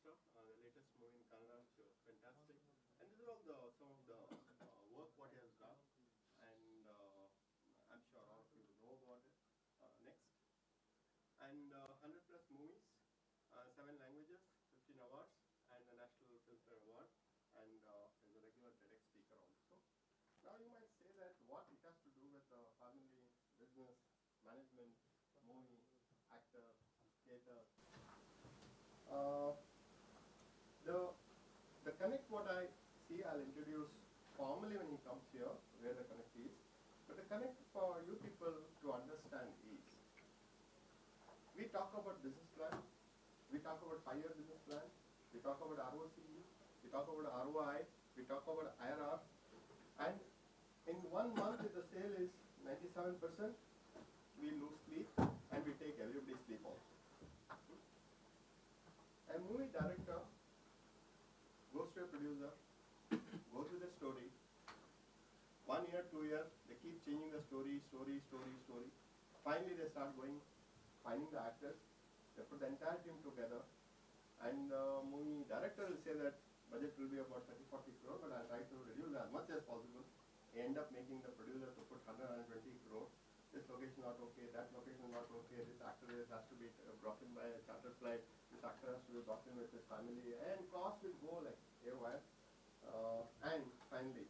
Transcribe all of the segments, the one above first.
DISHA, the latest movie in Kannada, which was fantastic. And these are all some of the work what he has done, and I'm sure all of you know about it. Next, and 100 plus movies, 7 languages, 15 awards, and the National Filmfare Award, and is a regular TEDx speaker also. Now you might say that what it has to do with family, business, management, movie, actor, theater. Uh, the the connect what I see, I'll introduce formally when he comes here, where the connect is. But the connect for you people to understand is, we talk about business plan, we talk about 5-year business plan, we talk about ROCE, we talk about ROI, we talk about IRR, and in 1 month if the sale is 97%, we lose sleep and we take everybody's sleep also. A movie director goes to a producer, goes with a story. 1 year, 2 years, they keep changing the story. Finally, they start finding the actors. They put the entire team together, and the movie director will say that budget will be about 30-40 crore, but I'll try to reduce as much as possible. They end up making the producer to put 120 crore. This location not okay, that location not okay, this actor has to be brought in by a charter flight, this actor has to be brought in with his family, and cost will go like haywire. And finally,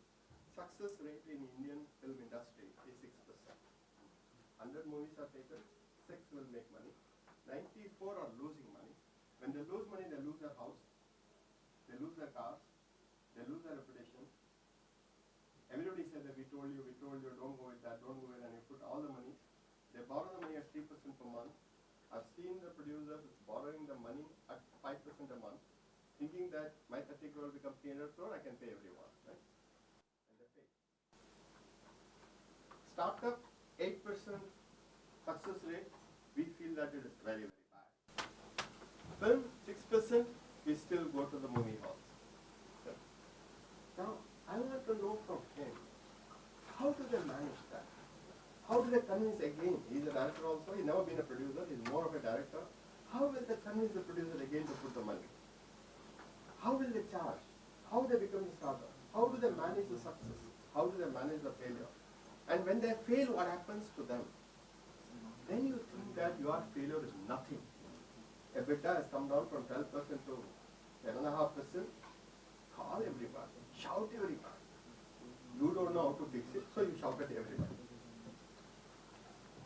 success rate in Indian film industry is 6%. 100 movies are taken, 6 will make money. 94 are losing money. When they lose money, they lose their house, they lose their cars, they lose their reputation. Everybody said that we told you, don't go with that, don't go with that, and you put all the money. They borrow the money at 3% per month. I've seen the producers borrowing the money at 5% a month, thinking that my 30 crore will become 300 crore, I can pay everyone, right? And they pay. Startup, 8% success rate, we feel that it is very, very bad. Film, 6%, we still go to the movie halls. Okay. Now, I want to know from him, how do they manage that? How do they convince again? He's a director also, he's never been a producer, he's more of a director. How will they convince the producer again to put the money? How will they charge? How do they become the starter? How do they manage the success? How do they manage the failure? And when they fail, what happens to them? Then you think that your failure is nothing. EBITDA has come down from 12% to 10.5%. Call everybody, shout everybody. You don't know how to fix it, so you shout at everybody.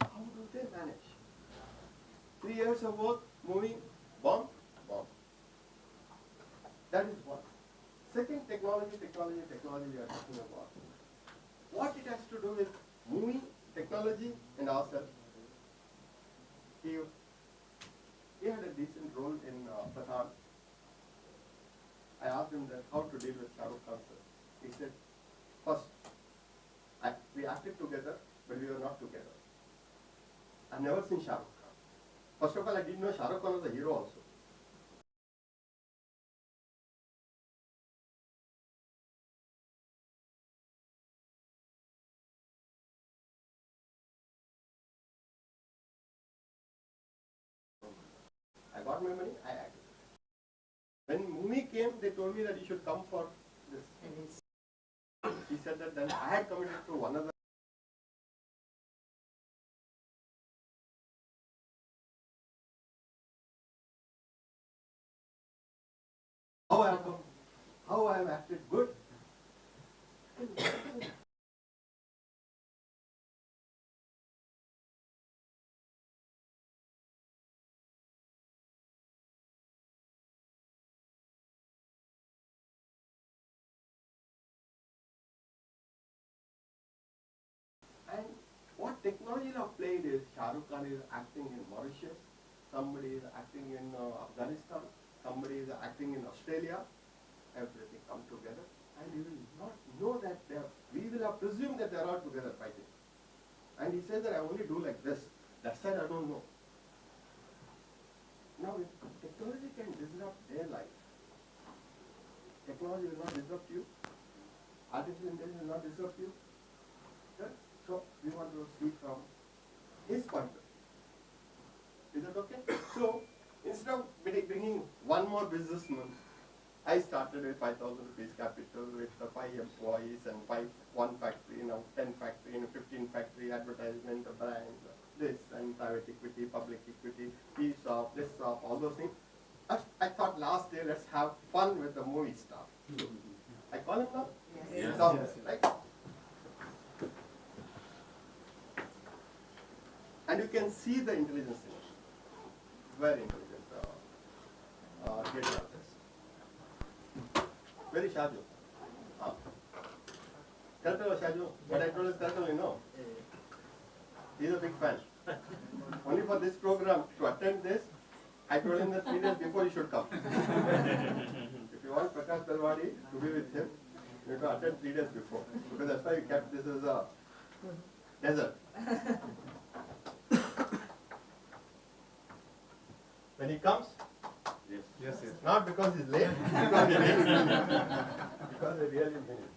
How do they manage? 3 years of work, moving, bomb. That is one. Second, technology we are talking about. What it has to do with movie, technology, and ourselves. He had a decent role in Pathan. I asked him that how to deal with Shah Rukh Khan. He said, first, we acted together, but we were not together. I've never seen Shah Rukh Khan. First of all, I didn't know Shah Rukh Khan was a hero also. I got my money, I acted. When movie came, they told me that you should come for this. He said that then I had committed to one other. How I have acted good. And what technology now played is Shah Rukh Khan is acting in Mauritius, somebody is acting in Afghanistan, somebody is acting in Australia. Everything come together, and you will not know that we will have presumed that they are all together fighting. And he says that I only do like this. That side I don't know. Now, if technology can disrupt their life, technology will not disrupt you. Artificial intelligence will not disrupt you. Okay? So we want to speak from his point of view. Is that okay? So instead of bringing one more businessman. I started with 5,000 rupees capital with 5 employees and 1 factory, 10 factory, 15 factory, advertisement, a brand, this and private equity, public equity, shop, this shop, all those things. I thought last day let's have fun with the movie star. I call him now? Yes. Yes. Right? And you can see the intelligence in it. Very intelligent. Theatre artist. Very Shaju. Tell Shaju. What I told is tell you know. He's a big fan. Only for this program, to attend this, I told him that 3 days before he should come. If you want Prakash Dalwadi to be with him, you have to attend 3 days before. Because that's why we kept this as a desert. When he comes, yes. Not because he's late, because he really means it. Because they really mean it.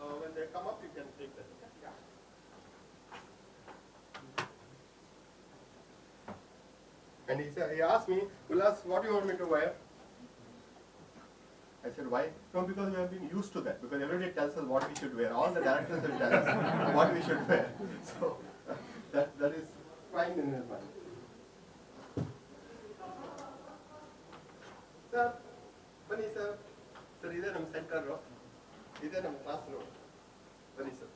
When they come up, you can take that. And he asked me, Ulas, what do you want me to wear? I said, why? No, because we have been used to that. Because everybody tells us what we should wear. All the directors will tell us what we should wear. So that is fine in his mind. Sir, Bani sir. Sir, either I'm center row, either I'm class row. Bani sir.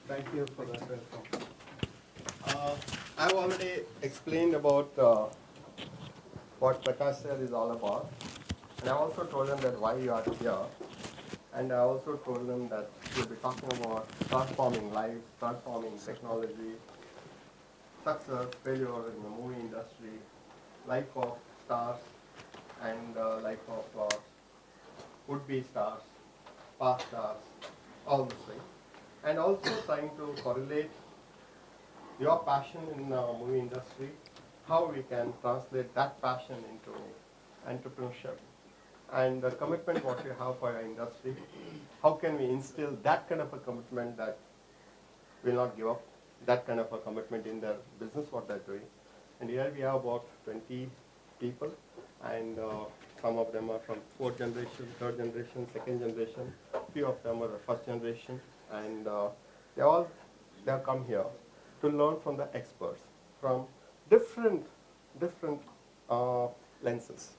Thank you for that welcome. I've already explained about what Prakash sir is all about, and I also told them that why you are here, and I also told them that we'll be talking about transforming lives, transforming technology, success, failure in the movie industry, life of stars, and life of would-be stars, past stars, all those things. And also trying to correlate your passion in the movie industry, how we can translate that passion into entrepreneurship, and the commitment what you have for your industry, how can we instill that kind of a commitment that will not give up, that kind of a commitment in their business what they're doing. And here we have about 20 people, and some of them are from 4th generation, 3rd generation, 2nd generation, few of them are 1st generation. And they have come here to learn from the experts from different lenses.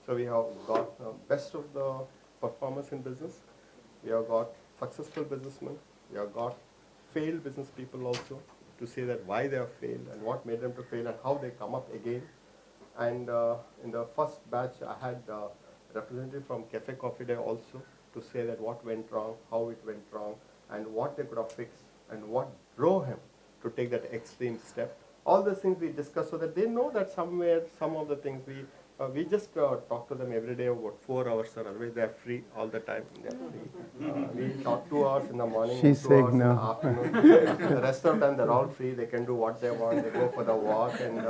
So we have got best of the performers in business. We have got successful businessmen. We have got failed business people also, to say that why they have failed and what made them to fail and how they come up again. And in the first batch, I had a representative from Cafe Coffee Day also to say that what went wrong, how it went wrong, and what they could have fixed, and what drove him to take that extreme step. All those things we discuss so that they know that somewhere, some of the things we just talk to them every day about 4 hours, or always they are free all the time. We talk 2 hours in the morning, and 2 hours in the afternoon. The rest of the time they're all free. They can do what they want. They go for the walk, and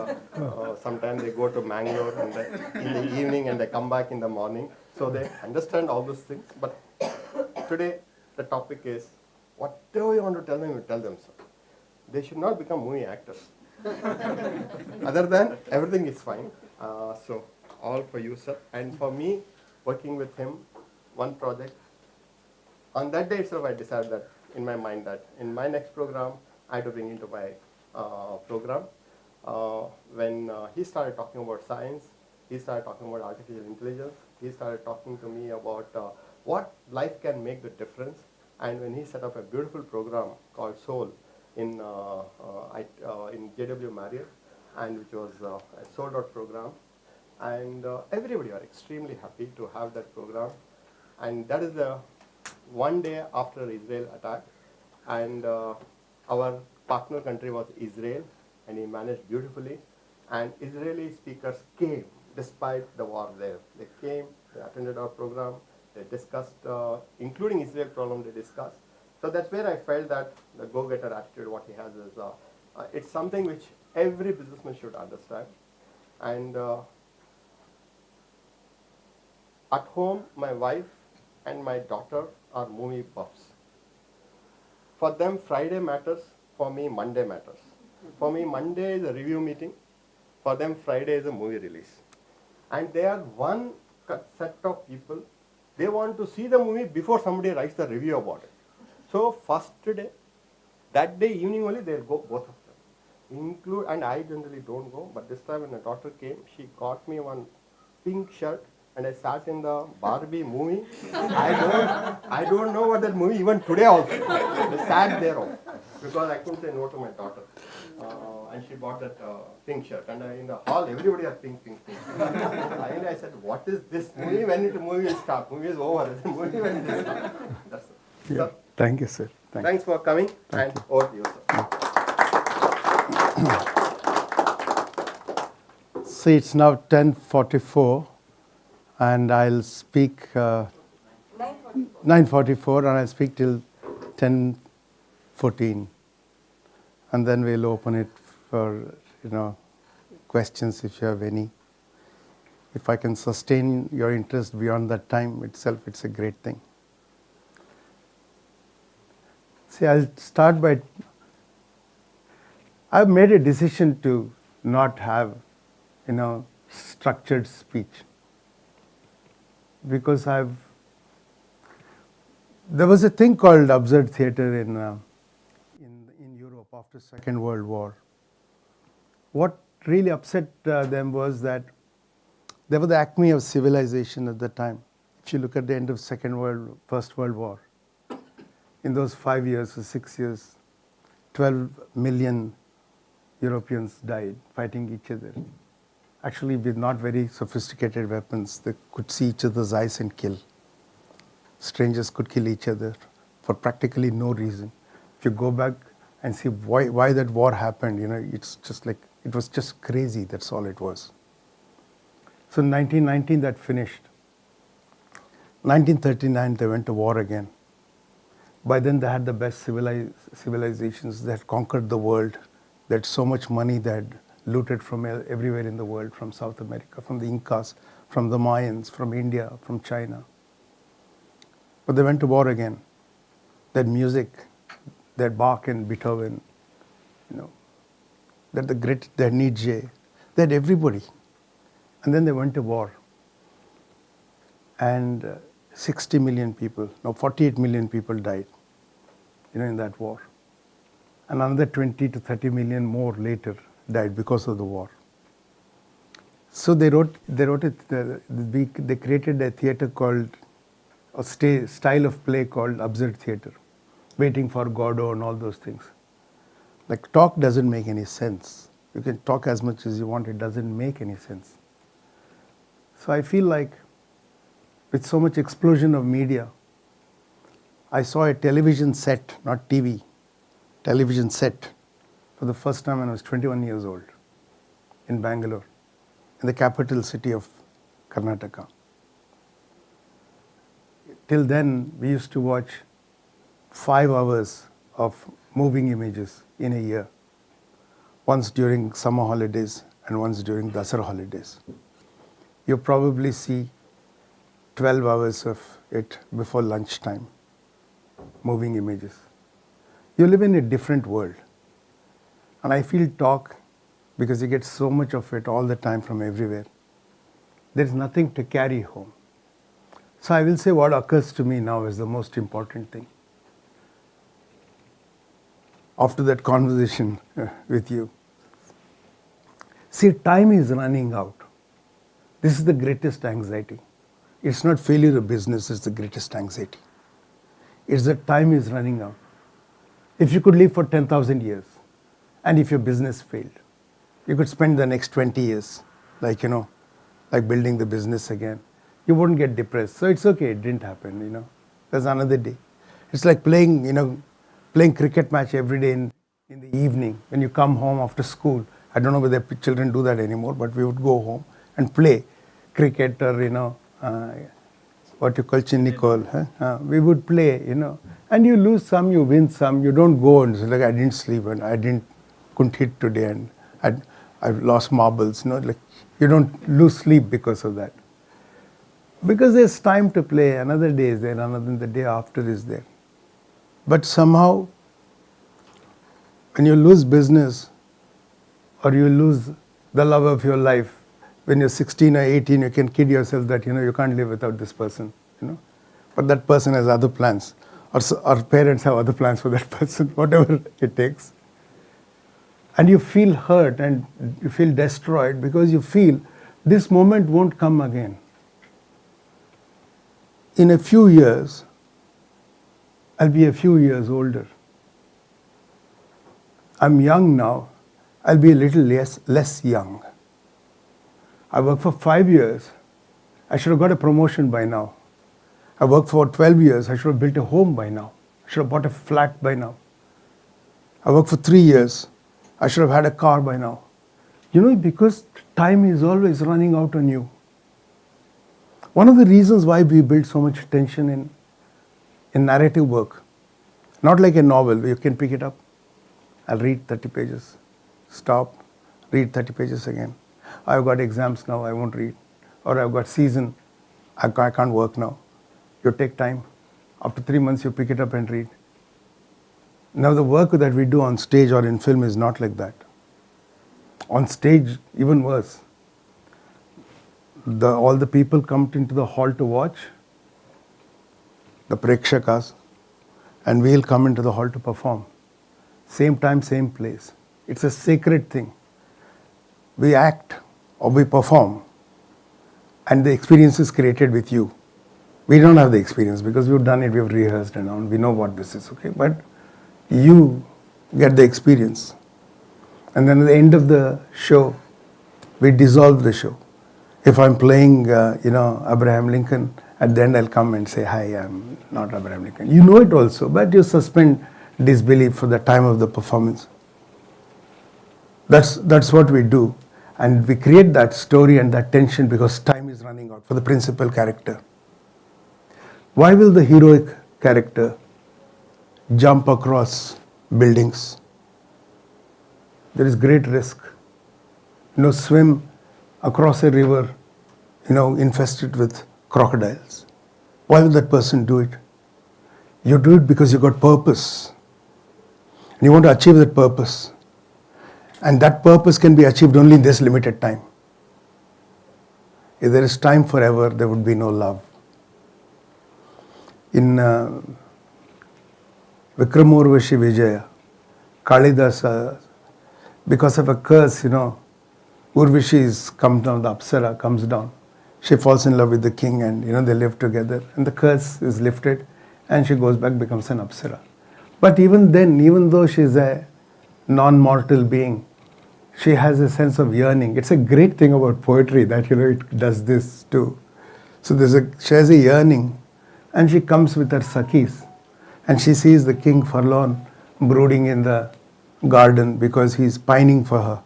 sometimes they go to Mangalore in the evening, and they come back in the morning. So they understand all those things. But today the topic is, whatever you want to tell them, you tell them so. They should not become movie actors. Other than, everything is fine. So all for you, sir. And for me, working with him, one project, on that day itself I decided that in my mind that in my next program, I had to bring into my program. When he started talking about science, he started talking about artificial intelligence, he started talking to me about what life can make the difference. And when he set up a beautiful program called Soul in JW Marriott, and which was a sold out program, and everybody are extremely happy to have that program. And that is the one day after Israel attack, and our partner country was Israel, and he managed beautifully. And Israeli speakers came despite the war there. They came, they attended our program, they discussed, including Israel problem they discussed, So that's where I felt that the go-getter attitude, what he has is, it's something which every businessman should understand. And at home, my wife and my daughter are movie buffs. For them, Friday matters. For me, Monday matters. For me, Monday is a review meeting. For them, Friday is a movie release. And they are one set of people. They want to see the movie before somebody writes the review about it. So first day, that day evening only, they'll go, both of them. And I generally don't go, but this time when my daughter came, she got me one pink shirt, and I sat in the Barbie movie. I don't know what that movie, even today also. I sat there also, because I couldn't say no to my daughter. And she bought that pink shirt. And in the hall, everybody has pink. Finally, I said, what is this movie? When the movie will start? Movie is over. The movie when it will start. That's it. Yeah. Sir, Thank you, sir. thanks for coming. And over to you, sir. See, it's now 10:44, and I'll speak 9:44, and I'll speak till 10:14, and then we'll open it for questions if you have any. If I can sustain your interest beyond that time itself, it's a great thing. See, I'll start by. I've made a decision to not have structured speech, because there was a thing called absurd theatre in Europe after Second World War. What really upset them was that they were the acme of civilization at the time. If you look at the end of First World War, in those 5 years or 6 years, 12 million Europeans died fighting each other. Actually, with not very sophisticated weapons, they could see each other's eyes and kill. Strangers could kill each other for practically no reason. If you go back and see why that war happened, it's just like, it was just crazy, that's all it was. So in 1919 that finished. 1939 they went to war again. By then they had the best civilizations, they had conquered the world. They had so much money, they had looted from everywhere in the world, from South America, from the Incas, from the Mayans, from India, from China. But they went to war again. They had music, they had Bach and Beethoven, they had Nietzsche, they had everybody. And then they went to war. And 60 million people, 48 million people died, in that war. And another 20 to 30 million more later died because of the war. So they created a theatre called, a style of play called absurd theatre, Waiting for Godot and all those things. Like, talk doesn't make any sense. You can talk as much as you want, it doesn't make any sense. So I feel like with so much explosion of media, I saw a television set, not TV, television set for the first time when I was 21 years old in Bangalore, in the capital city of Karnataka. Till then, we used to watch 5 hours of moving images in a year, once during summer holidays and once during Dasara holidays. You probably see 12 hours of it before lunchtime, moving images. You live in a different world. And I feel talk, because you get so much of it all the time from everywhere, there's nothing to carry home. So I will say what occurs to me now is the most important thing. After that conversation with you. See, time is running out. This is the greatest anxiety. It's not failure of business, it's the greatest anxiety. It's that time is running out. If you could live for 10,000 years, and if your business failed, you could spend the next 20 years, like building the business again. You wouldn't get depressed. So it's okay, it didn't happen, There's another day. It's like playing cricket match every day in the evening when you come home after school. I don't know whether children do that anymore, but we would go home and play cricket or, what you call Chinnicol. Huh? We would play, and you lose some, you win some. You don't go and say, like, I didn't sleep and couldn't hit today and I've lost marbles. Like you don't lose sleep because of that. Because there's time to play. Another day is there, the day after is there. But somehow, when you lose business or you lose the love of your life, when you're 16 or 18, you can kid yourself that, you can't live without this person, But that person has other plans. Or parents have other plans for that person, whatever it takes. And you feel hurt and you feel destroyed because you feel this moment won't come again. In a few years, I'll be a few years older. I'm young now, I'll be a little less young. I worked for 5 years, I should have got a promotion by now. I worked for 12 years, I should have built a home by now. I should have bought a flat by now. I worked for 3 years, I should have had a car by now. Because time is always running out on you. One of the reasons why we build so much tension in narrative work, not like a novel, you can pick it up. I'll read 30 pages, stop, read 30 pages again. I've got exams now, I won't read. Or I've got season, I can't work now. You take time. After 3 months, you pick it up and read. Now, the work that we do on stage or in film is not like that. On stage, even worse. All the people come into the hall to watch, the prekshakas, and we'll come into the hall to perform. Same time, same place. It's a sacred thing. We act or we perform, and the experience is created with you. We don't have the experience because we've done it, we've rehearsed and on, we know what this is, okay? But you get the experience. And then at the end of the show, we dissolve the show. If I'm playing, Abraham Lincoln, at the end I'll come and say, hi, I'm not Abraham Lincoln. You know it also, but you suspend disbelief for the time of the performance. That's what we do. And we create that story and that tension because time is running out for the principal character. Why will the heroic character jump across buildings? There is great risk. Swim across a river, infested with crocodiles. Why will that person do it? You do it because you got purpose. And you want to achieve that purpose. And that purpose can be achieved only in this limited time. If there is time forever, there would be no love. In Vikramorvashi Vijaya, Kalidasa, because of a curse, Urvashi comes down, the Apsara comes down. She falls in love with the king and, they live together. And the curse is lifted and she goes back, becomes an Apsara. But even then, even though she's a non-mortal being, she has a sense of yearning. It's a great thing about poetry that, it does this too. So she has a yearning and she comes with her Sakhis and she sees the king forlorn brooding in the garden because he's pining for her.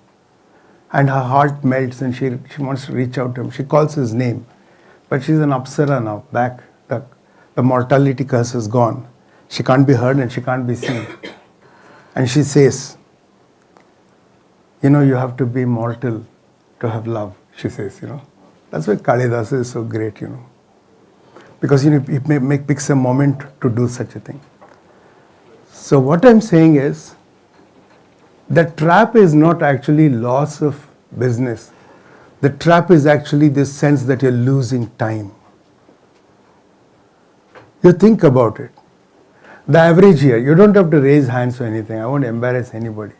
And her heart melts and she wants to reach out to him. She calls his name. But she's an Apsara now, back. The mortality curse is gone. She can't be heard and she can't be seen. And she says, you have to be mortal to have love, she says, That's why Kalidasa is so great, Because, it picks a moment to do such a thing. So what I'm saying is, the trap is not actually loss of business. The trap is actually this sense that you're losing time. You think about it. The average year, you don't have to raise hands or anything. I won't embarrass anybody.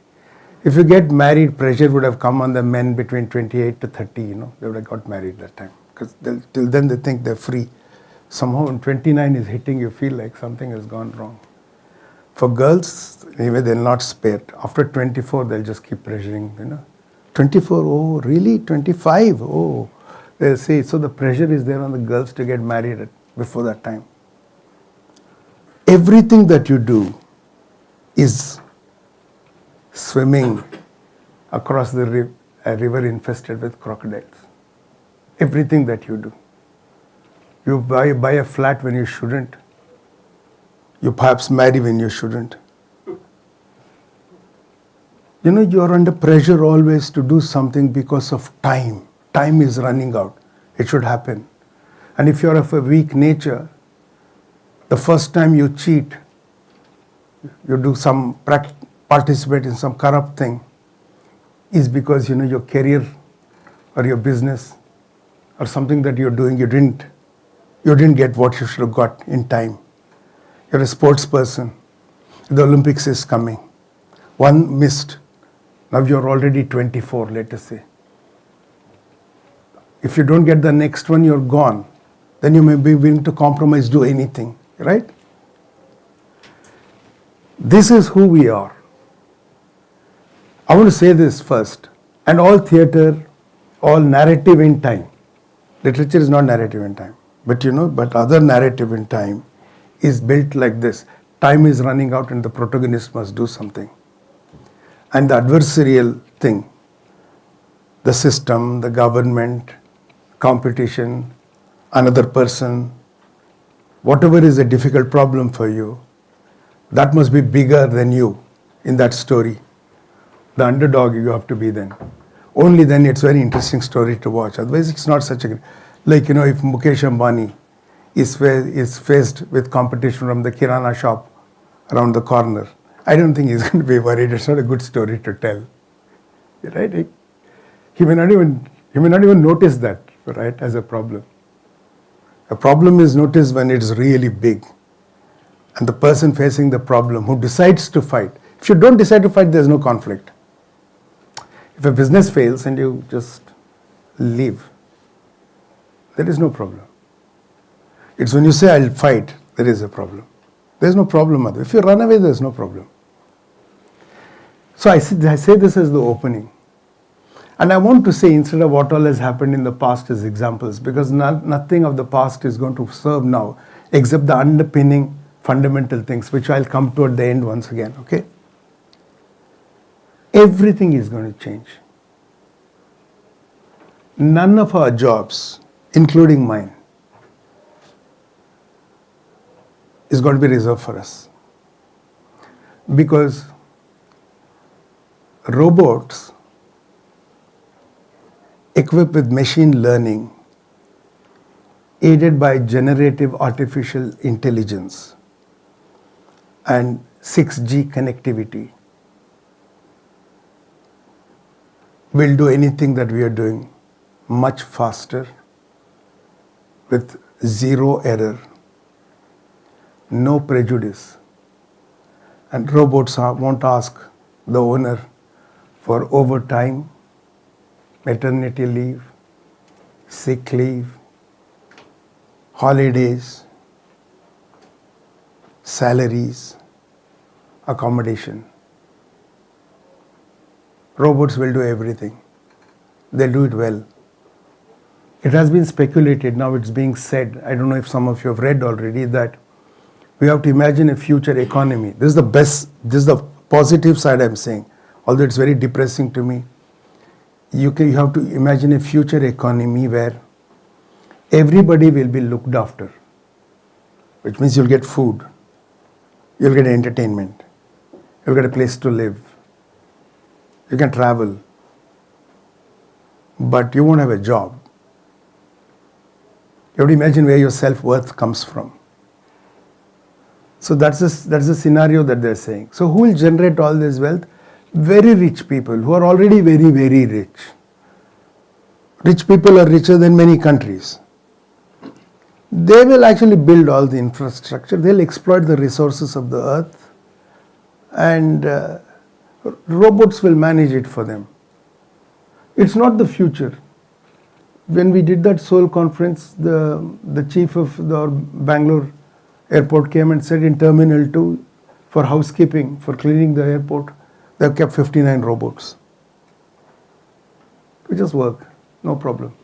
If you get married, pressure would have come on the men between 28 to 30, They would have got married that time. Because till then they think they're free. Somehow when 29 is hitting, you feel like something has gone wrong. For girls, anyway, they'll not spare. After 24, they'll just keep pressuring, 24, oh, really? 25, oh. They'll say, so the pressure is there on the girls to get married before that time. Everything that you do is swimming across a river infested with crocodiles. Everything that you do. You buy a flat when you shouldn't. You perhaps marry when you shouldn't. You know, you are under pressure always to do something because of time. Time is running out. It should happen. And if you are of a weak nature, the first time you cheat, you do some participate in some corrupt thing, is because, you know, your career or your business or something that you're doing, you didn't get what you should have got in time. You're a sports person. The Olympics is coming. One missed. Now you're already 24, let us say. If you don't get the next one, you're gone. Then you may be willing to compromise, do anything, right? This is who we are. I want to say this first. And all theater, all narrative in time. Literature is not narrative in time. But you know, but other narrative in time is built like this. Time is running out and the protagonist must do something. And the adversarial thing, the system, the government, competition, another person, whatever is a difficult problem for you, that must be bigger than you in that story. The underdog you have to be then. Only then it's very interesting story to watch. Otherwise it's not such a, like, you know, if Mukesh Ambani is faced with competition from the Kirana shop around the corner, I don't think he's going to be worried. It's not a good story to tell, right? He may not even notice that, right, as a problem. A problem is noticed when it's really big, and the person facing the problem who decides to fight. If you don't decide to fight, there's no conflict. If a business fails and you just leave, there is no problem. It's when you say, I'll fight, there is a problem. There's no problem. If you run away, there's no problem. So I say this as the opening. And I want to say, instead of what all has happened in the past as examples, because nothing of the past is going to serve now except the underpinning fundamental things, which I'll come to at the end once again, okay? Everything is going to change. None of our jobs, including mine, is going to be reserved for us. Because robots equipped with machine learning, aided by generative artificial intelligence and 6G connectivity, will do anything that we are doing much faster, with zero error, no prejudice. And robots won't ask the owner for overtime, maternity leave, sick leave, holidays, salaries, accommodation. Robots will do everything. They'll do it well. It has been speculated, now it's being said, I don't know if some of you have read already, that we have to imagine a future economy. This is the positive side I'm saying, although it's very depressing to me. You have to imagine a future economy where everybody will be looked after, which means you'll get food, you'll get entertainment, you'll get a place to live, you can travel, but you won't have a job. You have to imagine where your self-worth comes from. So that's the scenario that they're saying. So who will generate all this wealth? Very rich people who are already very, very rich. Rich people are richer than many countries. They will actually build all the infrastructure. They'll exploit the resources of the earth, and robots will manage it for them. It's not the future. When we did that Seoul conference, the chief of the Bangalore airport came and said in Terminal 2, for housekeeping, for cleaning the airport, they've kept 59 robots. We just work, no problem.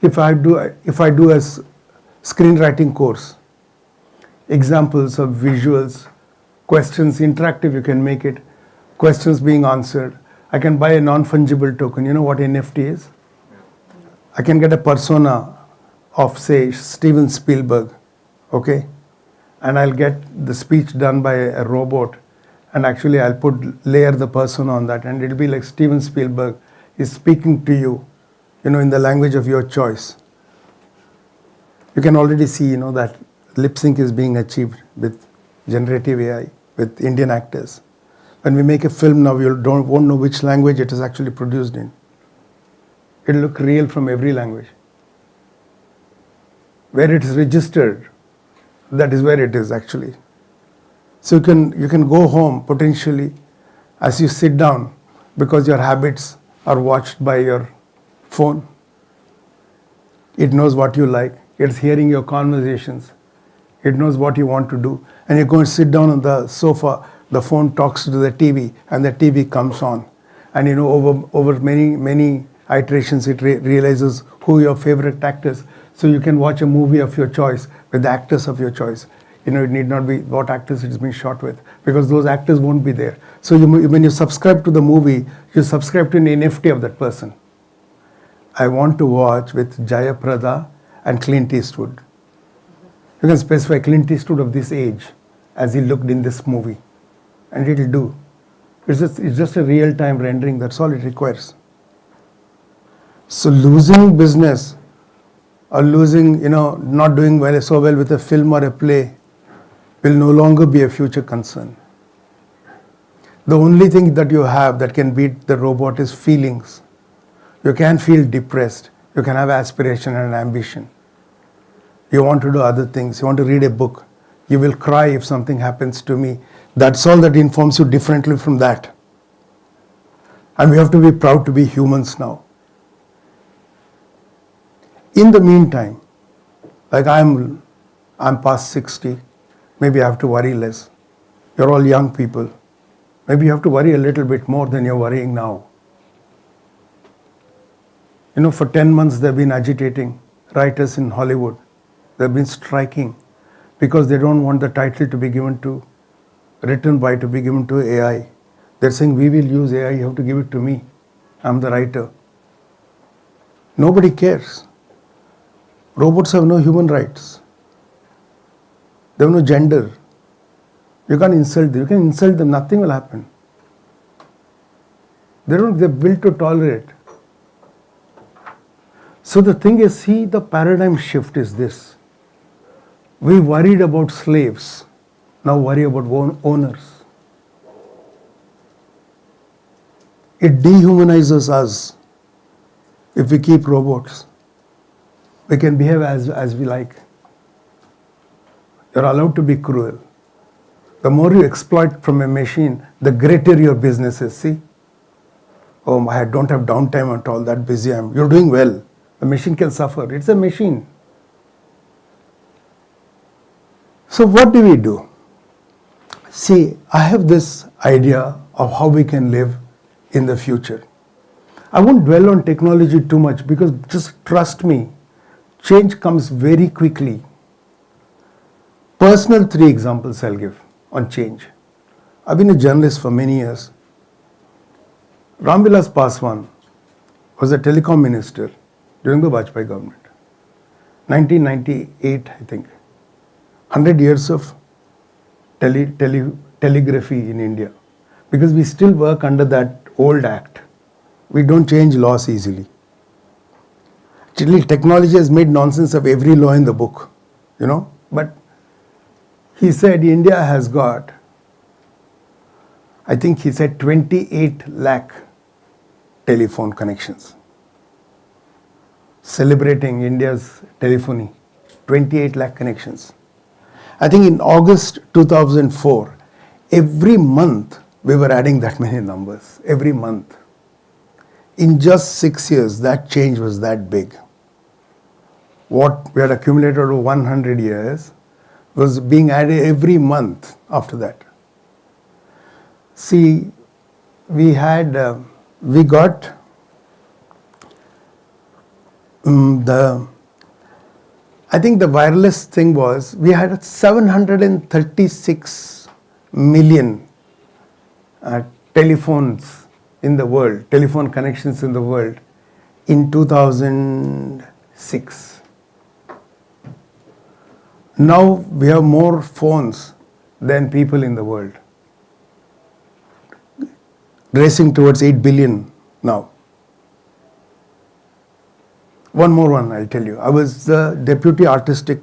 If I do a screenwriting course, examples of visuals, questions, interactive, you can make it, questions being answered. I can buy a non-fungible token. You know what NFT is? I can get a persona of, say, Steven Spielberg, okay? And I'll get the speech done by a robot, and actually I'll layer the persona on that, and it'll be like Steven Spielberg is speaking to you, in the language of your choice. You can already see, that lip sync is being achieved with generative AI, with Indian actors. When we make a film now, you won't know which language it is actually produced in. It'll look real from every language. Where it is registered, that is where it is actually. So you can go home potentially as you sit down, because your habits are watched by your phone. It knows what you like. It's hearing your conversations. It knows what you want to do. And you go and sit down on the sofa, the phone talks to the TV, and the TV comes on. And over many iterations, it realizes who your favorite actors. So you can watch a movie of your choice with the actors of your choice. It need not be what actors it's been shot with, because those actors won't be there. So when you subscribe to the movie, you subscribe to an NFT of that person. I want to watch with Jayaprada and Clint Eastwood. You can specify Clint Eastwood of this age as he looked in this movie, and it'll do. It's just a real-time rendering. That's all it requires. So losing business or losing, not doing so well with a film or a play will no longer be a future concern. The only thing that you have that can beat the robot is feelings. You can feel depressed. You can have aspiration and ambition. You want to do other things. You want to read a book. You will cry if something happens to me. That's all that informs you differently from that. And we have to be proud to be humans now. In the meantime, like I'm past 60, maybe I have to worry less. You're all young people. Maybe you have to worry a little bit more than you're worrying now. For 10 months they've been agitating writers in Hollywood. They've been striking because they don't want the title to be written to AI. They're saying, we will use AI, you have to give it to me. I'm the writer. Nobody cares. Robots have no human rights. They have no gender. You can't insult them. You can insult them, nothing will happen. They're built to tolerate. So the thing is, the paradigm shift is this. We worried about slaves, now worry about owners. It dehumanizes us if we keep robots. We can behave as we like. You're allowed to be cruel. The more you exploit from a machine, the greater your business is. See? Oh, I don't have downtime at all, that busy I am. You're doing well. The machine can suffer. It's a machine. So what do we do? See, I have this idea of how we can live in the future. I won't dwell on technology too much, because just trust me, change comes very quickly. Personal 3 examples I'll give on change. I've been a journalist for many years. Ramvilas Paswan was a telecom minister during the Vajpayee government. 1998, I think. 100 years of telegraphy in India. Because we still work under that old act. We don't change laws easily. Actually, technology has made nonsense of every law in the book, But he said India has got, I think he said 28 lakh telephone connections. Celebrating India's telephony, 28 lakh connections. I think in August 2004, every month we were adding that many numbers, every month. In just 6 years, that change was that big. What we had accumulated over 100 years was being added every month after that. See, we got I think the wireless thing was, we had 736 million telephones in the world, telephone connections in the world in 2006. Now we have more phones than people in the world. Racing towards 8 billion now. One more one I'll tell you. I was the deputy artistic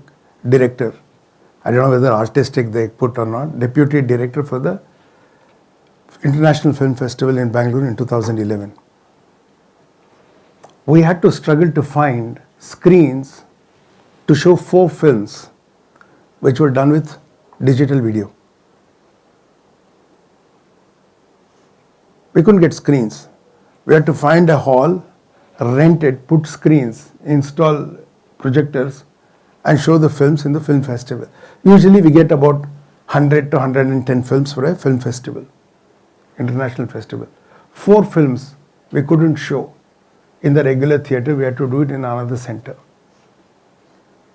director. I don't know whether artistic they put or not. Deputy director for the International Film Festival in Bangalore in 2011. We had to struggle to find screens to show 4 films which were done with digital video. We couldn't get screens. We had to find a hall, rent it, put screens, install projectors and show the films in the film festival. Usually we get about 100 to 110 films for a film festival, international festival. 4 films we couldn't show in the regular theatre, we had to do it in another center.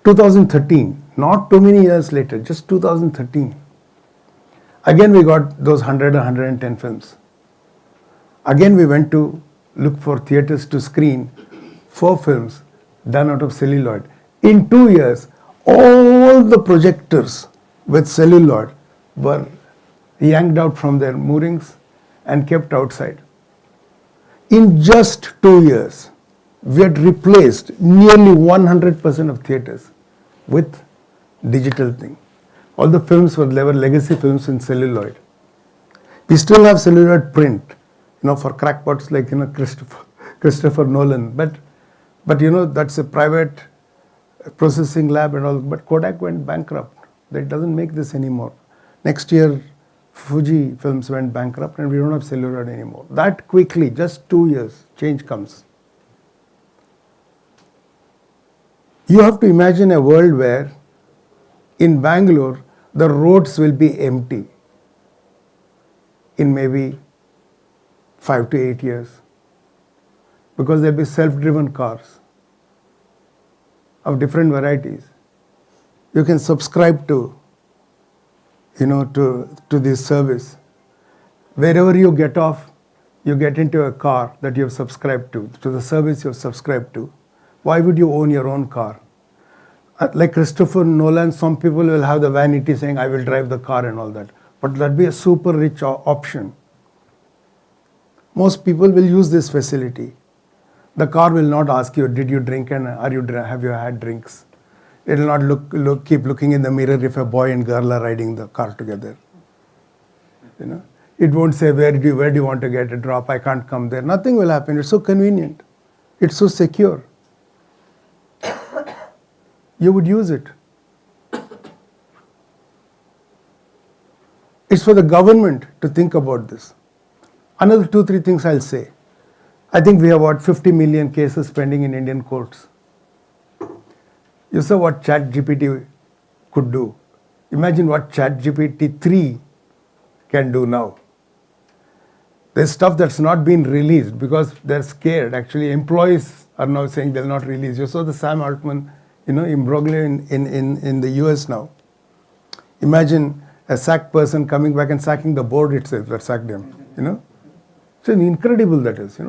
2013, not too many years later, just 2013. Again we got those 100 or 110 films. Again we went to look for theatres to screen 4 films done out of celluloid. In 2 years, all the projectors with celluloid were yanked out from their moorings and kept outside. In just 2 years, we had replaced nearly 100% of theatres with digital thing. All the films were legacy films in celluloid. We still have celluloid print, for crackpots like Christopher Nolan, but that's a private processing lab and all. But Kodak went bankrupt. That doesn't make this anymore. Next year, Fuji Films went bankrupt, and we don't have celluloid anymore. That quickly, just 2 years, change comes. You have to imagine a world where in Bangalore, the roads will be empty in maybe 5 to 8 years, because there'll be self-driven cars of different varieties. You can subscribe to this service. Wherever you get off, you get into a car that you have subscribed to the service you have subscribed to. Why would you own your own car? Like Christopher Nolan, some people will have the vanity saying, I will drive the car and all that. But that'd be a super rich option. Most people will use this facility. The car will not ask you, did you drink and have you had drinks? It will not keep looking in the mirror if a boy and girl are riding the car together. It won't say, where do you want to get a drop? I can't come there. Nothing will happen. It's so convenient. It's so secure. You would use it. It's for the government to think about this. Another 2-3 things I'll say. I think we have 50 million cases pending in Indian courts. You saw what ChatGPT could do. Imagine what ChatGPT 3 can do now. There's stuff that's not been released because they're scared. Actually, employees are now saying they'll not release. You saw the Sam Altman, imbroglio in the US now. Imagine a sacked person coming back and sacking the board itself that sacked him, It's incredible that is,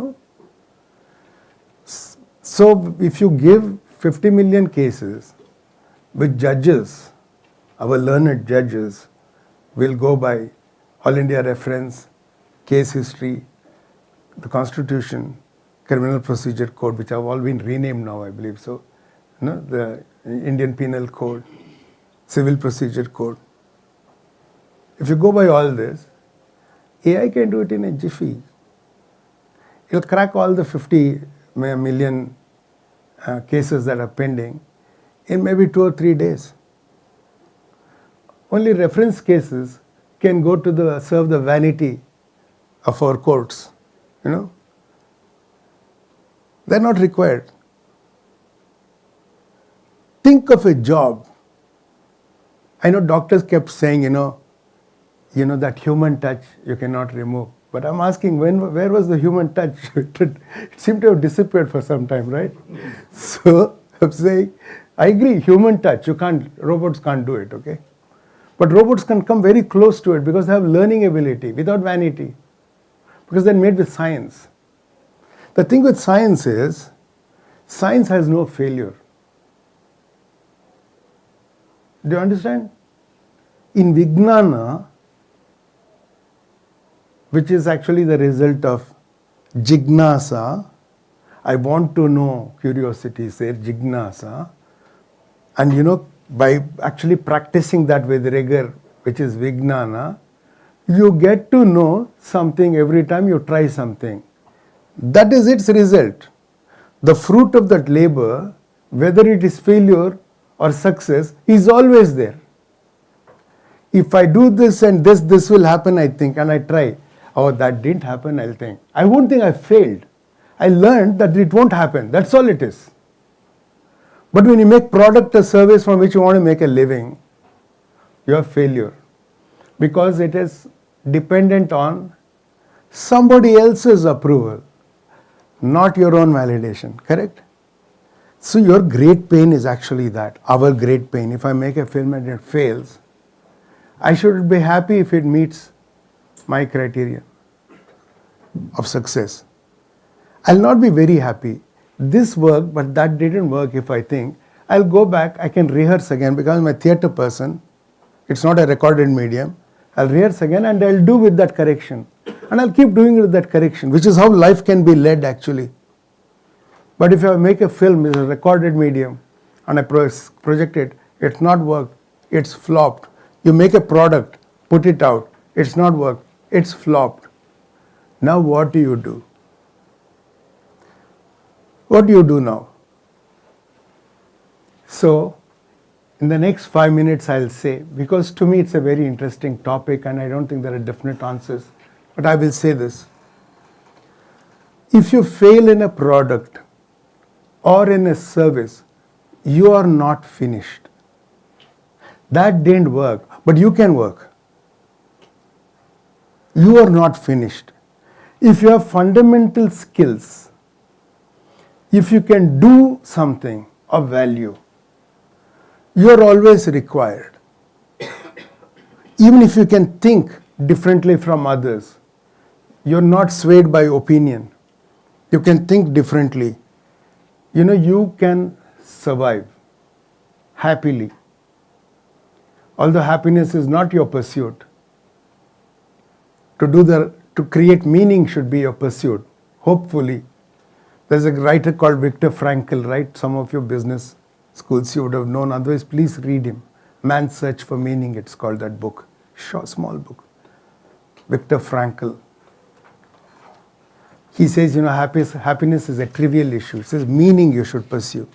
So if you give 50 million cases with judges, our learned judges will go by All India reference, case history, the Constitution, Criminal Procedure Code, which have all been renamed now, I believe. So, the Indian Penal Code, Civil Procedure Code. If you go by all this, AI can do it in a jiffy. It'll crack all the 50 million cases that are pending in maybe 2 or 3 days. Only reference cases can go to serve the vanity of our courts, They're not required. Think of a job. I know doctors kept saying, that human touch you cannot remove. But I'm asking, where was the human touch? It seemed to have disappeared for some time, right? So I'm saying, I agree, human touch, robots can't do it, okay? But robots can come very close to it because they have learning ability without vanity. Because they're made with science. The thing with science is, Science has no failure. Do you understand? In Vijnana, which is actually the result of jignasa, I want to know, curiosity is there, jignasa. And by actually practicing that with rigor, which is Vijnana, you get to know something every time you try something. That is its result. The fruit of that labor, whether it is failure or success, is always there. If I do this and this will happen, I think, and I try. Oh, that didn't happen, I'll think. I won't think I failed. I learned that it won't happen. That's all it is. But when you make product or service from which you want to make a living, you have failure. Because it is dependent on somebody else's approval, not your own validation. Correct? So your great pain is actually that. Our great pain. If I make a film and it fails, I should be happy if it meets my criteria of success. I'll not be very happy. This worked, but that didn't work. If I think, I'll go back, I can rehearse again because I'm a theatre person. It's not a recorded medium. I'll rehearse again and I'll do with that correction. And I'll keep doing it with that correction, which is how life can be led actually. But if I make a film, it's a recorded medium, and I project it, it's not worked, it's flopped. You make a product, put it out, it's not worked, it's flopped. Now what do you do? What do you do now? So, in the next 5 minutes I'll say, because to me it's a very interesting topic and I don't think there are definite answers, but I will say this. If you fail in a product or in a service, you are not finished. That didn't work, but you can work. You are not finished. If you have fundamental skills, if you can do something of value, you are always required. Even if you can think differently from others, you are not swayed by opinion. You can think differently. You can survive happily. Although happiness is not your pursuit. To create meaning should be your pursuit, hopefully. There's a writer called Viktor Frankl, right? Some of your business schools you would have known. Otherwise, please read him. Man's Search for Meaning, it's called, that book. Short, small book. Viktor Frankl. He says, happiness is a trivial issue. He says meaning you should pursue.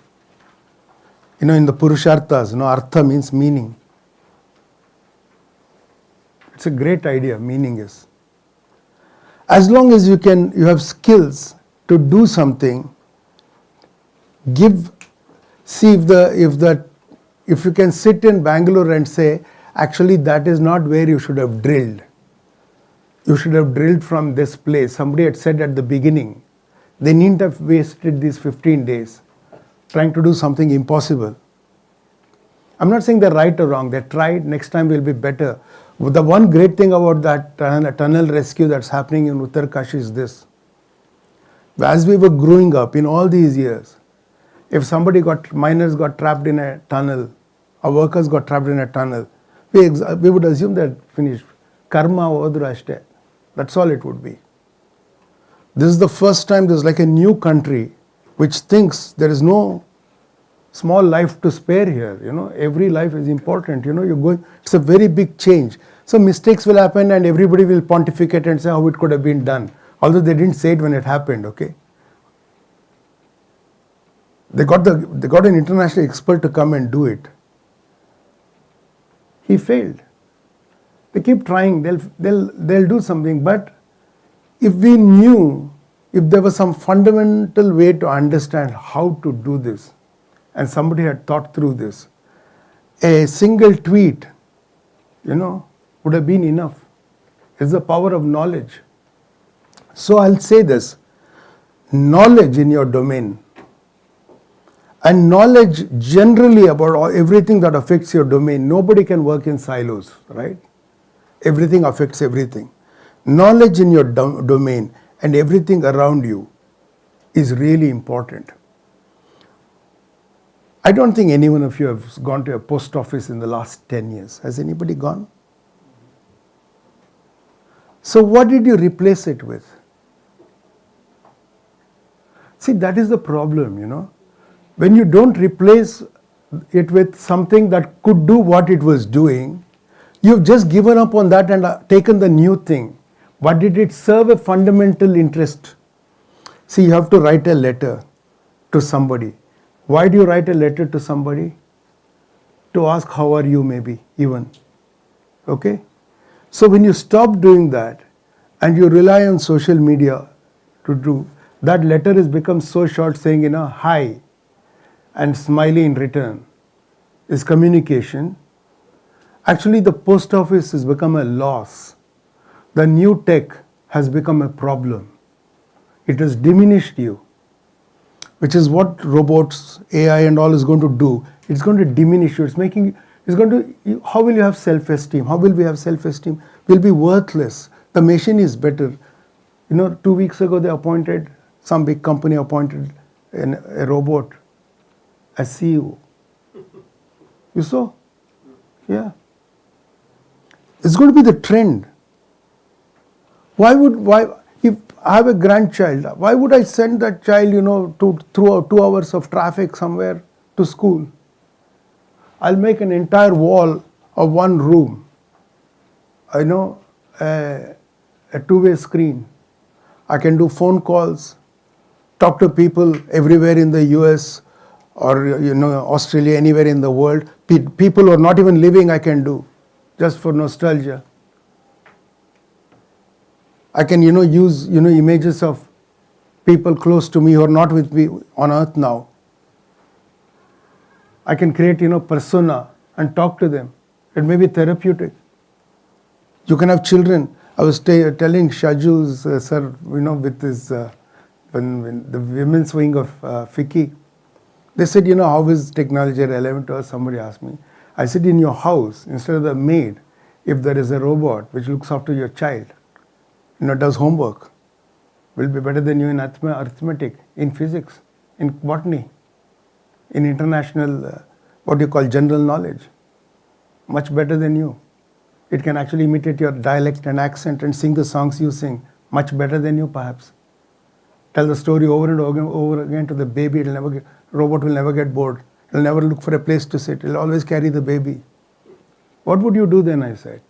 In the Purusharthas, Artha means meaning. It's a great idea, meaning is. As long as you have skills to do something, see if you can sit in Bangalore and say, actually that is not where you should have drilled. You should have drilled from this place. Somebody had said at the beginning, they needn't have wasted these 15 days trying to do something impossible. I'm not saying they're right or wrong. They tried, next time will be better. The one great thing about that tunnel rescue that's happening in Uttarkashi is this. As we were growing up in all these years, if miners got trapped in a tunnel, or workers got trapped in a tunnel, we would assume that finished. Karma odurashte. That's all it would be. This is the first time there's like a new country which thinks there is no small life to spare here. Every life is important. It's a very big change. So mistakes will happen and everybody will pontificate and say how it could have been done. Although they didn't say it when it happened, okay? They got an international expert to come and do it. He failed. They keep trying, they'll do something, but if we knew, if there was some fundamental way to understand how to do this, and somebody had thought through this, a single tweet, would have been enough. It's the power of knowledge. So I'll say this, knowledge in your domain, and knowledge generally about everything that affects your domain. Nobody can work in silos, right? Everything affects everything. Knowledge in your domain and everything around you is really important. I don't think any one of you has gone to a post office in the last 10 years. Has anybody gone? So what did you replace it with? See, that is the problem, you know. When you don't replace it with something that could do what it was doing, you've just given up on that and taken the new thing. But did it serve a fundamental interest? See, you have to write a letter to somebody. Why do you write a letter to somebody? To ask how are you, maybe, even. Okay? So when you stop doing that and you rely on social media to do, that letter has become so short, saying, you know, hi and smiley in return is communication. Actually, the post office has become a loss. The new tech has become a problem. It has diminished you, which is what robots, AI and all is going to do. It's going to diminish you. How will you have self-esteem? How will we have self-esteem? We'll be worthless. The machine is better. You know, 2 weeks ago some big company appointed a robot as CEO. You saw? Yeah. It's going to be the trend. If I have a grandchild, why would I send that child, you know, through 2 hours of traffic somewhere to school? I'll make an entire wall of one room, I know, a two-way screen. I can do phone calls, talk to people everywhere in the US or, you know, Australia, anywhere in the world. People who are not even living, I can do, just for nostalgia. I can, you know, use, you know, images of people close to me who are not with me on earth now. I can create, you know, persona and talk to them. It may be therapeutic. You can have children. I was telling Shaju's sir, you know, with his, when the women's wing of FICCI, they said, you know, how is technology relevant to us? Somebody asked me. I said, in your house, instead of the maid, if there is a robot which looks after your child, you know, does homework, will be better than you in arithmetic, in physics, in botany, in international, what you call general knowledge. Much better than you. It can actually imitate your dialect and accent and sing the songs you sing, much better than you perhaps. Tell the story over and over again to the baby. Robot will never get bored. It'll never look for a place to sit. It'll always carry the baby. What would you do then, I said?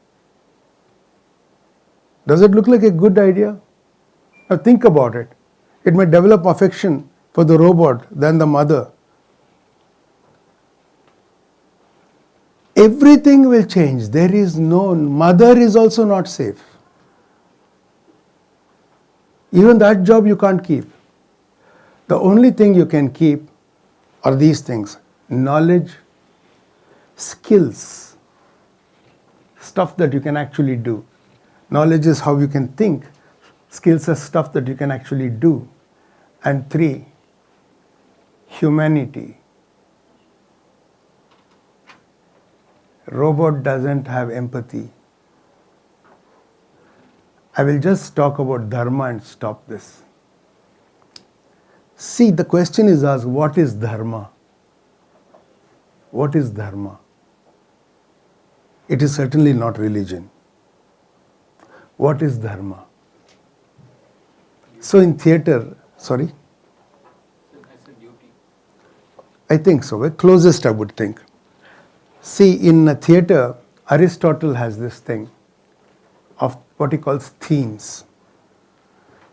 Does it look like a good idea? Now think about it. It may develop affection for the robot than the mother. Everything will change. Mother is also not safe. Even that job you can't keep. The only thing you can keep are these things: knowledge, skills, stuff that you can actually do. Knowledge is how you can think. Skills are stuff that you can actually do. And 3, humanity. Robot doesn't have empathy. I will just talk about dharma and stop this. See, the question is asked, what is dharma? What is dharma? It is certainly not religion. What is dharma? So in theatre, sorry? I think so, the closest I would think. See, in a theatre, Aristotle has this thing of what he calls themes.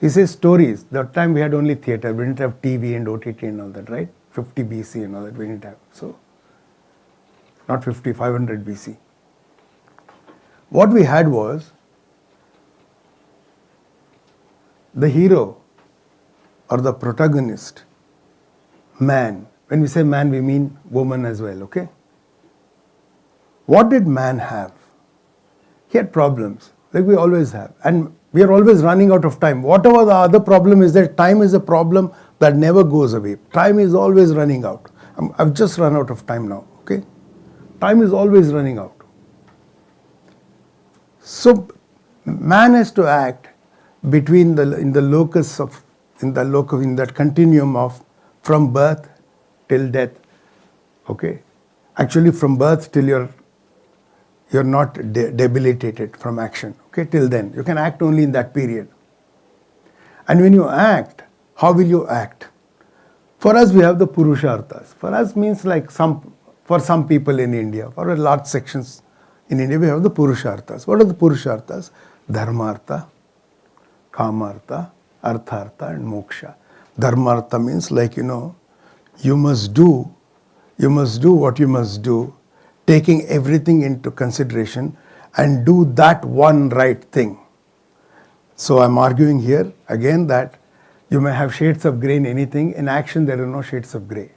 He says stories. That time we had only theatre. We didn't have TV and OTT and all that, right? 50 BC and all that we didn't have. So, not 50, 500 BC. What we had was the hero or the protagonist, man. When we say man, we mean woman as well, okay? What did man have? He had problems, like we always have. And we are always running out of time. Whatever the other problem is, that time is a problem that never goes away. Time is always running out. I've just run out of time now, okay? Time is always running out. So man has to act between in that continuum of from birth till death. Okay? Actually, from birth till you're not debilitated from action. Okay? Till then. You can act only in that period. And when you act, how will you act? For us, we have the Purusharthas. For us means like for some people in India, for a large sections in India, we have the Purusharthas. What are the Purusharthas? Dharmartha, Kamartha, Arthartha and Moksha. Dharmartha means like, you must do what you must do, taking everything into consideration and do that one right thing. So I'm arguing here again that you may have shades of grey in anything. In action, there are no shades of grey.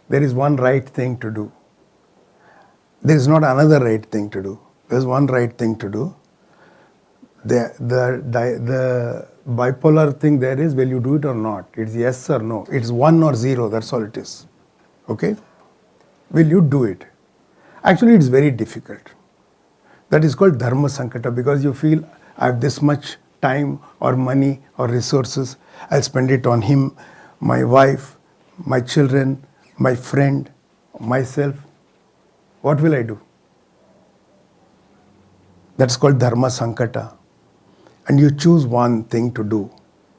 There is one right thing to do. There is not another right thing to do. There is one right thing to do. The bipolar thing there is, will you do it or not? It's yes or no. It's 1 or 0. That's all it is. Okay? Will you do it? Actually, it's very difficult. That is called dharma sankata, because you feel I have this much time or money or resources. I'll spend it on him, my wife, my children, my friend, myself. What will I do? That's called dharma sankata. And you choose one thing to do,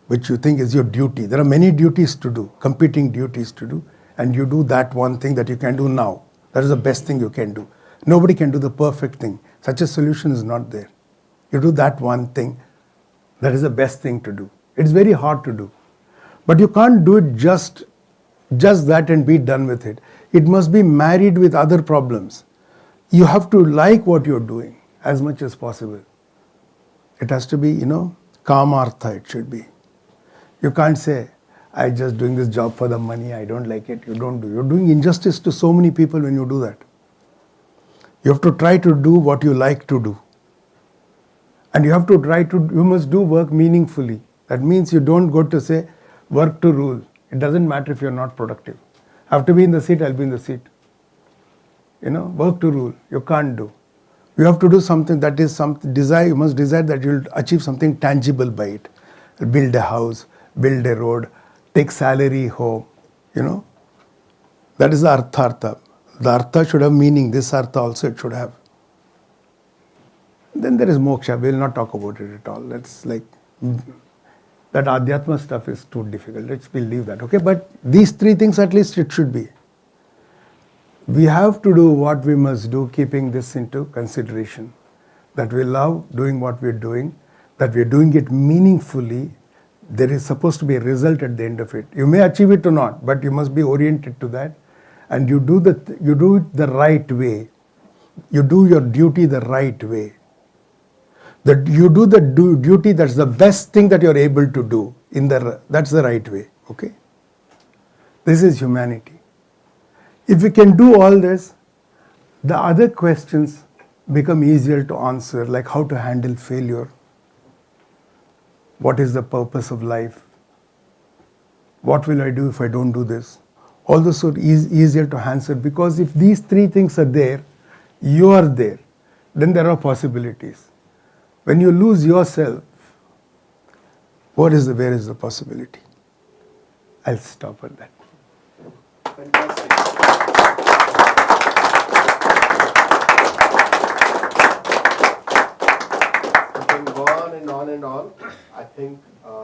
which you think is your duty. There are many duties to do, competing duties to do, and you do that one thing that you can do now. That is the best thing you can do. Nobody can do the perfect thing. Such a solution is not there. You do that one thing. That is the best thing to do. It's very hard to do. But you can't do it just that and be done with it. It must be married with other problems. You have to like what you're doing as much as possible. It has to be, kamartha it should be. You can't say, I'm just doing this job for the money, I don't like it. You don't do. You're doing injustice to so many people when you do that. You have to try to do what you like to do. And you must do work meaningfully. That means you don't go to say, work to rule. It doesn't matter if you're not productive. I have to be in the seat, I'll be in the seat. Work to rule. You can't do. You have to do something that is desire. You must desire that you'll achieve something tangible by it. Build a house, build a road, take salary home. That is the arthartha. The artha should have meaning. This artha also it should have. Then there is moksha. We will not talk about it at all. That's like that adhyatma stuff is too difficult. We'll leave that. Okay, but these three things at least it should be. We have to do what we must do, keeping this into consideration. That we love doing what we're doing, that we're doing it meaningfully. There is supposed to be a result at the end of it. You may achieve it or not, but you must be oriented to that. And you do it the right way. You do your duty the right way. That you do the duty that's the best thing that you're able to do. That's the right way. Okay? This is humanity. If we can do all this, the other questions become easier to answer, like how to handle failure. What is the purpose of life? What will I do if I don't do this? All those are easier to answer, because if these three things are there, you are there, then there are possibilities. When you lose yourself, where is the possibility? I'll stop at that. Fantastic. We can go on and on and on. I think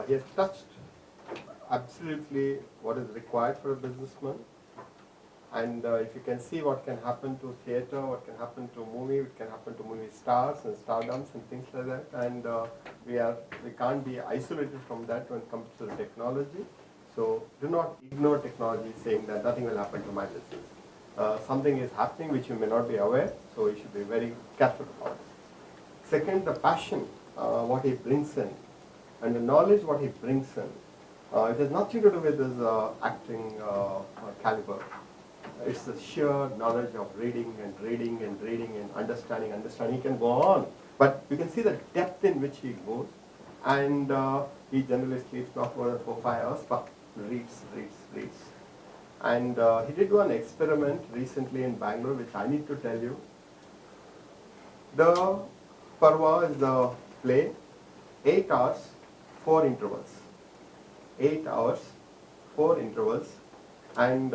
he has touched absolutely what is required for a businessman. And if you can see what can happen to theatre, what can happen to movie, what can happen to movie stars and stardoms and things like that. And we can't be isolated from that when it comes to the technology. So do not ignore technology saying that nothing will happen to my business. Something is happening which you may not be aware, so you should be very careful about it. Second, the passion, what he brings in, and the knowledge what he brings in. It has nothing to do with his acting caliber. It's the sheer knowledge of reading and understanding. He can go on, but you can see the depth in which he goes, and he generally sleeps not more than 4-5 hours, but reads. And he did one experiment recently in Bangalore, which I need to tell you. The Parva is the play, 8 hours, 4 intervals. 8 hours, 4 intervals, and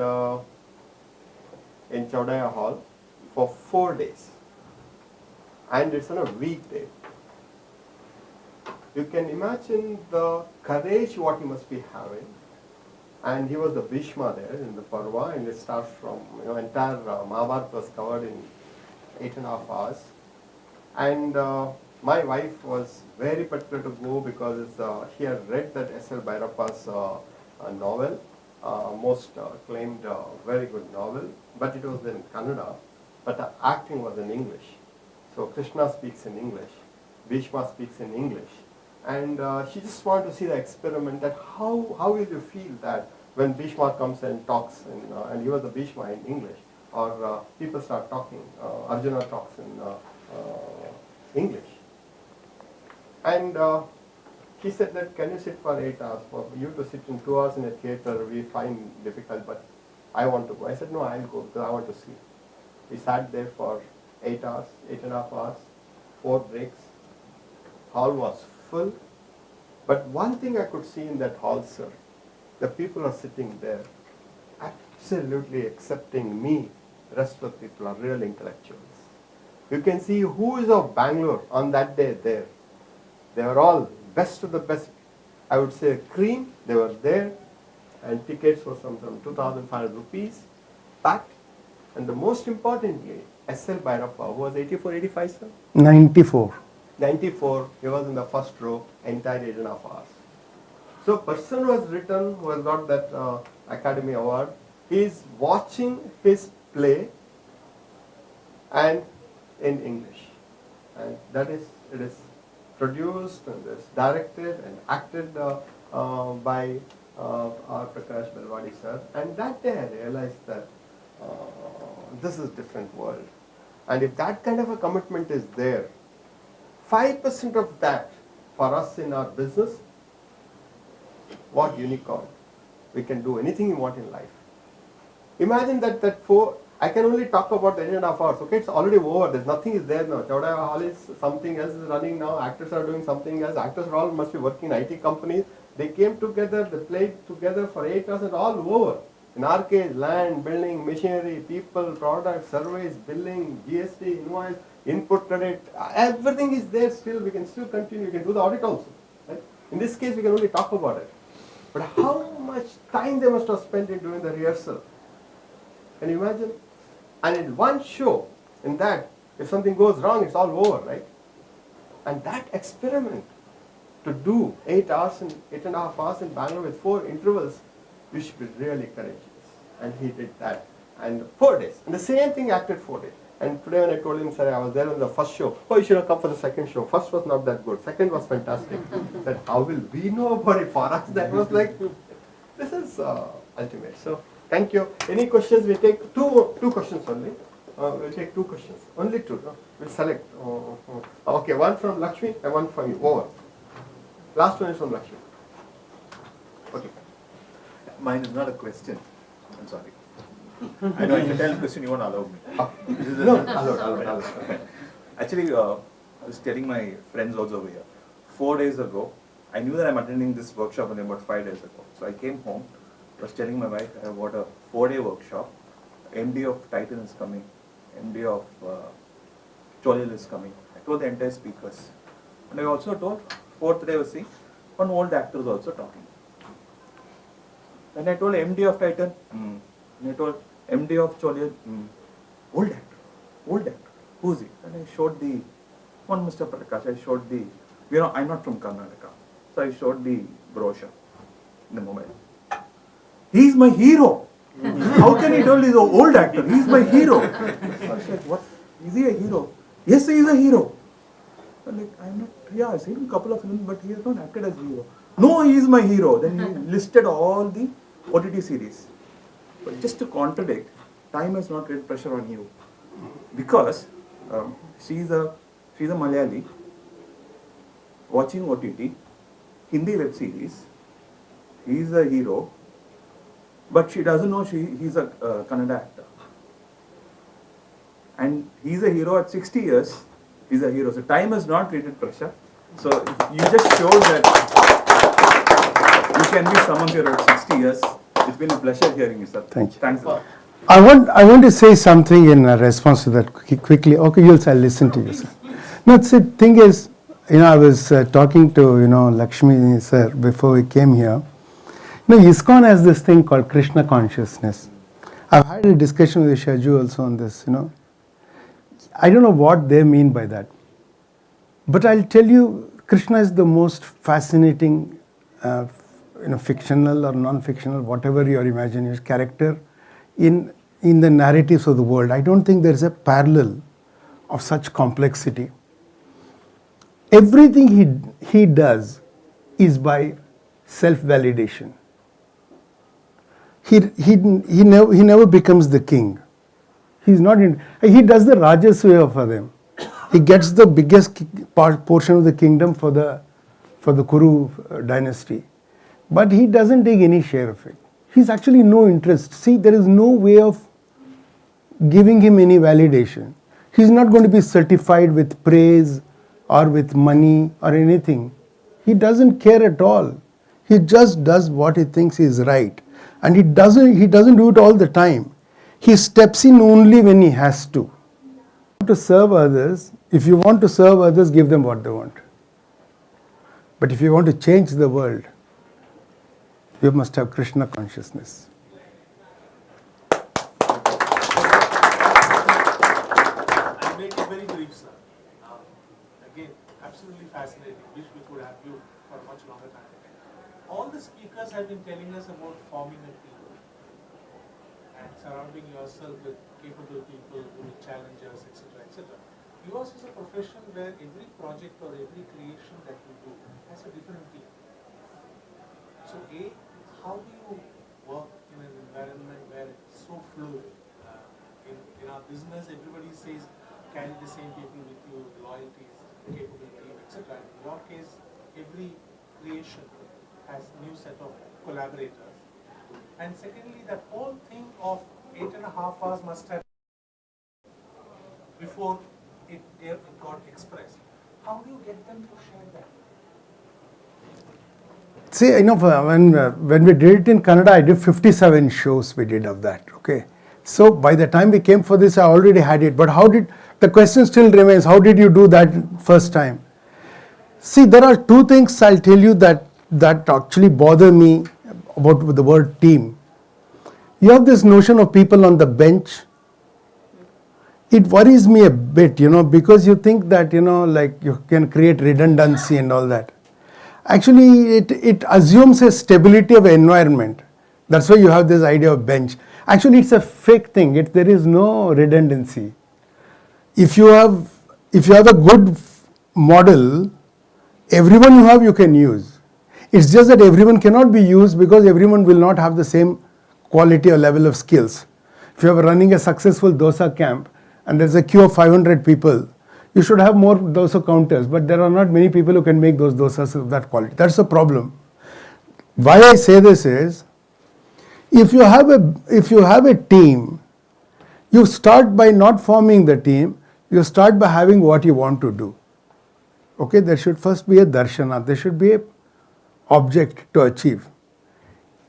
in Chaudhaya Hall for 4 days. And it's on a weekday. You can imagine the courage what he must be having. And he was the Bhishma there in the Parva, and it starts from, entire Mahabharata was covered in 8.5 hours. And my wife was very particular to go because she had read that S.L. Bhairappa's novel, most claimed very good novel, but it was in Kannada, but the acting was in English. So Krishna speaks in English, Bhishma speaks in English. And she just wanted to see the experiment that how will you feel that when Bhishma comes and talks, and he was the Bhishma in English, or people start talking, Arjuna talks in English. And he said that, can you sit for 8 hours? For you to sit in 2 hours in a theater, we find difficult, but I want to go. I said, no, I'll go because I want to see. We sat there for 8 hours, 8.5 hours, 4 breaks. Hall was full. But one thing I could see in that hall, sir, the people are sitting there absolutely accepting me. The rest of the people are real intellectuals. You can see who is of Bangalore on that day there. They were all best of the best. I would say cream, they were there. And tickets were some 2,500 rupees packed. And the most importantly, S.L. Bhairappa, who was 84, 85, sir? 94. 94, he was in the first row, entire 8.5 hours. So person who has written, who has got that Academy Award, he is watching his play and in English. And that is, it is produced and it's directed and acted by R. Prakash Belwadi sir. And that day I realized that this is a different world. And if that kind of a commitment is there, 5% of that for us in our business, what unicorn? We can do anything you want in life. Imagine that I can only talk about the 8.5 hours. Okay, it's already over. There's nothing is there now. Chaudhaya Hall is something else is running now. Actors are doing something else. Actors are all must be working in IT companies. They came together. They played together for 8 hours and all over. In our case, land, building, machinery, people, products, surveys, billing, GST, invoice, input credit, everything is there still. We can still continue. We can do the audit also. Right? In this case, we can only talk about it. But how much time they must have spent in doing the rehearsal? Can you imagine? And in one show, in that, if something goes wrong, it's all over, right? And that experiment to do 8 hours and 8.5 hours in Bangalore with 4 intervals, you should be really courageous. And he did that. And 4 days. And the same thing acted 4 days. And today when I told him, sir, I was there on the first show. Oh, you should have come for the second show. First was not that good. Second was fantastic. I said, how will we know about it? For us, that was like, this is ultimate. So, thank you. Any questions? We take two questions only. We'll take 2 questions. Only 2. No? We'll select. Okay, one from Lakshmi and one from you. Over. Last one is from Lakshmi. Okay. Mine is not a question. I'm sorry. I know if you tell a question, you won't allow me. No, allowed. Actually, I was telling my friends also over here. 4 days ago, I knew that I'm attending this workshop only about 5 days ago. So I came home, I was telling my wife I have got a 4-day workshop. MD of Titan is coming. MD of Cholil is coming. I told the entire speakers. And I also told, 4th day I was seeing, one old actor was also talking. Then I told MD of Titan, And I told MD of Cholil, old actor, who's he? And I showed the, one Mr. Prakash, I showed the, I'm not from Karnataka. So I showed the brochure in the mobile. He's my hero. How can he tell he's an old actor? He's my hero. So I said, what? Is he a hero? Yes, he is a hero. I'm like, I'm not, I've seen him a couple of films, but he has not acted as a hero. No, he is my hero. Then he listed all the OTT series. But just to contradict, time has not created pressure on you. Because she's a Malayali, watching OTT, Hindi web series, he's a hero, but she doesn't know he's a Kannada actor. And he's a hero at 60 years, he's a hero. So time has not created pressure. So you just showed that you can be someone here at 60 years. It's been a pleasure hearing you, sir. Thank you. Thanks a lot. I want to say something in response to that quickly. Okay, I'll listen to you, sir. No, the thing is, I was talking to, Lakshmi sir before we came here. ISKCON has this thing called Krishna consciousness. I've had a discussion with Shaju also on this, I don't know what they mean by that. But I'll tell you, Krishna is the most fascinating, fictional or non-fictional, whatever your imagination character in the narratives of the world. I don't think there's a parallel of such complexity. Everything he does is by self-validation. He never becomes the king. He does the Rajasuya for them. He gets the biggest portion of the kingdom for the Kuru dynasty. But he doesn't take any share of it. He's actually no interest. See, there is no way of giving him any validation. He's not going to be certified with praise or with money or anything. He doesn't care at all. He just does what he thinks is right. And he doesn't do it all the time. He steps in only when he has to. To serve others, if you want to serve others, give them what they want. But if you want to change the world, you must have Krishna consciousness. I'll make it very brief, sir. Again, absolutely fascinating. Wish we could have you for a much longer time. All the speakers have been telling us about forming a team and surrounding yourself with capable people who will challenge us, etc., etc. Yours is a profession where every project or every creation that you do has a different team. So, how do you work in an environment where it's so fluid? In our business, everybody says carry the same people with you, loyalties, capability, etc. In your case, every creation has a new set of collaborators. And secondly, that whole thing of 8.5 hours must have before it got expressed. How do you get them to share that? See, when we did it in Kannada, I did 57 shows we did of that, okay. So by the time we came for this, I already had it. But the question still remains, how did you do that first time? See, there are two things I'll tell you that actually bother me about the word team. You have this notion of people on the bench. It worries me a bit, because you think that, like you can create redundancy and all that. Actually, it assumes a stability of environment. That's why you have this idea of bench. Actually, it's a fake thing. There is no redundancy. If you have a good model, everyone you have you can use. It's just that everyone cannot be used because everyone will not have the same quality or level of skills. If you are running a successful dosa camp and there's a queue of 500 people, you should have more dosa counters, but there are not many people who can make those dosas of that quality. That's the problem. Why I say this is, if you have a team, you start by not forming the team, you start by having what you want to do. Okay, there should first be a darshana, there should be a object to achieve.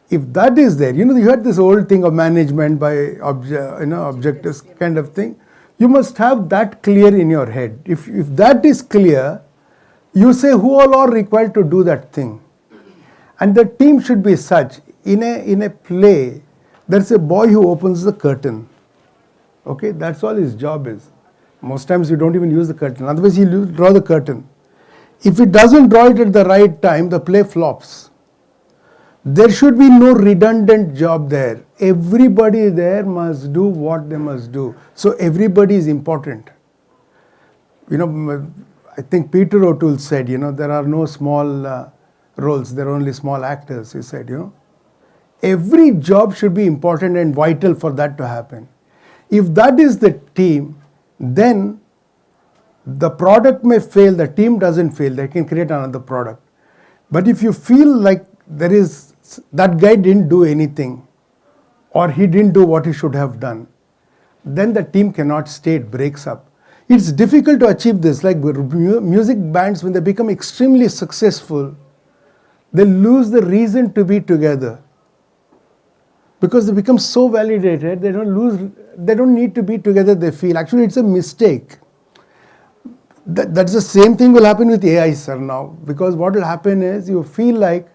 If that is there, you had this old thing of management by objectives kind of thing. You must have that clear in your head. If that is clear, you say who all are required to do that thing. And the team should be such. In a play, there's a boy who opens the curtain. Okay, that's all his job is. Most times you don't even use the curtain. Otherwise, he'll draw the curtain. If he doesn't draw it at the right time, the play flops. There should be no redundant job there. Everybody there must do what they must do. So everybody is important. I think Peter O'Toole said, there are no small roles, there are only small actors, he said, Every job should be important and vital for that to happen. If that is the team, then the product may fail, the team doesn't fail, they can create another product. But if you feel like that guy didn't do anything, or he didn't do what he should have done, then the team cannot stay, it breaks up. It's difficult to achieve this, like music bands, when they become extremely successful, they lose the reason to be together. because they become so validated, they don't need to be together, they feel. Actually, it's a mistake. That's the same thing will happen with AI, sir, now. Because what will happen is you feel like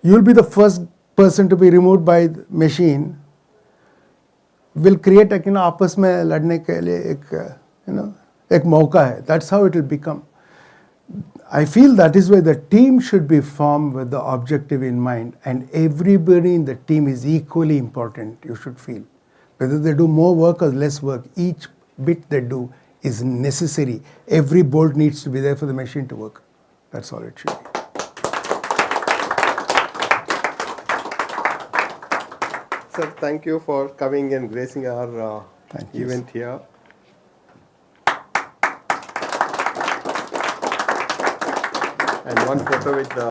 you'll be the first person to be removed by the machine, will create एक आपस में लड़ने के लिए एक मौका है. That's how it will become. I feel that is why the team should be formed with the objective in mind, and everybody in the team is equally important, you should feel. Whether they do more work or less work, each bit they do is necessary. Every bolt needs to be there for the machine to work. That's all it should be. Sir, thank you for coming and gracing our event here. And one photo with the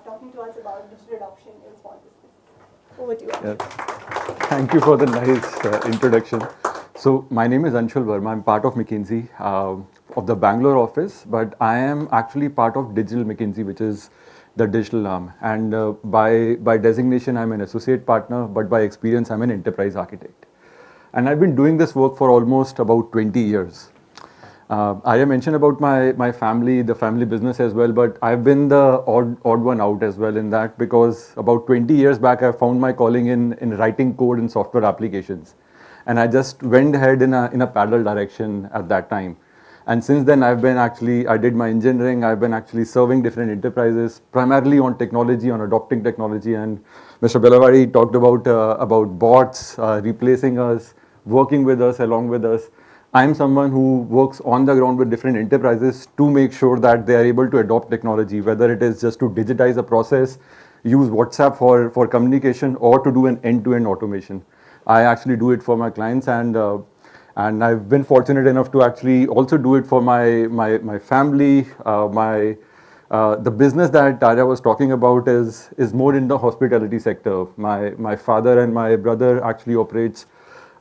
talking to us about digital adoption in small business. Over to you. Yeah. Thank you for the nice introduction. So my name is Anshul Verma. I'm part of McKinsey of the Bangalore office, but I am actually part of Digital McKinsey, which is the digital arm. And by designation, I'm an associate partner, but by experience, I'm an enterprise architect. And I've been doing this work for almost about 20 years. I mentioned about my family, the family business as well, but I've been the odd one out as well in that, because about 20 years back, I found my calling in writing code in software applications. And I just went ahead in a parallel direction at that time. And since then, I did my engineering, I've been actually serving different enterprises, primarily on technology, on adopting technology. And Mr. Belawadi talked about bots replacing us, working with us, along with us. I'm someone who works on the ground with different enterprises to make sure that they are able to adopt technology, whether it is just to digitize a process, use WhatsApp for communication, or to do an end-to-end automation. I actually do it for my clients, and I've been fortunate enough to actually also do it for my family. The business that Arya was talking about is more in the hospitality sector. My father and my brother actually operates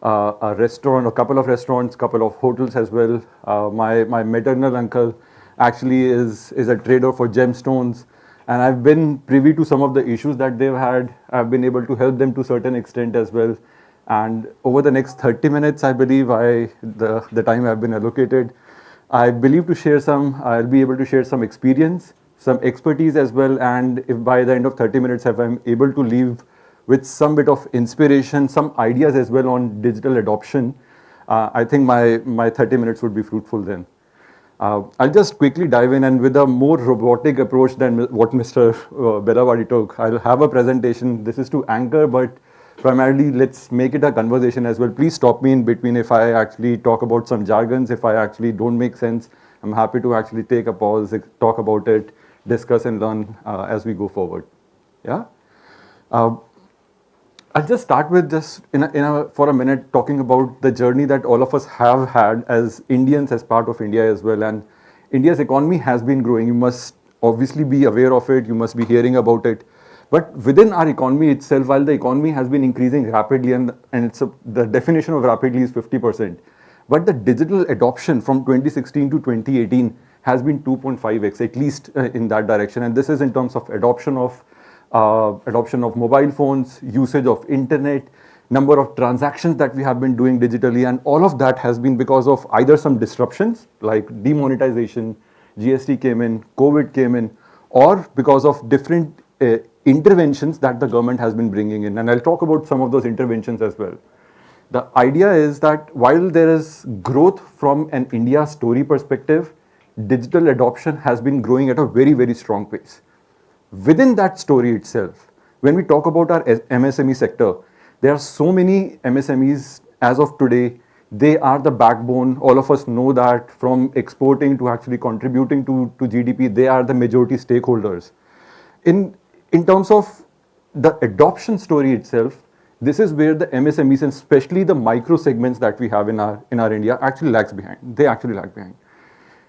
a restaurant, a couple of restaurants, couple of hotels as well. My maternal uncle actually is a trader for gemstones, and I've been privy to some of the issues that they've had. I've been able to help them to a certain extent as well. And over the next 30 minutes, I believe the time I've been allocated, I believe I'll be able to share some experience, some expertise as well. And if by the end of 30 minutes, if I'm able to leave with some bit of inspiration, some ideas as well on digital adoption, I think my 30 minutes would be fruitful then. I'll just quickly dive in, and with a more robotic approach than what Mr. Belawadi took, I'll have a presentation. This is to anchor, but primarily let's make it a conversation as well. Please stop me in between if I actually talk about some jargons, if I actually don't make sense. I'm happy to actually take a pause, talk about it, discuss and learn as we go forward. Yeah. I'll just start with for a minute talking about the journey that all of us have had as Indians, as part of India as well. And India's economy has been growing. You must obviously be aware of it. You must be hearing about it. But within our economy itself, while the economy has been increasing rapidly, and the definition of rapidly is 50%, but the digital adoption from 2016 to 2018 has been 2.5x, at least in that direction. And this is in terms of adoption of adoption of mobile phones, usage of internet, number of transactions that we have been doing digitally, and all of that has been because of either some disruptions like demonetization, GST came in, COVID came in, or because of different interventions that the government has been bringing in. And I'll talk about some of those interventions as well. The idea is that while there is growth from an India story perspective, digital adoption has been growing at a very, very strong pace. Within that story itself, when we talk about our MSME sector, there are so many MSMEs as of today. They are the backbone. All of us know that from exporting to actually contributing to GDP, they are the majority stakeholders. In terms of the adoption story itself, this is where the MSMEs and especially the micro segments that we have in our India actually lags behind. They actually lag behind.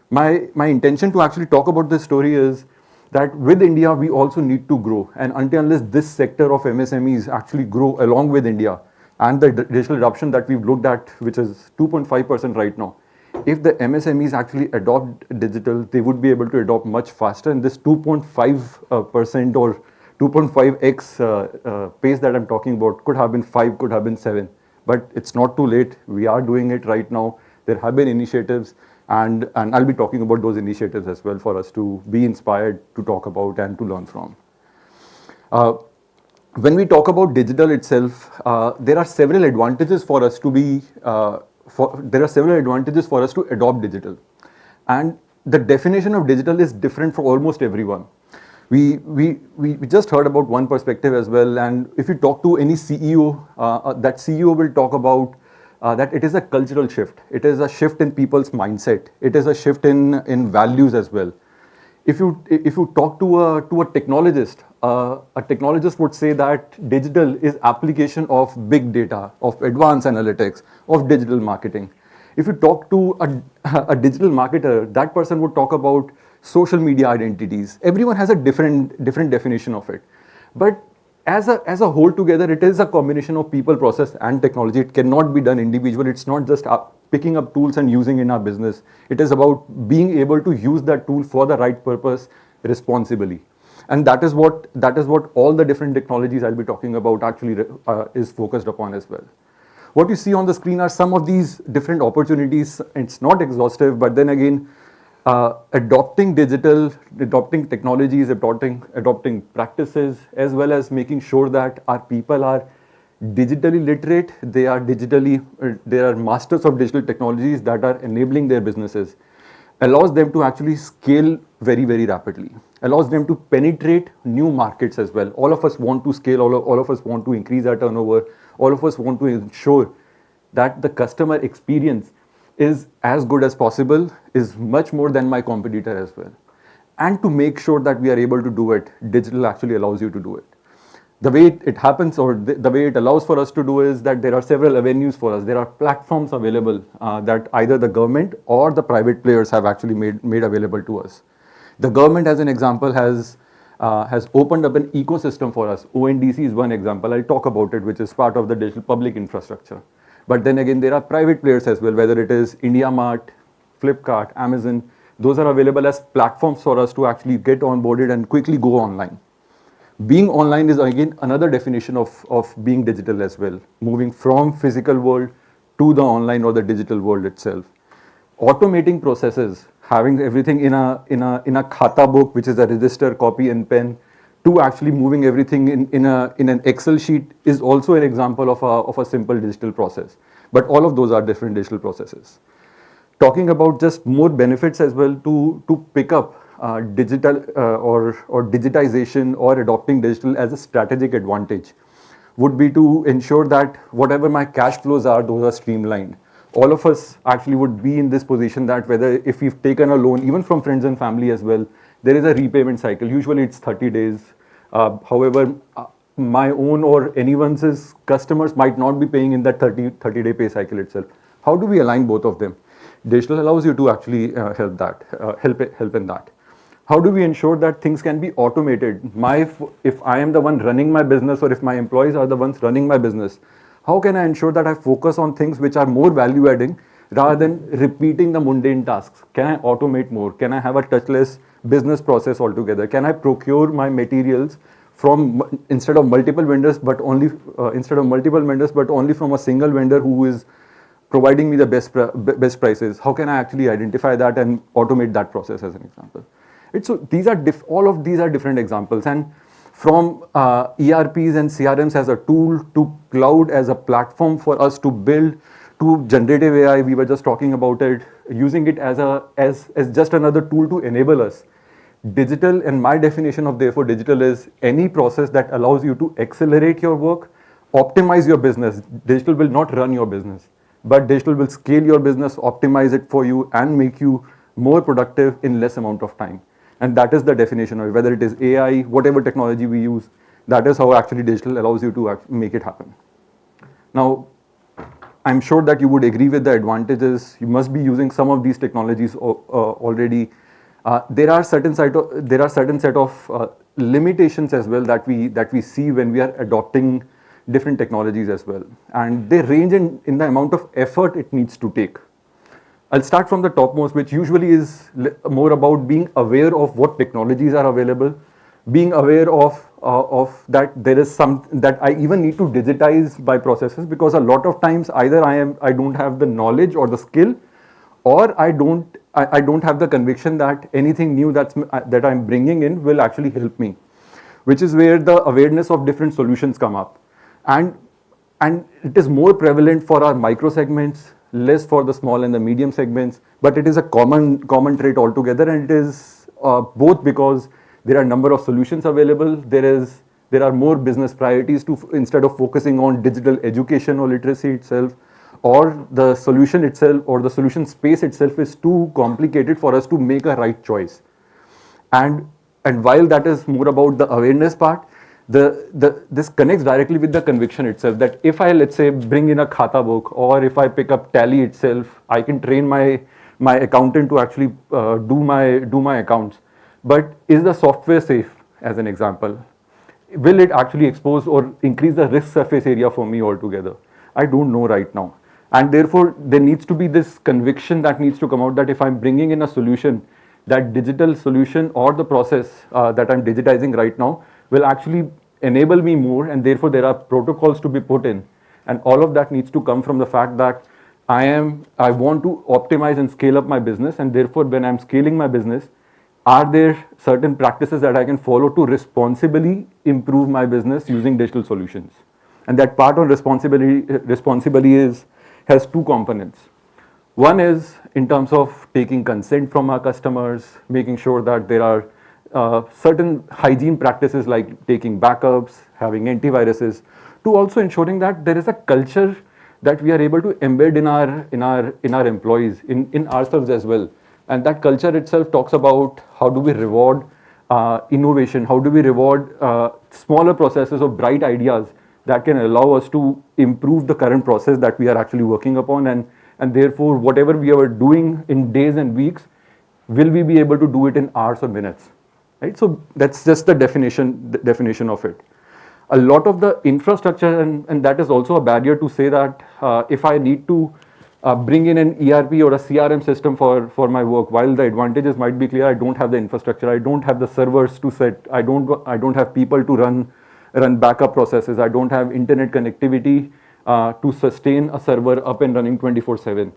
My intention to actually talk about this story is that with India, we also need to grow. And until unless this sector of MSMEs actually grow along with India and the digital adoption that we've looked at, which is 2.5% right now, if the MSMEs actually adopt digital, they would be able to adopt much faster. And this 2.5% or 2.5x pace that I'm talking about could have been 5, could have been 7. But it's not too late. We are doing it right now. There have been initiatives. And I'll be talking about those initiatives as well for us to be inspired to talk about and to learn from. When we talk about digital itself, there are several advantages for us to be, there are several advantages for us to adopt digital. And the definition of digital is different for almost everyone. We just heard about one perspective as well. And if you talk to any CEO, that CEO will talk about that it is a cultural shift. It is a shift in people's mindset. It is a shift in values as well. If you talk to a technologist, a technologist would say that digital is application of big data, of advanced analytics, of digital marketing. If you talk to a digital marketer, that person would talk about social media identities. Everyone has a different definition of it. But as a whole together, it is a combination of people, process, and technology. It cannot be done individually. It's not just picking up tools and using in our business. It is about being able to use that tool for the right purpose responsibly. And that is what all the different technologies I'll be talking about actually is focused upon as well. What you see on the screen are some of these different opportunities. It's not exhaustive, but then again, adopting digital, adopting technologies, adopting practices, as well as making sure that our people are digitally literate, they are masters of digital technologies that are enabling their businesses, allows them to actually scale very, very rapidly, allows them to penetrate new markets as well. All of us want to scale, all of us want to increase our turnover, all of us want to ensure that the customer experience is as good as possible, is much more than my competitor as well. And to make sure that we are able to do it, digital actually allows you to do it. The way it happens, or the way it allows for us to do, is that there are several avenues for us. There are platforms available that either the government or the private players have actually made available to us. The government, as an example, has opened up an ecosystem for us. ONDC is one example. I'll talk about it, which is part of the digital public infrastructure. But then again, there are private players as well, whether it is IndiaMart, Flipkart, Amazon. Those are available as platforms for us to actually get onboarded and quickly go online. Being online is again another definition of being digital as well, moving from physical world to the online or the digital world itself. Automating processes, having everything in a khata book, which is a register, copy and pen, to actually moving everything in an Excel sheet is also an example of a simple digital process. But all of those are different digital processes. Talking about just more benefits as well to pick up digital or digitization or adopting digital as a strategic advantage would be to ensure that whatever my cash flows are, those are streamlined. All of us actually would be in this position that whether if we've taken a loan, even from friends and family as well, there is a repayment cycle. Usually it's 30 days. However, my own or anyone's customers might not be paying in that 30-day pay cycle itself. How do we align both of them? Digital allows you to actually help in that. How do we ensure that things can be automated? If I am the one running my business or if my employees are the ones running my business, how can I ensure that I focus on things which are more value adding rather than repeating the mundane tasks? Can I automate more? Can I have a touchless business process altogether? Can I procure my materials instead of multiple vendors, but only from a single vendor who is providing me the best prices. How can I actually identify that and automate that process, as an example? So all of these are different examples, and from ERPs and CRMs as a tool to cloud as a platform for us to build, to generative AI, we were just talking about it, using it as just another tool to enable us. Digital, and my definition of therefore digital, is any process that allows you to accelerate your work, optimize your business. Digital will not run your business, but digital will scale your business, optimize it for you, and make you more productive in less amount of time. And that is the definition of it. Whether it is AI, whatever technology we use, that is how actually digital allows you to make it happen. Now, I'm sure that you would agree with the advantages. You must be using some of these technologies already. There are certain set of limitations as well that we see when we are adopting different technologies as well, and they range in the amount of effort it needs to take. I'll start from the topmost, which usually is more about being aware of what technologies are available, being aware of that there is some that I even need to digitize my processes, because a lot of times either I don't have the knowledge or the skill, or I don't have the conviction that anything new that I'm bringing in will actually help me, which is where the awareness of different solutions come up, and it is more prevalent for our micro segments, less for the small and the medium segments, but it is a common trait altogether, and it is both because there are a number of solutions available. There are more business priorities instead of focusing on digital education or literacy itself, or the solution itself or the solution space itself is too complicated for us to make a right choice. And while that is more about the awareness part, this connects directly with the conviction itself, that if I, let's say, bring in a Khata book, or if I pick up Tally itself, I can train my accountant to actually do my accounts. But is the software safe, as an example? Will it actually expose or increase the risk surface area for me altogether? I don't know right now. And therefore, there needs to be this conviction that needs to come out, that if I'm bringing in a solution, that digital solution or the process that I'm digitizing right now will actually enable me more, and therefore there are protocols to be put in. And all of that needs to come from the fact that I want to optimize and scale up my business, and therefore when I'm scaling my business, are there certain practices that I can follow to responsibly improve my business using digital solutions? And that part on responsibility has two components. One is in terms of taking consent from our customers, making sure that there are certain hygiene practices like taking backups, having antiviruses, to also ensuring that there is a culture that we are able to embed in our employees, in ourselves as well. And that culture itself talks about how do we reward innovation, how do we reward smaller processes of bright ideas that can allow us to improve the current process that we are actually working upon, and therefore whatever we are doing in days and weeks, will we be able to do it in hours or minutes, right? So that's just the definition of it. A lot of the infrastructure, and that is also a barrier to say that if I need to bring in an ERP or a CRM system for my work, while the advantages might be clear, I don't have the infrastructure, I don't have the servers to set, I don't have people to run backup processes, I don't have internet connectivity to sustain a server up and running 24/7.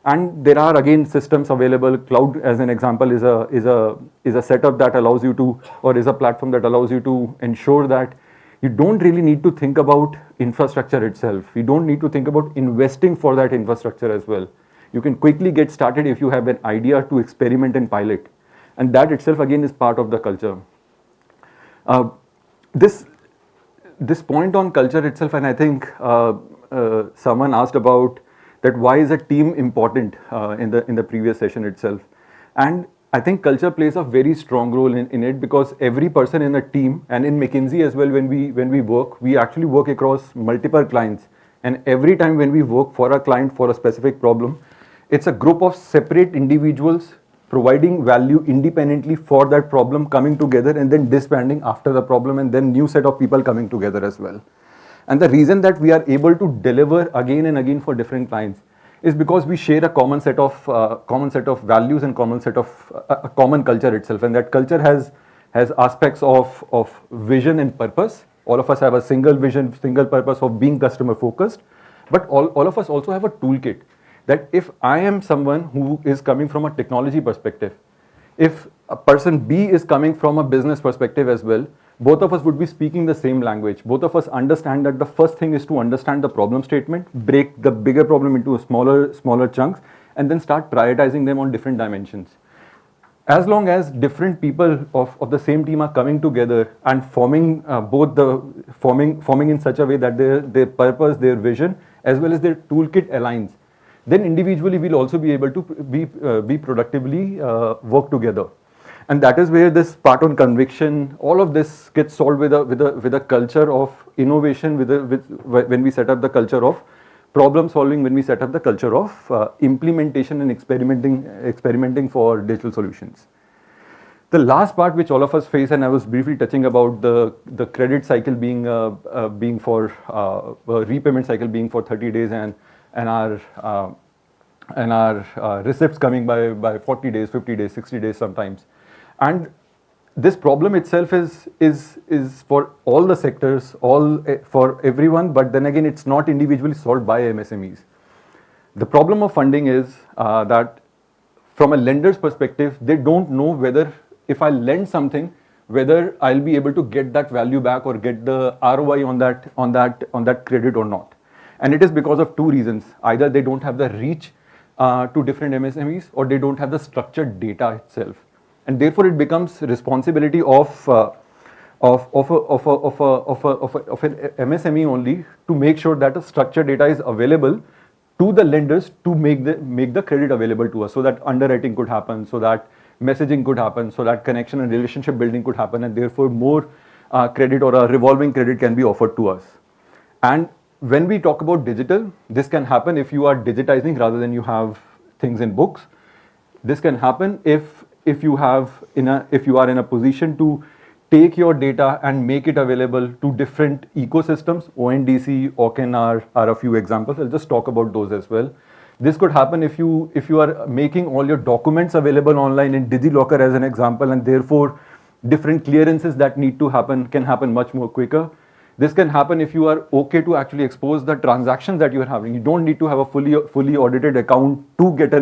And there are again systems available. Cloud, as an example, is a setup that allows you to, or is a platform that allows you to ensure that you don't really need to think about infrastructure itself. You don't need to think about investing for that infrastructure as well. You can quickly get started if you have an idea to experiment and pilot. And that itself again is part of the culture. This point on culture itself, and I think someone asked about that, why is a team important in the previous session itself. And I think culture plays a very strong role in it, because every person in a team, and in McKinsey as well, when we work, we actually work across multiple clients. And every time when we work for a client for a specific problem, it's a group of separate individuals providing value independently for that problem, coming together and then disbanding after the problem, and then new set of people coming together as well. And the reason that we are able to deliver again and again for different clients is because we share a common set of values and common culture itself, and that culture has has aspects of vision and purpose. All of us have a single vision, single purpose of being customer focused. But all of us also have a toolkit that if I am someone who is coming from a technology perspective, if a person B is coming from a business perspective as well, both of us would be speaking the same language. Both of us understand that the first thing is to understand the problem statement, break the bigger problem into smaller chunks, and then start prioritizing them on different dimensions. As long as different people of the same team are coming together and forming forming in such a way that their purpose, their vision, as well as their toolkit aligns, then individually we'll also be able to be productively work together. And that is where this part on conviction, all of this gets solved with a culture of innovation, when we set up the culture of problem solving, when we set up the culture of implementation and experimenting for digital solutions. The last part which all of us face, and I was briefly touching about the credit cycle being for repayment cycle being for 30 days and our receipts coming by 40 days, 50 days, 60 days sometimes. And this problem itself is for all the sectors, for everyone, but then again, it's not individually solved by MSMEs. The problem of funding is that from a lender's perspective, they don't know whether if I lend something, whether I'll be able to get that value back or get the ROI on that credit or not. And it is because of two reasons. Either they don't have the reach to different MSMEs, or they don't have the structured data itself. And therefore, it becomes responsibility of an MSME only to make sure that the structured data is available to the lenders to make the credit available to us, so that underwriting could happen, so that messaging could happen, so that connection and relationship building could happen, and therefore more credit or a revolving credit can be offered to us. And when we talk about digital, this can happen if you are digitizing rather than you have things in books. This can happen if you are in a position to take your data and make it available to different ecosystems. ONDC, OCAN are a few examples. I'll just talk about those as well. This could happen if you are making all your documents available online in DigiLocker as an example, and therefore different clearances that need to happen can happen much more quicker. This can happen if you are okay to actually expose the transactions that you are having. You don't need to have a fully audited account to get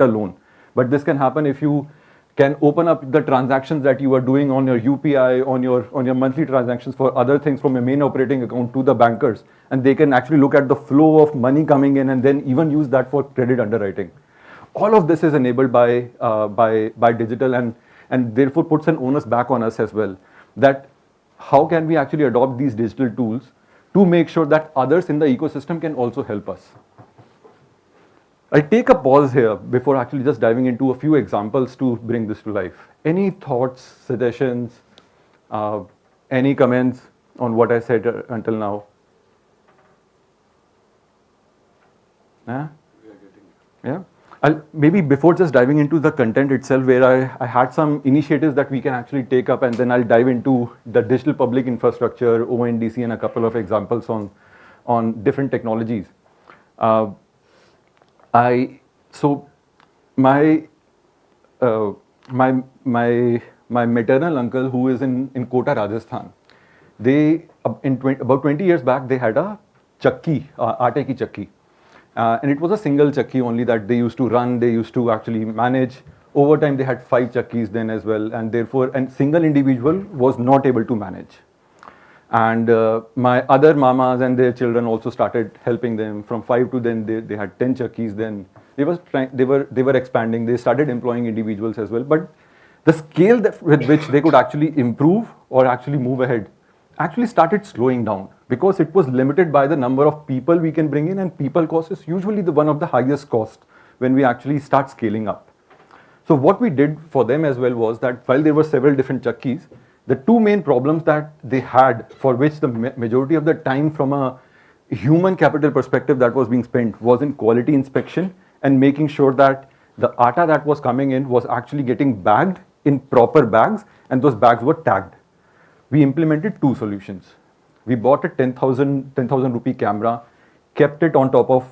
a loan. But this can happen if you can open up the transactions that you are doing on your UPI, on your monthly transactions for other things from your main operating account to the bankers, and they can actually look at the flow of money coming in and then even use that for credit underwriting. All of this is enabled by digital, and therefore puts an onus back on us as well. That how can we actually adopt these digital tools to make sure that others in the ecosystem can also help us. I'll take a pause here before actually just diving into a few examples to bring this to life. Any thoughts, suggestions, any comments on what I said until now? Yeah. Maybe before just diving into the content itself, where I had some initiatives that we can actually take up, and then I'll dive into the digital public infrastructure, ONDC, and a couple of examples on different technologies. My maternal uncle, who is in Kota, Rajasthan, about 20 years back, they had a chakki, aate ki chakki. And it was a single chakki only that they used to run, they used to actually manage. Over time, they had 5 chakkis then as well, and therefore, a single individual was not able to manage. And my other mamas and their children also started helping them. From 5 to then they had 10 chakkis. Then they were expanding. They started employing individuals as well. But the scale with which they could actually improve or actually move ahead actually started slowing down, because it was limited by the number of people we can bring in, and people cost is usually one of the highest costs when we actually start scaling up. So what we did for them as well was that while there were several different chakkis, the two main problems that they had, for which the majority of the time from a human capital perspective that was being spent, was in quality inspection and making sure that the atta that was coming in was actually getting bagged in proper bags, and those bags were tagged. We implemented 2 solutions. We bought a 10,000 rupee camera, kept it on top of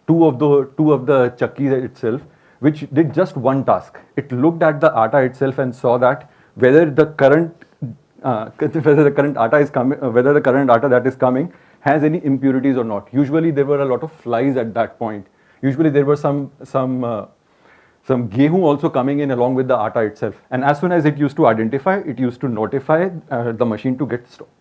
two of the chakkis itself, which did just one task. It looked at the atta itself and saw that whether the current whether the current atta is coming, whether the current atta that is coming has any impurities or not. Usually there were a lot of flies at that point. Usually there were some gehu also coming in along with the atta itself. And as soon as it used to identify, it used to notify the machine to get stopped.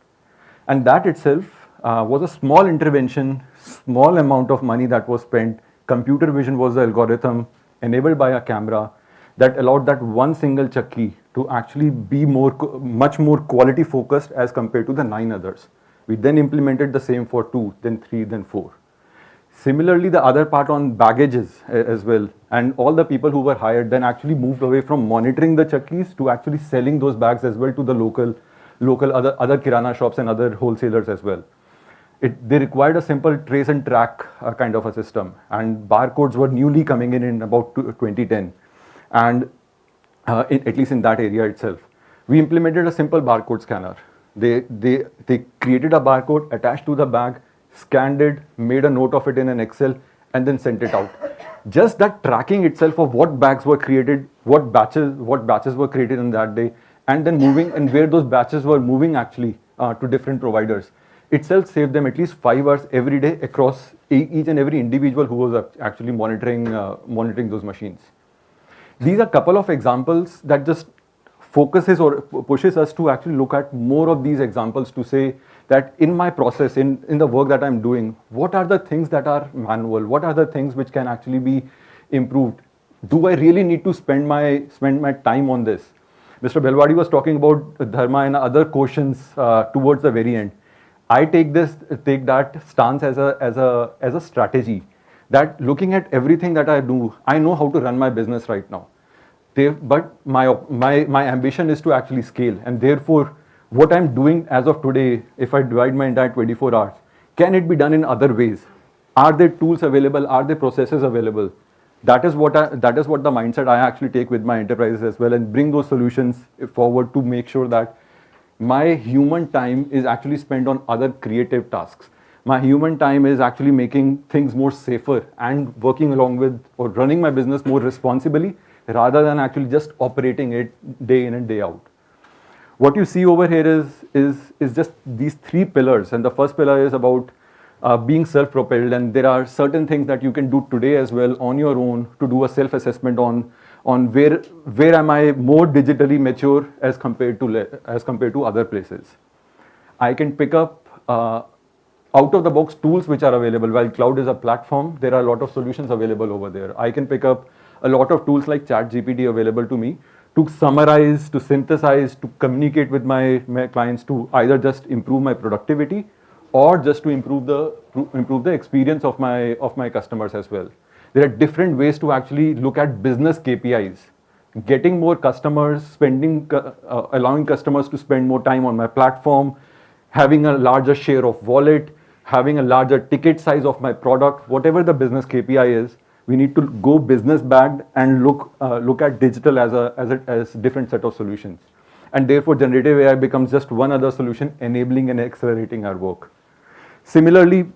And that itself was a small intervention, small amount of money that was spent. Computer vision was the algorithm enabled by a camera that allowed that one single chakki to actually be much more quality focused as compared to the 9 others. We then implemented the same for 2, then 3, then 4. Similarly, the other part on baggages as well, and all the people who were hired then actually moved away from monitoring the chakkis to actually selling those bags as well to the local other kirana shops and other wholesalers as well. They required a simple trace and track kind of a system, and barcodes were newly coming in about 2010, and at least in that area itself. We implemented a simple barcode scanner. They created a barcode attached to the bag, scanned it, made a note of it in an Excel, and then sent it out. Just that tracking itself of what bags were created, what batches were created in that day, and then moving and where those batches were moving actually to different providers, itself saved them at least 5 hours every day across each and every individual who was actually monitoring those machines. These are a couple of examples that just focuses or pushes us to actually look at more of these examples to say that in my process, in the work that I'm doing, what are the things that are manual? What are the things which can actually be improved? Do I really need to spend my time on this? Mr. Belwadi was talking about dharma and other questions towards the very end. I take that stance as a strategy, that looking at everything that I do, I know how to run my business right now. But my ambition is to actually scale, and therefore what I'm doing as of today, if I divide my entire 24 hours, can it be done in other ways? Are there tools available? Are there processes available? That is what the mindset I actually take with my enterprises as well, and bring those solutions forward to make sure that my human time is actually spent on other creative tasks. My human time is actually making things more safer and working along with or running my business more responsibly rather than actually just operating it day in and day out. What you see over here is just these 3 pillars, and the first pillar is about being self-propelled, and there are certain things that you can do today as well on your own to do a self-assessment on where am I more digitally mature as compared to other places. I can pick up out of the box tools which are available. While cloud is a platform, there are a lot of solutions available over there. I can pick up a lot of tools like ChatGPT available to me to summarize, to synthesize, to communicate with my clients, to either just improve my productivity or just to improve the experience of my customers as well. There are different ways to actually look at business KPIs. Getting more customers, allowing customers to spend more time on my platform, having a larger share of wallet, having a larger ticket size of my product, whatever the business KPI is, we need to go business backed and look at digital as a different set of solutions. And therefore, generative AI becomes just one other solution enabling and accelerating our work. Similarly,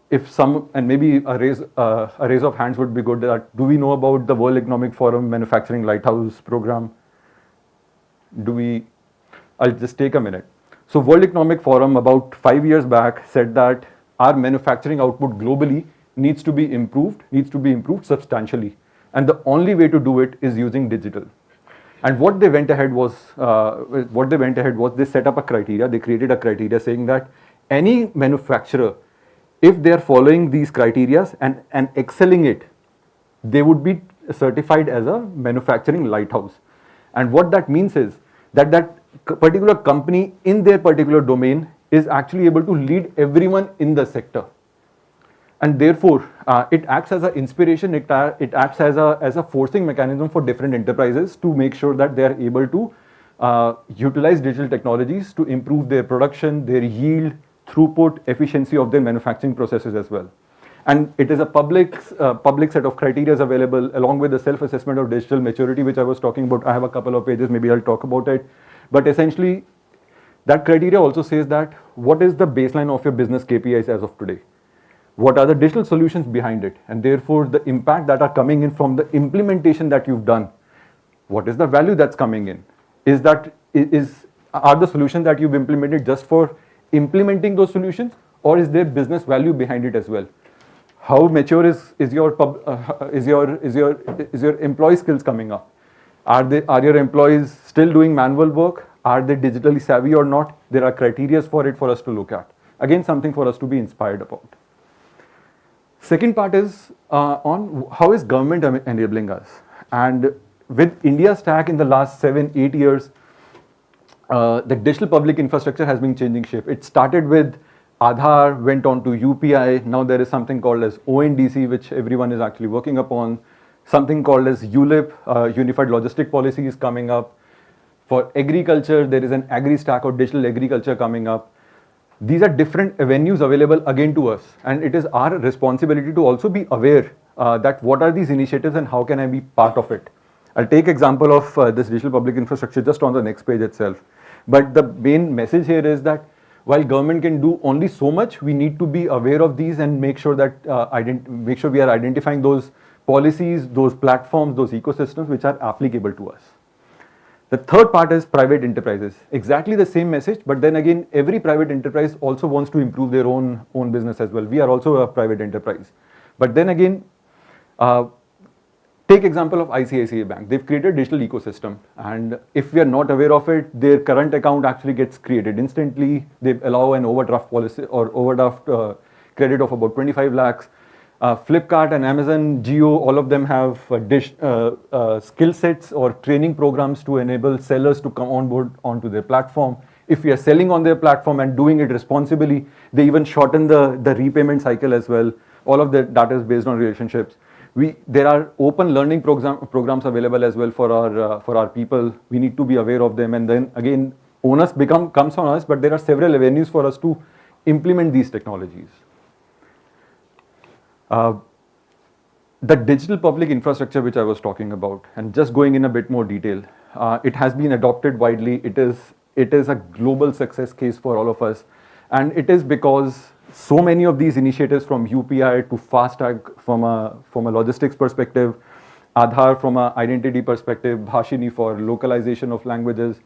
if some, and maybe a raise of hands would be good, that do we know about the World Economic Forum Manufacturing Lighthouse program? I'll just take a minute. So World Economic Forum about 5 years back said that our manufacturing output globally needs to be improved substantially. And the only way to do it is using digital. And what they went ahead was, they set up a criteria, they created a criteria saying that any manufacturer, if they are following these criteria and excelling it, they would be certified as a manufacturing lighthouse. And what that means is that particular company in their particular domain is actually able to lead everyone in the sector. And therefore, it acts as an inspiration, it acts as a forcing mechanism for different enterprises to make sure that they are able to utilize digital technologies to improve their production, their yield, throughput, efficiency of their manufacturing processes as well. And it is a public set of criteria available along with the self-assessment of digital maturity, which I was talking about. I have a couple of pages, maybe I'll talk about it. But essentially, that criteria also says that what is the baseline of your business KPIs as of today? What are the digital solutions behind it? And therefore, the impact that are coming in from the implementation that you've done. What is the value that's coming in? is that are the solutions that you've implemented just for implementing those solutions, or is there business value behind it as well? How mature is your employee skills coming up? Are your employees still doing manual work? Are they digitally savvy or not? There are criteria for it for us to look at. Again, something for us to be inspired about. Second part is on how is government enabling us? And with India Stack in the last 7-8 years, the digital public infrastructure has been changing shape. It started with Aadhaar, went on to UPI. Now there is something called as ONDC, which everyone is actually working upon. Something called as ULIP, Unified Logistic Policy, is coming up. For agriculture, there is an agri-stack or digital agriculture coming up. These are different avenues available again to us, and it is our responsibility to also be aware that what are these initiatives and how can I be part of it. I'll take example of this digital public infrastructure just on the next page itself. But the main message here is that while government can do only so much, we need to be aware of these and make sure that we are identifying those policies, those platforms, those ecosystems which are applicable to us. The third part is private enterprises. Exactly the same message, but then again, every private enterprise also wants to improve their own business as well. We are also a private enterprise. But then again, take example of ICICI Bank. They've created a digital ecosystem, and if we are not aware of it, their current account actually gets created instantly. They allow an overdraft policy or overdraft credit of about 25 lakhs. Flipkart and Amazon, Jio, all of them have skill sets or training programs to enable sellers to come on board onto their platform. If we are selling on their platform and doing it responsibly, they even shorten the repayment cycle as well. All of that is based on relationships. There are open learning programs available as well for our people. We need to be aware of them, and then again, onus comes on us, but there are several avenues for us to implement these technologies. The digital public infrastructure which I was talking about, and just going in a bit more detail, it has been adopted widely. It is a global success case for all of us, and it is because so many of these initiatives, from UPI to FASTag from a logistics perspective, Aadhaar from an identity perspective, Bhashini for localization of languages,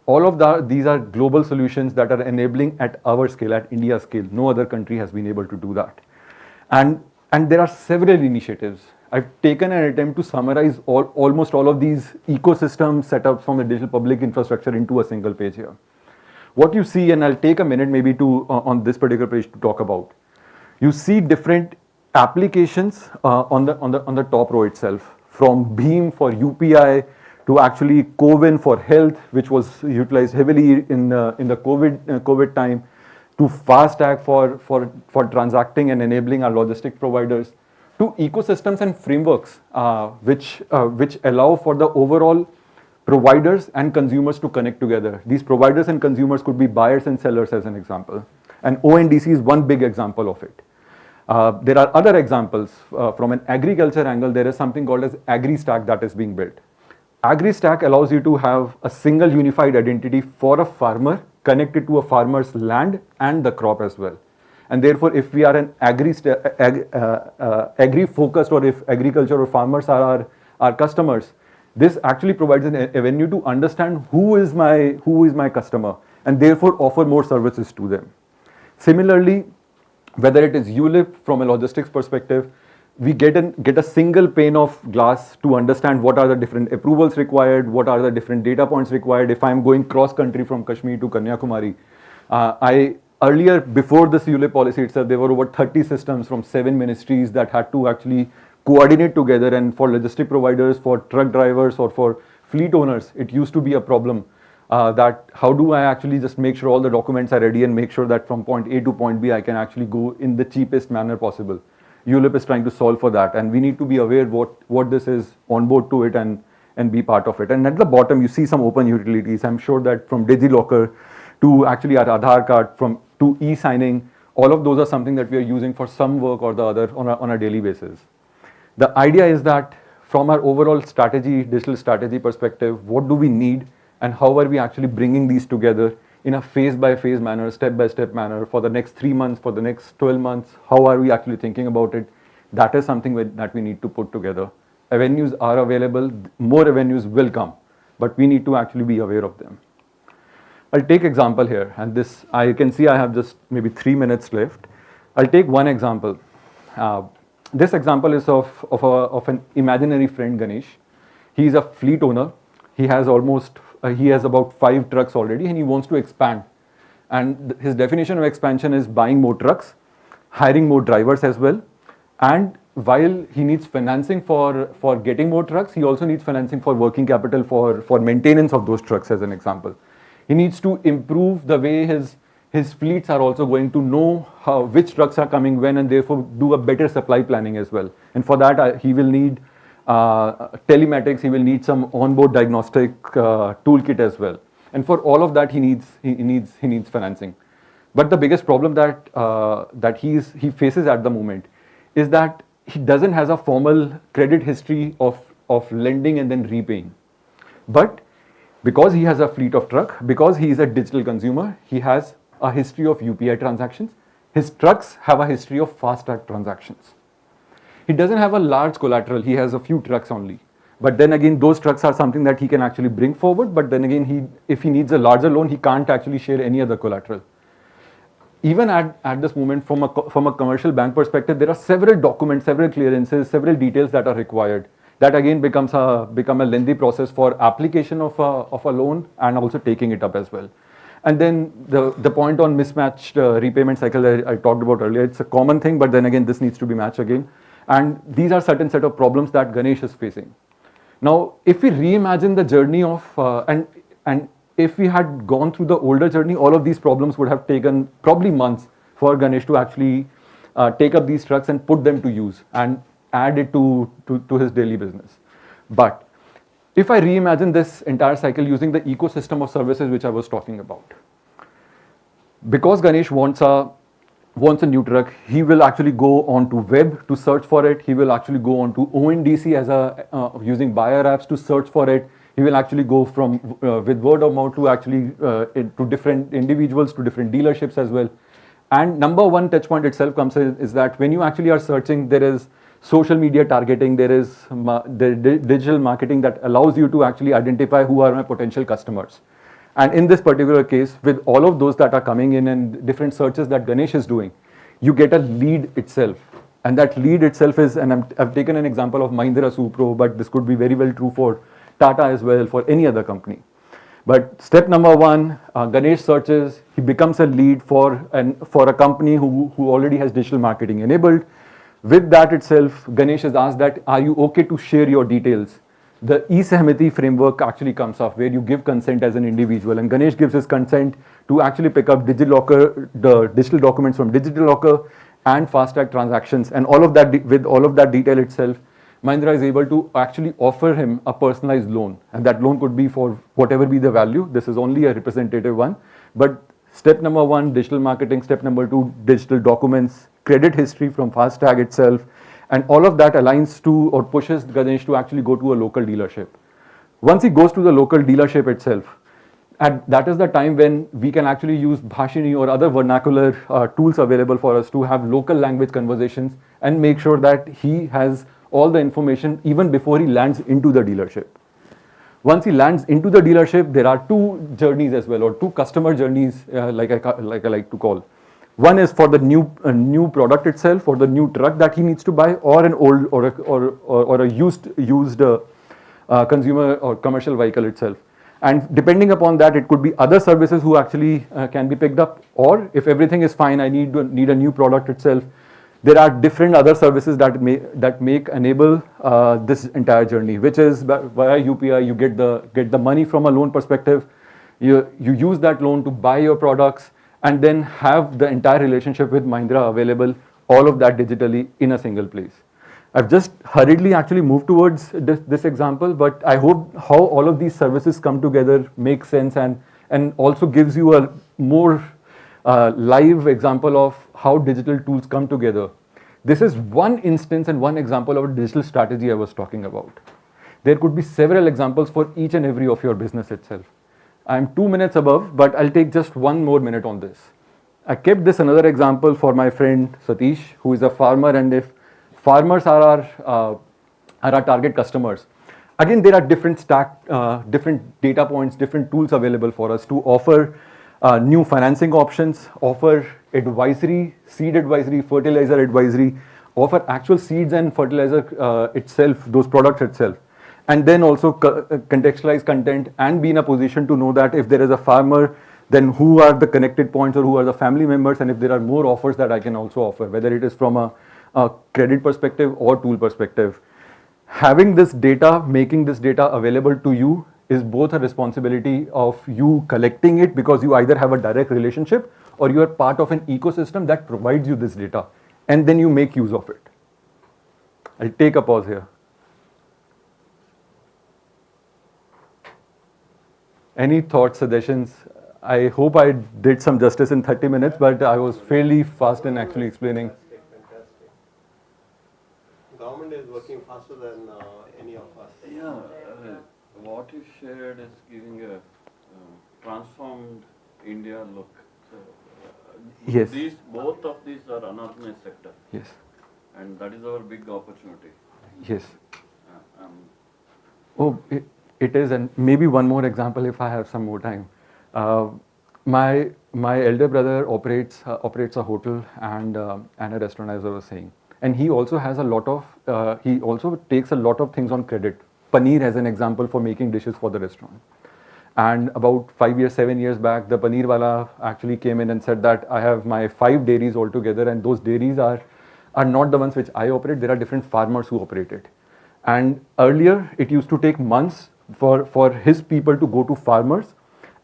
all of these are global solutions that are enabling at our scale, at India scale. No other country has been able to do that. And there are several initiatives. I've taken an attempt to summarize almost all of these ecosystem setups from the digital public infrastructure into a single page here. What you see, and I'll take a minute maybe on this particular page to talk about. You see different applications on the top row itself, from Bheem for UPI to actually CoWIN for health, which was utilized heavily in the COVID time, to FASTag for transacting and enabling our logistic providers, to ecosystems and frameworks which allow for the overall providers and consumers to connect together. These providers and consumers could be buyers and sellers, as an example. And ONDC is one big example of it. There are other examples. From an agriculture angle, there is something called as AgriStack that is being built. AgriStack allows you to have a single unified identity for a farmer connected to a farmer's land and the crop as well. And therefore, if we are an agri-focused, or if agriculture or farmers are our customers, this actually provides an avenue to understand who is my customer, and therefore offer more services to them. Similarly, whether it is ULIP from a logistics perspective, we get a single pane of glass to understand what are the different approvals required, what are the different data points required. If I'm going cross country from Kashmir to Kanyakumari, earlier, before this ULIP policy itself, there were over 30 systems from 7 ministries that had to actually coordinate together, and for logistic providers, for truck drivers, or for fleet owners, it used to be a problem that how do I actually just make sure all the documents are ready and make sure that from point A to point B I can actually go in the cheapest manner possible. ULIP is trying to solve for that, and we need to be aware what this is, on board to it, and be part of it. And at the bottom, you see some open utilities. I'm sure that from DigiLocker to actually our Aadhaar card, to e-signing, all of those are something that we are using for some work or the other on a daily basis. The idea is that from our overall strategy, digital strategy perspective, what do we need, and how are we actually bringing these together in a phase-by-phase manner, step-by-step manner for the next 3 months, for the next 12 months? How are we actually thinking about it? That is something that we need to put together. Avenues are available. More avenues will come. but we need to actually be aware of them. I'll take example here, and this, I can see I have just maybe 3 minutes left. I'll take one example. This example is of an imaginary friend, Ganesh. He is a fleet owner. He has about 5 trucks already, and he wants to expand. And his definition of expansion is buying more trucks, hiring more drivers as well. And while he needs financing for getting more trucks, he also needs financing for working capital for maintenance of those trucks, as an example. He needs to improve the way his fleets are also going to know which trucks are coming when, and therefore do a better supply planning as well. And for that, he will need telematics, he will need some onboard diagnostic toolkit as well. And for all of that, he needs financing. But the biggest problem that he faces at the moment is that he doesn't have a formal credit history of lending and then repaying. But because he has a fleet of truck, because he is a digital consumer, he has a history of UPI transactions. His trucks have a history of FASTag transactions. He doesn't have a large collateral, he has a few trucks only. But then again, those trucks are something that he can actually bring forward, but then again, if he needs a larger loan, he can't actually share any other collateral. Even at this moment, from a commercial bank perspective, there are several documents, several clearances, several details that are required. That again become a lengthy process for application of a loan and also taking it up as well. And then the point on mismatched repayment cycle that I talked about earlier, it's a common thing, but then again, this needs to be matched again. And these are certain set of problems that Ganesh is facing. Now, if we reimagine the journey of, and if we had gone through the older journey, all of these problems would have taken probably months for Ganesh to actually take up these trucks and put them to use and add it to his daily business. But if I reimagine this entire cycle using the ecosystem of services which I was talking about, because Ganesh wants a new truck, he will actually go on to web to search for it. He will actually go on to ONDC as using buyer apps to search for it. He will actually go from with word of mouth to actually to different individuals, to different dealerships as well. And number one touch point itself comes is that when you actually are searching, there is social media targeting, there is digital marketing that allows you to actually identify who are my potential customers. And in this particular case, with all of those that are coming in and different searches that Ganesh is doing, you get a lead itself. And that lead itself is, and I've taken an example of Mahindra Supro, but this could be very well true for Tata as well, for any other company. But step number one, Ganesh searches, he becomes a lead for a company who already has digital marketing enabled. With that itself, Ganesh is asked that, are you okay to share your details? The e-Sahmati framework actually comes up where you give consent as an individual, and Ganesh gives his consent to actually pick up the digital documents from Digital Locker and FASTag transactions, and all of that, with all of that detail itself, Mahindra is able to actually offer him a personalized loan, and that loan could be for whatever be the value. This is only a representative one, but step number one, digital marketing. Step number two, digital documents, credit history from FASTag itself, and all of that aligns to or pushes Ganesh to actually go to a local dealership. Once he goes to the local dealership itself, and that is the time when we can actually use Bhashini or other vernacular tools available for us to have local language conversations and make sure that he has all the information even before he lands into the dealership. Once he lands into the dealership, there are two journeys as well, or two customer journeys, like I like to call. One is for the new product itself, or the new truck that he needs to buy, or an old or a used consumer or commercial vehicle itself. And depending upon that, it could be other services who actually can be picked up, or if everything is fine, I need a new product itself. There are different other services that enable this entire journey, which is via UPI. You get the money from a loan perspective. You use that loan to buy your products, and then have the entire relationship with Mahindra available, all of that digitally in a single place. I've just hurriedly actually moved towards this example, but I hope how all of these services come together makes sense and also gives you a more live example of how digital tools come together. This is one instance and one example of a digital strategy I was talking about. There could be several examples for each and every of your business itself. I'm 2 minutes above, but I'll take just 1 more minute on this. I kept this another example for my friend Satish, who is a farmer, and if farmers are our target customers, again, there are different different data points, different tools available for us to offer new financing options, offer advisory, seed advisory, fertilizer advisory, offer actual seeds and fertilizer itself, those products itself. And then also contextualize content and be in a position to know that if there is a farmer, then who are the connected points or who are the family members, and if there are more offers that I can also offer, whether it is from a credit perspective or tool perspective. Having this data, making this data available to you is both a responsibility of you collecting it because you either have a direct relationship or you are part of an ecosystem that provides you this data, and then you make use of it. I'll take a pause here. Any thoughts, suggestions? I hope I did some justice in 30 minutes, but I was fairly fast in actually explaining. Fantastic. Government is working faster than any of us. Yeah, what you shared is giving a transformed India look. So, Yes. Both of these are unorganized sector. Yes. And that is our big opportunity. Yes. Um, Oh, it is, and maybe one more example if I have some more time. My elder brother operates a hotel and a restaurant, as I was saying, and he also has a lot of he also takes a lot of things on credit. Paneer as an example for making dishes for the restaurant. And about 5 years, 7 years back, the paneer wala actually came in and said that I have my 5 dairies altogether, and those dairies are not the ones which I operate. There are different farmers who operate it. And earlier, it used to take months for his people to go to farmers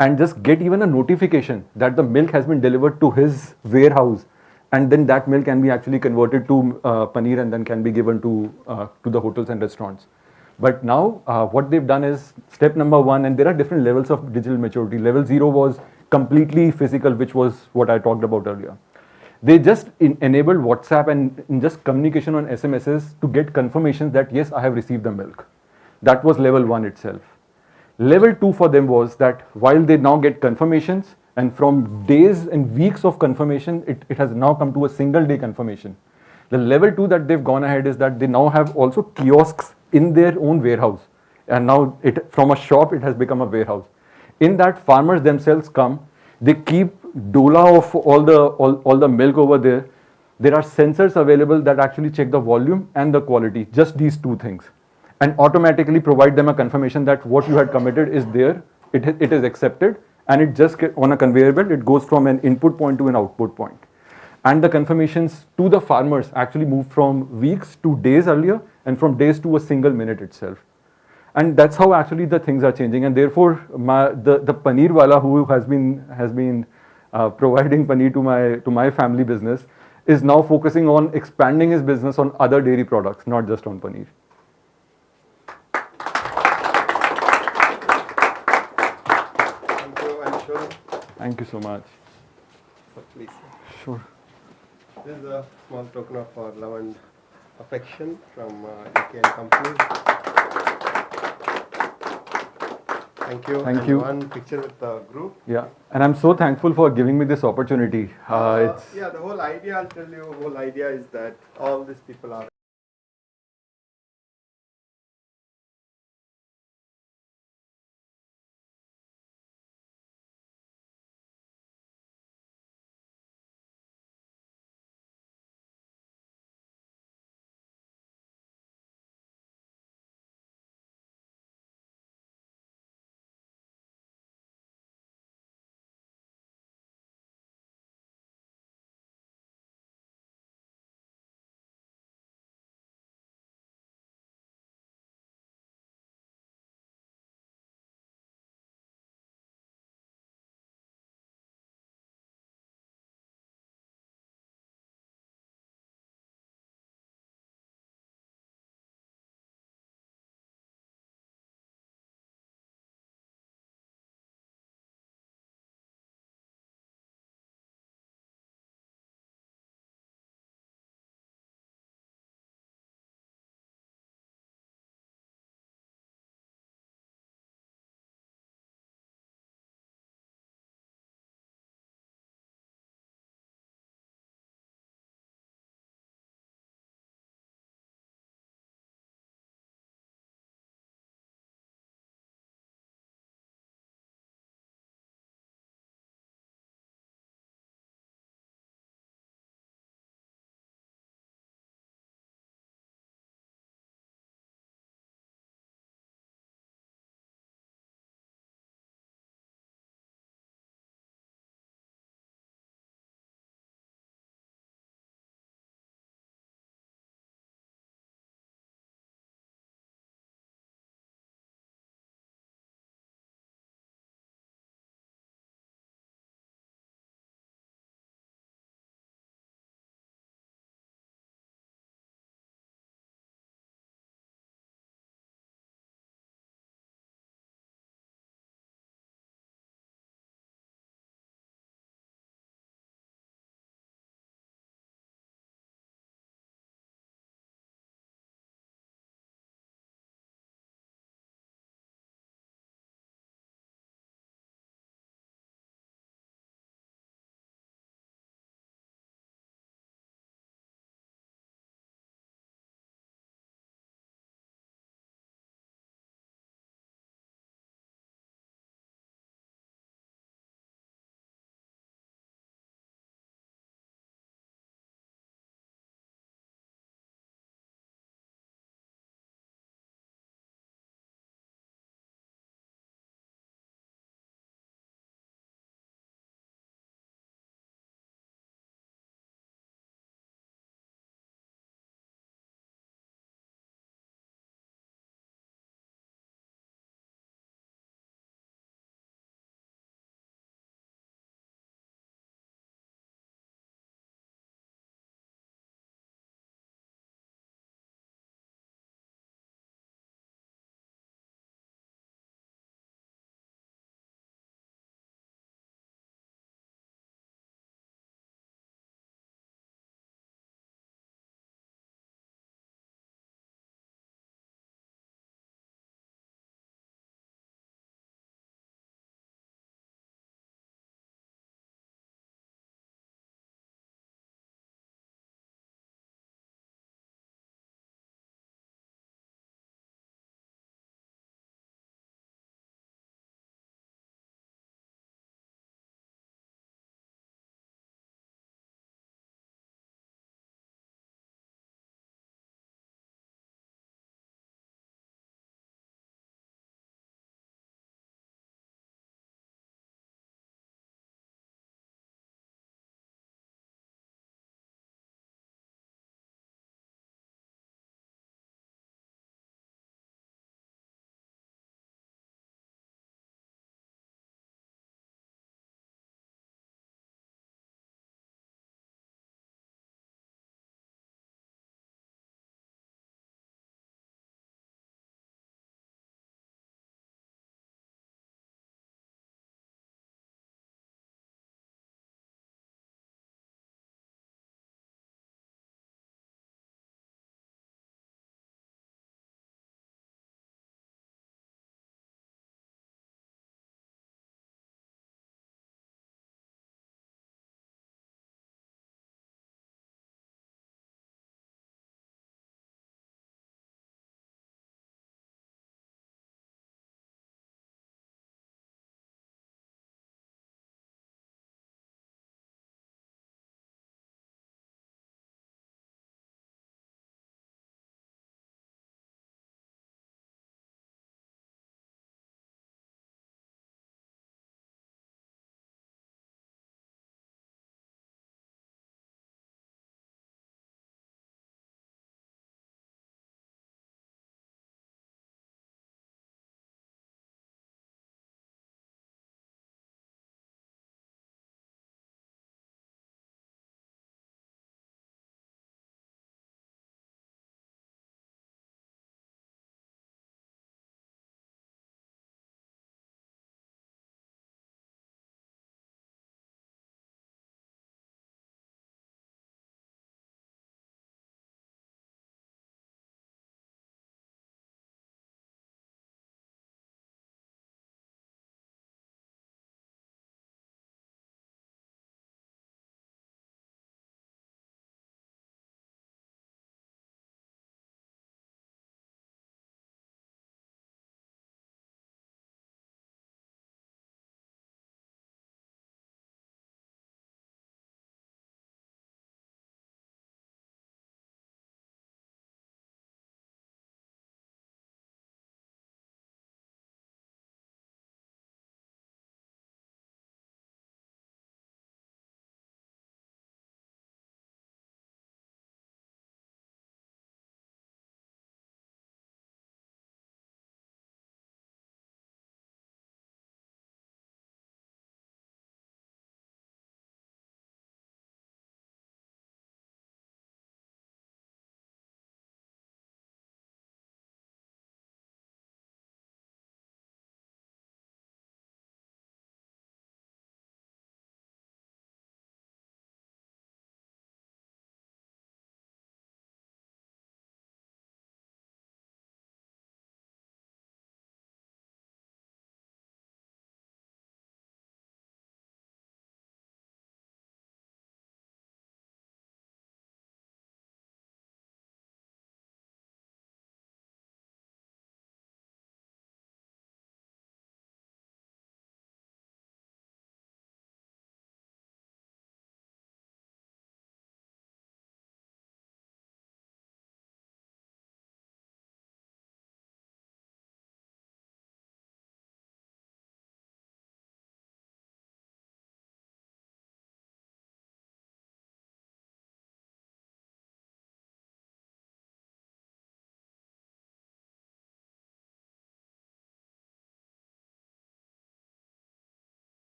and just get even a notification that the milk has been delivered to his warehouse, and then that milk can be actually converted to paneer and then can be given to the hotels and restaurants. But now what they've done is step number 1, and there are different levels of digital maturity. Level 0 was completely physical, which was what I talked about earlier. They just enabled WhatsApp and just communication on SMSs to get confirmations that yes, I have received the milk. That was level 1 itself. Level 2 for them was that while they now get confirmations, and from days and weeks of confirmation, it has now come to a single day confirmation. The level 2 that they've gone ahead is that they now have also kiosks in their own warehouse. And now from a shop, it has become a warehouse. In that, farmers themselves come, they keep dola of all the milk over there. There are sensors available that actually check the volume and the quality, just these 2 things, and automatically provide them a confirmation that what you had committed is there, it is accepted, and it just on a conveyor belt, it goes from an input point to an output point. And the confirmations to the farmers actually move from weeks to days earlier, and from days to a single minute itself. And that's how actually the things are changing. And therefore, the paneer wala who has been providing paneer to my family business is now focusing on expanding his business on other dairy products, not just on paneer. Thank you, I'm sure. Thank you so much. Please. Sure. This is a small token of our love and affection from UK company. Thank you. Thank and you. One picture with the group. Yeah, and I'm so thankful for giving me this opportunity. Yeah, the whole idea, I'll tell you, whole idea is that all these people are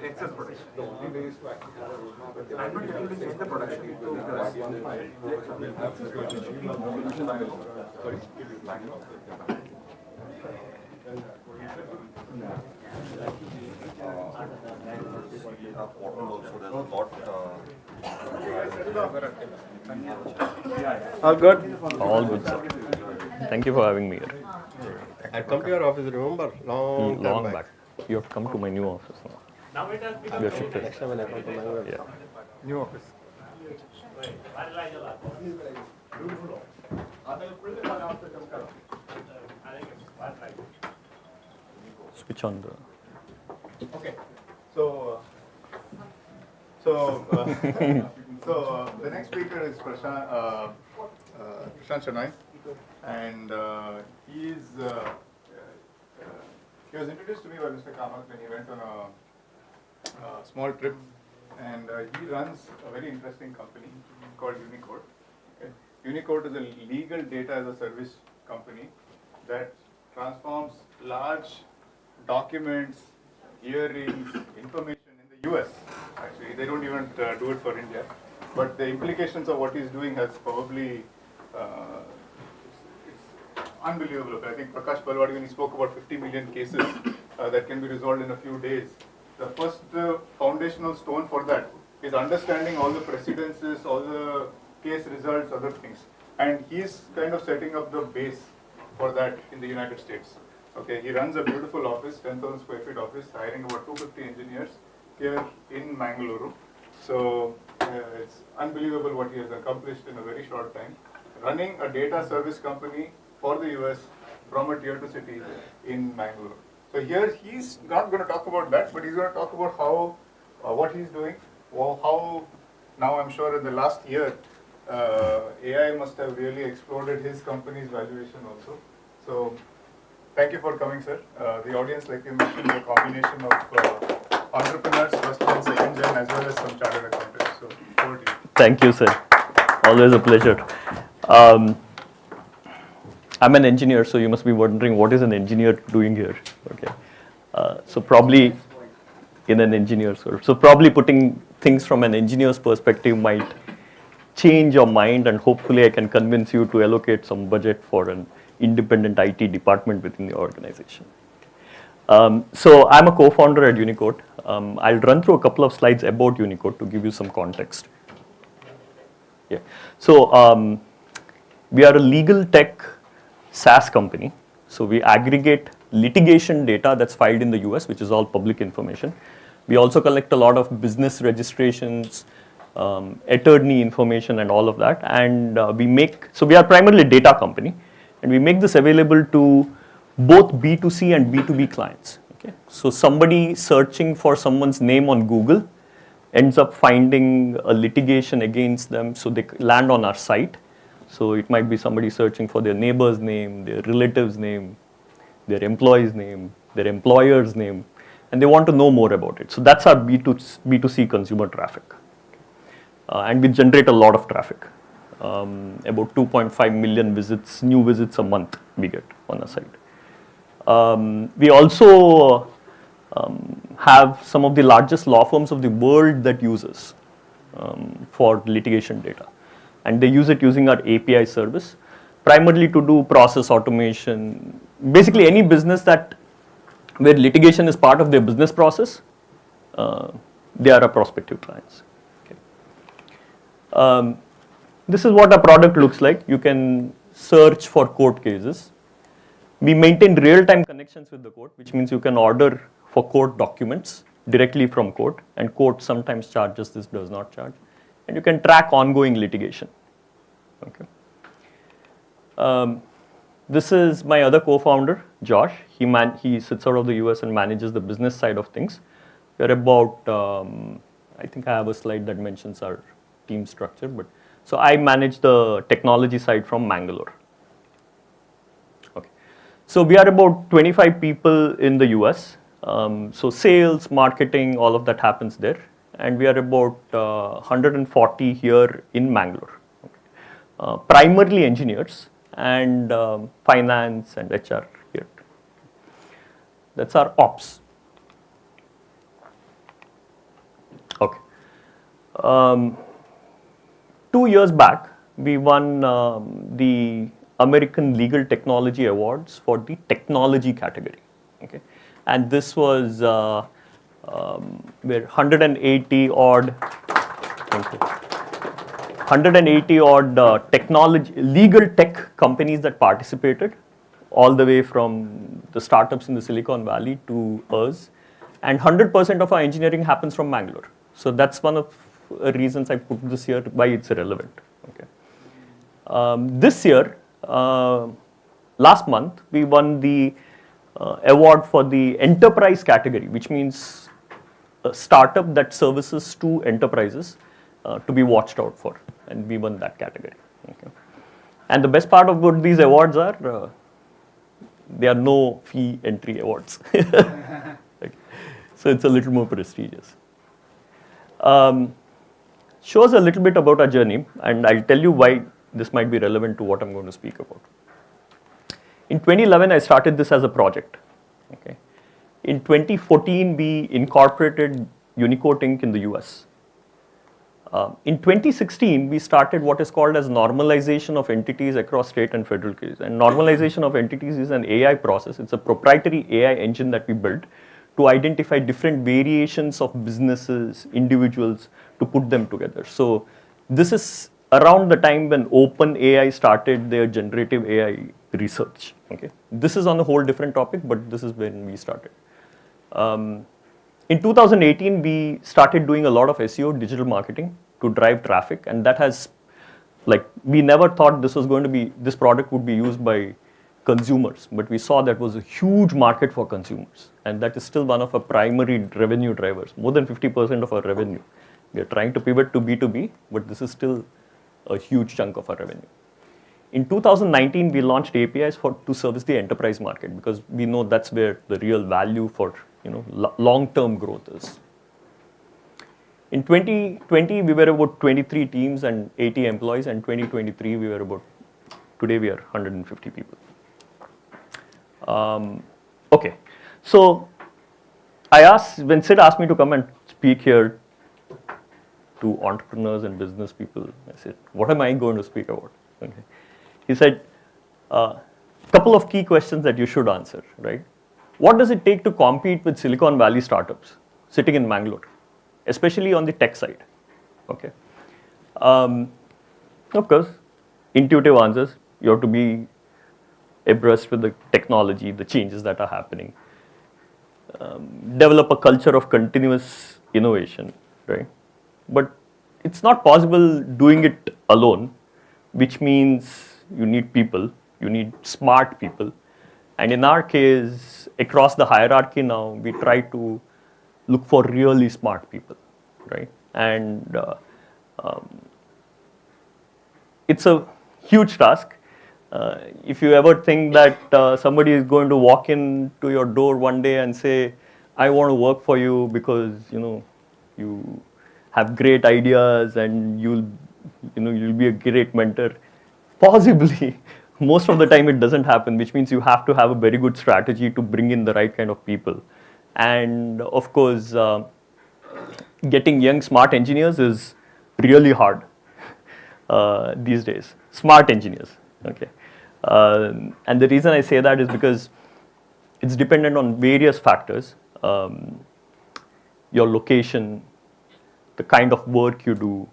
Excess production. The only way is to actually. I'm not telling you to change the production because All good? All good, sir. Thank you for having me here. I come to your office, remember? Long Long time back. You have come to my new office now. You have shifted. Next time when I come to Bangalore. Yeah. new office. Switch on the. Okay, so the next speaker is Prashant Shenoy, and he was introduced to me by Mr. Kamath when he went on a small trip, and he runs a very interesting company called Unicode. Okay. Unicode is a legal data as a service company that transforms large documents, hearings, information in the US. Actually, they don't even do it for India. But the implications of what he's doing has probably, it's unbelievable. I think Prakash Balwadi, when he spoke about 50 million cases that can be resolved in a few days, the first foundational stone for that is understanding all the precedences, all the case results, other things. And he's kind of setting up the base for that in the United States. Okay, he runs a beautiful office, 10,000 square feet office, hiring about 250 engineers here in Mangaluru. So it's unbelievable what he has accomplished in a very short time, running a data service company for the US from a tier 2 city in Mangaluru. So here he's not going to talk about that, but he's going to talk about how, what he's doing, how now I'm sure in the last year, AI must have really exploded his company's valuation also. So thank you for coming, sir. The audience, like you mentioned, is a combination of entrepreneurs, first gen, second gen, as well as some chartered accountants. So over to you. Thank you, sir. Always a pleasure. I'm an engineer, so you must be wondering what is an engineer doing here. Okay, so probably in an engineer's world. So probably putting things from an engineer's perspective might change your mind, and hopefully I can convince you to allocate some budget for an independent IT department within the organization. So I'm a co-founder at Unicode. I'll run through a couple of slides about Unicode to give you some context. Yeah. So we are a legal tech SaaS company. So we aggregate litigation data that's filed in the US, which is all public information. We also collect a lot of business registrations, attorney information and all of that. And so we are primarily a data company, and we make this available to both B2C and B2B clients. Okay? So somebody searching for someone's name on Google ends up finding a litigation against them, so they land on our site. So it might be somebody searching for their neighbor's name, their relative's name, their employee's name, their employer's name, and they want to know more about it. So that's our B2C consumer traffic. And we generate a lot of traffic. About 2.5 million visits, new visits a month we get on our site. We also have some of the largest law firms of the world that use us for litigation data. And they use it using our API service, primarily to do process automation. Basically any business where litigation is part of their business process, they are our prospective clients. Okay. This is what our product looks like. You can search for court cases. We maintain real-time connections with the court, which means you can order for court documents directly from court, and court sometimes charges, this does not charge. And you can track ongoing litigation. Okay. This is my other co-founder, Josh. He sits out of the US and manages the business side of things. We're about, I think I have a slide that mentions our team structure, but so I manage the technology side from Mangalore. Okay. So we are about 25 people in the US. So sales, marketing, all of that happens there. And we are about 140 here in Mangalore. Primarily engineers and finance and HR here. That's our ops. Okay. 2 years back, we won the American Legal Technology Awards for the technology category. Okay, and this was where 180 odd. Thank you. 180 odd technology, legal tech companies that participated, all the way from the startups in the Silicon Valley to us, and 100% of our engineering happens from Bangalore. So that's one of the reasons I put this here, why it's relevant. Okay. This year, last month, we won the award for the enterprise category, which means a startup that services to enterprises to be watched out for, and we won that category. Okay. And the best part of what these awards are, they are no fee entry awards. Okay. So it's a little more prestigious. Shows a little bit about our journey, and I'll tell you why this might be relevant to what I'm going to speak about. In 2011, I started this as a project. Okay. In 2014, we incorporated Unicode Inc. in the US. In 2016, we started what is called as normalization of entities across state and federal cases. And normalization of entities is an AI process. It's a proprietary AI engine that we built to identify different variations of businesses, individuals, to put them together. So this is around the time when OpenAI started their generative AI research. Okay, this is on a whole different topic, but this is when we started. In 2018, we started doing a lot of SEO, digital marketing, to drive traffic, and that has, like, we never thought this was going to be, this product would be used by consumers, but we saw that was a huge market for consumers, and that is still one of our primary revenue drivers, more than 50% of our revenue. We are trying to pivot to B2B, but this is still a huge chunk of our revenue. In 2019, we launched APIs to service the enterprise market, because we know that's where the real value for long-term growth is. In 2020, we were about 23 teams and 80 employees, and 2023, we were about, today we are 150 people. Okay, so when Sid asked me to come and speak here to entrepreneurs and business people, I said, what am I going to speak about? Okay. He said, couple of key questions that you should answer, right? What does it take to compete with Silicon Valley startups sitting in Bangalore, especially on the tech side? Okay. Of course, intuitive answers. You have to be abreast with the technology, the changes that are happening. Develop a culture of continuous innovation, right? But it's not possible doing it alone, which means you need people, you need smart people. And in our case, across the hierarchy now, we try to look for really smart people, right? And it's a huge task. If you ever think that somebody is going to walk into your door one day and say, I want to work for you because you have great ideas and you'll be a great mentor, possibly most of the time it doesn't happen, which means you have to have a very good strategy to bring in the right kind of people. And of course, getting young smart engineers is really hard these days. Smart engineers, okay. And the reason I say that is because it's dependent on various factors. Your location, the kind of work you do,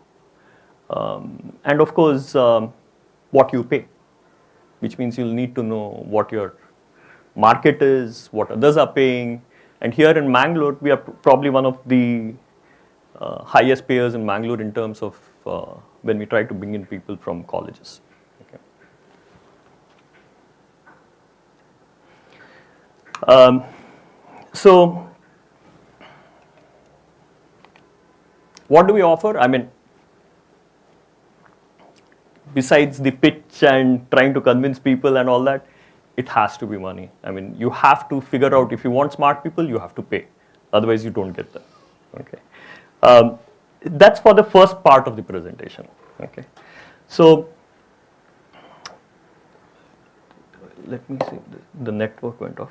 and of course, what you pay, which means you'll need to know what your market is, what others are paying. And here in Mangalore, we are probably one of the highest payers in Mangalore in terms of when we try to bring in people from colleges. Okay. So, what do we offer? I mean, besides the pitch and trying to convince people and all that, it has to be money. I mean, you have to figure out, if you want smart people, you have to pay. Otherwise, you don't get them. Okay. That's for the first part of the presentation. Okay. So let me see, the network went off.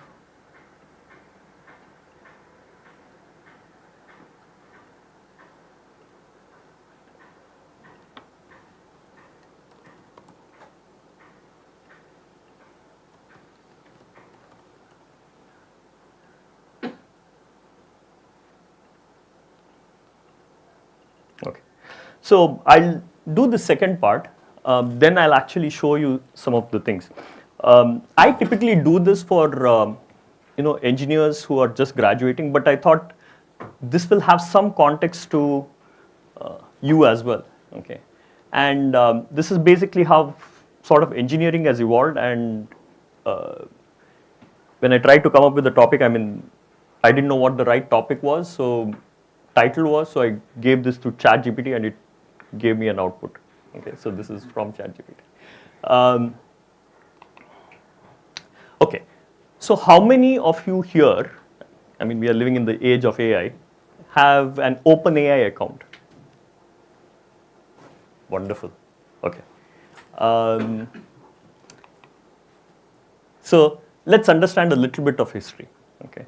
Okay. So I'll do the second part, then I'll actually show you some of the things. I typically do this for engineers who are just graduating, but I thought this will have some context to you as well. Okay, and this is basically how sort of engineering has evolved. And when I tried to come up with the topic, I mean, I didn't know what the right topic was, so I gave this to ChatGPT and it gave me an output. Okay, so this is from ChatGPT. Okay, so how many of you here, I mean, we are living in the age of AI, have an OpenAI account? Wonderful. Okay. So let's understand a little bit of history. Okay.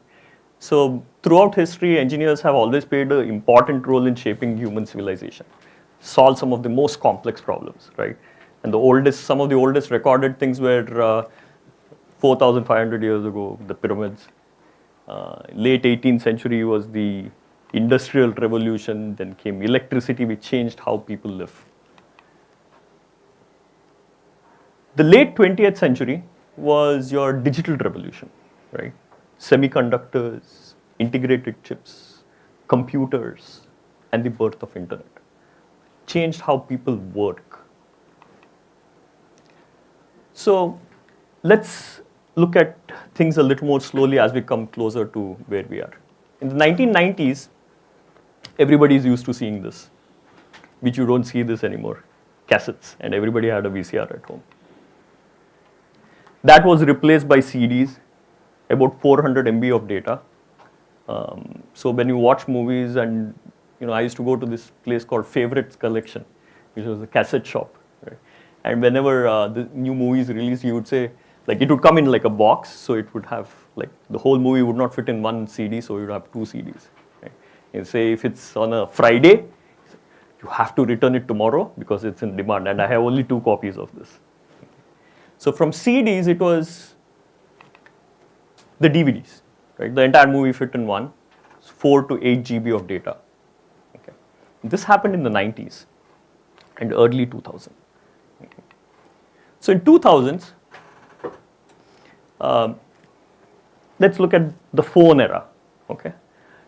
So throughout history, engineers have always played an important role in shaping human civilization, solve some of the most complex problems, right? And some of the oldest recorded things were 4,500 years ago, the pyramids. Late 18th century was the Industrial Revolution, then came electricity, which changed how people live. The late 20th century was your digital revolution, right? Semiconductors, integrated chips, computers, and the birth of internet changed how people work. So let's look at things a little more slowly as we come closer to where we are. In the 1990s, everybody is used to seeing this, which you don't see this anymore, cassettes, and everybody had a VCR at home. That was replaced by CDs, about 400 MB of data. So when you watch movies, and I used to go to this place called Favorites Collection, which was a cassette shop, right? And whenever the new movies released, you would say, like, it would come in like a box, so it would have, like, the whole movie would not fit in one CD, so you would have 2 CDs. Right? You say if it's on a Friday, you have to return it tomorrow because it's in demand, and I have only 2 copies of this. So from CDs, it was the DVDs, right? The entire movie fit in one, 4 to 8 GB of data. Okay. This happened in the 90s and early 2000s. Okay. So in 2000s, let's look at the phone era. Okay.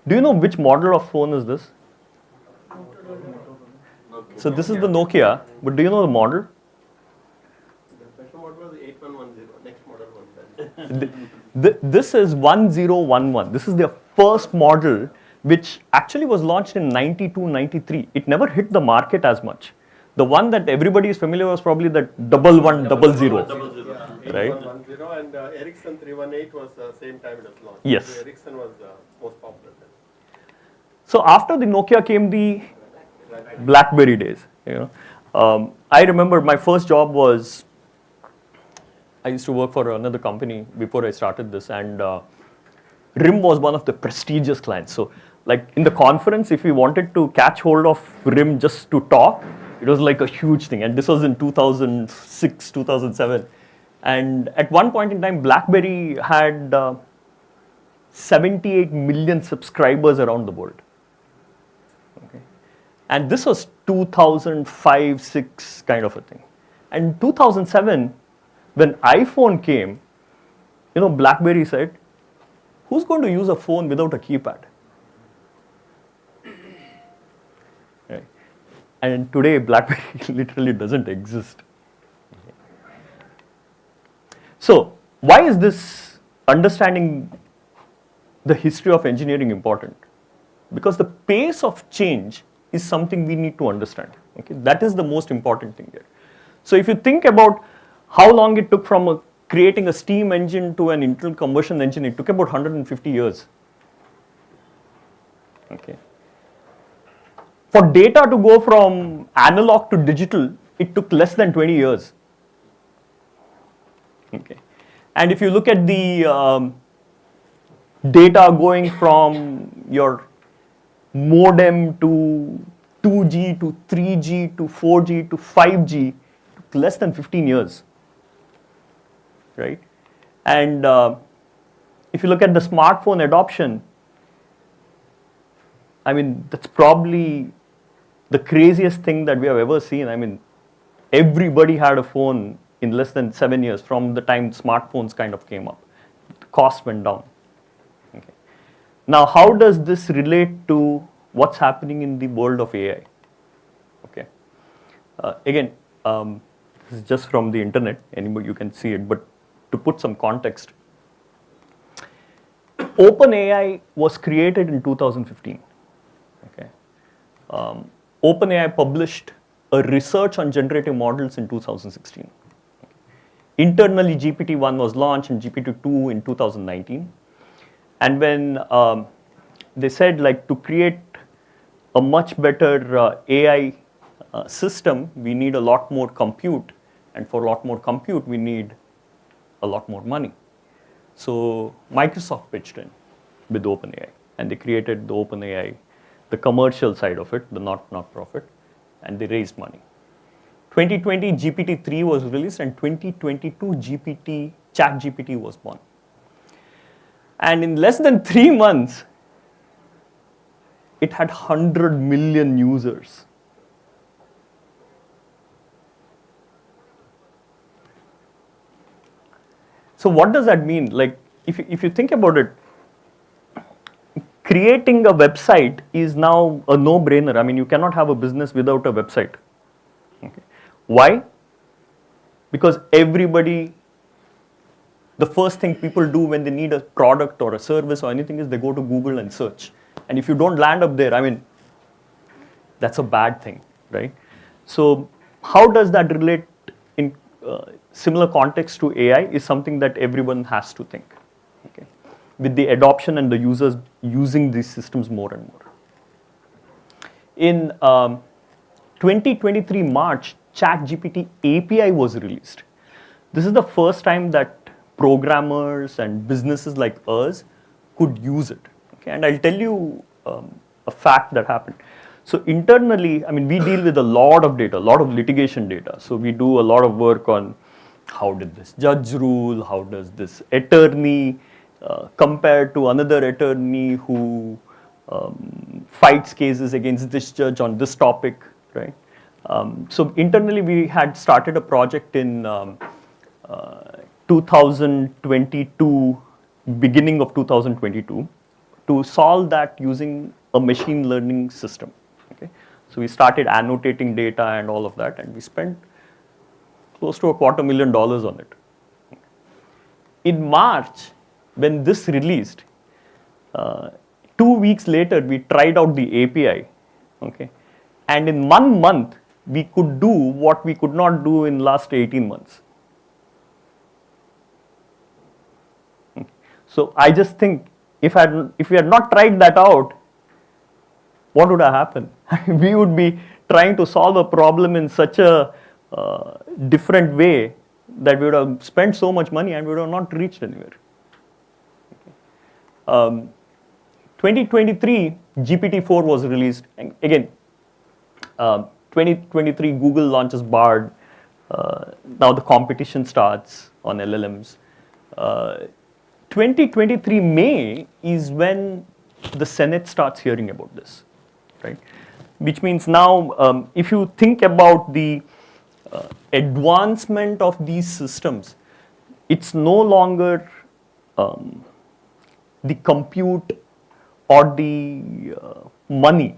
Do you know which model of phone is this? So this is the Nokia, but do you know the model? The special model was 8110. Next model was This is 1011. This is their first model, which actually was launched in 92, 93. It never hit the market as much. The one that everybody is familiar was probably the 1100. Right? 8110 and Ericsson 318 was the same time it was launched. Yes. So Ericsson was most popular then. So after the Nokia came the BlackBerry days. I remember my first job was, I used to work for another company before I started this, and RIM was one of the prestigious clients. So like in the conference, if we wanted to catch hold of RIM just to talk, it was like a huge thing. And this was in 2006, 2007. And at one point in time, BlackBerry had 78 million subscribers around the world. Okay. And this was 2005, 6 kind of a thing. And 2007, when iPhone came, BlackBerry said, who's going to use a phone without a keypad? Right. And today, BlackBerry literally doesn't exist. So why is this understanding the history of engineering important? Because the pace of change is something we need to understand. Okay? That is the most important thing here. So if you think about how long it took from a creating a steam engine to an internal combustion engine, it took about 150 years. Okay. For data to go from analog to digital, it took less than 20 years. Okay. And if you look at the data going from your modem to 2G to 3G to 4G to 5G, it took less than 15 years. Right? And if you look at the smartphone adoption, I mean, that's probably the craziest thing that we have ever seen. I mean, everybody had a phone in less than 7 years from the time smartphones kind of came up. The cost went down. Okay. Now, how does this relate to what's happening in the world of AI? Okay. Again, this is just from the internet. Anybody, you can see it, but to put some context, OpenAI was created in 2015. Okay. OpenAI published a research on generative models in 2016. Okay. Internally, GPT-1 was launched and GPT-2 in 2019. And when they said, like, to create a much better AI system, we need a lot more compute. And for a lot more compute, we need a lot more money. So Microsoft pitched in with OpenAI, and they created the OpenAI, the commercial side of it, the not-profit, and they raised money. 2020, GPT-3 was released, and 2022, ChatGPT was born. And in less than 3 months, it had 100 million users. So what does that mean? Like, if you think about it, creating a website is now a no-brainer. I mean, you cannot have a business without a website. Okay. Why? Because everybody, the first thing people do when they need a product or a service or anything is they go to Google and search. And if you don't land up there, I mean, that's a bad thing, right? So how does that relate in similar context to AI is something that everyone has to think, okay? With the adoption and the users using these systems more and more. In 2023 March, ChatGPT API was released. This is the first time that programmers and businesses like us could use it. Okay? And I'll tell you a fact that happened. So internally, I mean, we deal with a lot of data, a lot of litigation data. So we do a lot of work on how did this judge rule, how does this attorney compare to another attorney who fights cases against this judge on this topic, right? So internally, we had started a project in 2022, beginning of 2022, to solve that using a machine learning system. Okay, so we started annotating data and all of that, and we spent close to $250,000 on it. In March, when this released, 2 weeks later, we tried out the API, okay, and in 1 month, we could do what we could not do in last 18 months. Okay. So I just think if we had not tried that out, what would have happened? We would be trying to solve a problem in such a different way that we would have spent so much money and we would have not reached anywhere. Okay. 2023, GPT-4 was released. And again, 2023, Google launches Bard. Now the competition starts on LLMs. 2023 May is when the Senate starts hearing about this, right? Which means now, if you think about the advancement of these systems, it's no longer the compute or the money,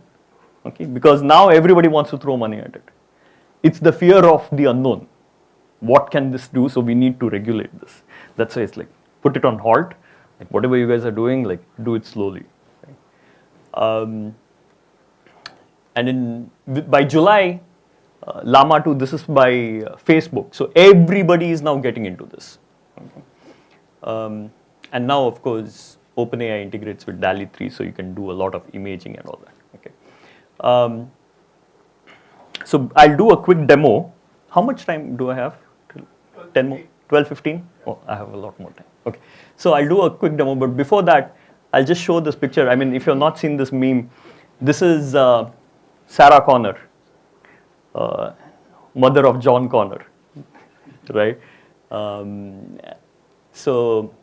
okay? Because now everybody wants to throw money at it. It's the fear of the unknown. What can this do? So we need to regulate this. That's why it's like, put it on halt. Like whatever you guys are doing, like do it slowly. Okay? And by July, Llama 2, this is by Facebook. So everybody is now getting into this. Okay? And now, of course, OpenAI integrates with DALI 3, so you can do a lot of imaging and all that. Okay. So I'll do a quick demo. How much time do I have? 10 more? 12, 15? Oh, I have a lot more time. Okay. So I'll do a quick demo, but before that, I'll just show this picture. I mean, if you've not seen this meme, this is Sarah Connor, mother of John Connor, right? So,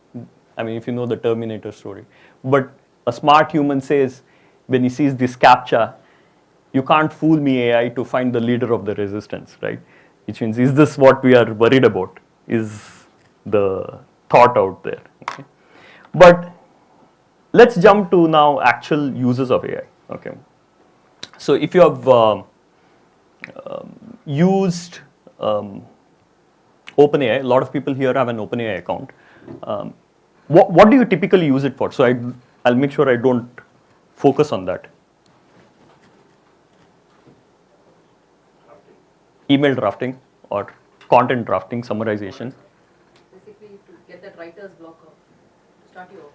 I mean, if you know the Terminator story. But a smart human says, when he sees this CAPTCHA, you can't fool me, AI, to find the leader of the resistance, right? Which means, is this what we are worried about? Is the thought out there? Okay. But let's jump to now actual uses of AI. Okay. So if you have used OpenAI, a lot of people here have an OpenAI account. What do you typically use it for? So I'll make sure I don't focus on that. Email drafting or content drafting, summarization. Basically, to get that writer's block off, start you off.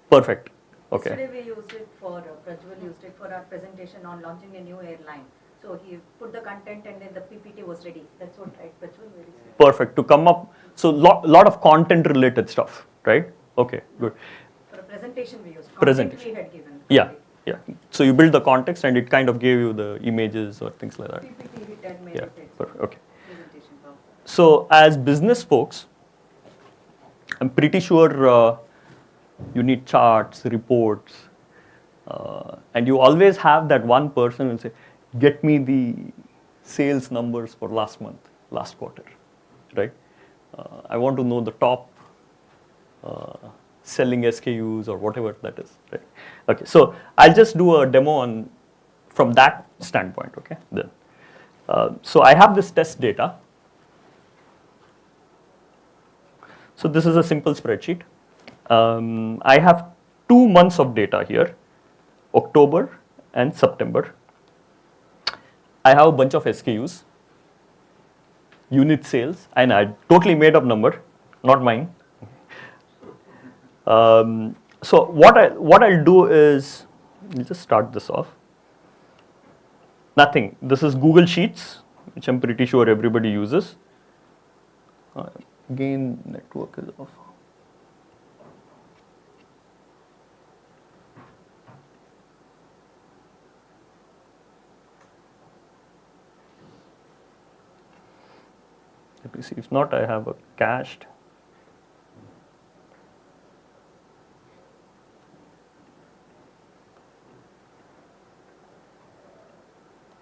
Perfect. Okay. Yesterday we used it for, Prajwal used it for our presentation on launching a new airline. So he put the content and then the PPT was ready. That's what, right, Prajwal? Very simple. Perfect. To come up, so lot of content related stuff, right? Okay, good. For a presentation we used. Presentation. We had given. Yeah, yeah. So you build the context and it kind of gave you the images or things like that. PPT hit and made Yeah, it. perfect. Okay. Presentation power. So as business folks, I'm pretty sure you need charts, reports, and you always have that one person who will say, get me the sales numbers for last month, last quarter, right? I want to know the top selling SKUs or whatever that is, right? Okay, so I'll just do a demo on from that standpoint, okay? Then, so I have this test data. So this is a simple spreadsheet. I have 2 months of data here, October and September. I have a bunch of SKUs, unit sales, and I totally made up number, not mine. So what I'll do is, I'll just start this off. Nothing. This is Google Sheets, which I'm pretty sure everybody uses. Again, network is off. Let me see. If not, I have a cached.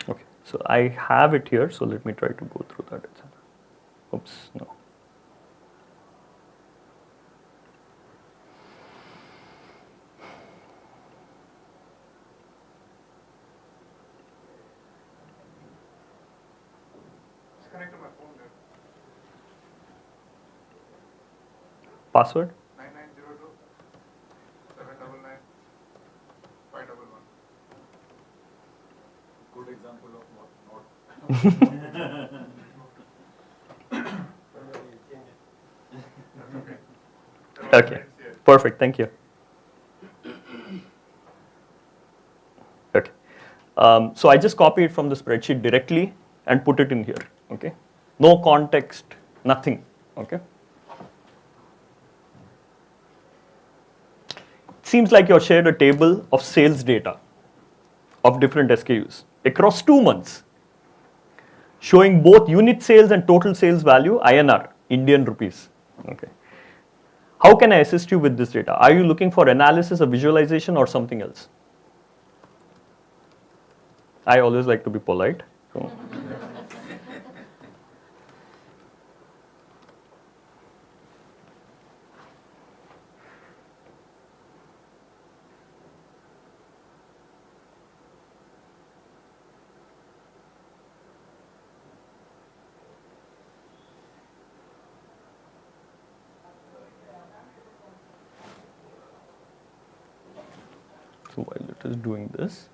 Okay, so I have it here. So let me try to go through that. Oops, no. Connect to my phone there. Password? 9902 799 511. Good example of what not. Okay, perfect, thank you. Okay, so I just copied it from the spreadsheet directly and put it in here, okay? No context, nothing, okay? Seems like you shared a table of sales data of different SKUs across 2 months, showing both unit sales and total sales value INR, Indian rupees, okay? How can I assist you with this data? Are you looking for analysis, a visualization, or something else? I always like to be polite. So. So while it is doing this,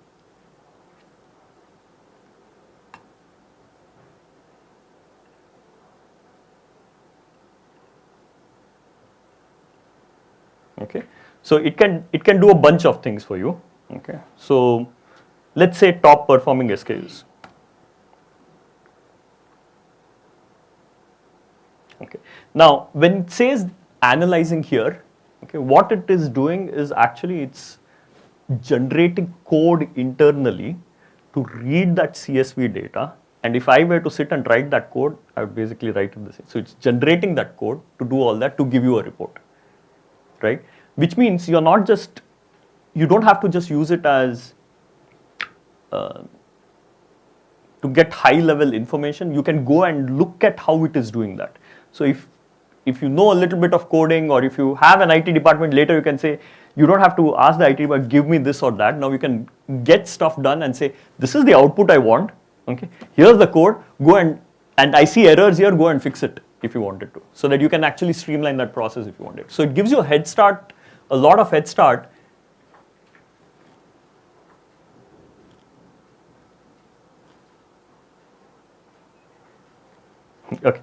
Okay, so it can do a bunch of things for you. Okay, so let's say top performing SKUs. Okay, now when it says analyzing here, okay, what it is doing is actually it's generating code internally to read that CSV data. And if I were to sit and write that code, I would basically write it the same. So it's generating that code to do all that to give you a report, right? Which means you don't have to just use it as to get high level information. You can go and look at how it is doing that. So if you know a little bit of coding, or if you have an IT department, later you can say, you don't have to ask the IT department, give me this or that. Now you can get stuff done and say, this is the output I want. Okay, here's the code, go and I see errors here, go and fix it if you wanted to. So that you can actually streamline that process if you wanted. So it gives you a head start, a lot of head start. Okay,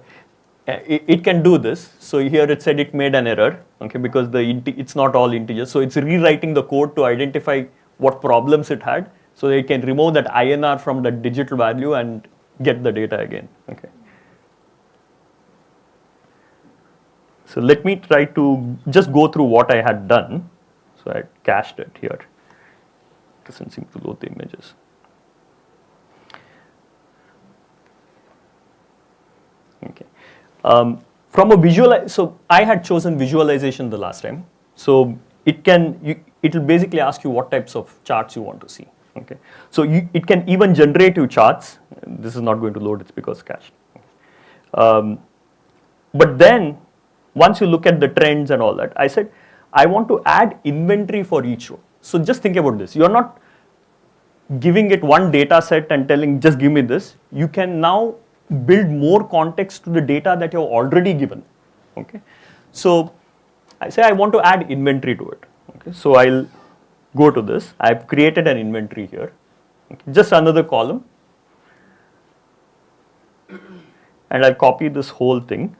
it can do this. So here it said it made an error, okay, because it's not all integers. So it's rewriting the code to identify what problems it had, so they can remove that INR from the digital value and get the data again. Okay. So let me try to just go through what I had done. So I cached it here. It doesn't seem to load the images. Okay. From a so I had chosen visualization the last time. So it will basically ask you what types of charts you want to see. Okay, so it can even generate you charts. This is not going to load, it's because cached. But then once you look at the trends and all that, I said I want to add inventory for each row. So just think about this. You're not giving it one data set and telling just give me this. You can now build more context to the data that you've already given. Okay, so I say I want to add inventory to it. Okay, so I'll go to this. I've created an inventory here. Okay, just another column, and I'll copy this whole thing.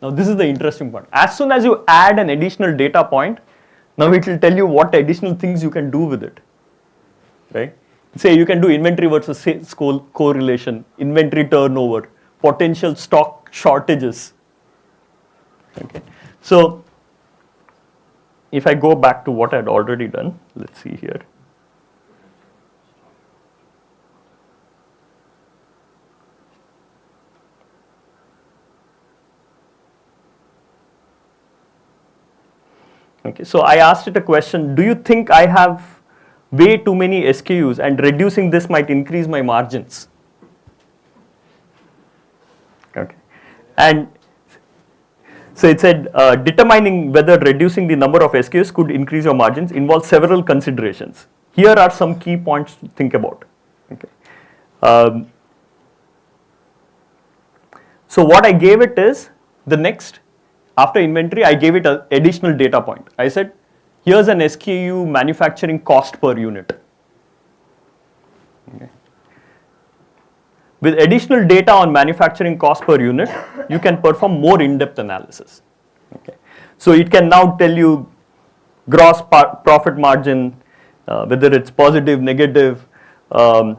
Now this is the interesting part. As soon as you add an additional data point, now it will tell you what additional things you can do with it, right? Say you can do inventory versus sales correlation, inventory turnover, potential stock shortages. Okay, so if I go back to what I had already done, let's see here. Okay, so I asked it a question, do you think I have way too many SKUs and reducing this might increase my margins? Okay, and so it said determining whether reducing the number of SKUs could increase your margins involves several considerations. Here are some key points to think about. Okay, so what I gave it is the next. After inventory, I gave it an additional data point. I said, here's an SKU manufacturing cost per unit. Okay. With additional data on manufacturing cost per unit, you can perform more in-depth analysis. Okay. So it can now tell you gross profit margin, whether it's positive, negative, a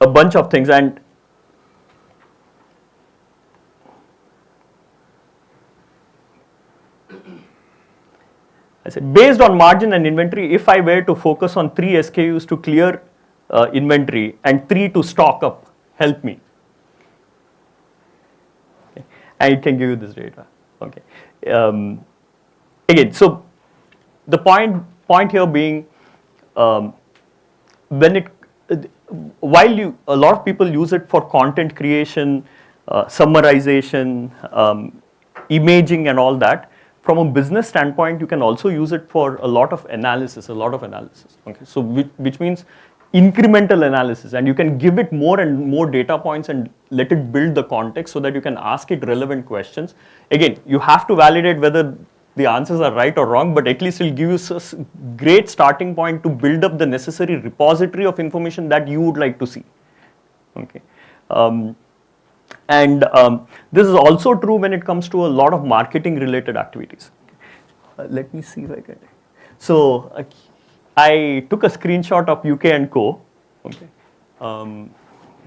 bunch of things. And I said, based on margin and inventory, if I were to focus on 3 SKUs to clear inventory and 3 to stock up, help me. Okay. And it can give you this data. Okay. Again, so the point here being, while a lot of people use it for content creation, summarization, imaging, and all that. From a business standpoint, you can also use it for a lot of analysis. Okay, so which means incremental analysis, and you can give it more and more data points and let it build the context so that you can ask it relevant questions. Again, you have to validate whether the answers are right or wrong, but at least it'll give you a great starting point to build up the necessary repository of information that you would like to see. Okay. This is also true when it comes to a lot of marketing related activities. Let me see if I can. So I took a screenshot of UK and Co. Okay.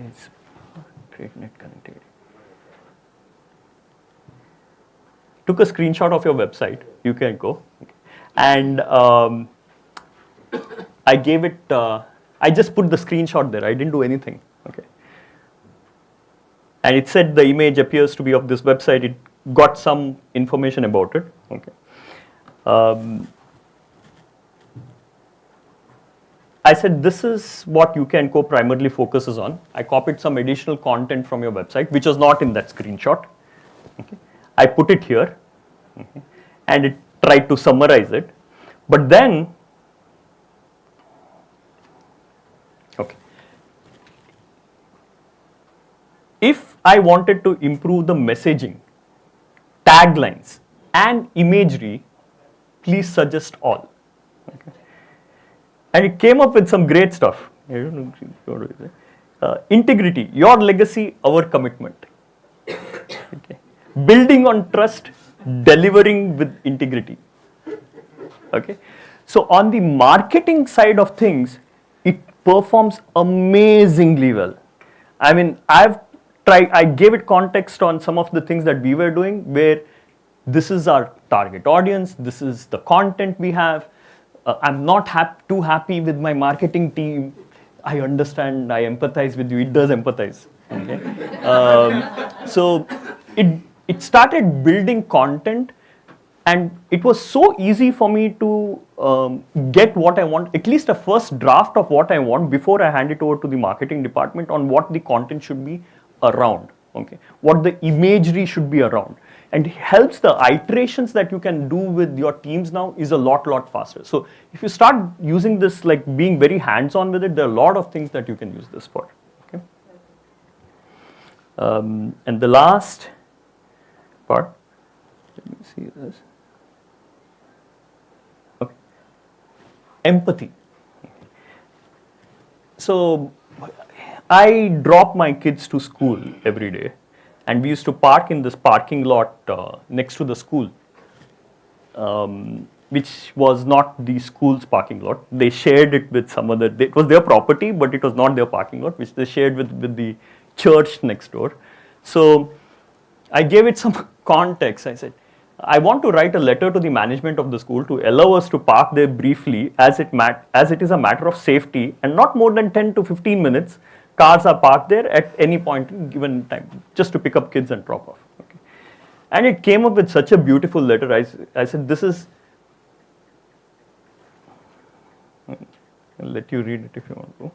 It's great net connectivity. Took a screenshot of your website, UK and Co. Okay. And I gave it. I just put the screenshot there. I didn't do anything. Okay. And it said the image appears to be of this website. It got some information about it. Okay. I said this is what UK and Co primarily focuses on. I copied some additional content from your website, which was not in that screenshot. Okay. I put it here, okay, and it tried to summarize it. But then, okay, if I wanted to improve the messaging, taglines, and imagery, please suggest all. Okay. And it came up with some great stuff. I don't know, integrity, your legacy, our commitment. Okay. Building on trust, delivering with integrity. Okay. So on the marketing side of things, it performs amazingly well. I mean, I gave it context on some of the things that we were doing, where this is our target audience, this is the content we have. I'm not too happy with my marketing team. I understand, I empathize with you. It does empathize. Okay. So it started building content, and it was so easy for me to get what I want, at least a first draft of what I want before I hand it over to the marketing department on what the content should be around. Okay. What the imagery should be around. And it helps the iterations that you can do with your teams now is a lot faster. So if you start using this, like being very hands-on with it, there are a lot of things that you can use this for. Okay. And the last part, let me see this. Okay. Empathy. So I drop my kids to school every day. And we used to park in this parking lot next to the school, which was not the school's parking lot. They shared it with some other, it was their property, but it was not their parking lot, which they shared with the church next door. So I gave it some context. I said, I want to write a letter to the management of the school to allow us to park there briefly, as it is a matter of safety, and not more than 10 to 15 minutes. Cars are parked there at any point in given time, just to pick up kids and drop off. Okay. And it came up with such a beautiful letter. I said, this is, I'll let you read it if you want to.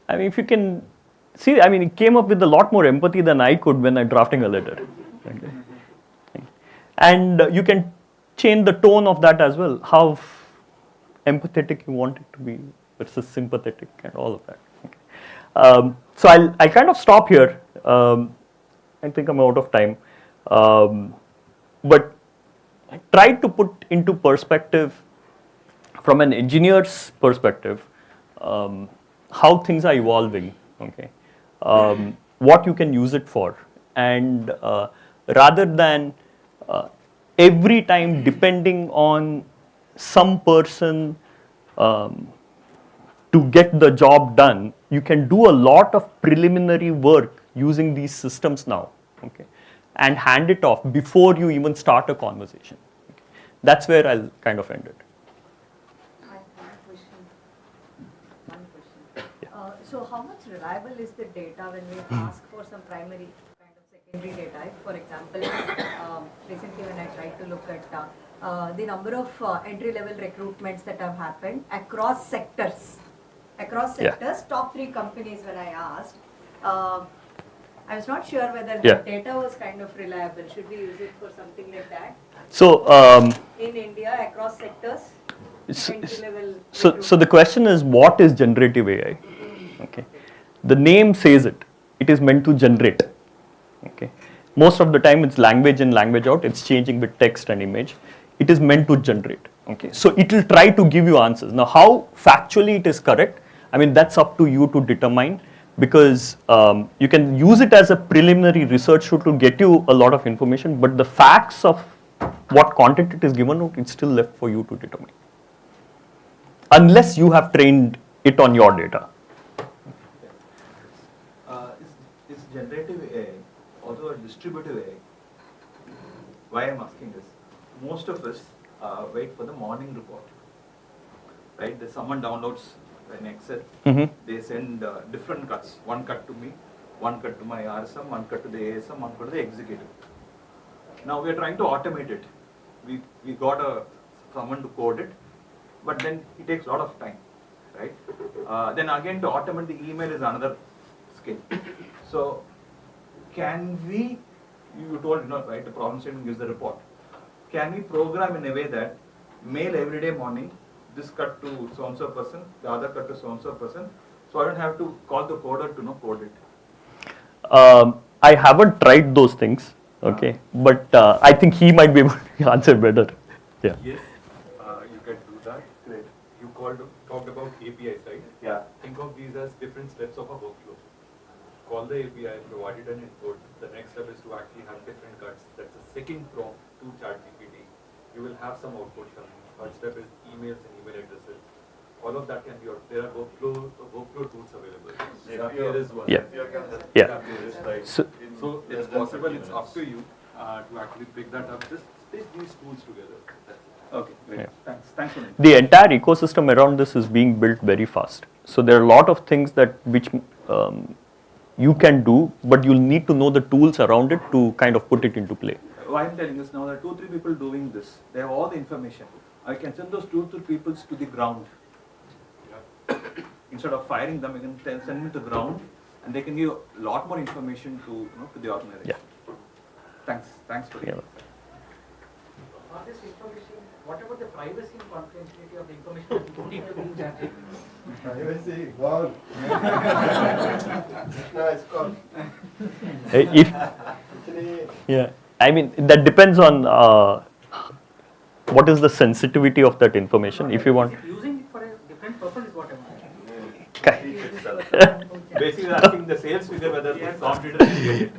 I mean, if you can see, I mean, it came up with a lot more empathy than I could when I'm drafting a letter. Okay. And you can change the tone of that as well, how empathetic you want it to be versus sympathetic and all of that. Okay. So I'll kind of stop here. I think I'm out of time. But I tried to put into perspective, from an engineer's perspective, how things are evolving. Okay. What you can use it for, and rather than every time depending on some person to get the job done, you can do a lot of preliminary work using these systems now, okay, and hand it off before you even start a conversation. Okay. That's where I'll kind of end it. So how much reliable is the data when we ask for some primary kind of secondary data? For example, recently when I tried to look at the number of entry-level recruitments that have happened across sectors, top 3 companies when I asked, I was not sure whether Yeah. the data was kind of reliable. Should we use it for something like that So, in India across sectors? Entry-level so the question is, what is generative AI? Okay, the name says it. It is meant to generate. Okay, most of the time it's language in, language out. It's changing with text and image. It is meant to generate. Okay, so it will try to give you answers. Now, how factually it is correct, I mean, that's up to you to determine, because you can use it as a preliminary research tool to get you a lot of information, but the facts of what content it is given out, it's still left for you to determine, unless you have trained it on your data. Is generative AI also a distributive AI? Why I'm asking this? Most of us wait for the morning report, right? Someone downloads an Excel, they send different cuts. One cut to me, one cut to my RSM, one cut to the ASM, one cut to the executive. Now we are trying to automate it. We got someone to code it, but then it takes a lot of time, right? Then again, to automate the email is another skill. So can we, you told, right, the problem statement gives the report. Can we program in a way that mail every day morning, this cut to so-and-so person, the other cut to so-and-so person, so I don't have to call the coder to code it? I haven't tried those things, okay, but I think he might be able to answer better. Yeah. Yes, you can do that. Great. You talked about APIs, right? Yeah. Think of these as different steps of a workflow. Call the API, provided an input. The next step is to actually have different cuts. That's the second prompt to ChatGPT. You will have some output coming. Third step is emails and email addresses. All of that can be, there are workflow tools available. Zapier is one. Yeah. Yeah. Zapier is like, So, so it's possible, it's up to you to actually pick that up. Just stitch these tools together. That's it. Okay, great. Yeah. Thanks for that. the entire ecosystem around this is being built very fast. So there are a lot of things that which you can do, but you'll need to know the tools around it to kind of put it into play. Why I'm telling this now, there are 2-3 people doing this. They have all the information. I can send those 2-3 people to the ground. Instead of firing them, I can send them to the ground, and they can give a lot more information to the organization. Yeah. Thanks for Yeah. it. On this information, what about the privacy and confidentiality of the information that you need to be generated? Privacy, gone. No, it's gone. If Actually, yeah, I mean that depends on what is the sensitivity of that information. If you want, Using it for a different purpose is what I'm asking. Basically, asking the sales figure whether the competitor will get it.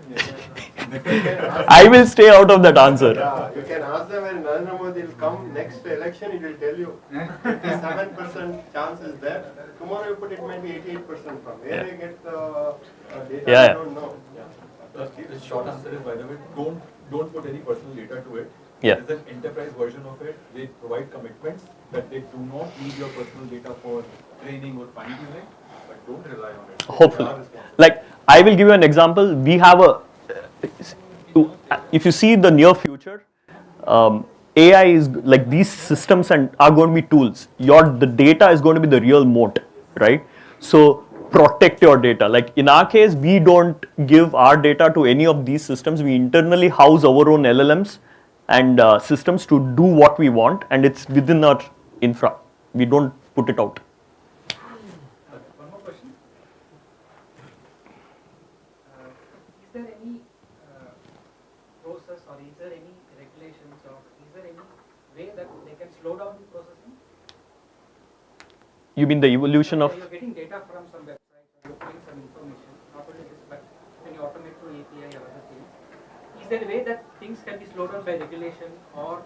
I will stay out of that answer. yeah, you can ask them when Narendra Modi will come next election, it will tell you 57% chance is there. Tomorrow you put it might be 88% from. Where they get the data, Yeah. I don't know. The short answer is, by the way, don't put any personal data to it. Yeah. There's an enterprise version of it. They provide commitments that they do not need your personal data for training or fine tuning, but don't rely on it. Hopefully, They are responsible. like I will give you an example. We have if you see the near future, AI is like these systems and are going to be tools. The data is going to be the real moat, right? So protect your data. Like in our case, we don't give our data to any of these systems. We internally house our own LLMs and systems to do what we want, and it's within our infra. We don't put it out. One more question. Is there any process or is there any regulations or is there any way that they can slow down the processing? You mean the evolution of? You're getting data from some websites or you're pulling some information, not only this, but when you automate through API or other things, is there a way that things can be slowed down by regulation or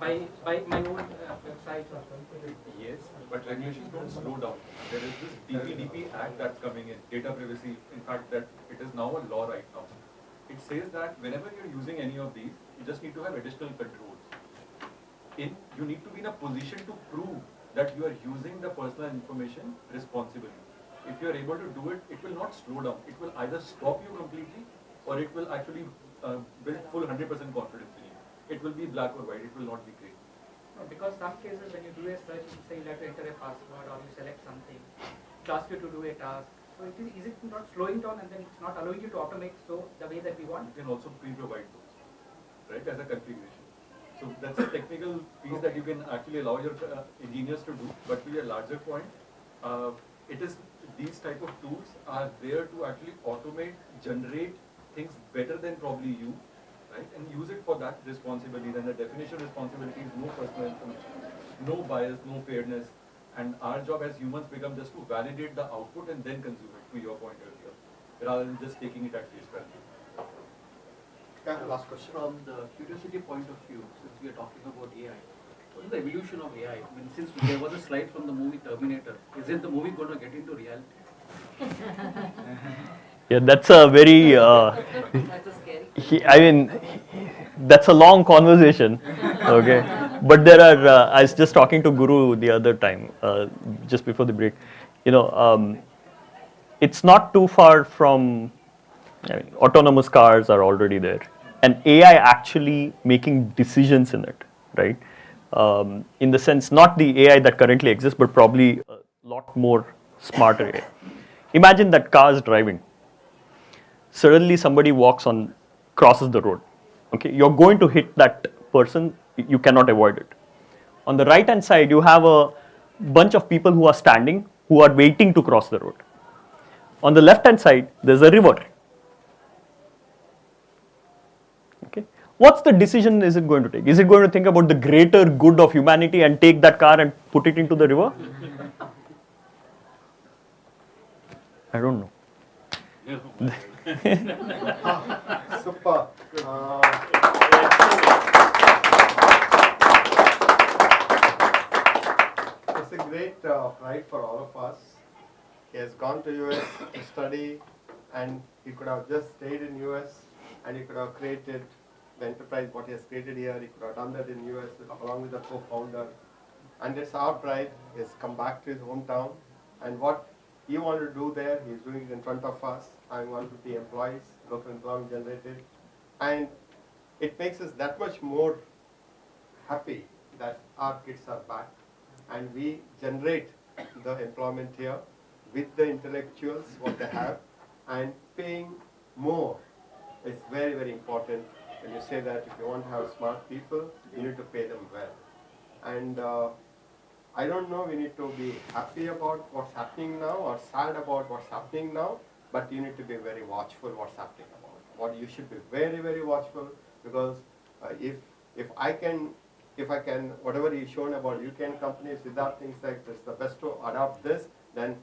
by my own websites or something? Yes, but regulations don't slow down. There is this DPDP Act that's coming in, data privacy. In fact, that it is now a law right now. It says that whenever you're using any of these, you just need to have additional controls. You need to be in a position to prove that you are using the personal information responsibly. If you are able to do it, it will not slow down. It will either stop you completely or it will actually build full 100% confidence in you. It will be black or white, it will not be gray. No, because some cases when you do a search, say you have to enter a password or you select something, it asks you to do a task, So is it not slowing down and then it's not allowing you to automate so the way that we want? You can also pre-provide those, right, as a configuration. So that's a technical piece that you can actually allow your engineers to do. But to a larger point, it is these type of tools are there to actually automate, generate things better than probably you, right? And use it for that responsibility. Then the definition of responsibility is no personal information, no bias, no fairness. And our job as humans become just to validate the output and then consume it, to your point earlier, rather than just taking it at face value. Yeah, last question. From the curiosity point of view, since we are talking about AI, what is the evolution of AI? I mean, since there was a slide from the movie Terminator, is it the movie going to get into reality? Yeah, that's a very, That's a scary. I mean, that's a long conversation, okay? But there are, I was just talking to Guru the other time, just before the break, it's not too far from, I mean, autonomous cars are already there, and AI actually making decisions in it, right? In the sense, not the AI that currently exists, but probably a lot more smarter AI. Imagine that car is driving. Suddenly somebody crosses the road. Okay, you're going to hit that person, you cannot avoid it. On the right hand side, you have a bunch of people who are standing, who are waiting to cross the road. On the left hand side, there's a river. Okay, what's the decision is it going to take? Is it going to think about the greater good of humanity and take that car and put it into the river? I don't know. Super. It's a great pride for all of us. He has gone to US to study, and he could have just stayed in US, and he could have created the enterprise what he has created here. He could have done that in US along with the co-founder. And it's our pride. He has come back to his hometown, and what he wanted to do there, he's doing it in front of us. I want to be employees, local employment generated, and it makes us that much more happy that our kids are back, and we generate the employment here with the intellectuals what they have, and paying more is very, very important. When you say that if you want to have smart people, you need to pay them well. And I don't know, we need to be happy about what's happening now or sad about what's happening now, but you need to be very watchful what's happening about. What you should be very, very watchful, because if I can, whatever he's shown about UK companies without things like this, the best to adopt this, then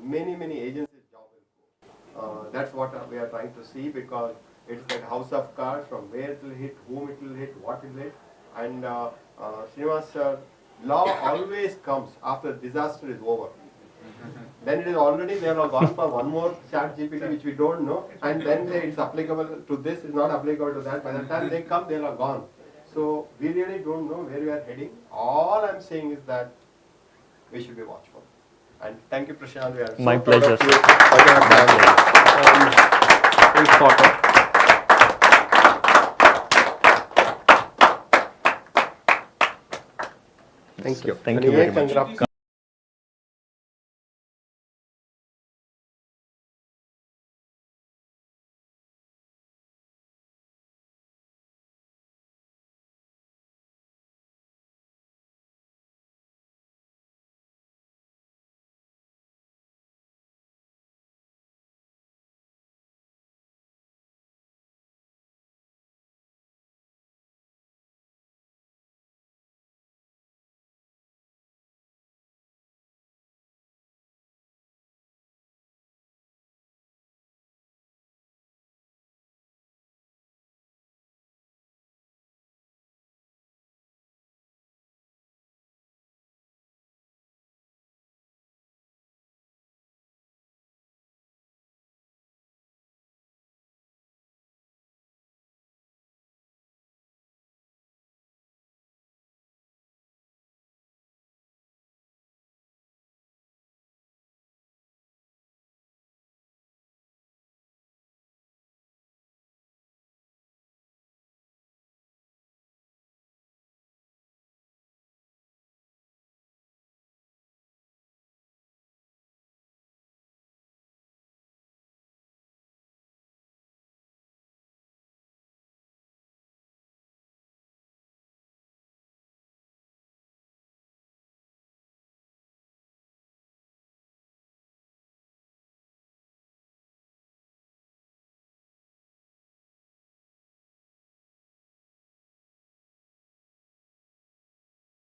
many, many agencies' job will go. That's what we are trying to see, because it's like a house of cards, from where it will hit, whom it will hit, what it will hit. And Srinivas sir, law always comes after disaster is over. Then it is already, they are gone for one more chat GPT which we don't know, and then it's applicable to this, is not applicable to that. By the time they come, they are gone. So we really don't know where we are heading. All I'm saying is that we should be watchful. And thank you, Prashant. We are My so proud pleasure. of you. Please photo. Thank you. Thank you very much.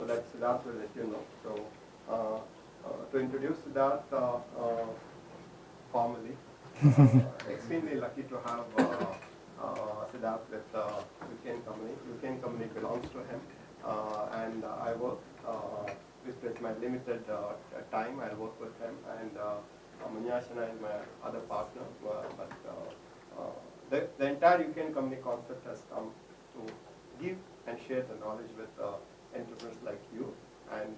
let Siddharth will let you know. So to introduce Siddharth formally, extremely lucky to have Siddharth with Ukraine company. Ukraine company belongs to him, and I work with my limited time. I work with him, and Munyashana is my other partner. The entire Ukraine company concept has come to give and share the knowledge with entrepreneurs like you, and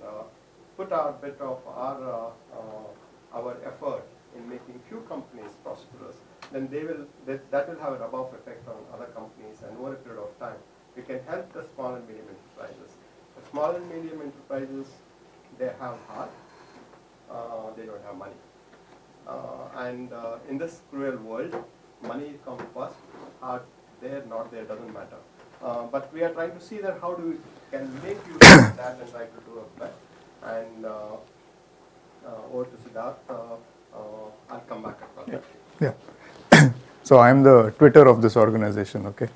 put our bit of our effort in making few companies prosperous. Then that will have a rub-off effect on other companies, and over a period of time, we can help the small and medium enterprises. The small and medium enterprises, they have heart, they don't have money. And in this cruel world, money comes first, heart there, not there, doesn't matter. But we are trying to see that how do we can make use of that and try to do a best. And over to Siddharth, I'll come back across. Yeah. So I'm the Twitter of this organization, okay?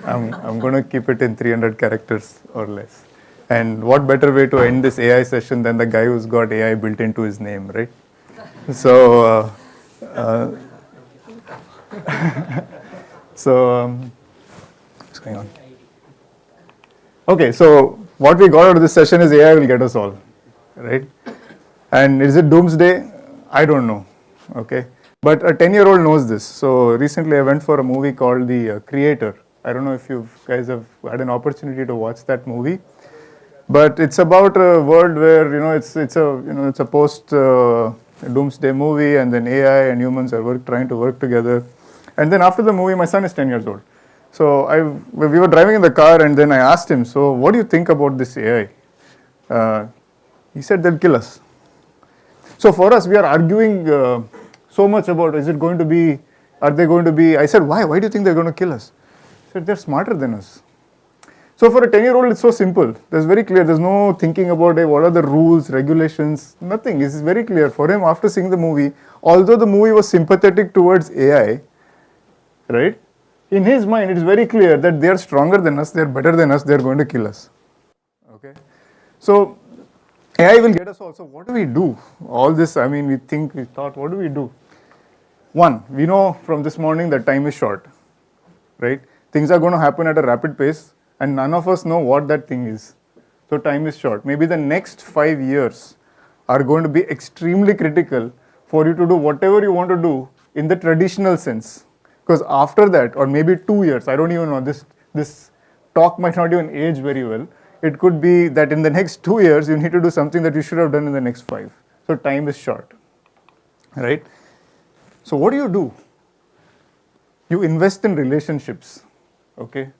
I'm going to keep it in 300 characters or less. And what better way to end this AI session than the guy who's got AI built into his name, right? So, what's going on? Okay, so what we got out of this session is AI will get us all, right? And is it doomsday? I don't know, okay? But a 10-year-old knows this. So recently I went for a movie called The Creator. I don't know if you guys have had an opportunity to watch that movie, but it's about a world where it's a post doomsday movie, and then AI and humans are trying to work together. And then after the movie, my son is 10 years old. So we were driving in the car, and then I asked him, so what do you think about this AI? He said they'll kill us. So for us, we are arguing so much about, are they going to be, I said, why do you think they're going to kill us? He said, they're smarter than us. So for a 10-year-old, it's so simple. It's very clear. There's no thinking about what are the rules, regulations, nothing. It's very clear. For him, after seeing the movie, although the movie was sympathetic towards AI, right? In his mind, it's very clear that they are stronger than us, they're better than us, they're going to kill us. Okay? So AI will get us all. So what do we do? All this, we thought, what do we do? One, we know from this morning that time is short, right? Things are going to happen at a rapid pace, and none of us know what that thing is. So time is short. Maybe the next 5 years are going to be extremely critical for you to do whatever you want to do in the traditional sense. Because after that, or maybe 2 years, I don't even know, this talk might not even age very well. It could be that in the next 2 years, you need to do something that you should have done in the next 5. So time is short, right? So what do? You invest in relationships, okay?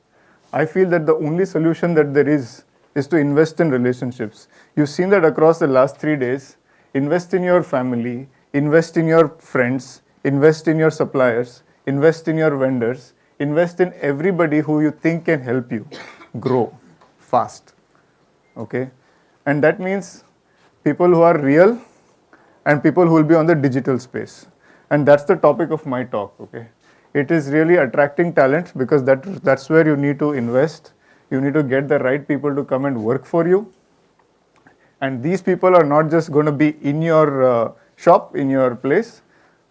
I feel that the only solution that there is to invest in relationships. You've seen that across the last 3 days. Invest in your family, invest in your friends, invest in your suppliers, invest in your vendors, invest in everybody who you think can help you grow fast, okay? And that means people who are real and people who will be on the digital space. And that's the topic of my talk, okay? It is really attracting talent, because that's where you need to invest. You need to get the right people to come and work for you. And these people are not just going to be in your shop, in your place,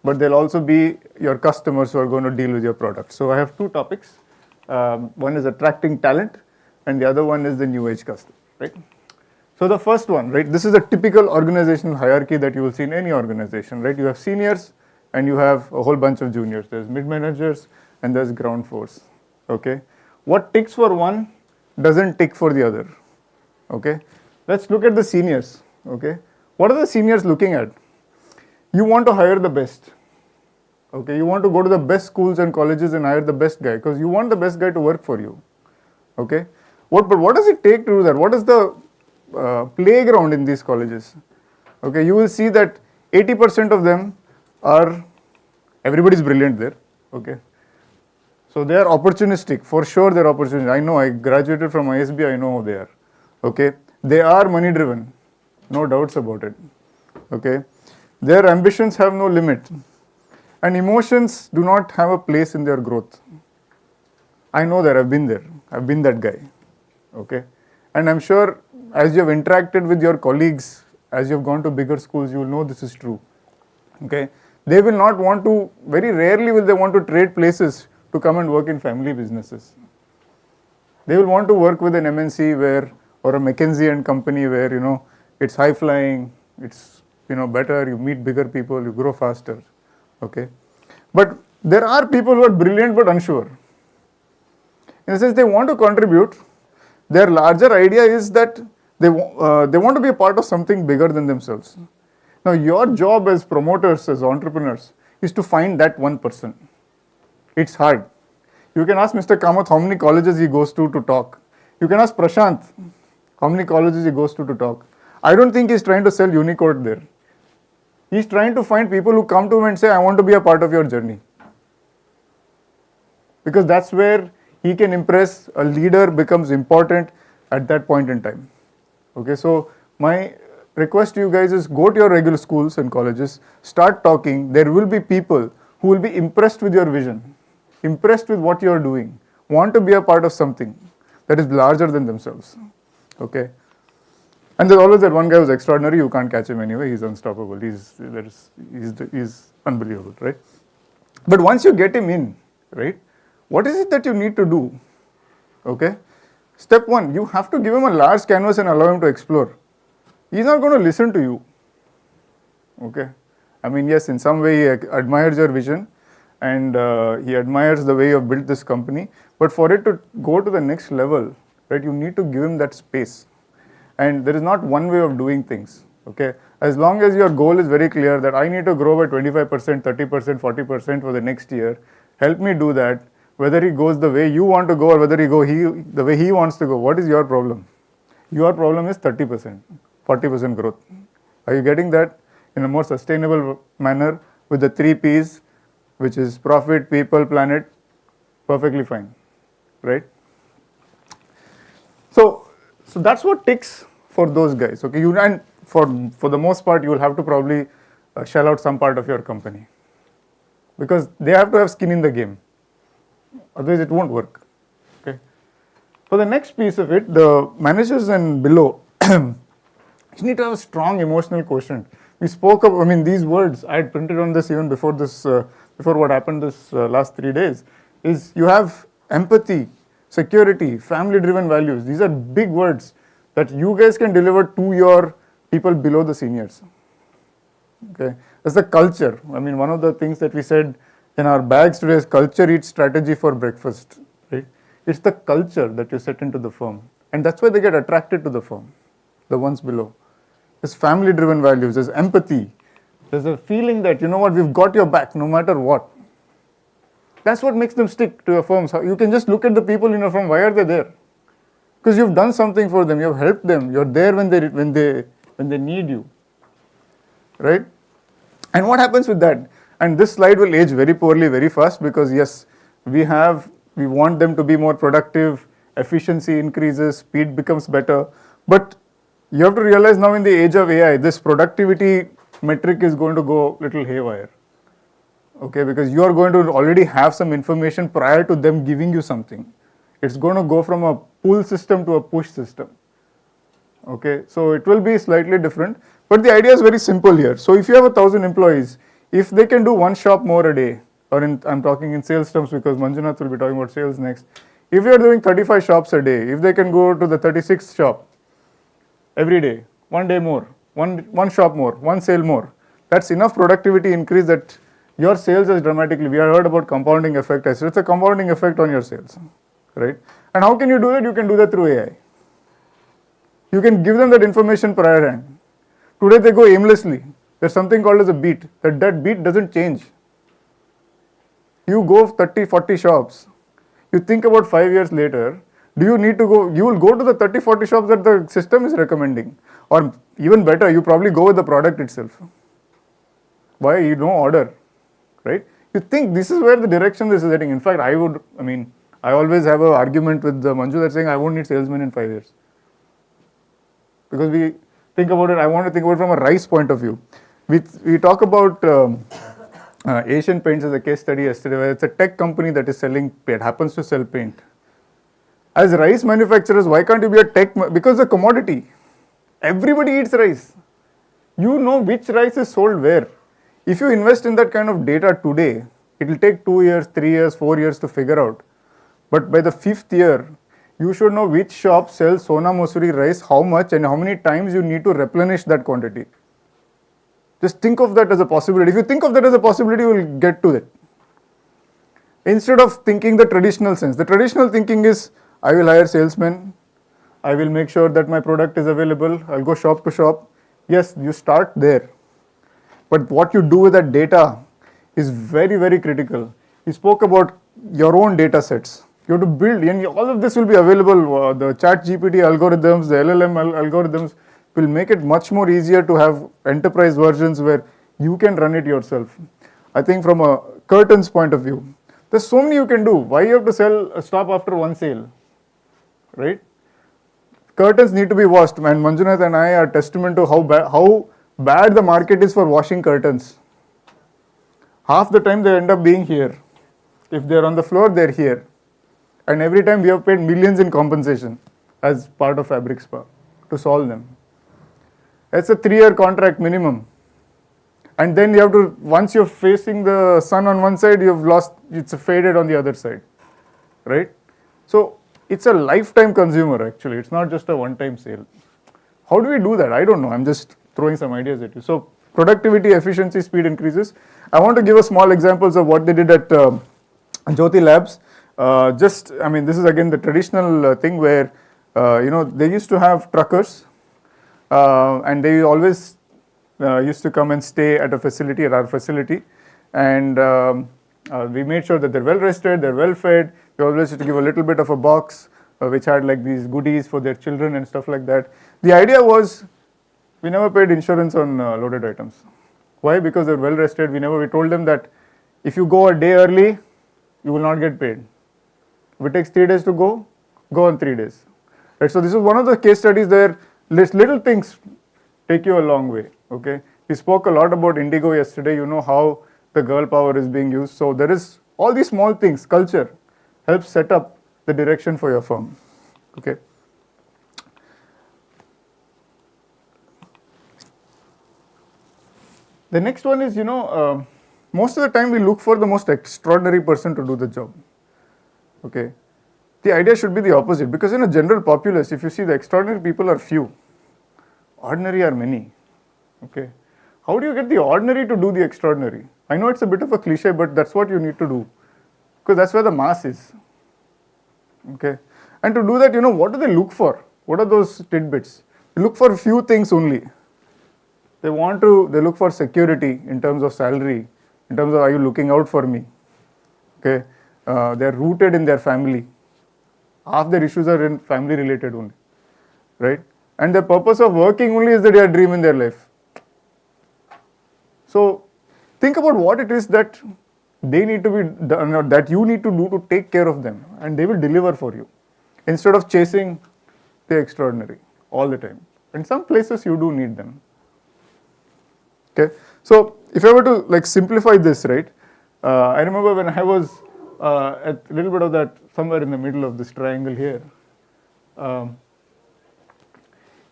but they'll also be your customers who are going to deal with your product. So I have 2 topics. One is attracting talent, and the other one is the new age customer, right? So the first one, right, this is a typical organizational hierarchy that you will see in any organization, right? You have seniors and you have a whole bunch of juniors. There's mid-managers and there's ground force, okay? What ticks for one doesn't tick for the other, okay? Let's look at the seniors, okay? What are the seniors looking at? You want to hire the best, okay? You want to go to the best schools and colleges and hire the best guy, because you want the best guy to work for you, okay? But what does it take to do that? What is the playground in these colleges? Okay, you will see that 80% of them are, everybody's brilliant there, okay? So they are opportunistic, for sure they're opportunistic. I know, I graduated from ISB, I know how they are, okay? They are money driven, no doubts about it, okay? Their ambitions have no limit, and emotions do not have a place in their growth. I know that, I've been there, I've been that guy, okay? And I'm sure as you have interacted with your colleagues, as you have gone to bigger schools, you will know this is true. Okay, they will not want to, very rarely will they want to trade places to come and work in family businesses. They will want to work with an MNC where, or a McKinsey and company where, you know, it's high flying, it's, you know, better, you meet bigger people, you grow faster. Okay, but there are people who are brilliant but unsure. In the sense they want to contribute, their larger idea is that they want to be a part of something bigger than themselves. Now your job as promoters, as entrepreneurs, is to find that one person. It's hard. You can ask Mr. Kamath how many colleges he goes to talk. You can ask Prashant how many colleges he goes to talk. I don't think he's trying to sell Unicode there. He's trying to find people who come to him and say, I want to be a part of your journey. Because that's where he can impress, a leader becomes important at that point in time. Okay, so my request to you guys is go to your regular schools and colleges, start talking. There will be people who will be impressed with your vision, impressed with what you are doing, want to be a part of something that is larger than themselves. Okay, and there's always that one guy who's extraordinary, you can't catch him anyway, he's unstoppable, he's unbelievable, right? But once you get him in, right, what is it that you need to do? Okay, step one, you have to give him a large canvas and allow him to explore. He's not going to listen to you. Okay, I mean, yes, in some way he admires your vision and he admires the way you have built this company, but for it to go to the next level, right, you need to give him that space. And there is not one way of doing things. Okay, as long as your goal is very clear that I need to grow by 25%, 30%, 40% for the next year, help me do that. Whether he goes the way you want to go or whether he go the way he wants to go, what is your problem? Your problem is 30%, 40% growth. Are you getting that in a more sustainable manner with the 3 Ps, which is profit, people, planet? Perfectly fine, right? So that's what ticks for those guys. Okay, and for the most part, you will have to probably shell out some part of your company because they have to have skin in the game. Otherwise, it won't work. Okay. For the next piece of it, the managers and below, you need to have a strong emotional quotient. We spoke of, I mean, these words, I had printed on this even before this, before what happened this last 3 days, is you have empathy, security, family-driven values. These are big words that you guys can deliver to your people below the seniors. Okay. That's the culture. I mean, one of the things that we said in our bags today is culture eats strategy for breakfast, right? It's the culture that you set into the firm. And that's why they get attracted to the firm, the ones below. There's family-driven values, there's empathy. There's a feeling that, you know what, we've got your back no matter what. That's what makes them stick to your firms. You can just look at the people in your firm, why are they there? Because you've done something for them, you've helped them, you're there when they need you, right? And what happens with that? And this slide will age very poorly very fast because yes, we want them to be more productive, efficiency increases, speed becomes better. But you have to realize now in the age of AI, this productivity metric is going to go little haywire. Okay, because you are going to already have some information prior to them giving you something. It's going to go from a pull system to a push system. Okay, so it will be slightly different, but the idea is very simple here. So if you have 1,000 employees, if they can do 1 shop more a day, or I'm talking in sales terms because Manjunath will be talking about sales next. If you are doing 35 shops a day, if they can go to the 36th shop every day, 1 day more, one shop more, 1 sale more, that's enough productivity increase that your sales is dramatically, we have heard about compounding effect, it's a compounding effect on your sales, right? And how can you do that? You can do that through AI. You can give them that information prior hand. Today they go aimlessly. There's something called as a beat. That beat doesn't change. You go 30, 40 shops. You think about 5 years later, do you need to go, you will go to the 30, 40 shops that the system is recommending. Or even better, you probably go with the product itself. Why? You don't order, right? You think this is where the direction this is heading. In fact, I always have an argument with Manju that's saying I won't need salesmen in 5 years. Because we think about it, I want to think about it from a rice point of view. We talk about Asian Paints as a case study yesterday, where it's a tech company that is selling paint, happens to sell paint. As rice manufacturers, why can't you be a tech, because the commodity, Everybody eats rice. You know which rice is sold where. If you invest in that kind of data today, it will take 2 years, 3 years, 4 years to figure out. But by the 5th year, you should know which shop sells Sona Masuri rice, how much, and how many times you need to replenish that quantity. Just think of that as a possibility. If you think of that as a possibility, you will get to it. Instead of thinking the traditional sense. The traditional thinking is, I will hire salesmen, I will make sure that my product is available, I'll go shop to shop. Yes, you start there. But what you do with that data is very, very critical. You spoke about your own data sets. You have to build, and all of this will be available. The chat GPT algorithms, the LLM algorithms will make it much more easier to have enterprise versions where you can run it yourself. I think from a curtains point of view, there's so many you can do. Why you have to sell a stop after one sale, right? Curtains need to be washed, and Manjunath and I are testament to how bad the market is for washing curtains. Half the time they end up being here. If they're on the floor, they're here. And every time we have paid millions in compensation as part of Fabric Spa to solve them. It's a 3-year contract minimum. And then you have to, once you're facing the sun on one side, you've lost, it's faded on the other side, right? So it's a lifetime consumer actually. It's not just a one-time sale. How do we do that? I don't know. I'm just throwing some ideas at you. So productivity, efficiency, speed increases. I want to give a small examples of what they did at Jyoti Labs. This is again the traditional thing where, they used to have truckers and they always used to come and stay at a facility, at our facility. And we made sure that they're well rested, they're well fed. We always used to give a little bit of a box which had like these goodies for their children and stuff like that. The idea was we never paid insurance on loaded items. Why? Because they're well rested. We told them that if you go a day early, you will not get paid. If it takes 3 days to go on 3 days. Right? So this is one of the case studies there. Little things take you a long way. Okay. We spoke a lot about Indigo yesterday. You know how the girl power is being used. So there is all these small things. Culture helps set up the direction for your firm. Okay. The next one is, most of the time we look for the most extraordinary person to do the job. Okay. The idea should be the opposite, because in a general populace, if you see, the extraordinary people are few, ordinary are many. Okay. How do you get the ordinary to do the extraordinary? I know it's a bit of a cliche, but that's what you need to do, because that's where the mass is. Okay. And to do that, what do they look for? What are those tidbits? They look for a few things only. They look for security in terms of salary, in terms of, are you looking out for me? Okay. They're rooted in their family. Half their issues are in family related only, right? And the purpose of working only is that they have a dream in their life. So think about what it is that they need to be done, or that you need to do to take care of them, and they will deliver for you, instead of chasing the extraordinary all the time. In some places you do need them. Okay. So if I were to simplify this, right? I remember when I was at a little bit of that, somewhere in the middle of this triangle here.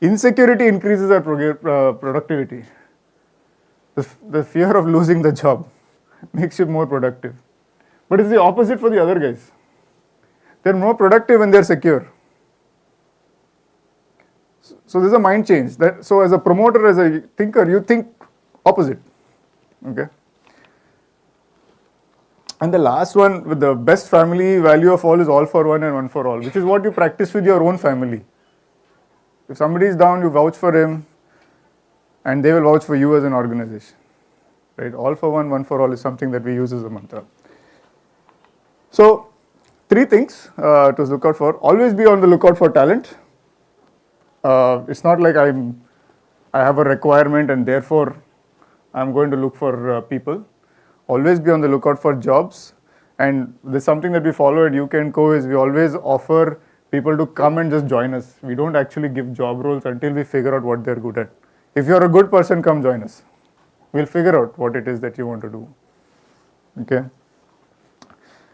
Insecurity increases our productivity. The fear of losing the job makes you more productive. But it's the opposite for the other guys. They're more productive when they're secure. So there's a mind change. So as a promoter, as a thinker, you think opposite. Okay. And the last one, with the best family value of all, is all for one and one for all, which is what you practice with your own family. If somebody is down, you vouch for him, and they will vouch for you as an organization. Right? All for one, one for all is something that we use as a mantra. So 3 things to look out for. Always be on the lookout for talent. It's not like I have a requirement and therefore I'm going to look for people. Always be on the lookout for jobs. And there's something that we follow at UK & Co is we always offer people to come and just join us. We don't actually give job roles until we figure out what they're good at. If you're a good person, come join us. We'll figure out what it is that you want to do. Okay.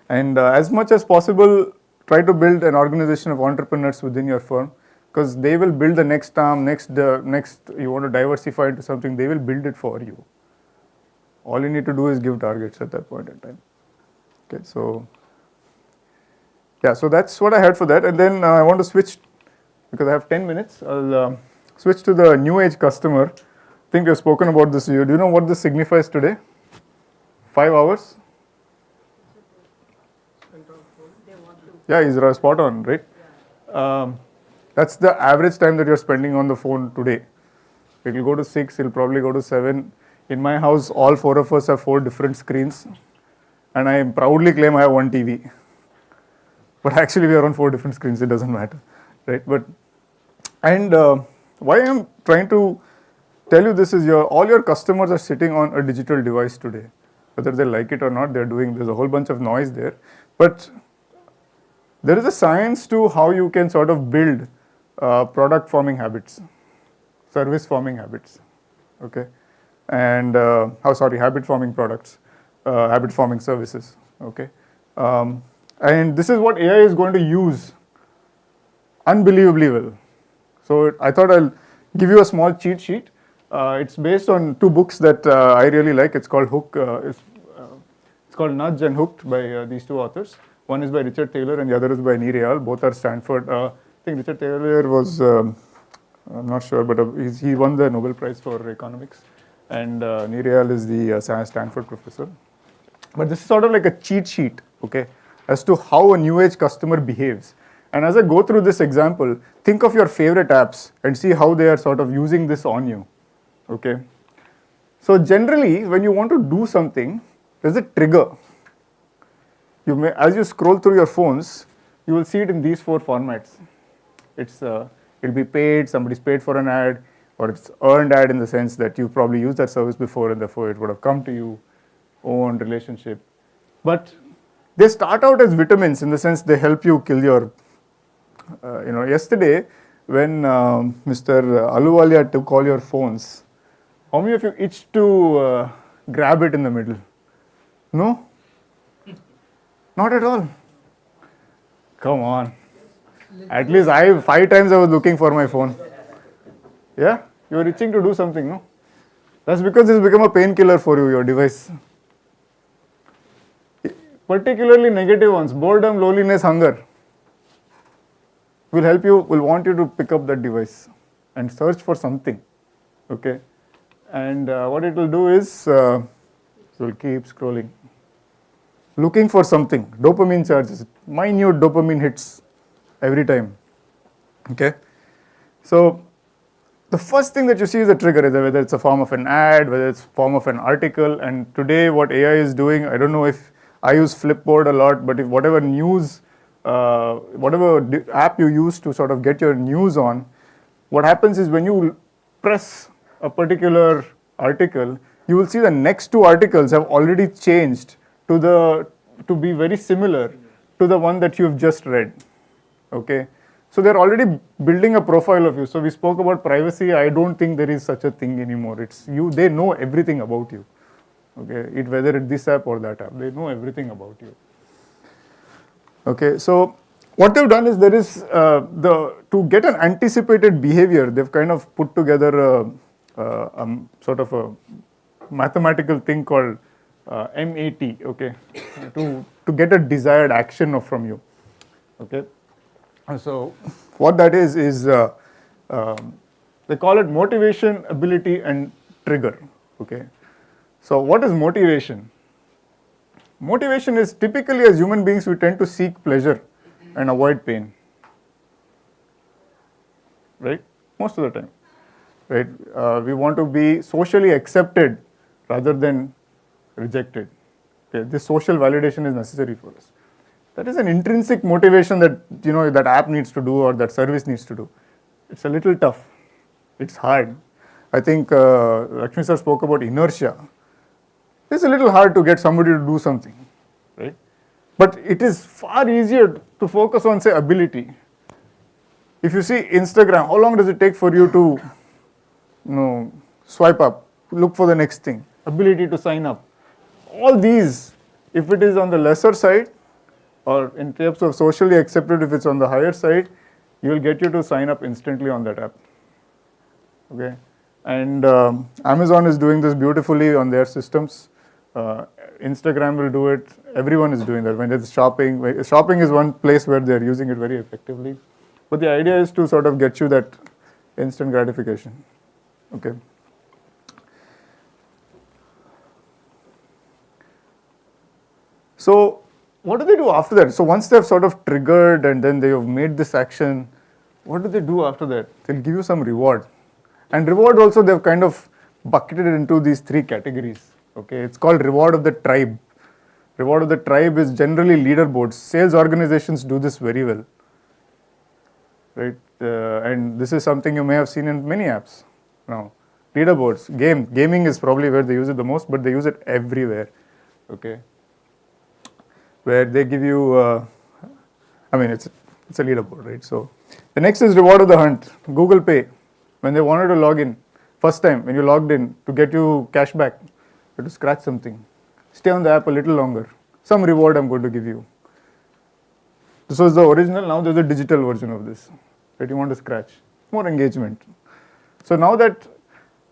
And as much as possible, try to build an organization of entrepreneurs within your firm. because they will build the next arm, next you want to diversify into something, they will build it for you. All you need to do is give targets at that point in time. Okay, so yeah, so that's what I had for that, and then I want to switch, because I have 10 minutes, I'll switch to the new age customer. I think we've spoken about this. Do you know what this signifies today? 5 hours? Yeah, he's spot on, right? That's the average time that you're spending on the phone today. It will go to 6, it'll probably go to 7. In my house, all 4 of us have 4 different screens, and I proudly claim I have 1 TV. But actually we are on 4 different screens, it doesn't matter, right? But, and why I'm trying to tell you this is all your customers are sitting on a digital device today. Whether they like it or not, there's a whole bunch of noise there. But there is a science to how you can sort of build product forming habits, service forming habits, okay? And, habit forming products, habit forming services, okay? And this is what AI is going to use unbelievably well. So I thought I'll give you a small cheat sheet. It's based on 2 books that I really like. It's called Hook. It's called Nudge and Hooked by these 2 authors. One is by Richard Taylor and the other is by Neil. Both are Stanford. I think Richard Taylor was, I'm not sure, but he won the Nobel Prize for economics. And Neil is the Stanford professor. But this is sort of like a cheat sheet, okay, as to how a new age customer behaves. And as I go through this example, think of your favorite apps and see how they are sort of using this on you, okay. So generally, when you want to do something, there's a trigger. As you scroll through your phones, you will see it in these 4 formats. It'll be paid, somebody's paid for an ad, or it's earned ad in the sense that you probably used that service before and therefore it would have come to you, owned, relationship. But they start out as vitamins in the sense they help you kill your, yesterday when Mr. Aluwalia took all your phones, how many of you itched to grab it in the middle? No? Not at all. Come on. At least 5 times I was looking for my phone. Yeah? You are itching to do something, no? That's because it's become a painkiller for you, your device. Particularly negative ones, boredom, loneliness, hunger, will want you to pick up that device and search for something, okay? And what it will do is, it will keep scrolling, looking for something, dopamine charges, minute dopamine hits every time, okay? So the first thing that you see is a trigger, whether it's a form of an ad, whether it's a form of an article, and today what AI is doing, I don't know if I use Flipboard a lot, but if whatever news, whatever app you use to sort of get your news on, what happens is when you press a particular article, you will see the next 2 articles have already changed to be very similar to the one that you've just read, okay? So they're already building a profile of you. So we spoke about privacy. I don't think there is such a thing anymore. It's you, they know everything about you. Okay, whether it's this app or that app, they know everything about you. Okay, so what they've done is there is to get an anticipated behavior, they've kind of put together sort of a mathematical thing called MAT. Okay, to get a desired action from you. Okay, so what that is they call it motivation, ability, and trigger. Okay. So what is motivation? Motivation is typically, as human beings, we tend to seek pleasure and avoid pain, right? Most of the time, right? We want to be socially accepted rather than rejected. Okay? This social validation is necessary for us. That is an intrinsic motivation that that app needs to do or that service needs to do. It's a little tough. It's hard. I think Lakshmi sir spoke about inertia. It's a little hard to get somebody to do something, right? But it is far easier to focus on, say, ability. If you see Instagram, how long does it take for you to, swipe up, look for the next thing, ability to sign up? All these, if it is on the lesser side, or in terms of socially accepted, if it's on the higher side, you will get you to sign up instantly on that app. Okay, and Amazon is doing this beautifully on their systems. Instagram will do it. Everyone is doing that. When it's shopping, shopping is one place where they're using it very effectively. But the idea is to sort of get you that instant gratification. Okay. So what do they do after that? So once they've sort of triggered and then they have made this action, what do they do after that? They'll give you some reward. And reward also they've kind of bucketed it into these 3 categories. Okay, it's called reward of the tribe. Reward of the tribe is generally leaderboards. Sales organizations do this very well, right? And this is something you may have seen in many apps now. Leaderboards, gaming is probably where they use it the most, but they use it everywhere. Okay, where they give you, I mean, it's a leaderboard, right? So the next is reward of the hunt. Google Pay, when they wanted to log in, first time when you logged in, to get you cash back, you have to scratch something. Stay on the app a little longer. Some reward I'm going to give you. This was the original, now there's a digital version of this, right? You want to scratch, more engagement. So now that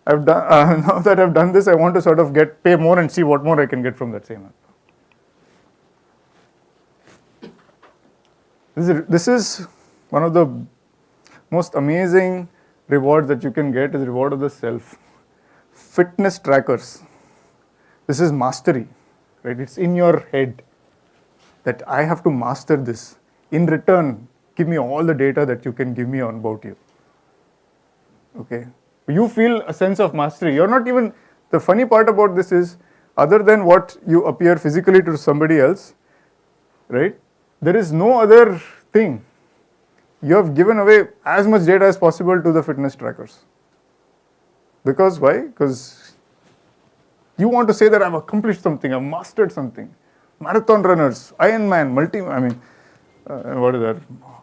I've done this, I want to sort of pay more and see what more I can get from that same app. This is one of the most amazing rewards that you can get, is reward of the self. Fitness trackers. This is mastery, right? It's in your head that I have to master this. In return, give me all the data that you can give me about you. Okay. You feel a sense of mastery. You're not even, the funny part about this is, other than what you appear physically to somebody else, right? There is no other thing. You have given away as much data as possible to the fitness trackers. Because why? Because you want to say that I've accomplished something, I've mastered something. Marathon runners, Ironman, what is that?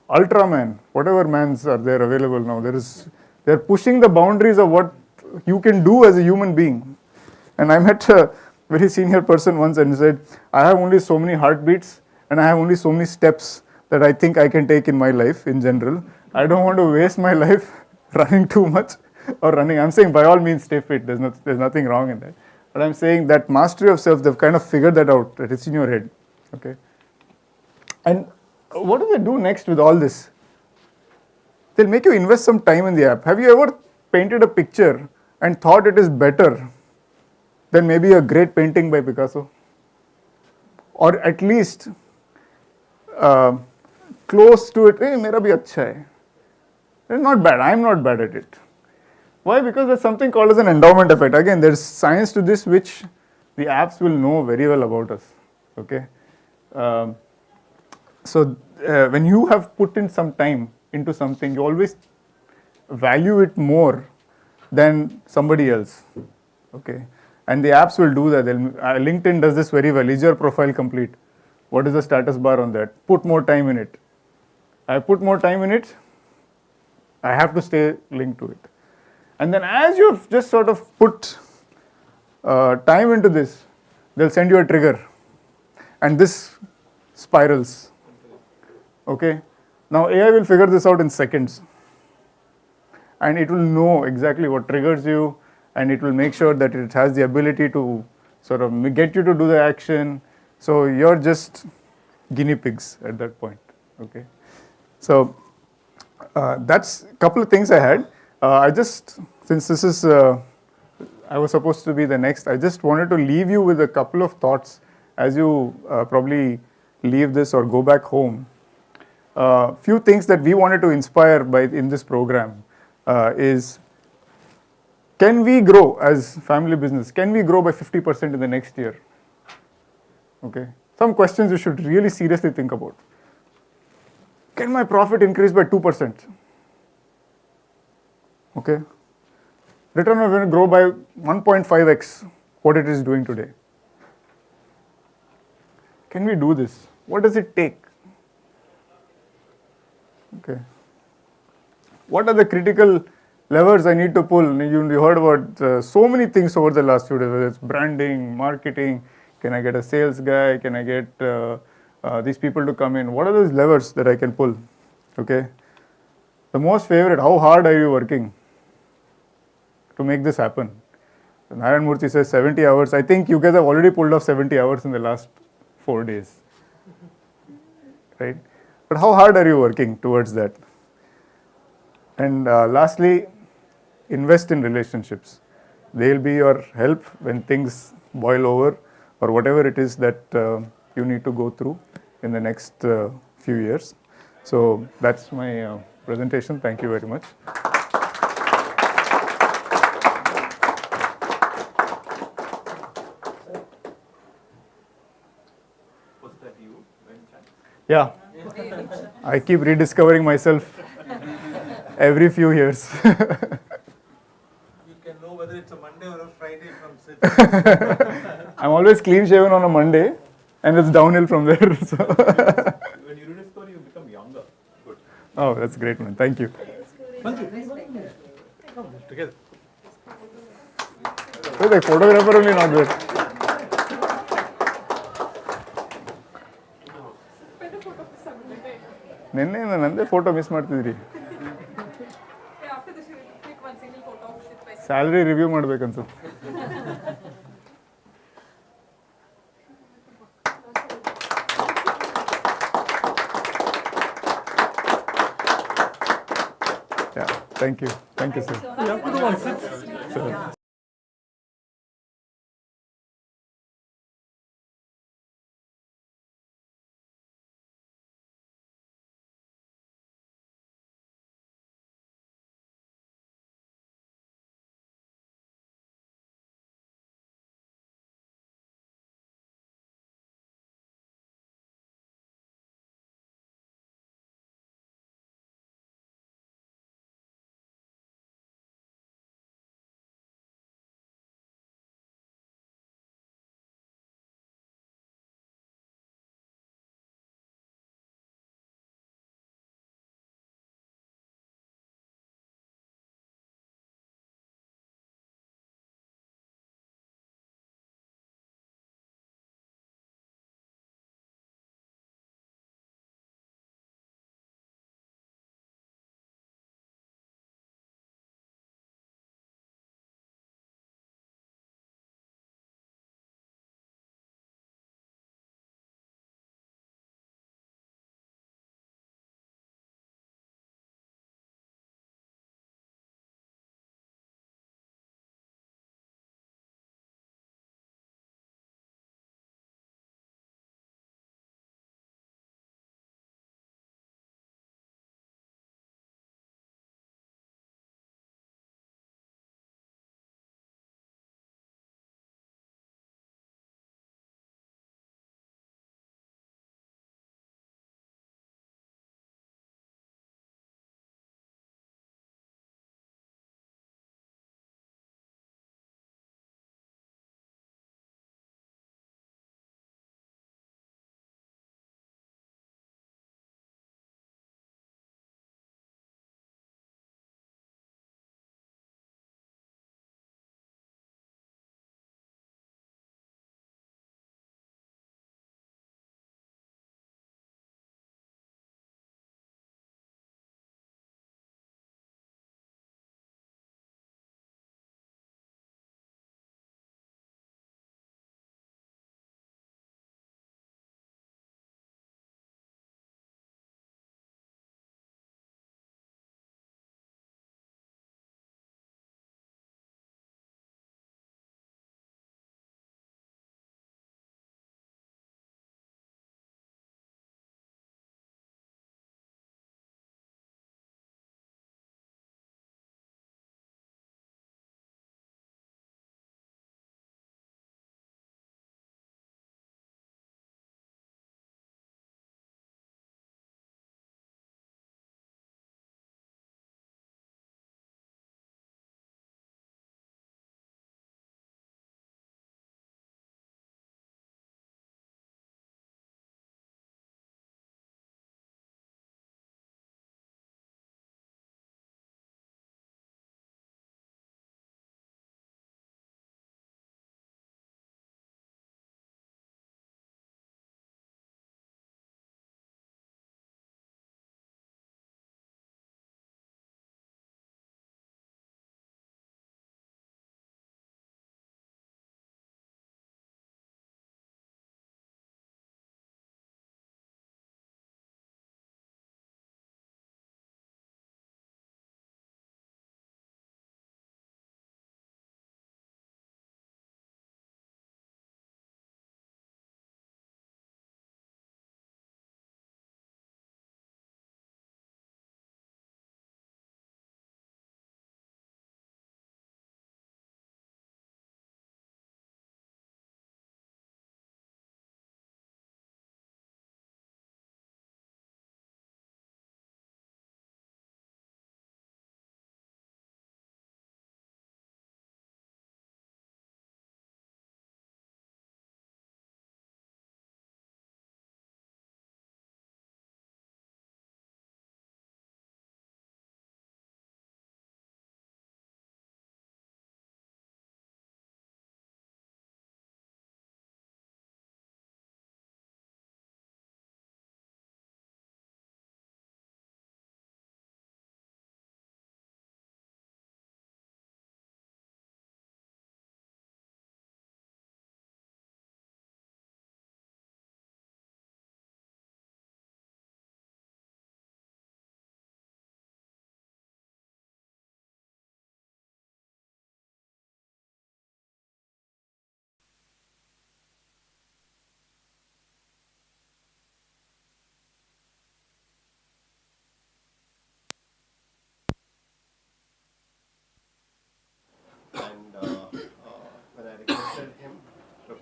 Ultraman, whatever mans are there available now. They're pushing the boundaries of what you can do as a human being. And I met a very senior person once and he said, I have only so many heartbeats and I have only so many steps that I think I can take in my life in general. I don't want to waste my life running too much or running. I'm saying by all means stay fit. There's nothing wrong in that. But I'm saying that mastery of self, they've kind of figured that out, that it's in your head. Okay. And what do they do next with all this? They'll make you invest some time in the app. Have you ever painted a picture and thought it is better than maybe a great painting by Picasso? Or at least close to it, hey, mera bhi acha hai. It's not bad, I'm not bad at it. Why? Because there's something called as an endowment effect. Again, there's science to this which the apps will know very well about us. Okay. So when you have put in some time into something, you always value it more than somebody else. Okay. And the apps will do that. LinkedIn does this very well. Is your profile complete? What is the status bar on that? Put more time in it. I put more time in it, I have to stay linked to it. And then as you've just sort of put time into this, they'll send you a trigger. And this spirals. Okay. Now AI will figure this out in seconds. And it will know exactly what triggers you, and it will make sure that it has the ability to sort of get you to do the action. So you're just guinea pigs at that point. Okay. So that's a couple of things I had. Since this is, I was supposed to be the next, I just wanted to leave you with a couple of thoughts as you probably leave this or go back home. Few things that we wanted to inspire in this program is, can we grow as family business? Can we grow by 50% in the next year? Okay. Some questions you should really seriously think about. Can my profit increase by 2%? Okay. Return on revenue grow by 1.5x what it is doing today. Can we do this? What does it take? Okay. What are the critical levers I need to pull? You heard about so many things over the last few days, whether it's branding, marketing. Can I get a sales guy? Can I get these people to come in? What are those levers that I can pull? Okay. The most favorite, how hard are you working to make this happen? Narayan Murthy says 70 hours. I think you guys have already pulled off 70 hours in the last 4 days. Right? But how hard are you working towards that? And lastly, invest in relationships. They'll be your help when things boil over or whatever it is that you need to go through in the next few years. So that's my presentation. Thank you very much. Was that you? Yeah, I keep rediscovering myself every few years. You can know whether it's a Monday or a Friday from Sid. I'm always clean shaven on a Monday, and it's downhill from there. So. When you rediscover, you become younger. Good. Oh, that's great, man. Thank you. Together. So the photographer only not good. ನಿನ್ನೆ ನಂದೇ photo miss ಮಾಡ್ತಿದ್ರಿ salary review ಮಾಡ್ಬೇಕನ್ಸುತ್ತೆ Thank you. Thank you, sir. You have to do one sit. Sure.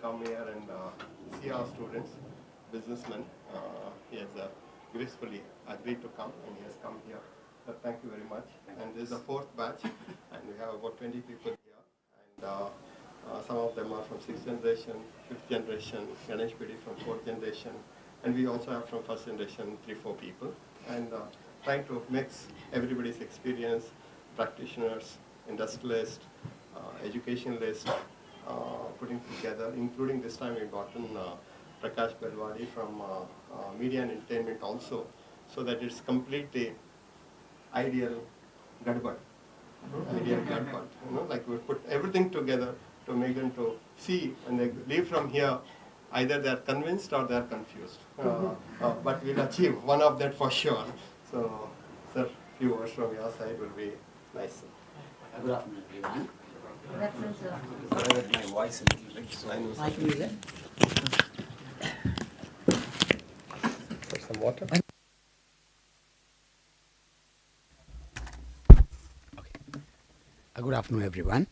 come here and see our students, businessmen. He has gracefully agreed to come, and he has come here. Thank you very much. And this is the fourth batch, and we have about 20 people here. And some of them are from 6th generation, 5th generation, Ganesh PD from 4th generation, and we also have from 1st generation 3-4 people. And trying to mix everybody's experience, practitioners, industrialists, educationalists, putting together, including this time we've gotten Prakash Belwadi from media and entertainment also, so that it's completely ideal gadbad. Ideal gadbad. Like we put everything together to make them to see when they leave from here, either they are convinced or they are confused. But we'll achieve one of that for sure. So, sir, few words from your side will be nice. Good afternoon, everyone. Good afternoon, sir. Sorry that my voice a little bit. So I can use it. Some water. Good afternoon, everyone.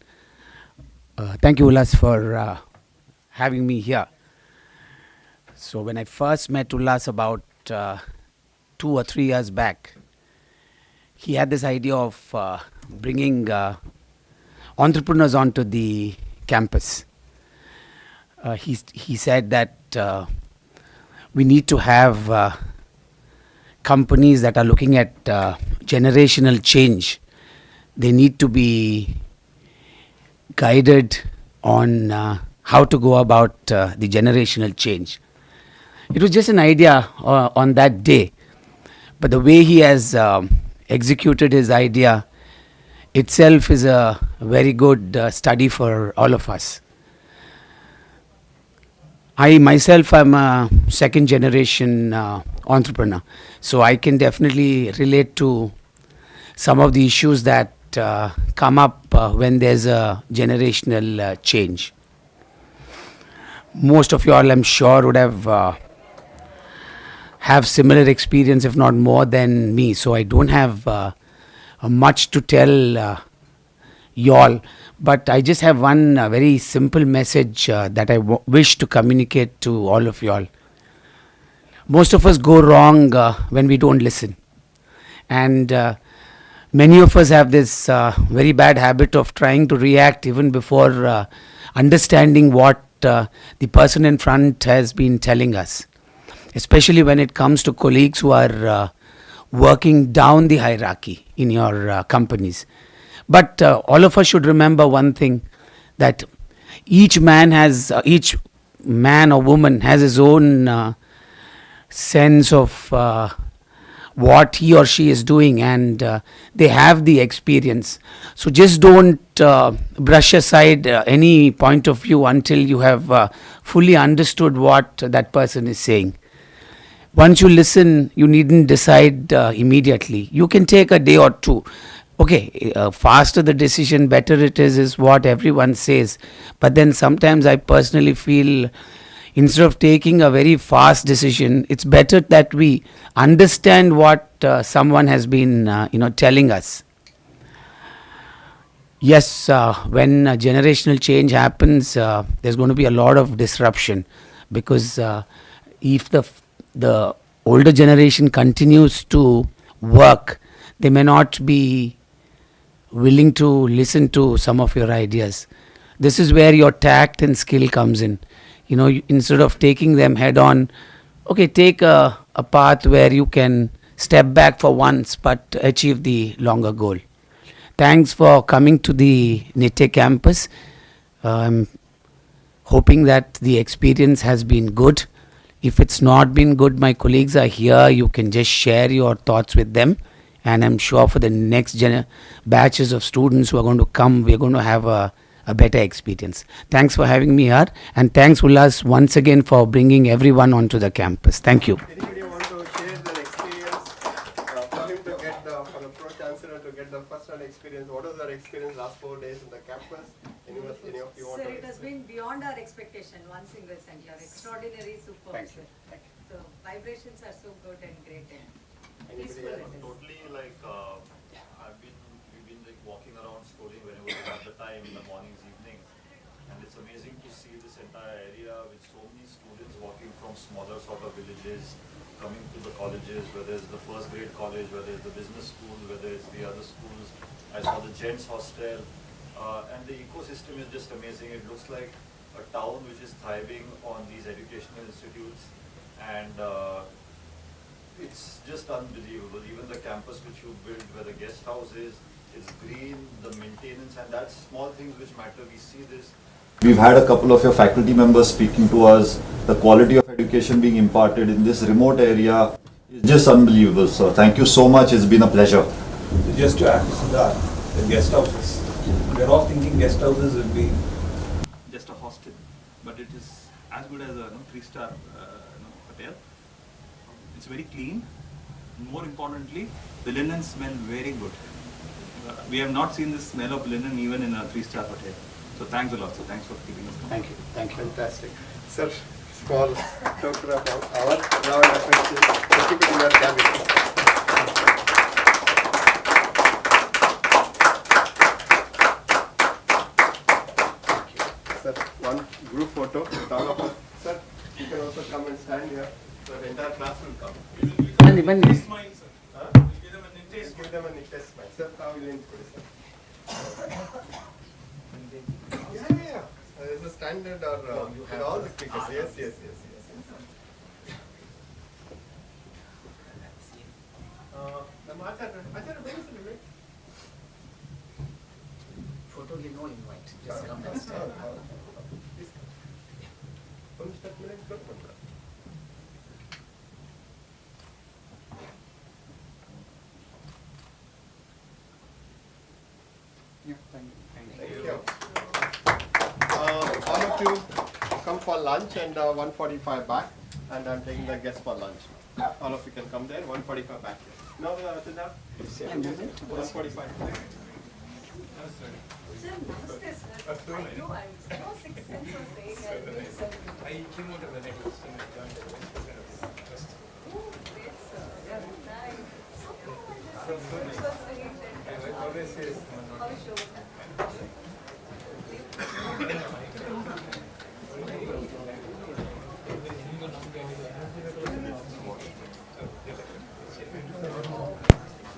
Thank you, Ullas, for having me here. So when I first met Ullas about 2 or 3 years back, he had this idea of bringing entrepreneurs onto the campus. He said that we need to have companies that are looking at generational change. They need to be guided on how to go about the generational change. It was just an idea on that day, but the way he has executed his idea itself is a very good study for all of us. I myself am a second generation entrepreneur, so I can definitely relate to some of the issues that come up when there's a generational change. Most of you all, I'm sure, would have similar experience, if not more than me. So I don't have much to tell you all, but I just have one very simple message that I wish to communicate to all of you all. Most of us go wrong when we don't listen, and many of us have this very bad habit of trying to react even before understanding what the person in front has been telling us, especially when it comes to colleagues who are working down the hierarchy in your companies. But all of us should remember one thing, that each man or woman has his own sense of what he or she is doing, and they have the experience. So just don't brush aside any point of view until you have fully understood what that person is saying. Once you listen, you needn't decide immediately. You can take a day or two. Okay, faster the decision, better it is what everyone says. But then sometimes I personally feel, instead of taking a very fast decision, it's better that we understand what someone has been telling us. Yes, when generational change happens, there's going to be a lot of disruption, because if the older generation continues to work, they may not be willing to listen to some of your ideas. This is where your tact and skill comes in. Instead of taking them head on, okay, take a path where you can step back for once but achieve the longer goal. Thanks for coming to the NITE campus. I'm hoping that the experience has been good. If it's not been good, my colleagues are here. You can just share your thoughts with them. And I'm sure for the next batches of students who are going to come, we're going to have a better experience. Thanks for having me here, and thanks, Ullas, once again for bringing everyone onto the campus. Thank you. Anybody want to share their experience for him to get for the pro chancellor to get the first-hand experience? What was their experience last 4 days in the campus? Any of you want Sir, to? it has been beyond our expectation. One single center, extraordinary, superb. Thank you. Thank you. The vibrations are so good and great. And peaceful it is. Totally, we've been like walking around scrolling whenever we have the time in the mornings, evenings, and it's amazing to see this entire area from smaller sort of villages coming to the colleges, whether it's the first grade college, whether it's the business school, whether it's the other schools. I saw the gents hostel, and the ecosystem is just amazing. It looks like a town which is thriving on these educational institutes, and it's just unbelievable. Even the campus which you built, where the guest house is, it's green, the maintenance, and that's small things which matter. We see this. We've had a couple of your faculty members speaking to us. The quality of education being imparted in this remote area is just unbelievable, sir. Thank you so much. It's been a pleasure. Just to add to Siddharth, the guest houses, we're all thinking guest houses will be just a hostel, but it is as good as a 3-star hotel. It's very clean. More importantly, the linen smell very good. We have not seen this smell of linen even in a 3-star hotel. So thanks a lot, sir. Thanks for keeping us coming. Thank you. Thank you. Fantastic. Sir, small token of our round of applause. Keep it in your cabinet. Sir, one group photo with all of us. Sir, you can also come and stand here. So the entire class will come. Smile, sir. Huh? Give them a Nitesh Give them a Nitesh smile. Sir, how will you introduce sir? Yeah. It's a standard or with all the speakers. Yes. Photo here, no invite. Just come and stand. Yeah, thank you. All of you come for lunch and 1:45 back, and I'm taking the guests for lunch. All of you can come there, 1:45 back here. No, Siddharth? 1:45. Sir, namaste, sir. I know I'm no sixth sense of saying I'll meet sir. I came out of the network. Oh, great, sir. Yeah, nice. From Sony. So sweet. I always say How sure.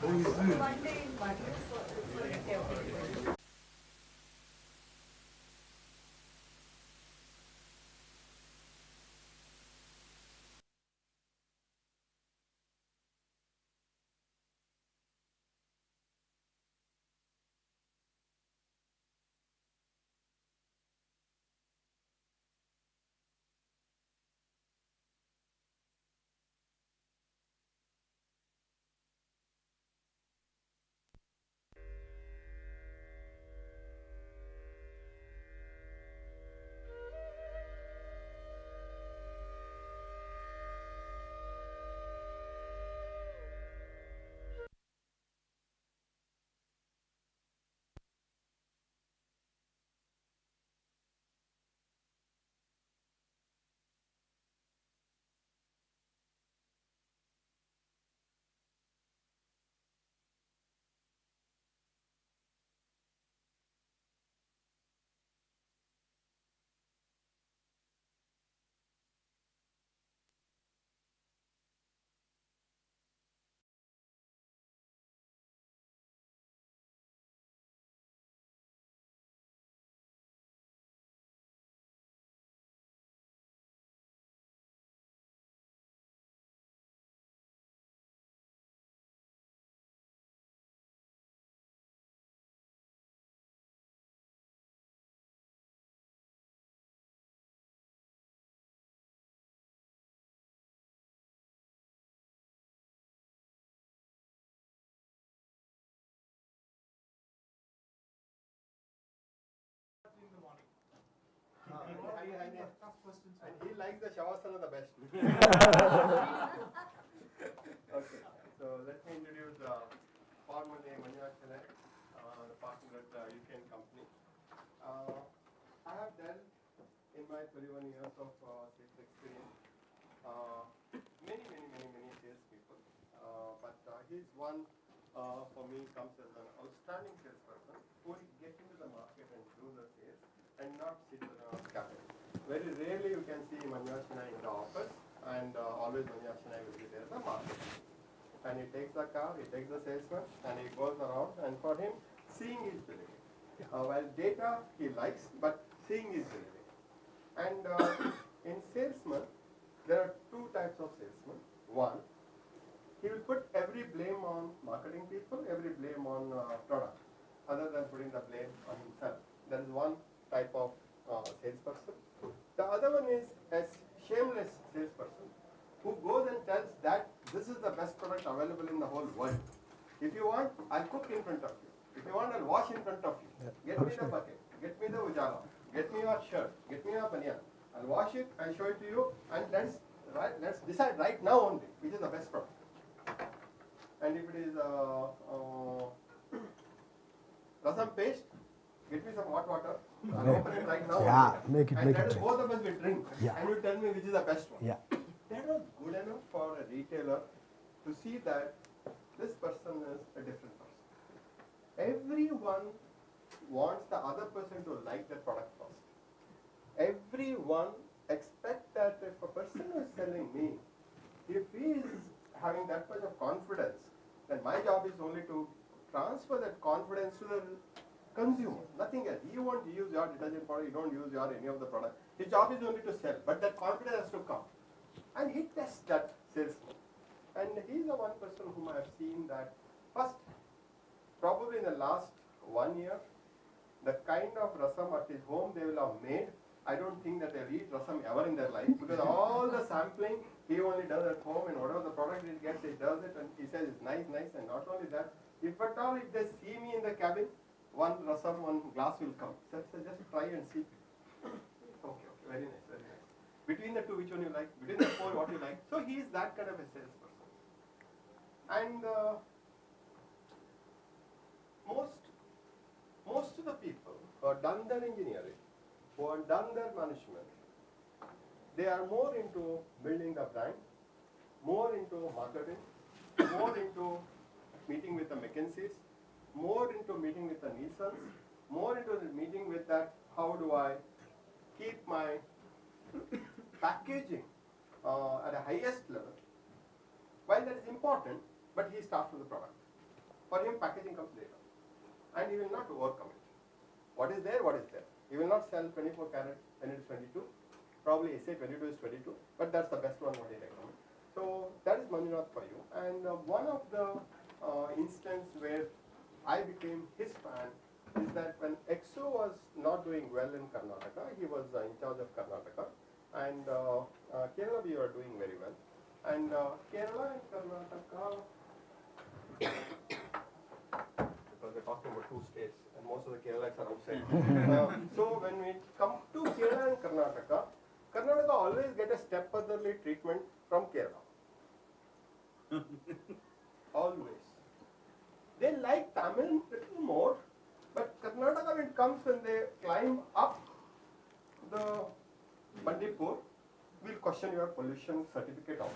One day in Madras for everybody. And he likes the Shavasana the best. Okay, so let me introduce formally Manjashana, the partner at UK company. I have dealt in my 31 years of sales experience many sales people, but he's one for me comes as an outstanding salesperson who will get into the market and do the sales and not sit on capital. Very rarely you can see Manjashana in the office and always Mani Archana will be there in the market. And he takes the car, he takes the salesman, and he goes around, and for him, seeing is believing. While data he likes, but seeing is believing. And in salesman, there are two types of salesmen. One, he will put every blame on marketing people, every blame on product, other than putting the blame on himself. That is one type of salesperson. The other one is a shameless salesperson who goes and tells that this is the best product available in the whole world. If you want, I'll cook in front of you. If you want, I'll wash in front of you. Get me the bucket, get me the ujala, get me your shirt, get me your banyan. I'll wash it, I'll show it to you, and let's decide right now only which is the best product. And if it is rasam paste, get me some hot water. I'll open it right now. Yeah, only. make it and make let it us both of us will drink. Yeah. And you tell me which is the best one. Yeah. That was good enough for a retailer to see that this person is a different person. Everyone wants the other person to like their product first. Everyone expects that if a person who is selling me, if he is having that much of confidence, then my job is only to transfer that confidence to the consumer, nothing else. He won't use your detergent product, you don't use your any of the product. His job is only to sell, but that confidence has to come. And he tests that salesman. And he's the one person whom I have seen that first, probably in the last 1 year, the kind of rasam at his home they will have made, I don't think that they'll eat rasam ever in their life, because all the sampling he only does at home, and whatever the product he gets, he does it, and he says it's nice, nice, and not only that, if at all, if they see me in the cabin, one rasam, one glass will come. So just try and see. Okay, very nice, very nice. Between the two, which one you like? Between the four, what you like? So he is that kind of a salesperson. And most of the people who have done their engineering, who have done their management, they are more into building the brand, more into marketing, more into meeting with the McKinseys, more into meeting with the Nielsens, more into the meeting with that, how do I keep my packaging at a highest level. While that is important, but he starts with the product. For him, packaging comes later. And he will not overcome it. What is there, what is there. He will not sell 24 karat when it is 22. Probably SA 22 is 22, but that's the best one what he recommends. So that is Manjunath for you. And one of the instances where I became his fan is that when EXO was not doing well in Karnataka, he was in charge of Karnataka, and Kerala we were doing very well. And Kerala and Karnataka, because we're talking about two states, and most of the Keralites are outside. So when we come to Kerala and Karnataka, Karnataka always get a stepmotherly treatment from Kerala. Always. They like Tamil little more, but Karnataka when it comes when they climb up the Bandipur, we'll question your pollution certificate out.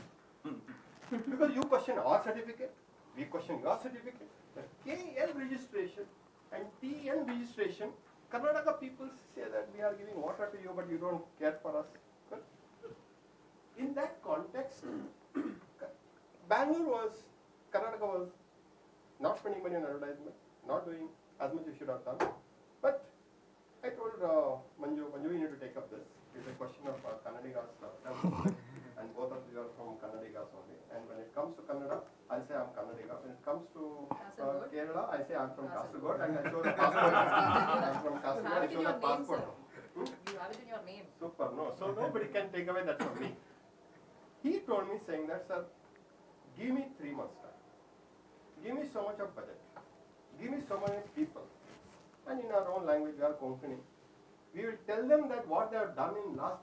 Because you question our certificate, we question your certificate. The KL registration and TN registration, Karnataka people say that we are giving water to you, but you don't care for us. But in that context, Karnataka was not spending money on advertisement, not doing as much as you should have done. But I told Manju, you need to take up this. It's a question of Kannadigas, and both of you are from Kannadigas only. And when it comes to Kannada, I'll say I'm Kannadiga. When it comes to Kerala, I say I'm from Kasaragod, and I show the passport. I'm from Kasaragod, I show the passport. You have it in your name. Super, no. So nobody can take away that from me. He told me saying that, sir, give me 3 months time. Give me so much of budget. Give me so many people. And in our own language, we are Konkani. We will tell them that what they have done in last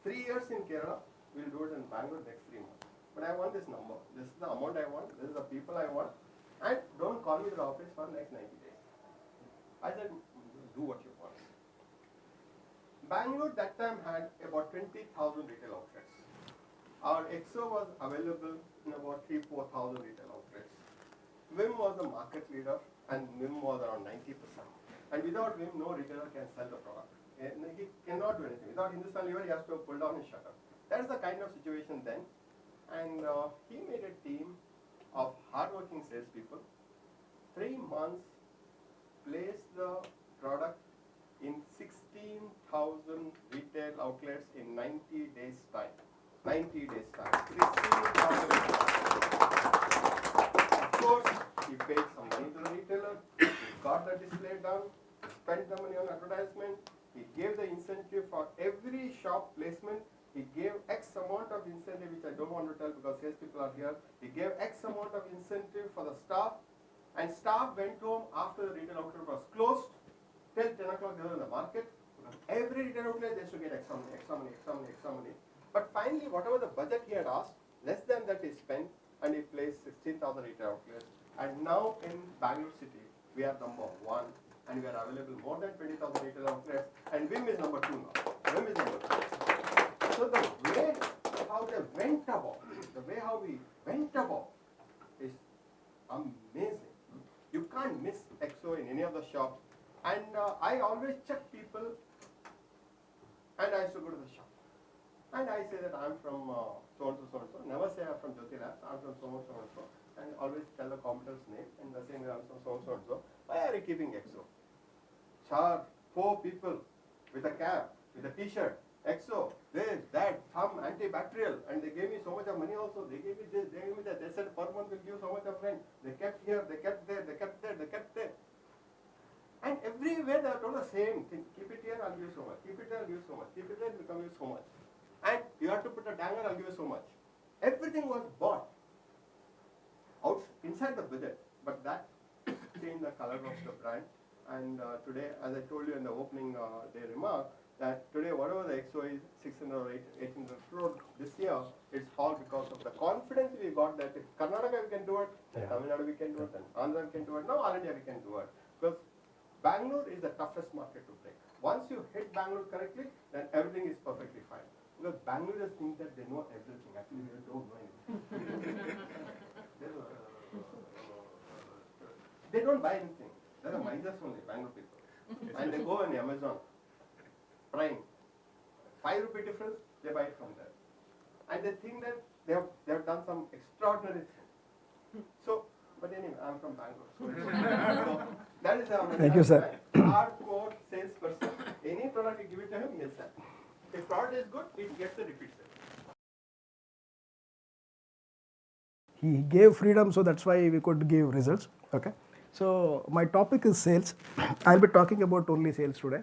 3 years in Kerala, we will do it in Bangalore next 3 months. But I want this number. This is the amount I want. This is the people I want. And don't call me to the office for next 90 days. I said, do what you want. Bangalore that time had about 20,000 retail outlets. Our EXO was available in about 3,000-4,000 retail outlets. Vim was the market leader, and Vim was around 90%. And without Vim, no retailer can sell the product. He cannot do anything. Without Hindustan Lever, he has to pull down his shutter. That's the kind of situation then. And he made a team of hardworking salespeople. 3 months, placed the product in 16,000 retail outlets in 90 days time. 90 days time. 16,000. Of course, he paid some money to the retailer, he got the display done, spent the money on advertisement, he gave the incentive for every shop placement, he gave X amount of incentive, which I don't want to tell because salespeople are here, he gave X amount of incentive for the staff, and staff went home after the retail outlet was closed, till 10 o'clock they were in the market, every retail outlet they used to get extra money, extra money, extra money, extra money. But finally, whatever the budget he had asked, less than that he spent, and he placed 16,000 retail outlets. And now in Bangalore city, we are number 1, and we are available more than 20,000 retail outlets, and Vim is number 2 now. Vim is number 2. So the way how they went about, the way how we went about is amazing. You can't miss EXO in any of the shops. And I always check people, and I used to go to the shop. And I say that I'm from so-and-so, so-and-so. Never say I'm from Jyoti Labs, I'm from so-and-so, so-and-so. And always tell the competitor's name, and the same way I'm from so-and-so, so-and-so. Why are you keeping EXO? 4 people with a cap, with a t-shirt, EXO, this, that, thumb, antibacterial. And they gave me so much of money also. They gave me this, they gave me that. They said per month we'll give so much of rent. They kept here, they kept there, they kept there, they kept there. And everywhere they are told the same thing. Keep it here, I'll give you so much. Keep it there, I'll give you so much. Keep it there, it will come you so much. And you have to put a danger, I'll give you so much. Everything was bought inside the budget, but that changed the color of the brand. And today, as I told you in the opening day remark, that today whatever the EXO is, 600 or 800 crore this year, it's all because of the confidence we got that if Karnataka we can do it, then Tamil Nadu we can do it, and Andhra we can do it, now all India we can do it. Because Bangalore is the toughest market to break. Once you hit Bangalore correctly, then everything is perfectly fine. Because Bangalore's think that they know everything. Actually, they don't know anything. They don't buy anything. They're the misers only, Bangalore people. And they go on Amazon, Prime. 5 rupee difference, they buy it from there. And they think that they have done some extraordinary thing. So, but anyway, I'm from Bangalore. So that is our Thank you, sir. hardcore salesperson. Any product you give it to him, he'll sell. If product is good, he gets a repeat sale. He gave freedom, so that's why we could give results. Okay. So my topic is sales. I'll be talking about only sales today.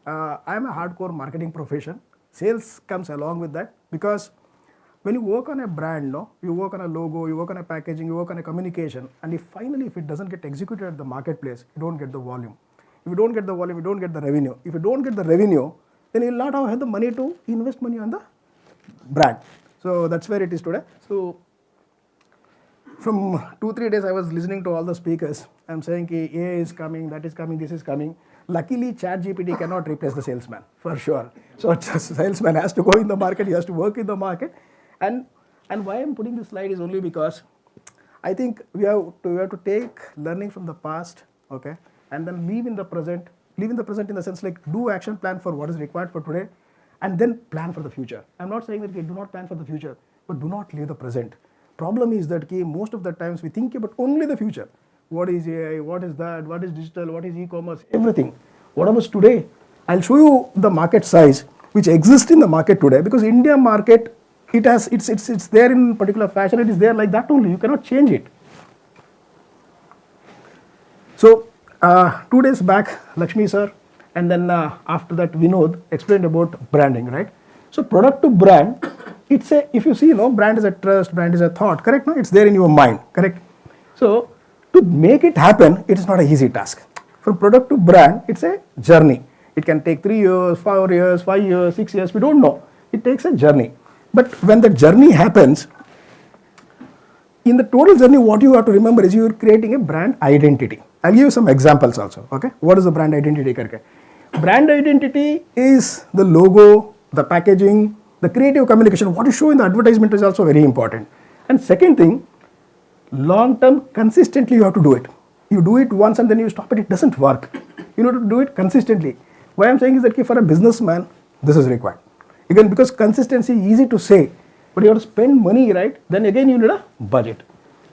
I'm a hardcore marketing profession. Sales comes along with that because when you work on a brand, no, you work on a logo, you work on a packaging, you work on a communication, and if it doesn't get executed at the marketplace, you don't get the volume. If you don't get the volume, you don't get the revenue. If you don't get the revenue, then you will not have the money to invest money on the brand. So that's where it is today. So from 2-3 days I was listening to all the speakers. I'm saying AI is coming, that is coming, this is coming. Luckily ChatGPT cannot replace the salesman for sure. So salesman has to go in the market, he has to work in the market. And why I'm putting this slide is only because I think we have to take learning from the past, okay, and then live in the present. Live in the present in the sense like do action plan for what is required for today and then plan for the future. I'm not saying that do not plan for the future, but do not live the present. Problem is that most of the times we think about only the future. What is AI, what is that, what is digital, what is e-commerce, everything. What about today? I'll show you the market size which exists in the market today because India market, it's there in particular fashion, it is there like that only, you cannot change it. So 2 days back, Lakshmi sir, and then after that Vinod explained about branding, right? So product to brand, it's a, if you see, brand is a trust, brand is a thought, correct? No, it's there in your mind, correct? So to make it happen, it is not an easy task. From product to brand, it's a journey. It can take 3 years, 4 years, 5 years, 6 years, we don't know. It takes a journey. But when the journey happens, in the total journey, what you have to remember is you are creating a brand identity. I'll give you some examples also, okay? What is the brand identity? Brand identity is the logo, the packaging, the creative communication. What you show in the advertisement is also very important. And second thing, long term, consistently you have to do it. You do it once and then you stop it, it doesn't work. You need to do it consistently. Why I'm saying is that for a businessman, this is required. Again, because consistency is easy to say, but you have to spend money, right? Then again you need a budget.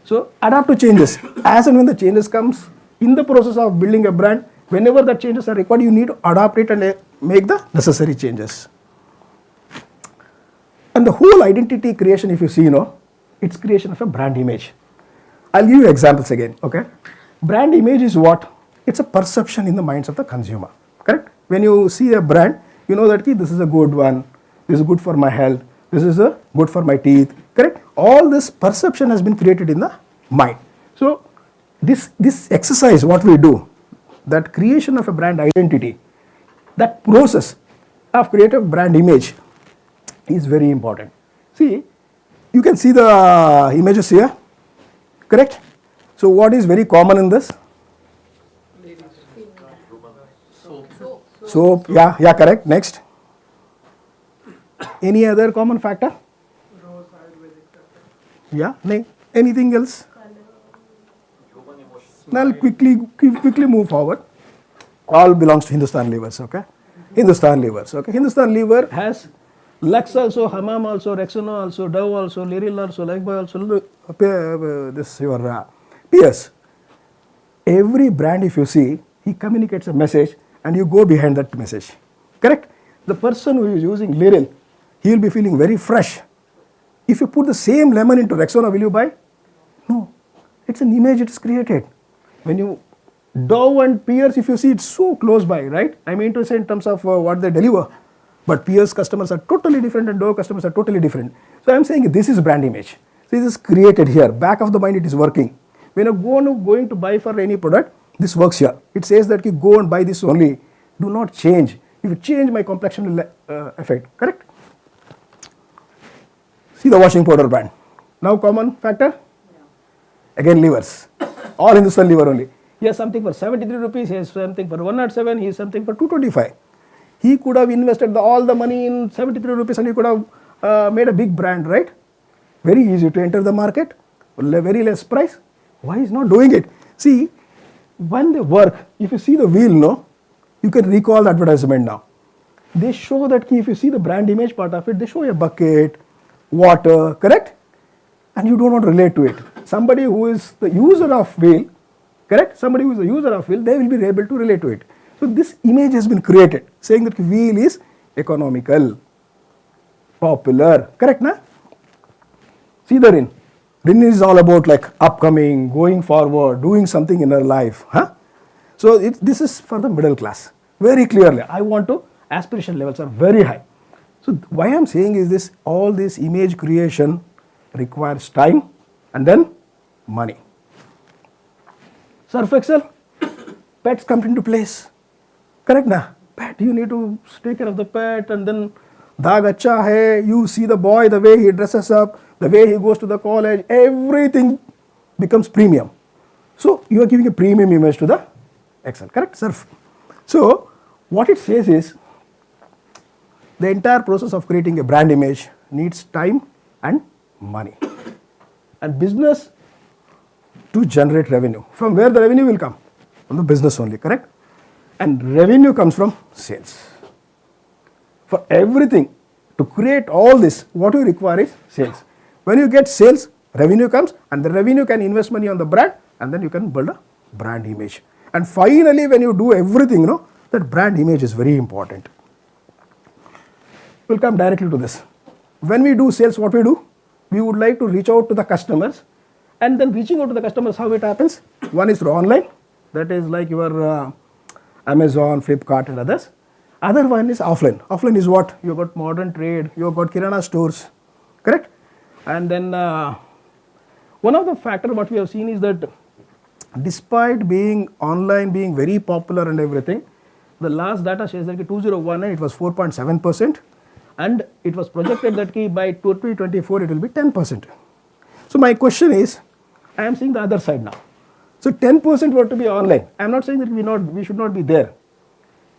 So adapt to changes. As and when the changes comes in the process of building a brand, whenever the changes are required, you need to adapt it and make the necessary changes. And the whole identity creation, if you see, it's creation of a brand image. I'll give you examples again, okay? Brand image is what? It's a perception in the minds of the consumer, correct? When you see a brand, you know that this is a good one, this is good for my health, this is good for my teeth, correct? All this perception has been created in the mind. So this exercise, what we do, that creation of a brand identity, that process of creative brand image is very important. See, you can see the images here, correct? So what is very common in this? Soap, yeah, correct. Next. Any other common factor? Yeah, anything else? Now I'll quickly move forward. All belongs to Hindustan Levers, okay? Hindustan Levers, okay? Hindustan Lever has Lux also, Hamam also, Rexona also, Dove also, Liril also, Lifebuoy also, this your peers. Every brand, if you see, he communicates a message and you go behind that message, correct? The person who is using Liril, he will be feeling very fresh. If you put the same lemon into Rexona, will you buy? No. It's an image it is created. When you Dove and Peers, if you see, it's so close by, right? I mean to say in terms of what they deliver. But Peers customers are totally different and Dove customers are totally different. So I am saying this is brand image. This is created here. Back of the mind, it is working. When you going to buy for any product, this works here. It says that you go and buy this only. Do not change. If you change, my complexion will affect. Correct? See the washing powder brand. Now common factor? Again levers. All Hindustan lever only. He has something for 73 rupees, he has something for 107, he has something for 225. He could have invested all the money in 73 rupees and he could have made a big brand, right? Very easy to enter the market, very less price. Why is not doing it? See, when they work, if you see the wheel, you can recall the advertisement now. They show that if you see the brand image part of it, they show a bucket, water, correct? And you don't want to relate to it. Somebody who is the user of wheel, correct? Somebody who is the user of wheel, they will be able to relate to it. So this image has been created, saying that wheel is economical, popular, correct na? See the Rin. Rin is all about like upcoming, going forward, doing something in our life. Huh? So this is for the middle class. Very clearly, I want to, aspiration levels are very high. So why I am saying is this, all this image creation requires time and then money. Surf Excel, pets come into place. Correct na? Pet, you need to take care of the pet and then Daag acha hai, you see the boy, the way he dresses up, the way he goes to the college, everything becomes premium. So you are giving a premium image to the Excel, correct? Surf. So what it says is, the entire process of creating a brand image needs time and money. And business to generate revenue. From where the revenue will come? From the business only, correct? And revenue comes from sales. For everything, to create all this, what you require is sales. When you get sales, revenue comes and the revenue can invest money on the brand and then you can build a brand image. And finally, when you do everything, that brand image is very important. We'll come directly to this. When we do sales, what we do? We would like to reach out to the customers, and then reaching out to the customers, how it happens? One is through online, that is like your Amazon, Flipkart and others. Other one is offline. Offline is what? You got modern trade, you got kirana stores, correct? And then one of the factors what we have seen is that despite being online, being very popular and everything, the last data says that 2019 it was 4.7%. And it was projected that by 2024 it will be 10%. So my question is, I am seeing the other side now. So 10% were to be online. I am not saying that we should not be there.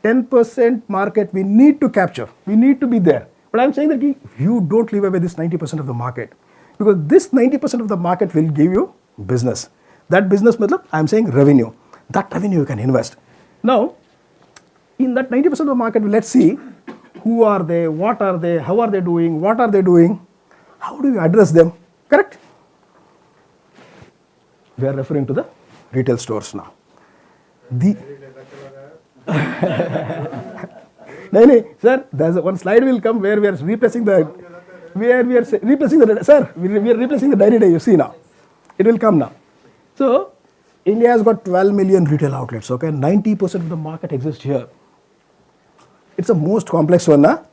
10% market we need to capture. We need to be there. But I am saying that you don't leave away this 90% of the market. Because this 90% of the market will give you business. That business, I am saying revenue. That revenue you can invest. Now, in that 90% of the market, let's see who are they, what are they, how are they doing, what are they doing, how do you address them, correct? We are referring to the retail stores now. The no, sir, there's one slide will come where we are replacing the, replacing the diary day, you see now. It will come now. So, India has got 12 million retail outlets, okay? 90% of the market exists here. It's a most complex one, huh?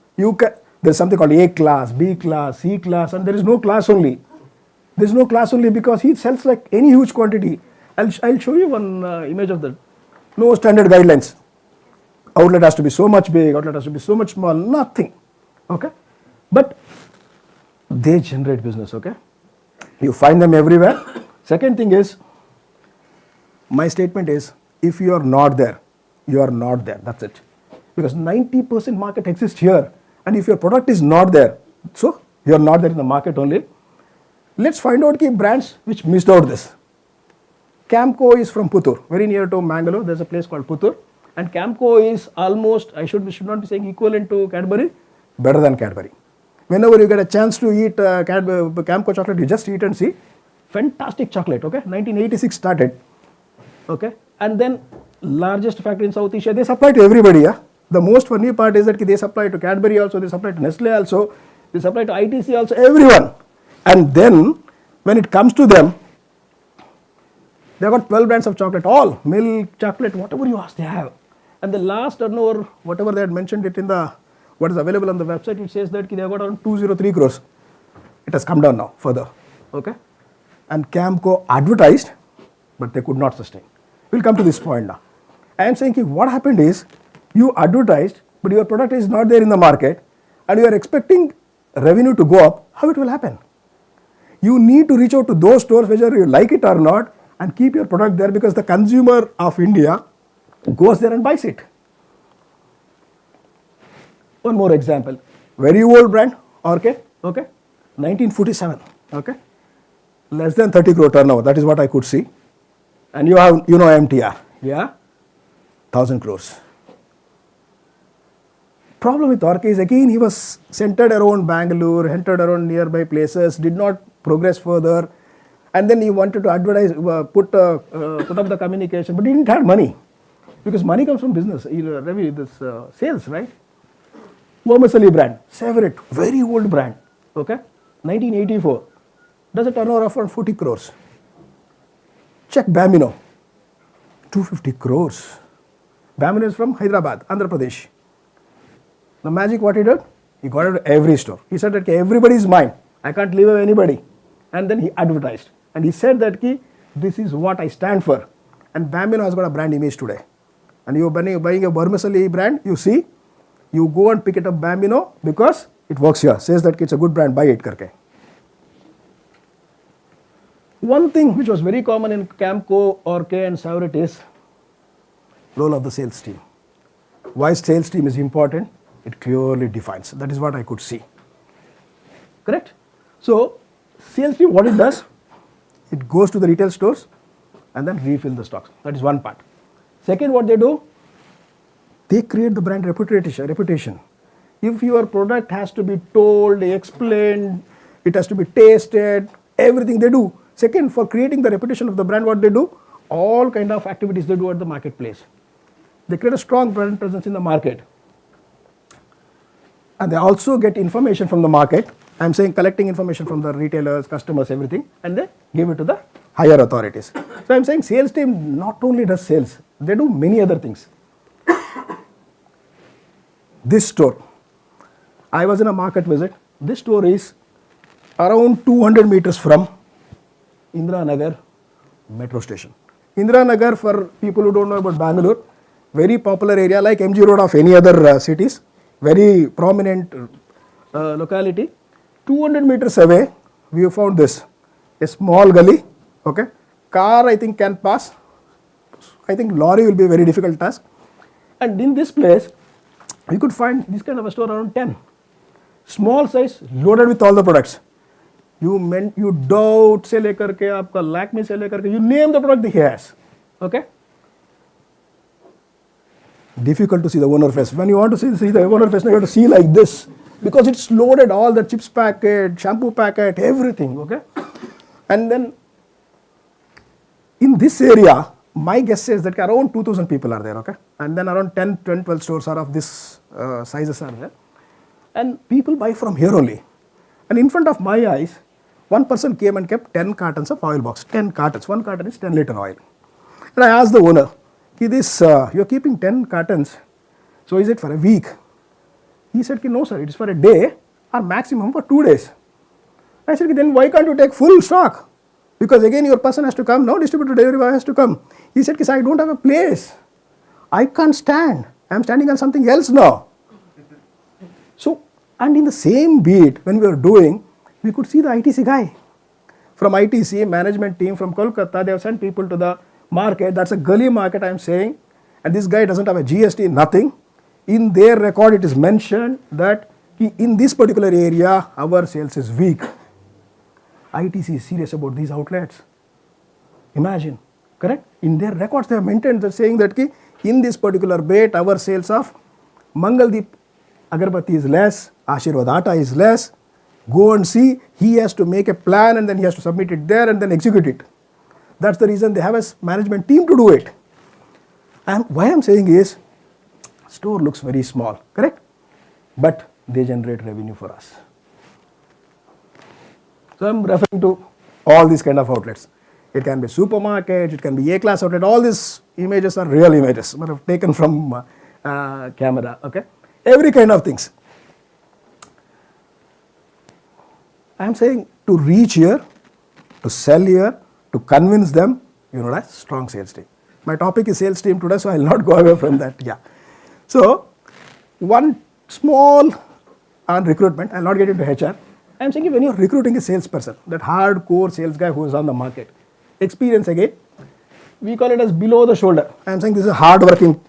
There's something called A class, B class, C class, and there is no class only. There's no class only because he sells like any huge quantity. I'll show you one image of that. No standard guidelines. Outlet has to be so much big, outlet has to be so much small, nothing, okay? But they generate business, okay? You find them everywhere. Second thing is, my statement is, if you are not there, you are not there, that's it. Because 90% market exists here, and if your product is not there, so you are not there in the market only. Let's find out key brands which missed out this. Camco is from Puttur, very near to Mangalore. There's a place called Puttur, and Camco is almost, I should not be saying equivalent to Cadbury, better than Cadbury. Whenever you get a chance to eat Camco chocolate, you just eat and see. Fantastic chocolate, okay? 1986 started, okay? And then largest factory in South Asia, they supply to everybody, yeah? The most funny part is that they supply to Cadbury also, they supply to Nestle also, they supply to ITC also, everyone. And then when it comes to them, they have got 12 brands of chocolate, all milk, chocolate, whatever you ask, they have. And the last turnover, whatever they had mentioned it in the, what is available on the website, it says that they have got around 203 crores. It has come down now further, okay? And Camco advertised, but they could not sustain. We'll come to this point now. I am saying what happened is, you advertised, but your product is not there in the market, and you are expecting revenue to go up. How it will happen? You need to reach out to those stores, whether you like it or not, and keep your product there, because the consumer of India goes there and buys it. One more example, very old brand, okay, 1947, okay, less than 30 crore turnover, that is what I could see. And you know MTR, yeah, 1000 crores. Problem with Orca is again he was centered around Bangalore, centered around nearby places, did not progress further, and then he wanted to advertise, put up the communication, but he didn't have money, because money comes from business, sales, right? Vermicelli brand, Savorit, very old brand, okay, 1984, does a turnover of around 40 crores. Check Bambino, 250 crores. Bambino is from Hyderabad, Andhra Pradesh. The magic what he did? He got it to every store. He said that everybody is mine, I can't leave away anybody. And then he advertised. And he said that this is what I stand for. And Bambino has got a brand image today. And you are buying a Vermicelli brand, you see, you go and pick it up Bambino because it works here. Says that it's a good brand, buy it karke. One thing which was very common in Camco, Orca and Savorit is role of the sales team. Why sales team is important? It clearly defines. That is what I could see. Correct? So, sales team, what it does? It goes to the retail stores and then refill the stocks. That is one part. Second, what they do? They create the brand reputation. If your product has to be told, explained, it has to be tasted, everything they do. Second, for creating the reputation of the brand, what they do? All kind of activities they do at the marketplace. They create a strong brand presence in the market. And they also get information from the market. I am saying collecting information from the retailers, customers, everything, and they give it to the higher authorities. So I am saying sales team not only does sales, they do many other things. This store, I was in a market visit. This store is around 200 meters from Indira Nagar metro station. Indira Nagar, for people who don't know about Bangalore, very popular area like MG Road of any other cities, very prominent locality. 200 meters away, we found this, a small gully, okay. Car I think can pass, I think lorry will be a very difficult task. And in this place, you could find this kind of a store around 10. Small size, loaded with all the products. You Dove se lekar ke, aapka Lakme se lekar ke, you name the product he has, okay. difficult to see the owner face. When you want to see the owner face, you have to see like this, because it's loaded, all the chips packet, shampoo packet, everything, okay? And then in this area, my guess says that around 2,000 people are there, okay? And then around 10, 12 stores are of this sizes are there. And people buy from here only. And in front of my eyes, one person came and kept 10 cartons of oil box, 10 cartons, one carton is 10 liter oil. And I asked the owner, this, you're keeping 10 cartons, so is it for a week? He said, no sir, it is for a day or maximum for 2 days. I said, then why can't you take full stock? Because again your person has to come, no distributor delivery boy has to come. He said, I don't have a place. I can't stand. I am standing on something else now. So, and in the same beat, when we were doing, we could see the ITC guy. From ITC, management team from Kolkata, they have sent people to the market. That's a gully market, I am saying. And this guy doesn't have a GST, nothing. In their record, it is mentioned that in this particular area, our sales is weak. ITC is serious about these outlets. Imagine, correct? In their records, they have maintained that saying that in this particular bait, our sales of Mangaldeep Agarbatti is less, Ashirwad Atta is less. Go and see, he has to make a plan and then he has to submit it there and then execute it. That's the reason they have a management team to do it. And why I'm saying is, store looks very small, correct? But they generate revenue for us. So I'm referring to all these kind of outlets. It can be supermarket, it can be A-class outlet, all these images are real images, but taken from camera, okay? Every kind of things. I'm saying to reach here, to sell here, to convince them, you know, a strong sales team. My topic is sales team today, so I'll not go away from that, yeah. So, one small on recruitment, I'll not get into HR. I'm saying when you're recruiting a salesperson, that hardcore sales guy who is on the market, experience again, we call it as below the shoulder. I'm saying this is hard working,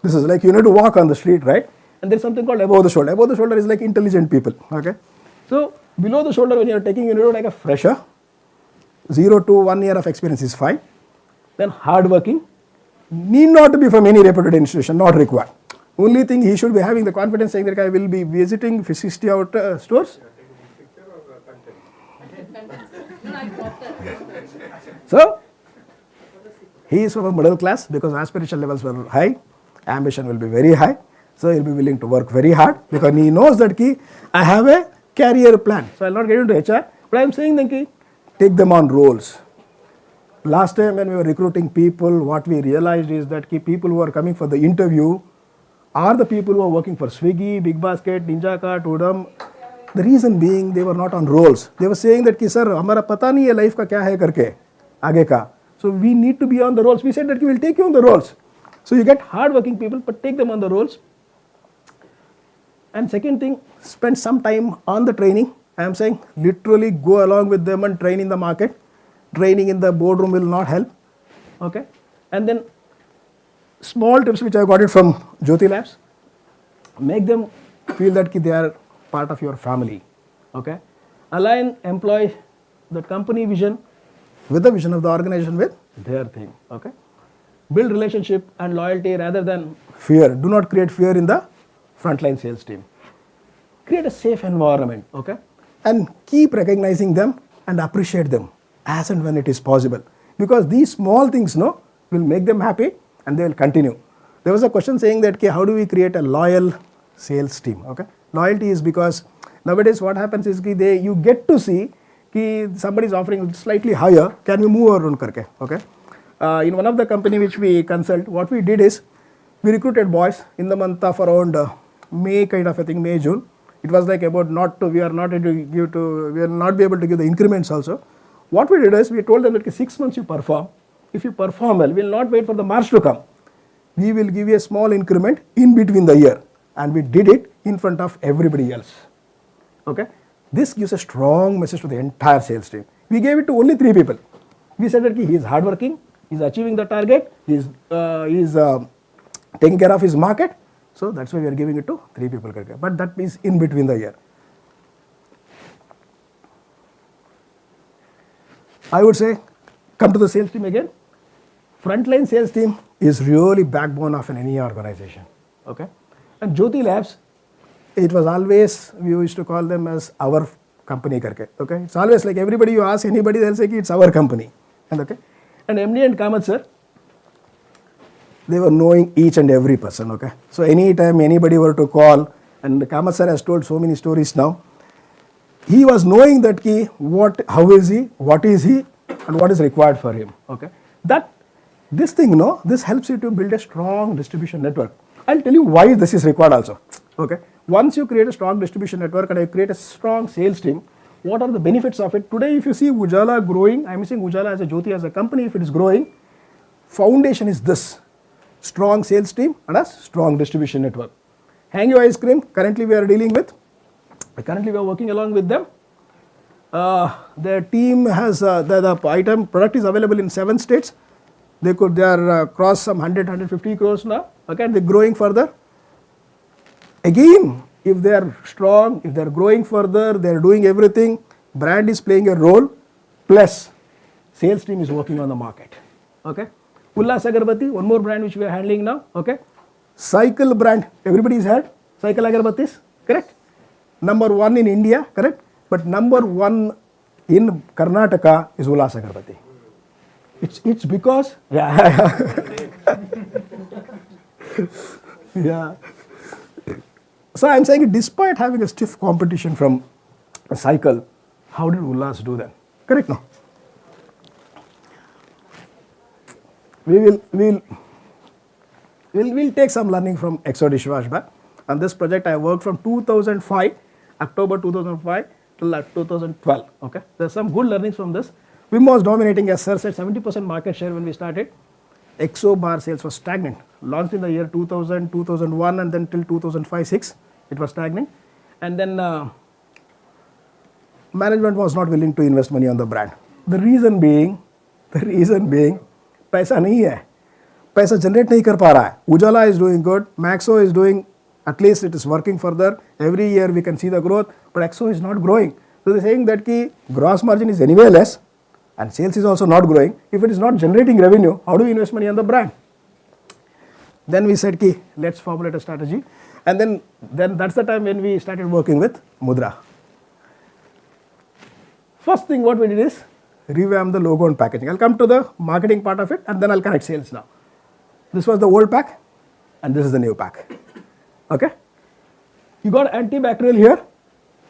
this is like you need to walk on the street, right? And there's something called above the shoulder. Above the shoulder is like intelligent people, okay? So, below the shoulder when you're taking, you need to take a fresher, 0 to 1 year of experience is fine. Then hard working, need not to be from any reputed institution, not required. Only thing he should be having the confidence saying that I will be visiting 60 out stores. So, he is from a middle class because aspiration levels were high, ambition will be very high. So, he will be willing to work very hard because he knows that I have a career plan. So, I will not get into HR, but I am saying that take them on roles. Last time when we were recruiting people, what we realized is that people who are coming for the interview are the people who are working for Swiggy, Big Basket, Ninja Cart, Udam. The reason being they were not on roles. They were saying that sir, hamara pata nahi hai life ka kya hai karke, aage ka. So we need to be on the roles. We said that we will take you on the roles. So you get hard working people, but take them on the roles. And second thing, spend some time on the training. I am saying literally go along with them and train in the market. Training in the boardroom will not help, okay? And then small tips which I got it from Jyoti Labs, make them feel that they are part of your family, okay? Align, employ the company vision with the vision of the organization with their thing, okay? Build relationship and loyalty rather than fear. Do not create fear in the frontline sales team. Create a safe environment, okay? And keep recognizing them and appreciate them as and when it is possible. Because these small things will make them happy and they will continue. There was a question saying that how do we create a loyal sales team, okay? Loyalty is because nowadays what happens is you get to see somebody is offering slightly higher, can we move around karke, okay? In one of the company which we consult, what we did is we recruited boys in the month of around May kind of a thing, May, June. It was like about we will not be able to give the increments also. What we did is we told them that 6 months you perform. If you perform well, we will not wait for the March to come. We will give you a small increment in between the year. And we did it in front of everybody else. Okay? This gives a strong message to the entire sales team. We gave it to only 3 people. We said that he is hardworking, he is achieving the target, he is taking care of his market. So that's why we are giving it to 3 people. But that is in between the year. I would say, come to the sales team again, Frontline sales team is really backbone of any organization. Okay, and Jyoti Labs, it was always, we used to call them as our company karke. Okay, it's always like everybody you ask anybody, they'll say it's our company. And okay, and MD and Kamath sir, they were knowing each and every person. Okay, so anytime anybody were to call, and Kamath sir has told so many stories now, he was knowing that key, what, how is he, what is he, and what is required for him. Okay, that this thing, no, this helps you to build a strong distribution network. I'll tell you why this is required also. Okay, once you create a strong distribution network and you create a strong sales team, what are the benefits of it? Today, if you see Ujala growing, I'm saying Ujala as a Jyoti as a company, if it is growing, foundation is this: strong sales team and a strong distribution network. Hang Your Ice Cream, currently we are dealing with. Currently, we are working along with them. Their team has the item product is available in 7 states. They are cross some 100-150 crores now. Okay, and they're growing further. Again, if they are strong, if they are growing further, they are doing everything. Brand is playing a role. Plus, sales team is working on the market. Okay, Ullas Agarbatti, one more brand which we are handling now. Okay, Cycle brand, everybody's heard Cycle Agarbattis, correct? Number 1 in India, correct? But number 1 in Karnataka is Ullas Agarbatti. It's because, yeah. So I'm saying, despite having a stiff competition from a Cycle, how did Ullas do that? Correct, no? We'll take some learning from Exo Dishwash Bar. On this project, I worked from 2005, October 2005 till 2012. Okay, there's some good learnings from this. Vim was dominating, as sir said, 70% market share when we started. Exo bar sales was stagnant. Launched in the year 2000, 2001, and then till 2005-06, it was stagnant. And then management was not willing to invest money on the brand. The reason being, पैसा नहीं है, पैसा generate नहीं कर पा रहा है. Ujala is doing good, Maxo is doing, at least it is working further. Every year we can see the growth, but Exo is not growing. So they're saying that ki gross margin is anyway less, and sales is also not growing. If it is not generating revenue, how do we invest money on the brand? Then we said ki let's formulate a strategy, and then that's the time when we started working with Mudra. First thing what we did is revamp the logo and packaging. I'll come to the marketing part of it, and then I'll connect sales now. This was the old pack, and this is the new pack. Okay, you got antibacterial here.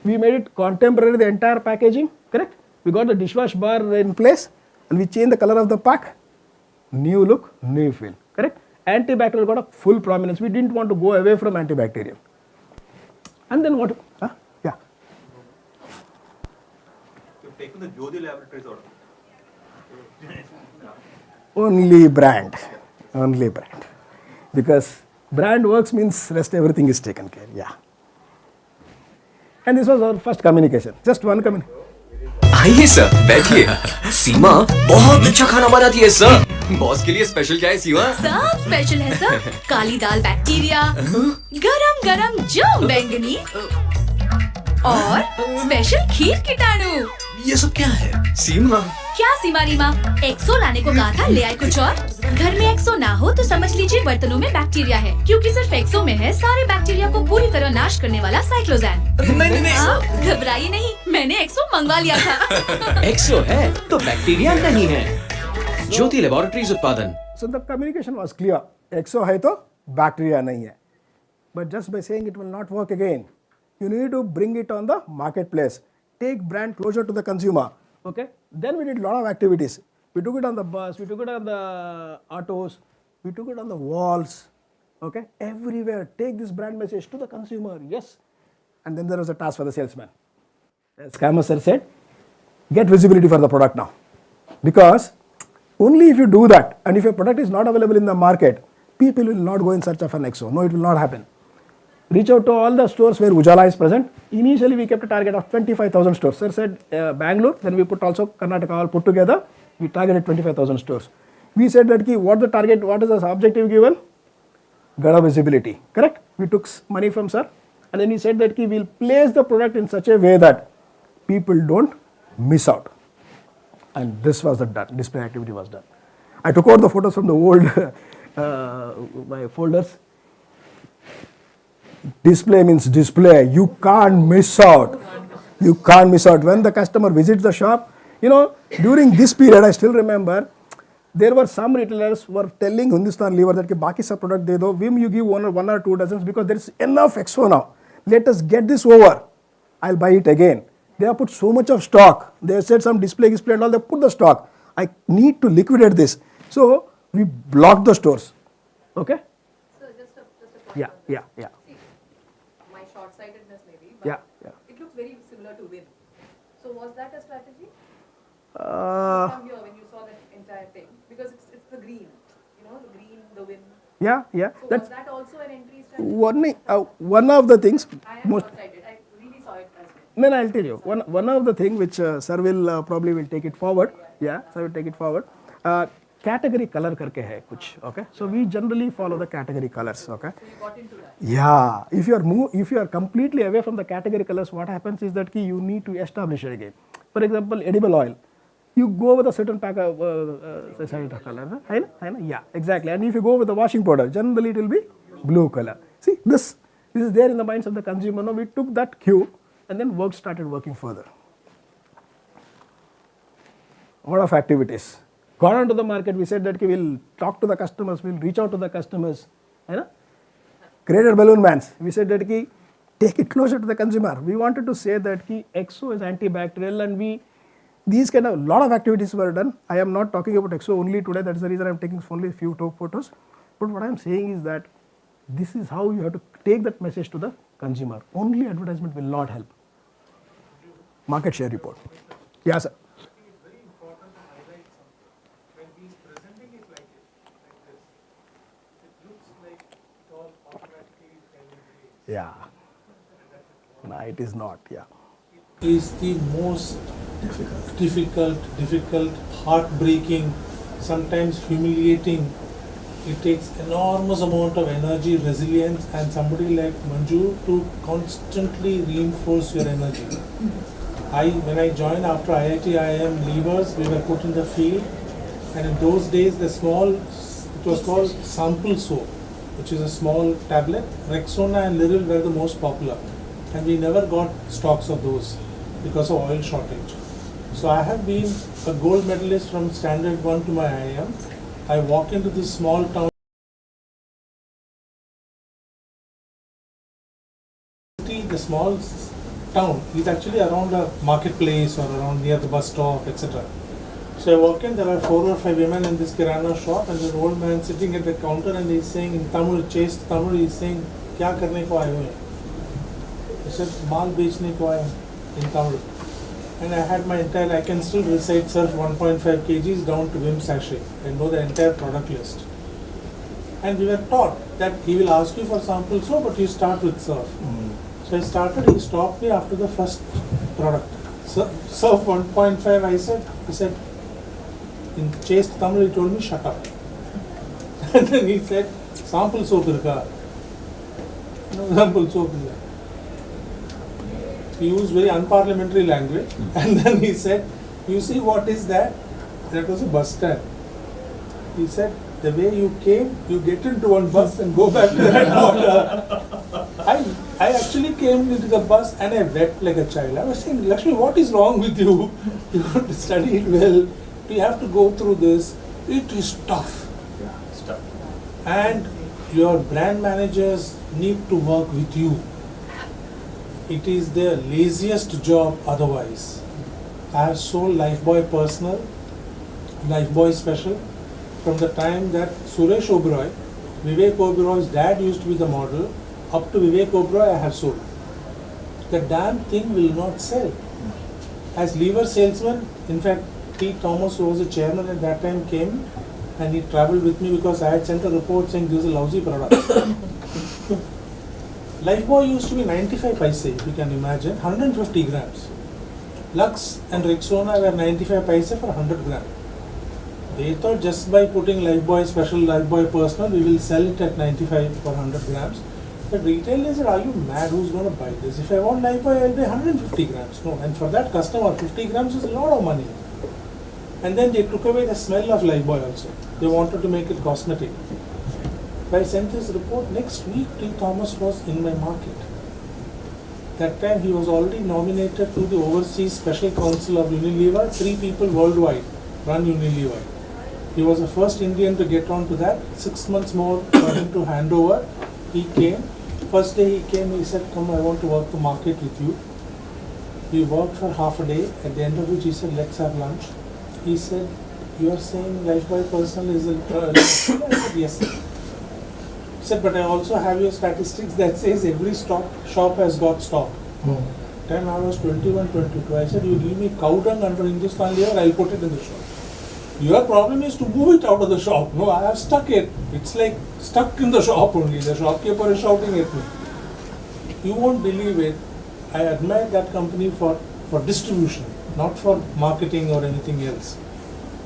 We made it contemporary, the entire packaging, correct? We got the dishwash bar in place, and we changed the color of the pack. New look, new feel, correct? Antibacterial got a full prominence. We didn't want to go away from antibacterial. And then what? Yeah. You've taken the Jyoti Laboratories order. Only brand, because brand works means rest everything is taken care. Yeah. And this was our first communication. Just one communication. आइए sir, बैठिए। सीमा बहुत अच्छा खाना बनाती है sir. Boss के लिए special क्या है सीमा? सब स्पेशल है सर। काली दाल बैक्टीरिया, गरम गरम जम बैंगनी और स्पेशल खीर कीटाणु। ये सब क्या है? सीमा क्या सीमा रीमा? एक्सो लाने को कहा था, ले आए कुछ और। घर में एक्सो ना हो तो समझ लीजिए बर्तनों में बैक्टीरिया है, क्योंकि सिर्फ एक्सो में है सारे बैक्टीरिया को पूरी तरह नाश करने वाला साइक्लोजैन। नहीं, घबराइए नहीं, मैंने एक्सो मंगवा लिया था। एक्सो है तो बैक्टीरिया नहीं है। ज्योति लैबोरेटरीज उत्पादन। So the communication was clear. एक्सो है तो बैक्टीरिया नहीं है. But just by saying it will not work again. You need to bring it on the marketplace. Take brand closer to the consumer. Okay. Then we did a lot of activities. We took it on the bus, we took it on the autos, we took it on the walls. Okay. Everywhere. Take this brand message to the consumer. Yes. And then there was a task for the salesman. As Kamath sir said, get visibility for the product now. Because only if you do that, and if your product is not available in the market, people will not go in search of an exo. No, it will not happen. Reach out to all the stores where Ujala is present. Initially, we kept a target of 25,000 stores. Sir said Bangalore, then we put also Karnataka all put together. We targeted 25,000 stores. We said that what the target, what is the objective given? Gada visibility, correct? We took money from sir, and then we said that we'll place the product in such a way that people don't miss out. And this was the done, display activity was done. I took out the photos from the old my folders. Display means display. You can't miss out. You can't miss out. When the customer visits the shop, during this period, I still remember, there were some retailers who were telling Hindustan Lever that baki sab product de do, Vim you give one or two dozens because there is enough expo now. Let us get this over. I'll buy it again. They have put so much of stock. They have said some display and all, they put the stock. I need to liquidate this. So we blocked the stores. Okay? So just a point. Yeah. See, my short-sightedness maybe, but it looks very similar to Win. So was that a strategy? From here when you saw that entire thing, because it's the green, the green, the Win. Yeah. So was that also an entry strategy? One of the things. I am short-sighted. I really saw it as well. Then I'll tell you one of the things which sir will probably will take it forward. Yeah, sir will take it forward. Category color karke hai kuch. Okay, so we generally follow the category colors. Okay. So you got into that. Yeah, if you are completely away from the category colors, what happens is that you need to establish it again. For example, edible oil. You go with a certain pack of color. Yeah, exactly. And if you go with the washing powder, generally it will be blue color. See, this is there in the minds of the consumer. Now we took that cue and then started working further. A lot of activities. Gone on to the market, we said that we'll talk to the customers, we'll reach out to the customers. Created balloon bands. We said that take it closer to the consumer. We wanted to say that EXO is antibacterial, and these kind of lot of activities were done. I am not talking about EXO only today. That is the reason I am taking only a few top photos. But what I am saying is that this is how you have to take that message to the consumer. Only advertisement will not help. Market share report. Yes, sir. Yeah. No, it is not. Yeah. Is the most difficult, heartbreaking, sometimes humiliating. It takes enormous amount of energy, resilience, and somebody like Manju to constantly reinforce your energy. When I joined after IIT IIM levers, we were put in the field, and in those days it was called sample soap, which is a small tablet. Rexona and Liril were the most popular, and we never got stocks of those because of oil shortage. So I have been a gold medalist from standard 1 to my IIM. I walk into this small town. The small town is actually around a marketplace or around near the bus stop, etc. So I walk in, there are 4 or 5 women in this kirana shop, and an old man sitting at the counter, and he's saying in Tamil, chaste Tamil, he's saying, "Kya karne ko aaye ho hai?" I said, "Maal bechne ko aaye," in Tamil. And I had my entire, I can still recite surf 1.5 kgs down to Vim sachet and know the entire product list. And we were taught that he will ask you for sample soap, but you start with surf. So I started, he stopped me after the first product. Surf 1.5, he said, in chaste Tamil, he told me, "Shut up." And then he said, "Sample soap irka." No, sample soap irka. He used very unparliamentary language, and then he said, "You see what is that?" That was a bus stand. He said, "The way you came, you get into one bus and go back to that border." I actually came into the bus and I wept like a child. I was saying, "Lakshmi, what is wrong with you? You have to study it well. You have to go through this. It is tough." Yeah, it's tough. And your brand managers need to work with you. It is their laziest job otherwise. I have sold Lifebuoy Personal, Lifebuoy Special, from the time that Suresh Oberoi, Vivek Oberoi's dad used to be the model, up to Vivek Oberoi I have sold. The damn thing will not sell. As lever salesman, in fact, Pete Thomas, who was the chairman at that time, came and he travelled with me because I had sent a report saying this is a lousy product. Lifebuoy used to be 95 paise, if you can imagine, 150 grams. Lux and Rexona were 95 paise for 100 grams. They thought just by putting Lifebuoy Special, Lifebuoy Personal, we will sell it at 95 for 100 grams. But retailers said, "Are you mad? Who's going to buy this? If I want Lifebuoy, I'll buy 150 grams. No, and for that customer, 50 grams is a lot of money. And then they took away the smell of Lifebuoy also. They wanted to make it cosmetic. I sent this report, next week T. Thomas was in my market. That time he was already nominated to the Overseas Special Council of Unilever. 3 people worldwide run Unilever. He was the first Indian to get on to that. 6 months more for him to hand over. He came. First day he came, he said, come, I want to work the market with you. We worked for half a day, at the end of which he said, let's have lunch. He said, you are saying Lifebuoy Personal is a I said, yes. He said, but I also have your statistics that says every shop has got stock. Then I was 21, 22. I said, you give me cow dung under Hindustan Lever, I'll put it in the shop. Your problem is to move it out of the shop. No, I have stuck it. It's like stuck in the shop only. The shopkeeper is shouting at me. You won't believe it. I admire that company for distribution, not for marketing or anything else.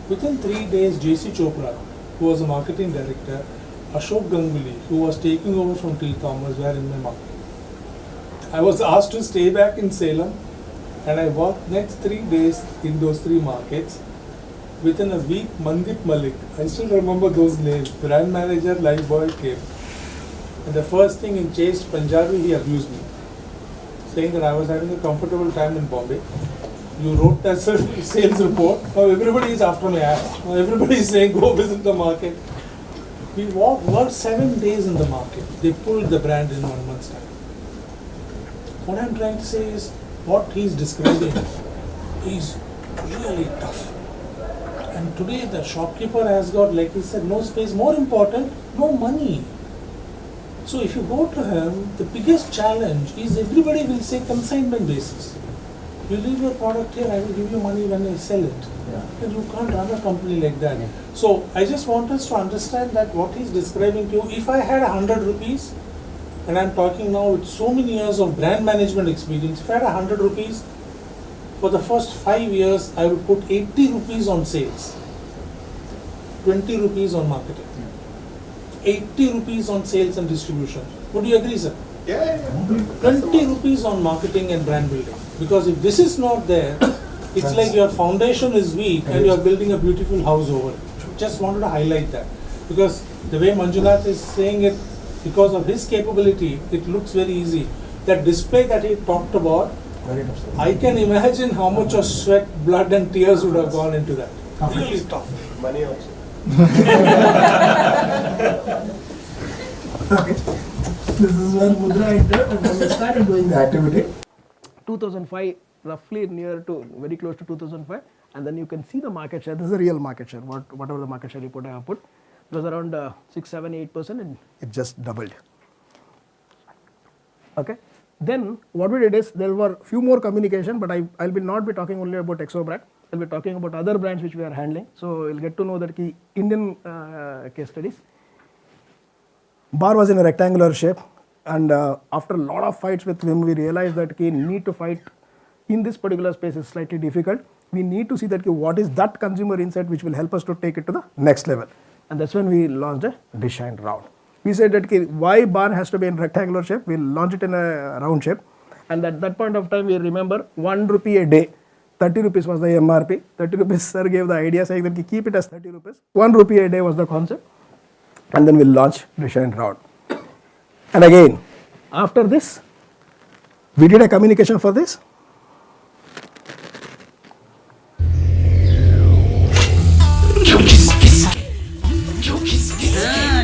Within 3 days, J.C. Chopra, who was a marketing director, Ashok Ganguly, who was taking over from T. Thomas, were in my market. I was asked to stay back in Salem, and I worked next 3 days in those 3 markets. Within a week, Mandip Malik, I still remember those names, brand manager, Lifebuoy came. And the first thing in chaste Punjabi, he abused me, saying that I was having a comfortable time in Bombay. You wrote that sales report, now everybody is after my ass. Now everybody is saying, go visit the market. We worked 7 days in the market. They pulled the brand in 1 month's time. What I'm trying to say is, what he's describing is really tough. And today the shopkeeper has got, like he said, no space. More important, no money. So if you go to him, the biggest challenge is everybody will say consignment basis. You leave your product here, I will give you money when I sell it. And you can't run a company like that. So I just want us to understand that what he's describing to you, if I had 100 rupees, and I'm talking now with so many years of brand management experience, if I had 100 rupees, for the first 5 years, I would put 80 rupees on sales, 20 rupees on marketing, 80 rupees on sales and distribution. Would you agree, sir? Yeah. 20 rupees on marketing and brand building. Because if this is not there, it's like your foundation is weak and you are building a beautiful house over it. Just wanted to highlight that. Because the way Manjunath is saying it, because of his capability, it looks very easy. That display that he talked about, I can imagine how much of sweat, blood and tears would have gone into that. Really tough. Money also. This is where Mudra entered and then we started doing the activity. 2005, roughly near to, very close to 2005, and then you can see the market share. This is a real market share, whatever the market share report I have put. It was around 6, 7, 8% and it just doubled. Okay. Then what we did is, there were few more communication, but I will not be talking only about Exo brand. I will be talking about other brands which we are handling. So you'll get to know that key Indian case studies. Bar was in a rectangular shape, and after a lot of fights with him, we realized that we need to fight in this particular space is slightly difficult. We need to see that what is that consumer insight which will help us to take it to the next level. And that's when we launched a DISHA round. We said that why bar has to be in rectangular shape, we'll launch it in a round shape. And at that point of time, we remember 1 rupee a day. 30 rupees was the MRP. 30 rupees, sir gave the idea saying that keep it as 30 rupees. 1 rupee a day was the concept. And then we'll launch DISHA round. And again, after this, we did a communication for this.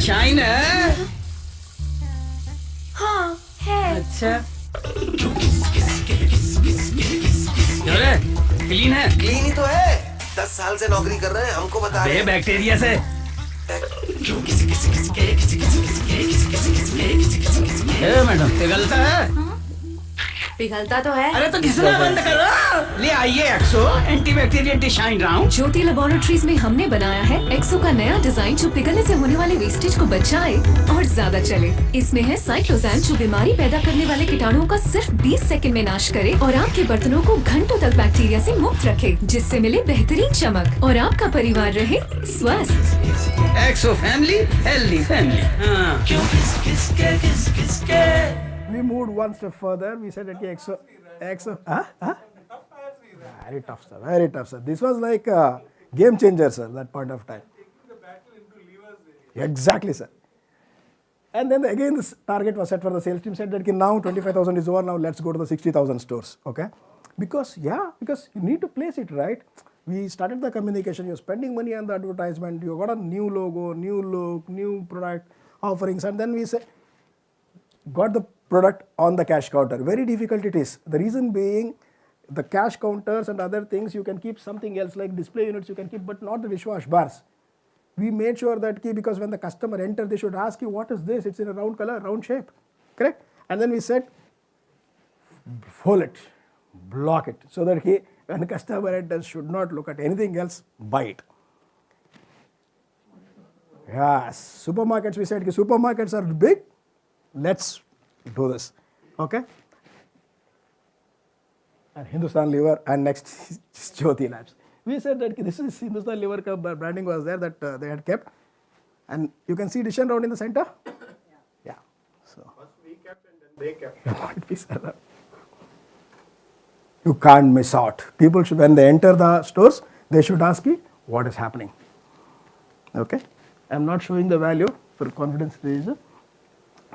Shine है हाँ है अच्छा clean है clean ही तो है 10 साल से नौकरी कर रहे हैं हमको बता रहे हैं बैक्टीरिया से मैडम पिघलता है पिघलता तो है अरे तो घिसना बंद करो ले आइए एक्सो एंटीबैक्टीरियल डिशाइन राउंड ज्योति लैबोरेटरीज में हमने बनाया है एक्सो का नया डिजाइन जो पिघलने से होने वाले वेस्टेज को बचाए और ज्यादा चले। इसमें है साइक्लोजैन जो बीमारी पैदा करने वाले कीटाणुओं का सिर्फ 20 सेकंड में नाश करे और आपके बर्तनों को घंटों तक बैक्टीरिया से मुक्त रखे, जिससे मिले बेहतरीन चमक और आपका परिवार रहे स्वस्थ। एक्सो family healthy family. We moved one step further. We said that very tough, sir. Very tough, sir. This was like Game changer, sir, that point of time. Exactly, sir. And then again, this target was set for the sales team, said that now 25,000 is over, now let's go to the 60,000 stores, okay? Because you need to place it, right? We started the communication, you're spending money on the advertisement, you got a new logo, new look, new product offerings, and then we say, got the product on the cash counter. Very difficult it is. The reason being, the cash counters and other things, you can keep something else like display units, you can keep, but not the dishwash bars. We made sure that because when the customer enters, they should ask you, what is this? It's in a round color, round shape, correct? And then we said, fold it, block it, so that when the customer enters, should not look at anything else, buy it. Yes, supermarkets, we said, supermarkets are big, let's do this, okay? And Hindustan Lever, and next Jyoti Labs. We said that this is Hindustan Lever branding was there that they had kept, and you can see DISHA round in the center. Yeah. So First we kept and then they kept. You can't miss out. People should, when they enter the stores, they should ask you what is happening. Okay. I'm not showing the value for confidence reason.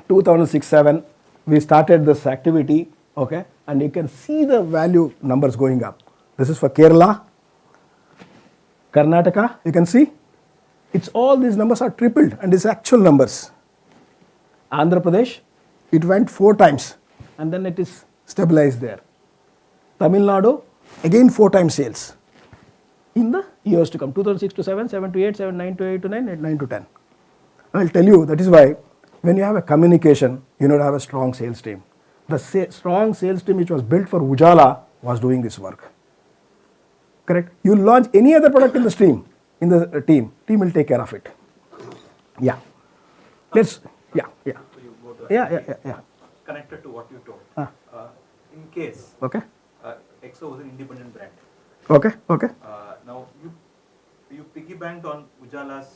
2006-07, we started this activity. Okay, and you can see the value numbers going up. This is for Kerala, Karnataka, you can see, it's all these numbers are tripled and these actual numbers. Andhra Pradesh, it went 4 times and then it is stabilized there. Tamil Nadu, again 4 times sales in the years to come, 2006-07, 7-8, 7-9 to 8 to 9, 9 to 10. And I'll tell you, that is why when you have a communication, you need to have a strong sales team. The strong sales team which was built for Ujala was doing this work. Correct? You launch any other product in the team will take care of it. Yeah. Let's, yeah. Connected to what you told. In case, EXO was an independent brand. Okay. Now you piggybanked on Ujala's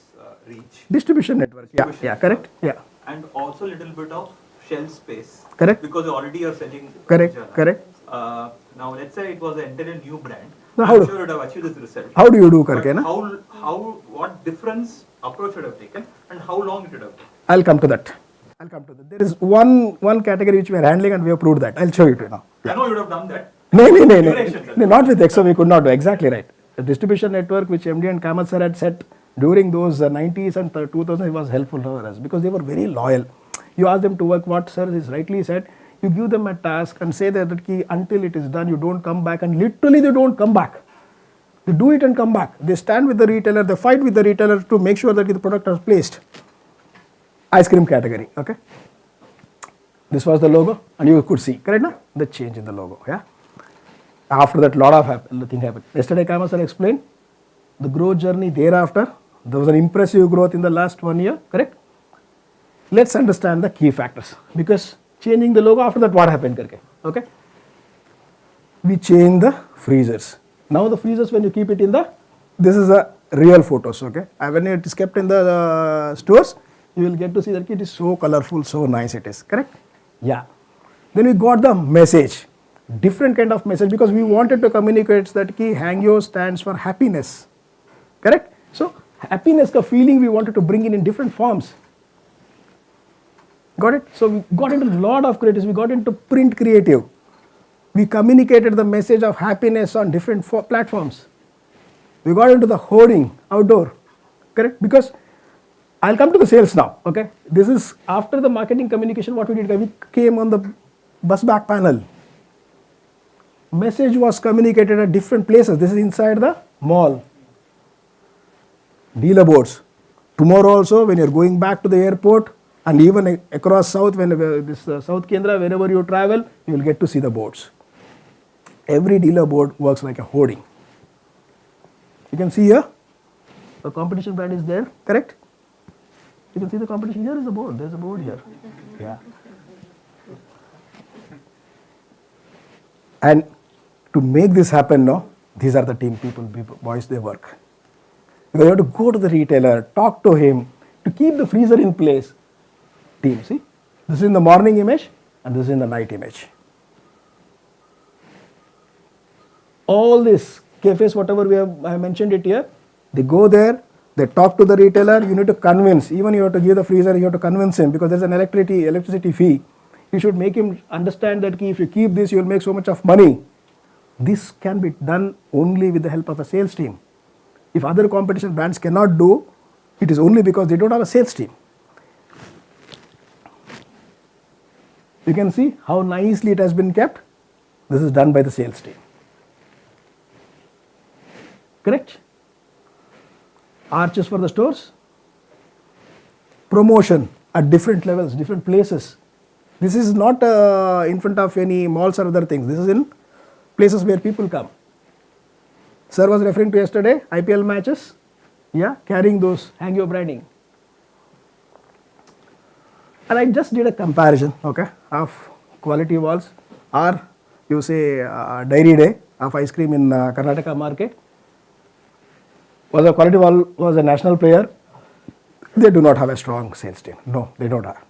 reach. Distribution network. Yeah, correct. Yeah. And also a little bit of shelf space. Correct. Because you already are selling. Correct. Ujala. Correct. Now let's say it was an entirely new brand. Now I'm sure it would have achieved this result. How do you do, But na? what difference approach would have taken and how long it would have taken? I'll come to that. There is one category which we are handling and we have proved that. I'll show you now. I know you would have done that. No, not with EXO we could not do. Exactly right. The distribution network which MD and Kamath sir had set during those 90s and 2000s was helpful for us because they were very loyal. You ask them to work what sir is rightly said. You give them a task and say that key until it is done, you don't come back, and literally they don't come back. They do it and come back. They stand with the retailer, they fight with the retailer to make sure that the product is placed. Ice cream category, okay? This was the logo, and you could see, correct na? The change in the logo, yeah? After that, lot of thing happened. Yesterday, Kamath sir explained the growth journey thereafter. There was an impressive growth in the last 1 year, correct? Let's understand the key factors because changing the logo after that what happened okay? We changed the freezers. Now the freezers when you keep it in this is a real photos, okay? When it is kept in the stores, you will get to see that it is so colorful, so nice it is, correct? Yeah. Then we got the message, different kind of message because we wanted to communicate that Hangyo stands for happiness, correct? So happiness ka feeling we wanted to bring in different forms. Got it? So we got into a lot of creatives. We got into print creative. We communicated the message of happiness on different platforms. We got into the hoarding outdoor, correct? Because I'll come to the sales now, okay? This is after the marketing communication, what we did, we came on the bus back panel. Message was communicated at different places. This is inside the mall. Dealer boards. Tomorrow also, when you're going back to the airport, and even across south, when this South Kendra, wherever you travel, you will get to see the boards. Every dealer board works like a hoarding. You can see here, the competition brand is there, correct? You can see the competition. Here is the board. There's a board here. Yeah. And to make this happen, no, these are the team people, boys, they work. Because you have to go to the retailer, talk to him, to keep the freezer in place. Team, see? This is in the morning image and this is in the night image. All this cafes, whatever I mentioned it here, They go there, they talk to the retailer, you need to convince, even you have to give the freezer, you have to convince him because there's an electricity fee. You should make him understand that if you keep this, you will make so much of money. This can be done only with the help of a sales team. If other competition brands cannot do, it is only because they don't have a sales team. You can see how nicely it has been kept. This is done by the sales team. Correct? Arches for the stores. Promotion at different levels, different places. This is not in front of any malls or other things. This is in places where people come. Sir was referring to yesterday, IPL matches. Yeah, carrying those, hang your branding. And I just did a comparison, okay, of quality walls or you say dairy day of ice cream in Karnataka market. Was a quality wall was a national player. They do not have a strong sales team. No, they don't have.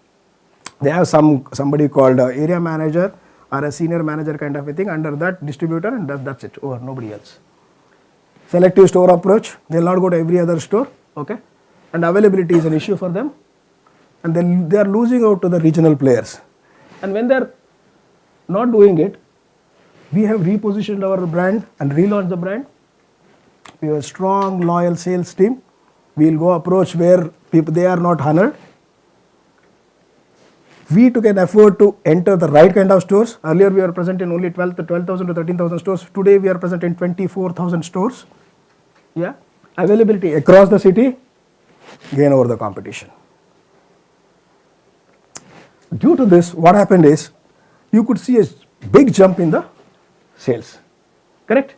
They have somebody called area manager or a senior manager kind of a thing under that distributor, and that's it, or nobody else. Selective store approach, they will not go to every other store, okay, and availability is an issue for them, and then they are losing out to the regional players. And when they are not doing it, we have repositioned our brand and relaunched the brand. We have a strong loyal sales team. We will go approach where people they are not honored. We took an effort to enter the right kind of stores. Earlier we were present in only 12,000 to 13,000 stores. Today we are present in 24,000 stores. Yeah, availability across the city, gain over the competition. Due to this, what happened is, you could see a big jump in the sales, correct?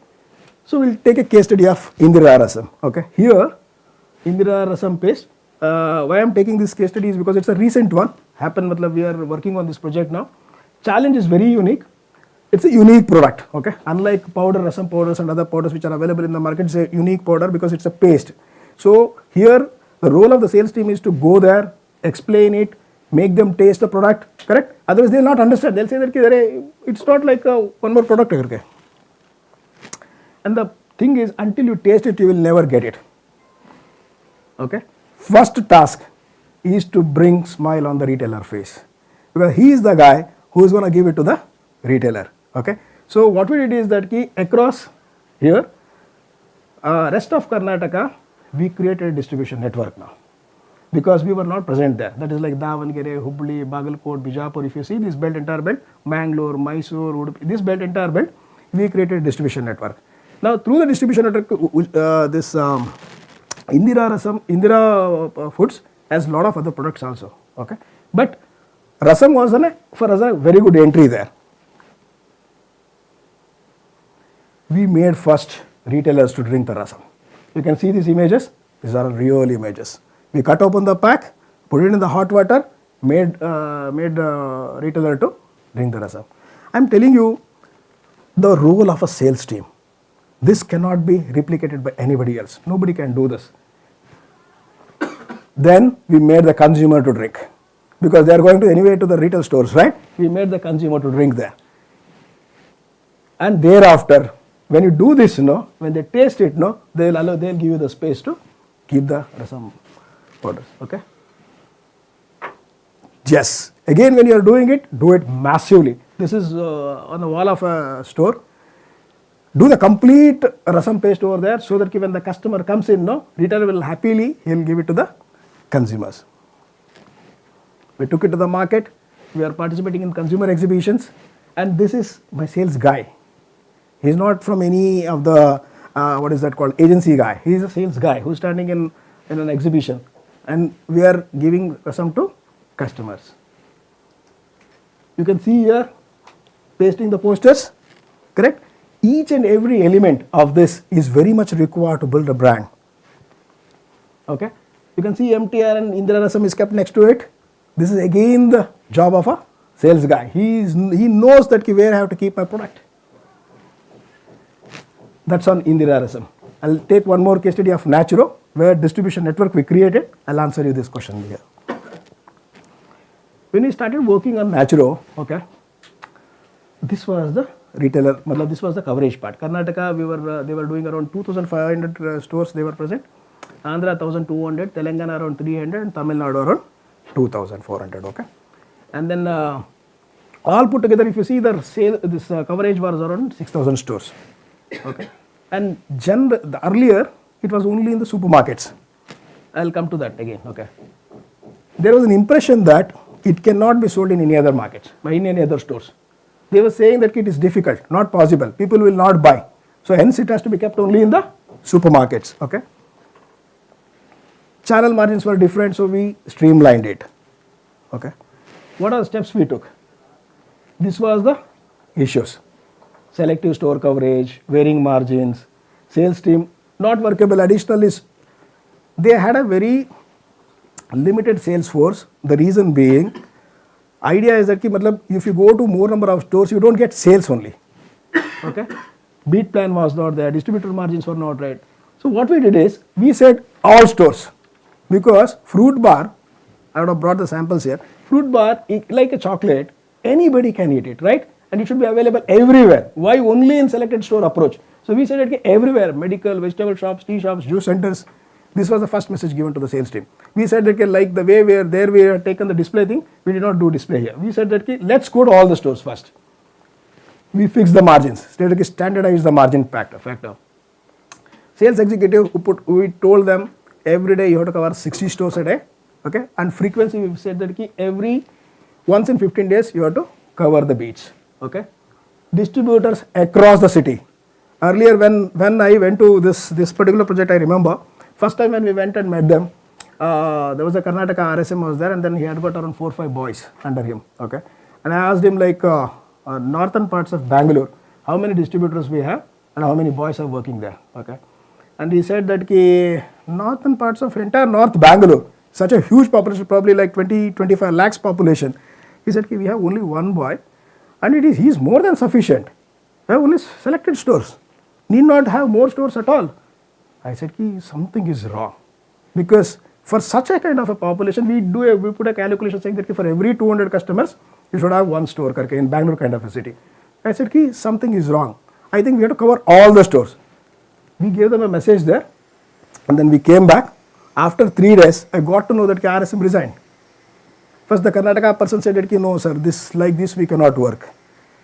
So we'll take a case study of Indira Rasam, okay? Here, Indira Rasam paste. Why I'm taking this case study is because it's a recent one. We are working on this project now. Challenge is very unique. It's a unique product, okay? Unlike powder, rasam powders and other powders which are available in the market, it's a unique powder because it's a paste. So here, the role of the sales team is to go there, explain it, make them taste the product, correct? Otherwise they will not understand. They'll say that it's not like one more product. And the thing is, until you taste it, you will never get it, okay? First task is to bring smile on the retailer face, because he is the guy who is going to give it to the retailer, okay? So what we did is that across here, rest of Karnataka, we created a distribution network now, because we were not present there. That is like Davangere, Hubli, Bagalkot, Bijapur. If you see this belt, entire belt, Mangalore, Mysore, Udupi, this belt, entire belt, we created a distribution network. Now through the distribution network, this Indira Foods has a lot of other products also, okay? But Rasam was for us a very good entry there. We made first retailers to drink the Rasam. You can see these images. These are real images. We cut open the pack, put it in the hot water, made retailer to drink the Rasam. I am telling you the role of a sales team. This cannot be replicated by anybody else. Nobody can do this. Then we made the consumer to drink, because they are going to anyway to the retail stores, right? We made the consumer to drink there. And thereafter, when you do this, when they taste it, they'll give you the space to keep the Rasam powders, okay? Yes, again when you are doing it, do it massively. This is on the wall of a store. Do the complete Rasam paste over there, so that when the customer comes in, retailer will happily, he'll give it to the consumers. We took it to the market. We are participating in consumer exhibitions, and this is my sales guy. He's not from any of the agency guy. He's a sales guy who's standing in an exhibition, and we are giving Rasam to customers. You can see here, pasting the posters, correct? Each and every element of this is very much required to build a brand, okay? You can see MTR and Indira Rasam is kept next to it. This is again the job of a sales guy. He knows that where I have to keep my product. That's on Indira Rasam. I'll take one more case study of Naturo, where distribution network we created. I'll answer you this question here. When we started working on Naturo, okay, this was the retailer, this was the coverage part. Karnataka, they were doing around 2,500 stores they were present. Andhra 1,200, Telangana around 300, and Tamil Nadu around 2,400. Okay, and then all put together, if you see this coverage was around 6,000 stores. Okay, and earlier it was only in the supermarkets. I'll come to that again. Okay, there was an impression that it cannot be sold in any other markets, in any other stores. They were saying that it is difficult, not possible. People will not buy. So hence it has to be kept only in the supermarkets. Okay. Channel margins were different, so we streamlined it. Okay. What are the steps we took? This was the issues. Selective store coverage, varying margins, sales team not workable. Additional is they had a very limited sales force. The reason being, idea is that if you go to more number of stores, you don't get sales only. Okay, beat plan was not there, distributor margins were not right. So what we did is we said all stores, because fruit bar, I would have brought the samples here. Fruit bar, like a chocolate, anybody can eat it, right? And it should be available everywhere. Why only in selected store approach? So we said it everywhere: medical, vegetable shops, tea shops, juice centers. This was the first message given to the sales team. We said that like the way we had taken the display thing, we did not do display here. We said that let's go to all the stores first. We fixed the margins, standardized the margin factor. Sales executive, we told them every day you have to cover 60 stores a day. Okay, and frequency we said that once in 15 days you have to cover the beats. Okay, distributors across the city. Earlier when I went to this particular project, I remember first time when we went and met them, there was a Karnataka RSM was there, and then he had got around 4 or 5 boys under him. Okay, and I asked him northern parts of Bangalore, how many distributors we have and how many boys are working there. Okay, and he said that northern parts of entire North Bangalore, such a huge population, probably like 20-25 lakhs population. He said we have only one boy, and he is more than sufficient. We have only selected stores, need not have more stores at all. I said something is wrong, because for such a kind of a population, we put a calculation saying that for every 200 customers, you should have one store in Bangalore kind of a city. I said something is wrong. I think we have to cover all the stores. We gave them a message there, and then we came back. After 3 days, I got to know that RSM resigned. First the Karnataka person said that no sir, like this we cannot work.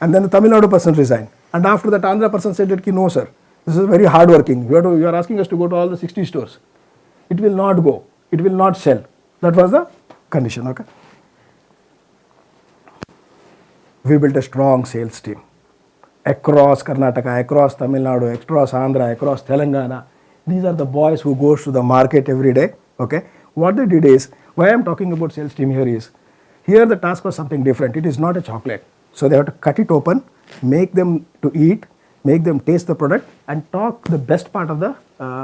And then the Tamil Nadu person resigned. And after that Andhra person said that no sir, this is very hard working. You are asking us to go to all the 60 stores. It will not go. It will not sell. That was the condition. Okay. We built a strong sales team across Karnataka, across Tamil Nadu, across Andhra, across Telangana. These are the boys who goes to the market every day. Okay. What they did is, why I am talking about sales team here is, here the task was something different. It is not a chocolate. So they have to cut it open, make them to eat, make them taste the product, and talk the best part of the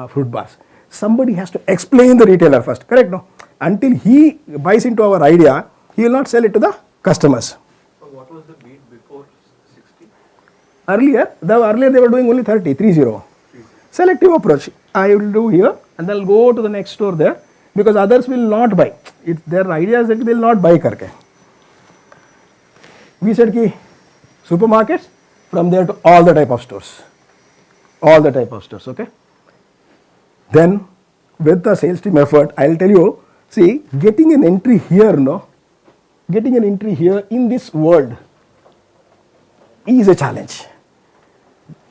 fruit bars. Somebody has to explain the retailer first, correct? No? Until he buys into our idea, he will not sell it to the customers. So what was the beat before 60? Earlier they were doing only 30. Selective approach. I will do here, and then I'll go to the next store there, because others will not buy. Their idea is that they will not buy karke. We said supermarkets, from there to all the type of stores. All the type of stores, okay? Then with the sales team effort, I'll tell you, see, getting an entry here, getting an entry here in this world is a challenge.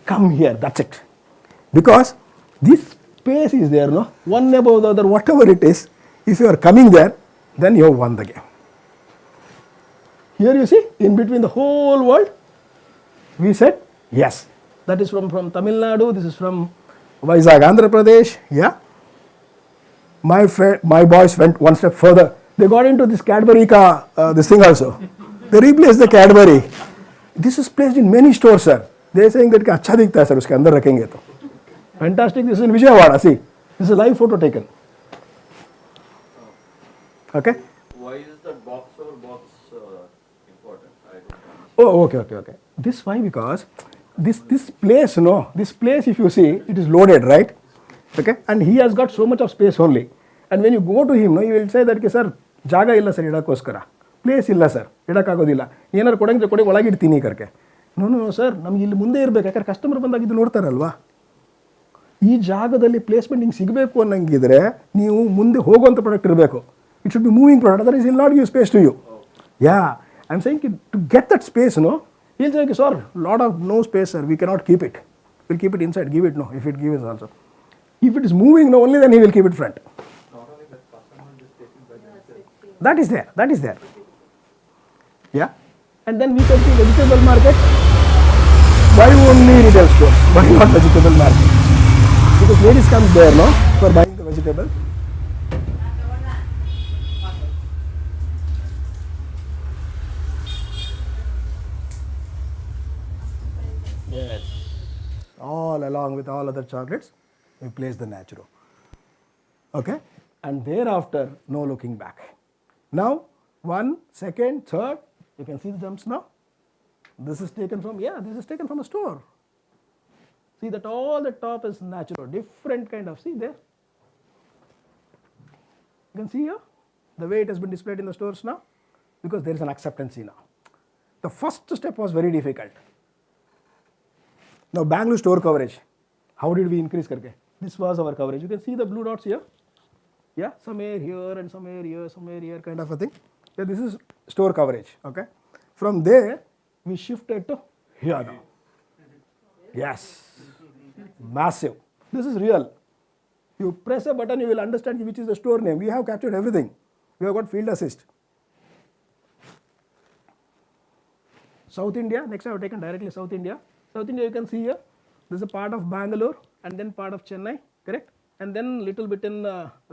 Come here, that's it. Because this space is there, one above the other, whatever it is, if you are coming there, then you have won the game. Here you see, in between the whole world, we said, yes, that is from Tamil Nadu, this is from Vizag, Andhra Pradesh, yeah. My boys went one step further. They got into this Cadbury this thing also. They replaced the Cadbury. This is placed in many stores, sir. They are saying that अच्छा दिखता है sir, उसके अंदर रखेंगे तो. Fantastic, this is in Vijayawada, see. This is a live photo taken. Okay. Why is that box over box important? I don't understand. Oh, okay. This why? Because this place, this place if you see, it is loaded, right? Okay, and he has got so much of space only. And when you go to him, you will say that, sir, jaga illa sir, idakoskara. Place illa sir, idakagodilla. Yenar kodang kodi olagi idtini karke. No sir, ನಮ್ಗೆ ಇಲ್ಲಿ ಮುಂದೆ ಇರಬೇಕು, ಯಾಕಂದ್ರೆ customer ಬಂದಾಗ ಇದು ನೋಡ್ತಾರಲ್ವಾ. ಈ ಜಾಗದಲ್ಲಿ placement ಹಿಂಗೆ ಸಿಗಬೇಕು ಅನ್ನಂಗಿದ್ರೆ ನೀವು ಮುಂದೆ ಹೋಗುವಂಥ ಪ್ರಾಡಕ್ಟ್ ಇರಬೇಕು. It should be moving product, otherwise will not give space to you. Yeah, I am saying to get that space, no, he'll say, sir, lot of no space, sir, we cannot keep it. We'll keep it inside, give it, no, if it gives also. If it is moving, no, only then he will keep it front. That is there. Yeah, and then we can see vegetable market. Why only retail stores? Why not vegetable market? Because ladies come there, no, for buying the vegetable. Yes. All along with all other chocolates, we place the Naturo. Okay? And thereafter, no looking back. Now, 1, 2nd, 3rd, you can see the jumps now. This is taken from a store. See that all the top is Naturo, different kind of, see there. You can see here, the way it has been displayed in the stores now, because there is an acceptance now. The first step was very difficult. Now, Bangalore store coverage, how did we increase karke? This was our coverage. You can see the blue dots here. Yeah, somewhere here and somewhere here kind of a thing. Yeah, this is store coverage, okay? From there, we shifted to here now. Yes, massive. This is real. You press a button, you will understand which is the store name. We have captured everything. We have got field assist. South India, next I have taken directly South India. South India, you can see here, this is a part of Bangalore and then part of Chennai, correct? And then little bit in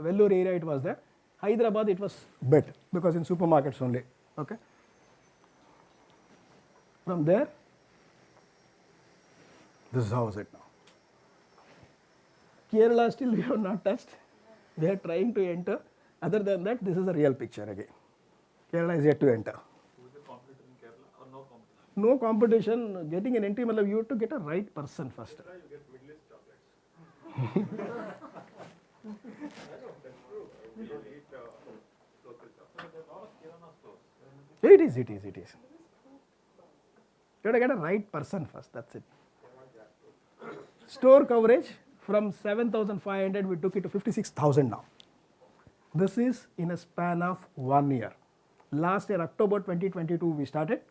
Vellore area it was there. Hyderabad it was bit because in supermarkets only, okay? From there, this is how is it now. Kerala still we have not touched. We are trying to enter. Other than that, this is a real picture again. Kerala is yet to enter. No competition, getting an entry, you have to get a right person first. It is. You have to get a right person first, that's it. Store coverage, from 7,500 we took it to 56,000 now. This is in a span of 1 year. Last year, October 2022 we started.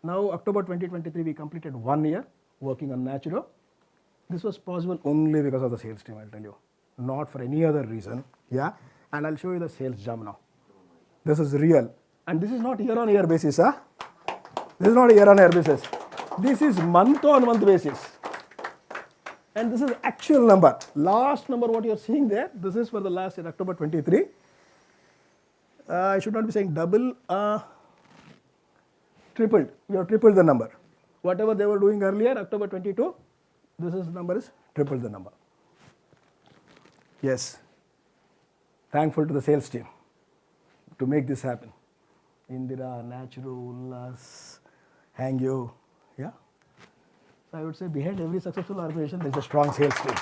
Now, October 2023, we completed 1 year working on Naturo. This was possible only because of the sales team, I'll tell you, not for any other reason. Yeah, and I'll show you the sales jump now. This is real, and this is not year-on-year basis, huh? This is not a year-on-year basis. This is month-on-month basis, and this is actual number. Last number, what you're seeing there, this is for the last year, October 23. I should not be saying double. Tripled. We have tripled the number. Whatever they were doing earlier, October 22, this is number is tripled the number. Yes. Thankful to the sales team to make this happen. Indira, Naturo, Ullas, Hangyo, yeah. So I would say behind every successful organization, there is a strong sales team.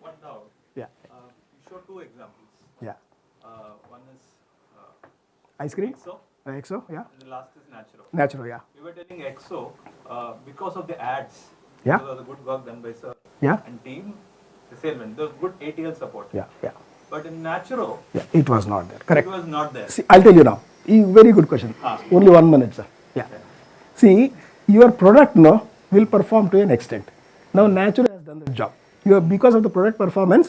One doubt. Yeah. You showed 2 examples. Yeah. One is Ice cream? Exo. Exo, yeah. And the last is Naturo. Naturo, yeah. We were telling Exo, because of the ads, Yeah. because of the good work done by sir Yeah. and team, the salesman, the good ATL support. Yeah. But in Naturo, Yeah, it was not there. Correct. it was not there. See, I'll tell you now. Very good question. Only 1 minute, sir. Yeah. See, your product will perform to an extent. Now, Naturo has done the job. Because of the product performance,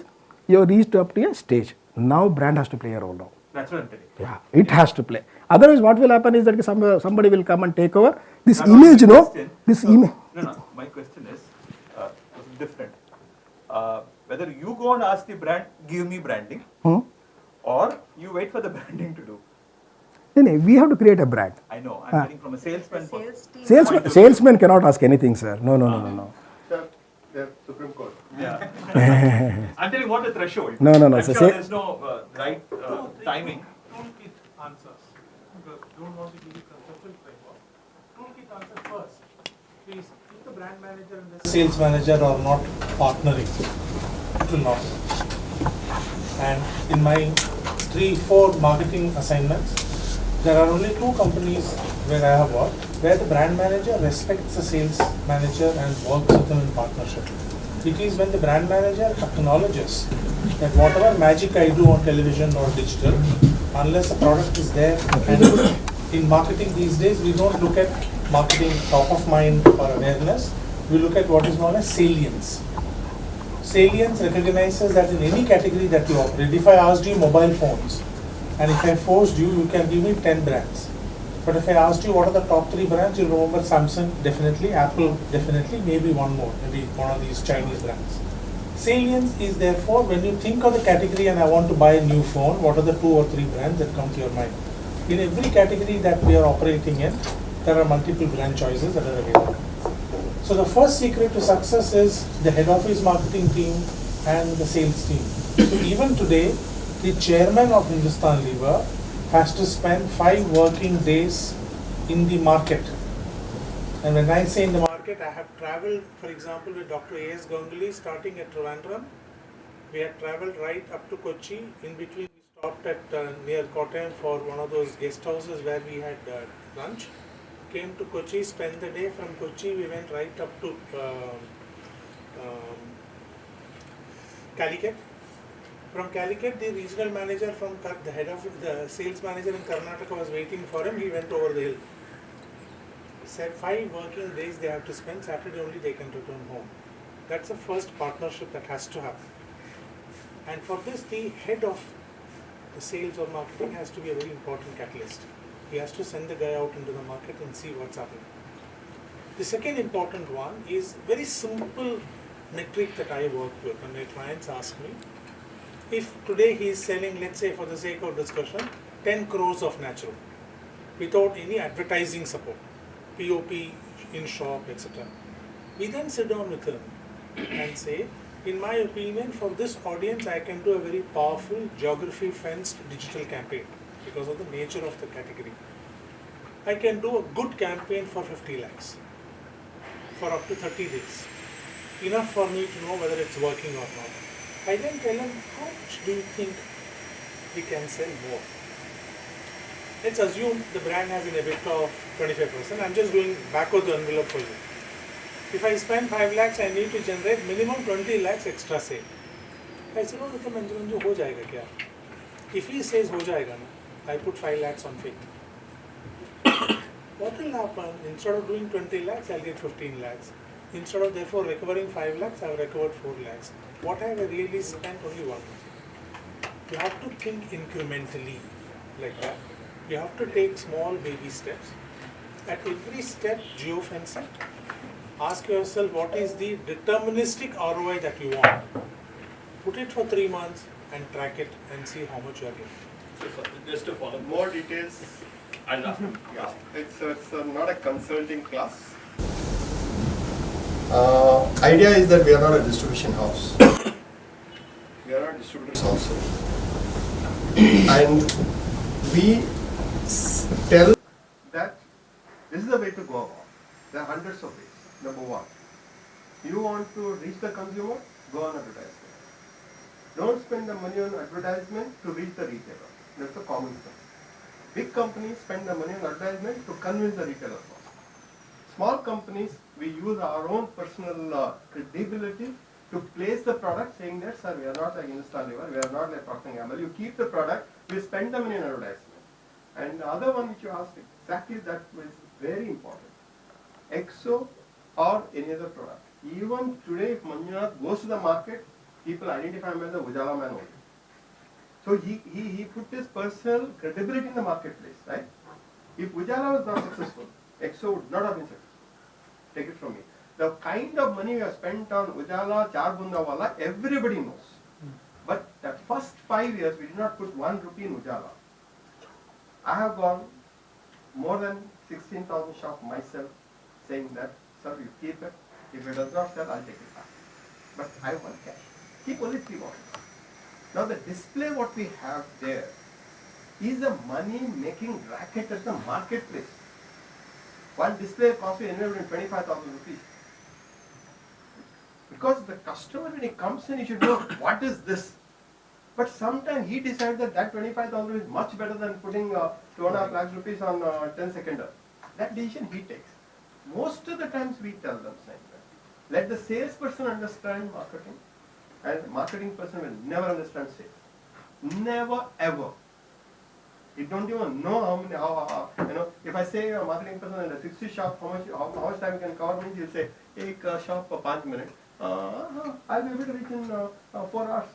you have reached up to a stage. Now, brand has to play a role now. Natural and Yeah, it has to play. Otherwise, what will happen is that somebody will come and take over. This image, this image. No. My question is different. Whether you go and ask the brand, give me branding, or you wait for the branding to do. No, we have to create a brand. I know. I'm getting from a salesman. Salesman cannot ask anything, sir. No. Sir, the Supreme Court. Yeah. I'm telling what the threshold. No. I'm sure there's no right timing. Toolkit answers. Because you don't want to give it conceptual framework. Toolkit answers first. Please, if the brand manager and the sales manager are not partnering, it will not. And in my 3-4 marketing assignments. There are only 2 companies where I have worked, where the brand manager respects the sales manager and works with them in partnership. It is when the brand manager acknowledges that whatever magic I do on television or digital, unless the product is there, and in marketing these days, we don't look at marketing top of mind or awareness, we look at what is known as salience. Salience recognizes that in any category that you operate, if I asked you mobile phones, and if I forced you, you can give me 10 brands. But if I asked you what are the top 3 brands, you'll remember Samsung definitely, Apple definitely, maybe one more, maybe one of these Chinese brands. Salience is therefore, when you think of the category and I want to buy a new phone, what are the 2 or 3 brands that come to your mind? In every category that we are operating in, there are multiple brand choices that are available. So the first secret to success is the head office marketing team and the sales team. So even today, the chairman of Hindustan Lever has to spend 5 working days in the market. And when I say in the market, I have traveled, for example, with Dr. A.S. Ganguly starting at Trivandrum. We had traveled right up to Kochi. In between, we stopped at near Kottayam for one of those guest houses where we had lunch. Came to Kochi, spent the day. From Kochi, we went right up to Calicut. From Calicut, the regional manager from the head of the sales manager in Karnataka was waiting for him. He went over the hill. He said 5 working days they have to spend. Saturday only they can return home. That's the first partnership that has to happen. And for this, the head of the sales or marketing has to be a very important catalyst. He has to send the guy out into the market and see what's happening. The second important one is very simple metric that I work with, and my clients ask me, if today he is selling, let's say for the sake of discussion, 10 crores of natural, without any advertising support, POP in shop, etc. We then sit down with him and say, in my opinion, for this audience, I can do a very powerful geography fenced digital campaign because of the nature of the category. I can do a good campaign for 50 lakhs for up to 30 days. Enough for me to know whether it's working or not. I then tell him, how much do you think we can sell more? Let's assume the brand has an EBITDA of 25%. I'm just doing back of the envelope for you. If I spend 5 lakhs, I need to generate minimum 20 lakhs extra sale. I said, oh, तो मंजू हो जाएगा क्या? If he says हो जाएगा ना, I put 5 lakhs on fake. What will happen? Instead of doing 20 lakhs, I'll get 15 lakhs. Instead of therefore recovering 5 lakhs, I've recovered 4 lakhs. What have I really spent? Only 1 lakh. You have to think incrementally like that. You have to take small baby steps. At every step, geofencing. Ask yourself what is the deterministic ROI that you want. Put it for 3 months and track it and see how much you are getting. Just to follow more details. Yeah, it's not a consulting class. Idea is that we are not a distribution house. We are not distributors also. And we tell that this is the way to go about. There are hundreds of ways. Number 1, you want to reach the consumer, go on advertisement. Don't spend the money on advertisement to reach the retailer. That's a common thing. Big companies spend the money on advertisement to convince the retailer. Small companies, we use our own personal credibility to place the product, saying that, sir, we are not like Hindustan Lever, we are not like Procter & Gamble. You keep the product, we spend the money on advertisement. And the other one which you asked, exactly that was very important. EXO or any other product. Even today, if Manjunath goes to the market, people identify him as the Ujala man only. So he put his personal credibility in the marketplace, right? If Ujala was not successful, EXO would not have been successful. Take it from me. The kind of money we have spent on Ujala, Char Bunda Wala, everybody knows. But the first 5 years, we did not put 1 rupee in Ujala. I have gone more than 16,000 shops myself, saying that, sir, you keep it. If it does not sell, I'll take it back. But I want cash. Keep only 3 bottles. Now the display what we have there is a money-making racket at the marketplace. One display costs you anywhere between 25,000 rupees. Because the customer, when he comes in, he should know, what is this? But sometimes he decided that that 25,000 is much better than putting 2.5 lakhs rupees on 10 seconder. That decision he takes. Most of the times we tell them same thing. Let the salesperson understand marketing, and marketing person will never understand sales. Never ever. You don't even know how many, if I say a marketing person in a 60 shop, how much time you can cover means you'll say, take a shop for 5 minutes. I'll be able to reach in 4 hours.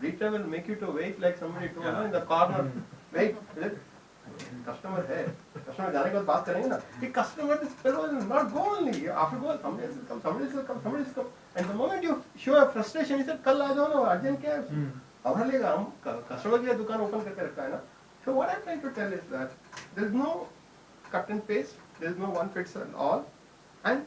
Retail will make you to wait like somebody told in the corner. Wait, customer है, customer जाने के बाद बात करेंगे ना. The customer, this fellow will not go only. After go, somebody else will come, somebody else will come, somebody else will come. And the moment you show a frustration, he said, कल आ जाओ ना, urgent क्या है? हमारा लेगा, हम customer के लिए दुकान open करके रखा है ना. So what I'm trying to tell is that there is no cut and paste, there is no one fits all, and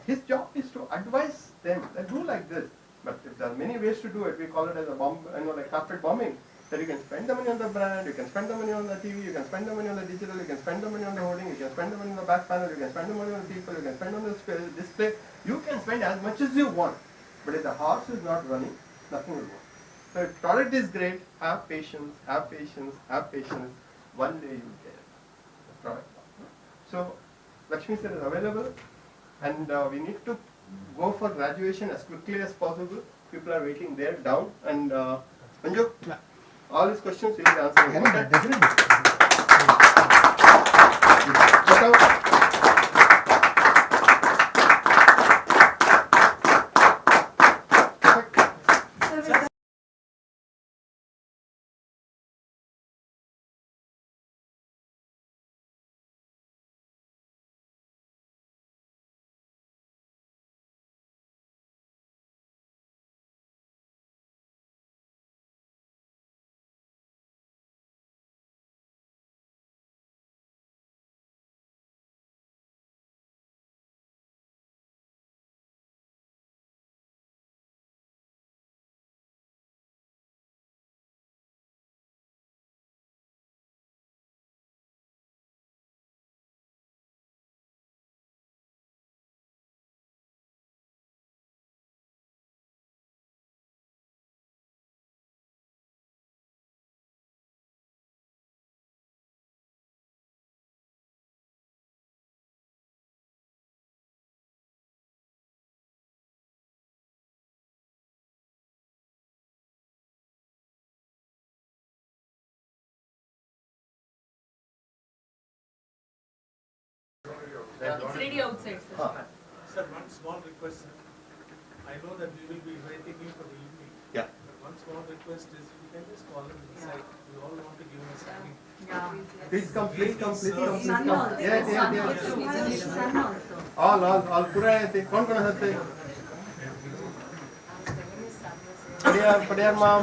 his job is to advise them that do like this. But if there are many ways to do it, we call it as a bomb, like carpet bombing. That you can spend the money on the brand, you can spend the money on the TV, you can spend the money on the digital, you can spend the money on the hoarding, you can spend the money on the back panel, you can spend the money on the people, you can spend on the display. You can spend as much as you want. But if the horse is not running, nothing will work. So if product is great, have patience, have patience, have patience. One day you will get it. The product. So Lakshmi sir is available, and we need to go for graduation as quickly as possible. People are waiting there down, and Manju, all these questions we will answer. Okay? Definitely. It's ready outside, sir. Sir, one small request, sir. I know that we will be inviting you for the evening. Yeah. But one small request is, you can just call him inside. We all want to give him a standing. Please come, please come, please come, please Sun come. also. Yeah. Sun also. All पूरा है. कौन कौन है सकते? पड़ियार माम.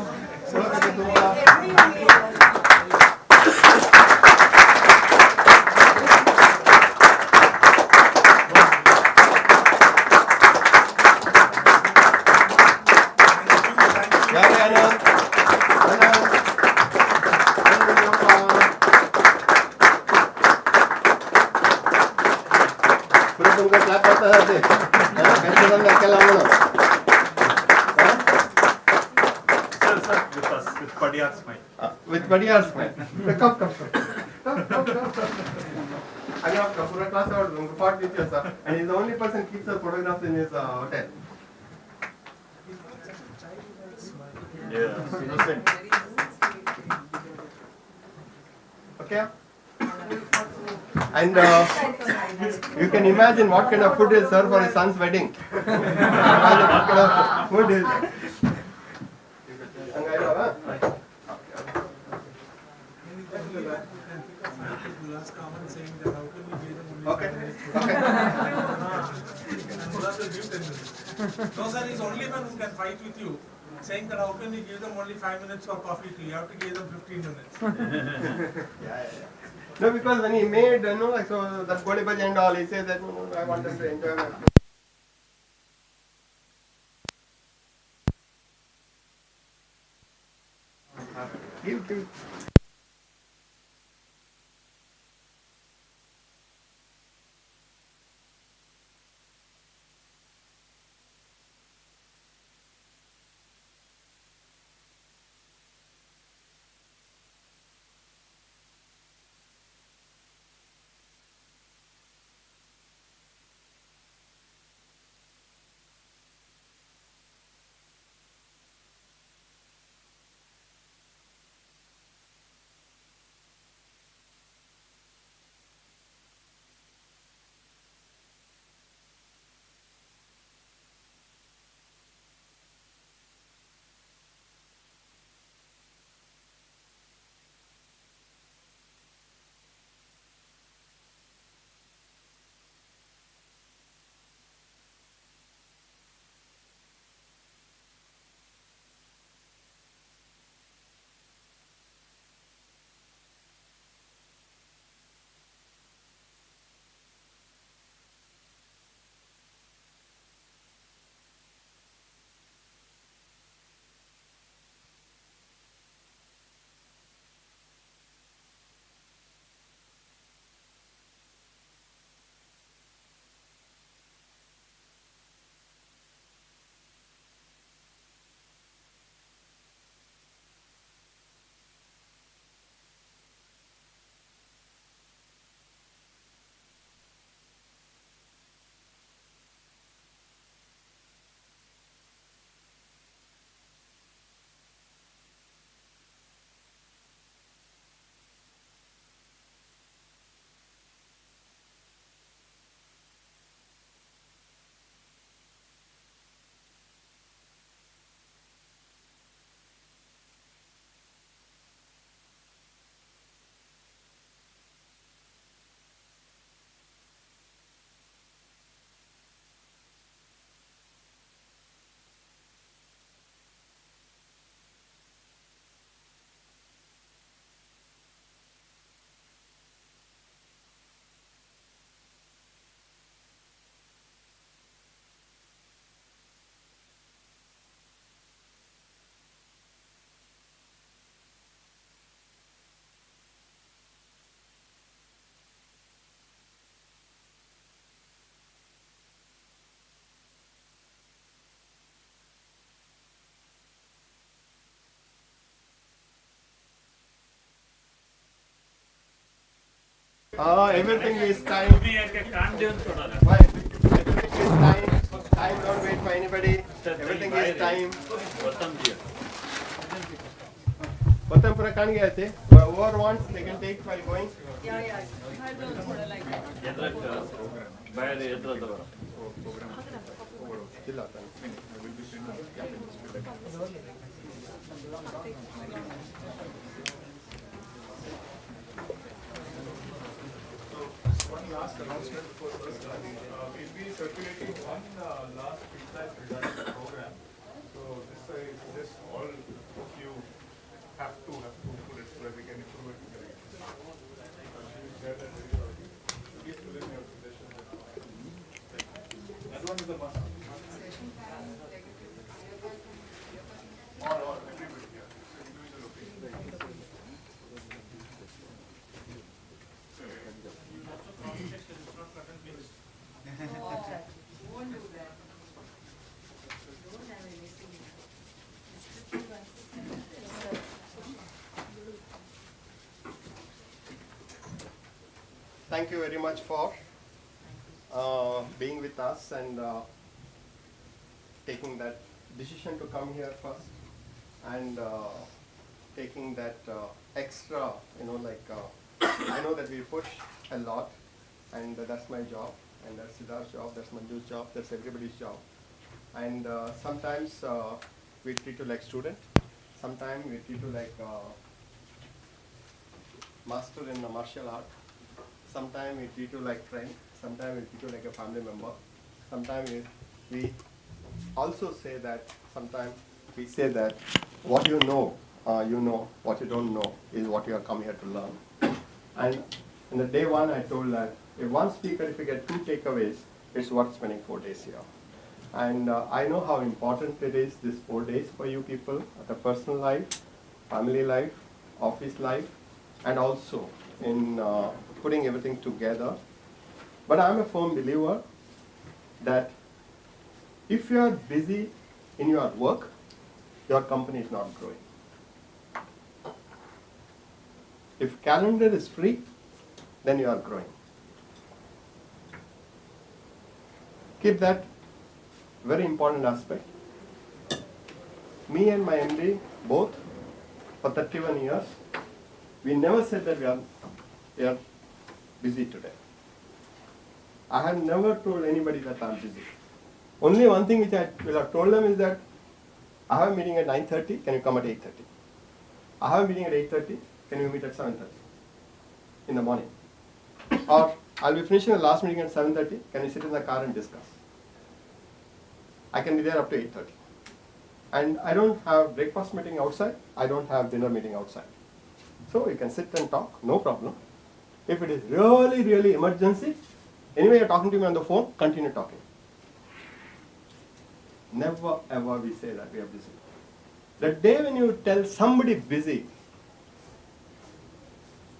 With Padiyar smile. Come. I got Kapura class out Lungapart with you, sir. And he's the only person who keeps the photographs in his hotel. Yeah, innocent. Okay? And you can imagine what kind of food he'll serve for his son's wedding. Imagine what kind of food he'll Okay. No, sir, he's only one who can fight with you, saying that how can you give them only 5 minutes for coffee tea? You have to give them 15 minutes. Yeah. No, because when he made, like, so that Gode Bhaji and all, he said that, I want them to enjoy my food. Give. Everything is time. Why? Everything is time. Time don't wait for anybody. Everything is time. Batam pura khan gaya the. Whoever wants, they can take while going. Yeah. One last announcement before first lunch. We'll be circulating one last feedback regarding the program. So this I suggest all of you have to put it so that we can improve it. Please fill in your suggestions. That one is a must. All everybody here. Individual opinion. Thank you very much for being with us and taking that decision to come here first and taking that extra, I know that we push a lot and that's my job and that's Siddharth's job, that's Manju's job, that's everybody's job. And sometimes we treat you like student, sometimes we treat you like master in a martial art. Sometimes we treat you like friend, sometimes we treat you like a family member. Sometimes we also say that, sometimes we say that what you know, what you don't know is what you have come here to learn. And in the day one I told that if one speaker, if you get 2 takeaways, it's worth spending 4 days here. And I know how important it is, these 4 days for you people, at the personal life, family life, office life, and also in putting everything together. But I'm a firm believer that if you are busy in your work, your company is not growing. If calendar is free, then you are growing. Keep that very important aspect. Me and my MD, both, for 31 years, we never said that we are busy today. I have never told anybody that I'm busy. Only one thing which I will have told them is that I have a meeting at 9:30, can you come at 8:30? I have a meeting at 8:30, can you meet at 7:30 in the morning? Or I'll be finishing the last meeting at 7:30, can you sit in the car and discuss? I can be there up to 8:30. And I don't have breakfast meeting outside, I don't have dinner meeting outside. So you can sit and talk, no problem. If it is really, really emergency, anyway you're talking to me on the phone, continue talking. Never ever we say that we are busy. The day when you tell somebody busy,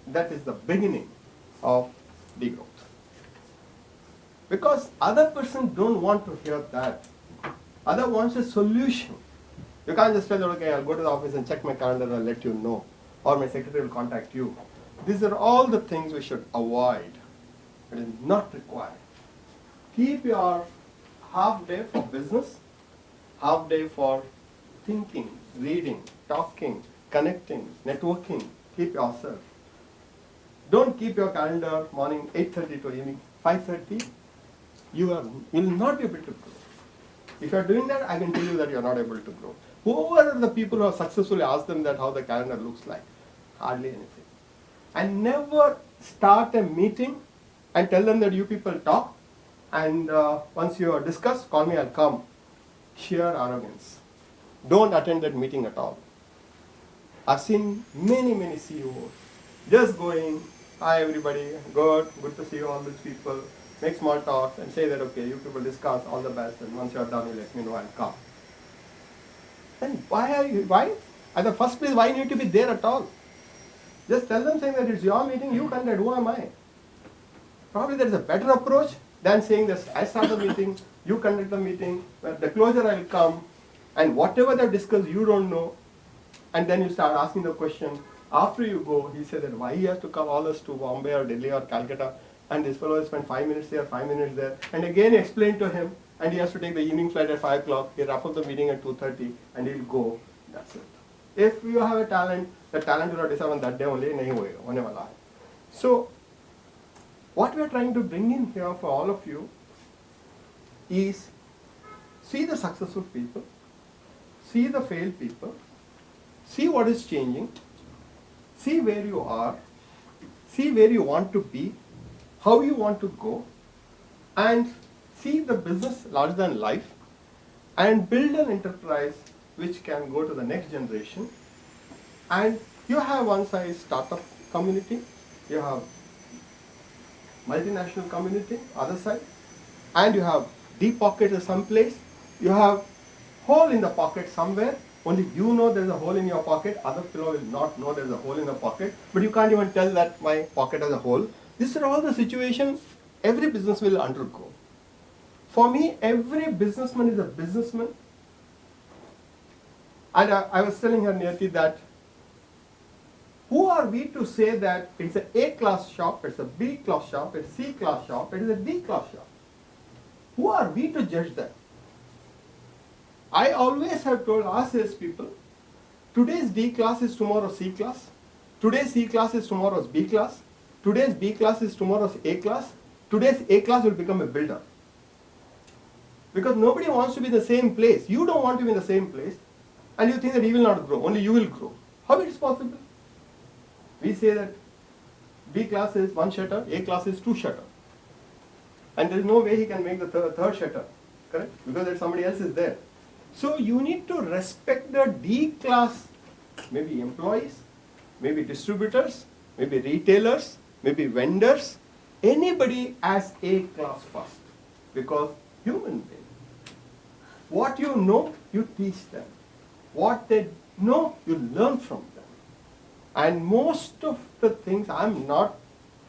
that is the beginning of degrowth. Because other person don't want to hear that. Other wants a solution. You can't just tell, okay, I'll go to the office and check my calendar and I'll let you know. Or my secretary will contact you. These are all the things we should avoid. It is not required. Keep your half day for business, half day for thinking, reading, talking, connecting, networking. Keep yourself. Don't keep your calendar morning 8:30 to evening 5:30. You will not be able to grow. If you are doing that, I can tell you that you are not able to grow. Whoever are the people who have successfully asked them that how the calendar looks like? Hardly anything. And never start a meeting and tell them that you people talk and once you are discussed, call me, I'll come. Sheer arrogance. Don't attend that meeting at all. I've seen many, many CEOs just going, hi everybody, good to see you all these people, make small talks and say that, okay, you people discuss, all the best, and once you're done, you let me know, I'll come. Then why? At the first place, why you need to be there at all? Just tell them saying that it's your meeting, you conduct, who am I? Probably there is a better approach than saying that I start the meeting, you conduct the meeting, at the closure I'll come, and whatever they've discussed you don't know, and then you start asking the question, After you go, he said that why he has to come all us to Bombay or Delhi or Calcutta, and this fellow has spent 5 minutes there, 5 minutes there, and again explain to him, and he has to take the evening flight at 5 o'clock, he'll wrap up the meeting at 2:30, and he'll go, that's it. If you have a talent, the talent will not decide on that day only, nahi hoega, hone wala hai. So, what we are trying to bring in here for all of you is see the successful people, see the failed people, see what is changing, see where you are, see where you want to be, how you want to go, and see the business larger than life, and build an enterprise which can go to the next generation. And you have one side startup community, you have multinational community, other side, and you have deep pockets someplace, you have hole in the pocket somewhere, only you know there's a hole in your pocket, other fellow will not know there's a hole in the pocket, but you can't even tell that my pocket has a hole. These are all the situations every business will undergo. For me, every businessman is a businessman. And I was telling her, Niyati, that who are we to say that it's an A-class shop, it's a B-class shop, it's a C-class shop, it is a D-class shop? Who are we to judge that? I always have told our salespeople, today's D class is tomorrow's C class, today's C class is tomorrow's B class, today's B class is tomorrow's A class, today's A class will become a builder. Because nobody wants to be in the same place. You don't want to be in the same place, and you think that he will not grow, only you will grow. How it is possible? We say that B class is 1 shutter, A class is 2 shutter. And there is no way he can make the third shutter, correct? Because there somebody else is there. So you need to respect the D class, maybe employees, maybe distributors, maybe retailers, maybe vendors, anybody as A class first, because human being. What you know, you teach them. What they know, you learn from them. And most of the things, I'm not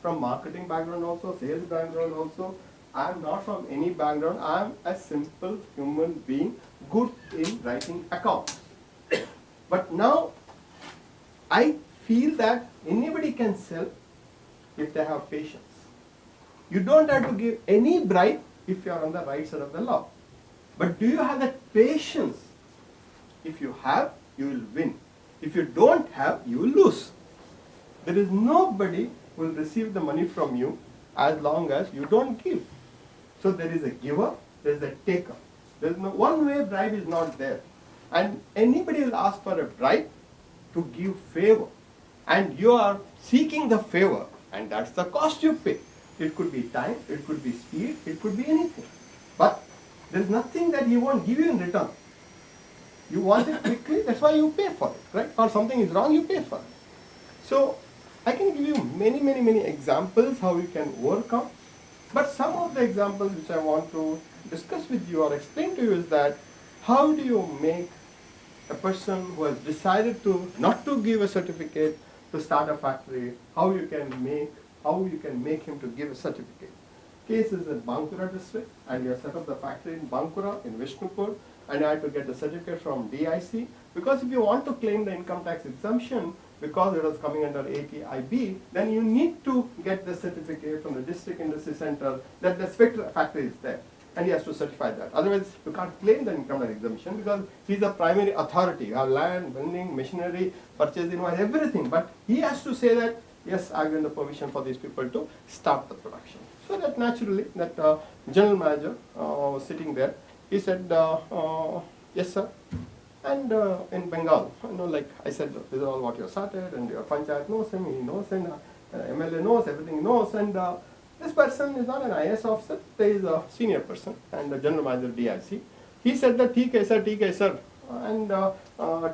from marketing background also, sales background also, I'm not from any background, I'm a simple human being, good in writing accounts. But now, I feel that anybody can sell if they have patience. You don't have to give any bribe if you are on the right side of the law. But do you have that patience? If you have, you will win. If you don't have, you will lose. There is nobody who will receive the money from you as long as you don't give. So there is a giver, there is a taker. There is no one way bribe is not there. And anybody will ask for a bribe to give favor. And you are seeking the favor, and that's the cost you pay. It could be time, it could be speed, it could be anything. But there's nothing that he won't give you in return. You want it quickly, that's why you pay for it, right? Or something is wrong, you pay for it. So I can give you many examples how you can overcome. But some of the examples which I want to discuss with you or explain to you is that how do you make a person who has decided to not to give a certificate to start a factory, how you can make him to give a certificate. Case is in Bankura district, and you have set up the factory in Bankura, in Vishnupur, and I had to get the certificate from DIC, because if you want to claim the income tax exemption, because it was coming under 80IB, then you need to get the certificate from the district industry center that the factory is there, and he has to certify that. Otherwise, you can't claim the income tax exemption because he's the primary authority. You have land, building, machinery, purchase invoice, everything. But he has to say that, yes, I've given the permission for these people to start the production. So that naturally, that general manager was sitting there. He said, yes, sir. And in Bengal, like I said, this is all what you started, and your panchayat knows him, he knows him, MLA knows, everything knows, and this person is not an IS officer, he is a senior person, and the general manager DIC. He said that, ठीक है sir, and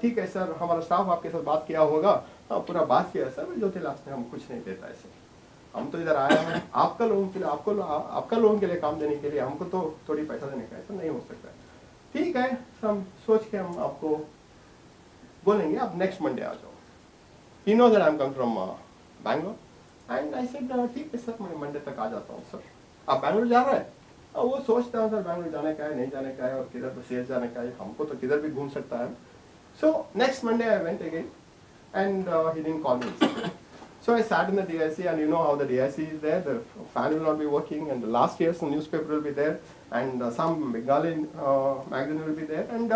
ठीक है sir, हमारा staff आपके साथ बात किया होगा, पूरा बात किया सर, ज्योति लास्ट में हम कुछ नहीं देता है सर. हम तो इधर आया हैं आपका लोगों के लिए, आपका लोगों के लिए काम देने के लिए, हमको तो थोड़ी पैसा देने का ऐसा नहीं हो सकता है. ठीक है, हम सोच के हम आपको बोलेंगे, आप नेक्स्ट मंडे आ जाओ. He knows that I'm coming from Bangalore, and I said ठीक है सर, मैं मंडे तक आ जाता हूँ सर. आप बैंगलोर जा रहे हैं? वो सोचता हूँ सर बैंगलोर जाने का है, नहीं जाने का है, और किधर तो शेयर जाने का है, हमको तो किधर भी घूम सकता है. So next Monday I went again, and he didn't call me. So I sat in the DIC, and you know how the DIC is there, the fan will not be working, and the last year's newspaper will be there, and some Bengali magazine will be there, and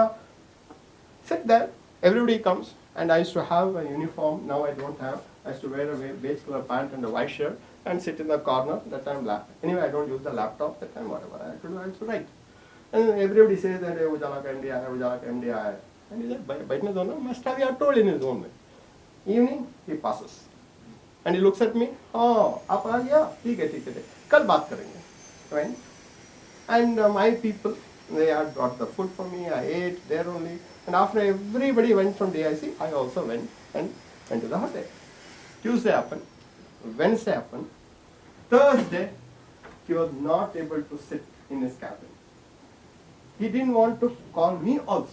sit there, everybody comes, and I used to have a uniform, now I don't have. I used to wear a beige color pant and a white shirt, and sit in the corner, that time anyway I don't use the laptop, that time whatever I have to do, I have to write. And everybody says that Ujala ka MD aaya, Ujala ka MD aaya. And he said, Baitne do na, must have told in his own way. Evening, he passes. And he looks at me, oh, aap aa gaya, theek hai, kal baat karenge. Right? And my people, they had brought the food for me, I ate there only. And after everybody went from DIC, I also went and went to the hotel. Tuesday happened, Wednesday happened, Thursday, he was not able to sit in his cabin. He didn't want to call me also.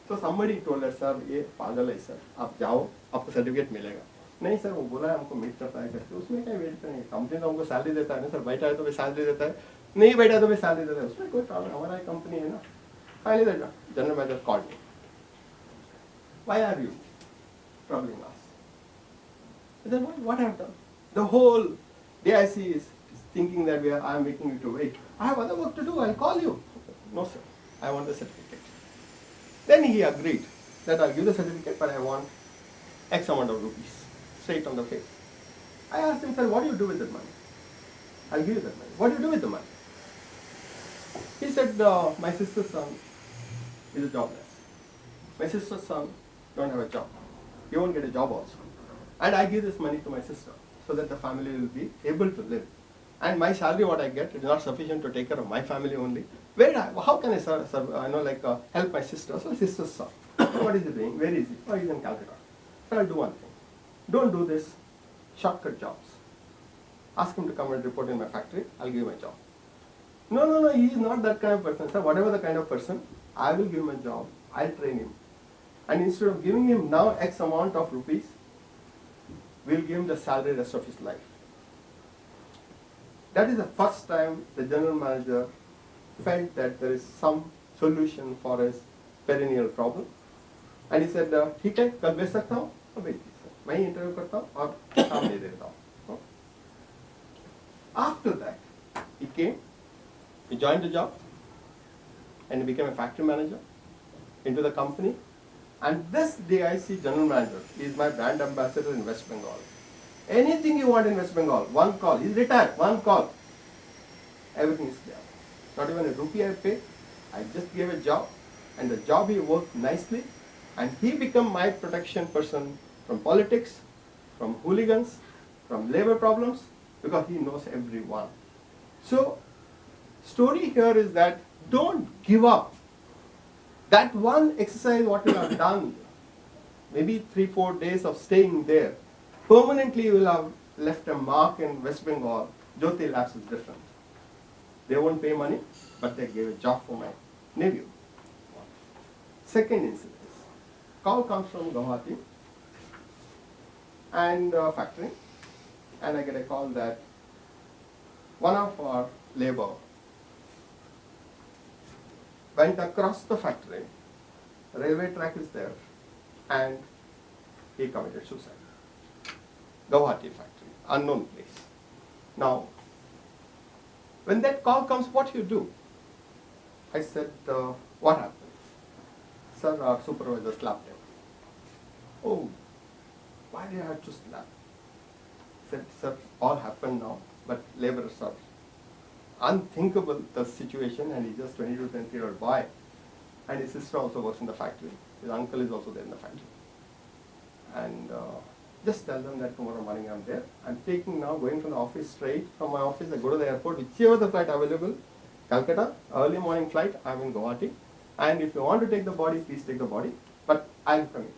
So somebody told us, sir, ये पागल है sir, आप जाओ, आपको certificate मिलेगा. नहीं sir, वो बोला है हमको मीट करता है करके, उसमें क्या वेट करेंगे, कंपनी तो हमको सैलरी देता है ना सर, बैठा है तो भी सैलरी देता है, नहीं बैठा है तो भी सैलरी देता है, उसमें कोई प्रॉब्लम, हमारा कंपनी है ना. Finally the general manager called me. Why are you troubling us? I said, what have I done? The whole DIC is thinking that I am making you to wait. I have other work to do, I'll call you. No sir, I want the certificate. Then he agreed that I'll give the certificate, but I want X amount of rupees, straight on the face. I asked him, sir, what do you do with that money? I'll give you that money. What do you do with the money? He said, my sister's son is a jobless. My sister's son don't have a job. He won't get a job also. And I give this money to my sister so that the family will be able to live. And my salary, what I get, is not sufficient to take care of my family only. How can I help my sister? So sister's son. What is he doing? Where is he? Oh, he's in Calcutta. So I'll do one thing. Don't do this shortcut jobs. Ask him to come and report in my factory. I'll give him a job. No, he is not that kind of person. Sir, whatever the kind of person, I will give him a job. I'll train him. And instead of giving him now X amount of rupees, we'll give him the salary rest of his life. That is the first time the general manager felt that there is some solution for his perennial problem. And he said, ठीक है, कल भेज सकता हूँ, तो भेज दीजिए. मैं ही इंटरव्यू करता हूँ और काम दे देता हूँ. After that, he came, he joined the job, and he became a factory manager into the company. And this DIC general manager is my brand ambassador in West Bengal. Anything you want in West Bengal, one call. He's retired, one call. Everything is clear. Not even a rupee I paid. I just gave a job, and the job he worked nicely, and he became my protection person from politics, from hooligans, from labor problems, because he knows everyone. So, story here is that don't give up. That one exercise what you have done, maybe 3-4 days of staying there, permanently you will have left a mark in West Bengal. Jyoti Labs is different. They won't pay money, but they gave a job for my nephew. Second incident. Call comes from Guwahati and factory, and I get a call that one of our labor went across the factory, railway track is there, and he committed suicide. Guwahati factory, unknown place. Now, when that call comes, what you do? I said, what happened? Sir, our supervisor slapped him. Oh, why did I have to slap? I said, sir, all happened now, but laborers are unthinkable the situation, and he's just 22, 23-year-old boy. And his sister also works in the factory. His uncle is also there in the factory. And just tell them that tomorrow morning I'm there. I'm taking now, going from the office straight from my office, I go to the airport, whichever the flight available, Calcutta, early morning flight, I'm in Guwahati. And if you want to take the body, please take the body, but I'm coming.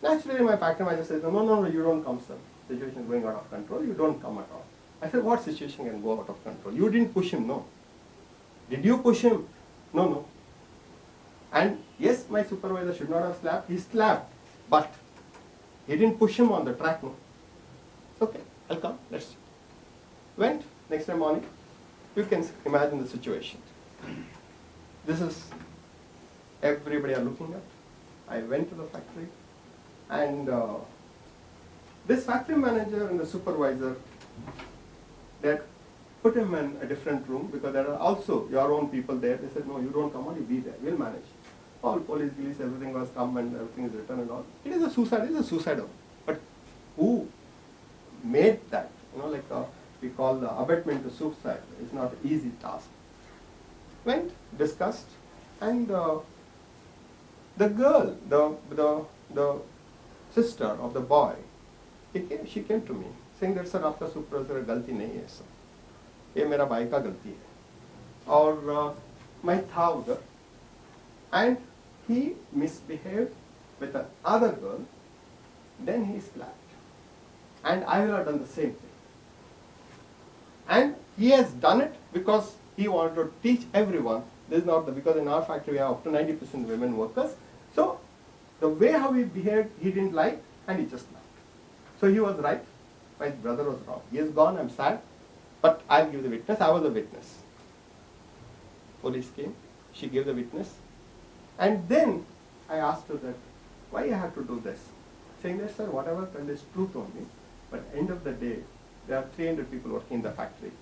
Naturally, my factory manager says, no, you don't come, sir. The situation is going out of control, you don't come at all. I said, what situation can go out of control? You didn't push him, no. Did you push him? No. And yes, my supervisor should not have slapped, he slapped, but he didn't push him on the track, no. It's okay, I'll come, let's see. Went, next day morning, you can imagine the situation. This is everybody are looking at. I went to the factory, And this factory manager and the supervisor, that put him in a different room because there are also your own people there. They said, no, you don't come out, you be there, we'll manage. All police, everything was come and everything is written and all. It is a suicide, But who made that? Like we call the abetment to suicide. It's not an easy task. Went, discussed, and the girl, the sister of the boy, she came to me saying that, sir, आपका supervisor गलती नहीं है sir. ये मेरा भाई का गलती है. और मैं था उधर, and he misbehaved with another girl, then he slapped. And I will have done the same thing. And he has done it because he wanted to teach everyone. This is not because in our factory we have up to 90% women workers. So the way how he behaved, he didn't like, and he just laughed. So he was right, my brother was wrong. He is gone, I'm sad, but I'll give the witness. I was a witness. Police came, she gave the witness, and then I asked her that, why you have to do this? Saying that, sir, whatever tell is truth only, but end of the day, there are 300 people working in the factory.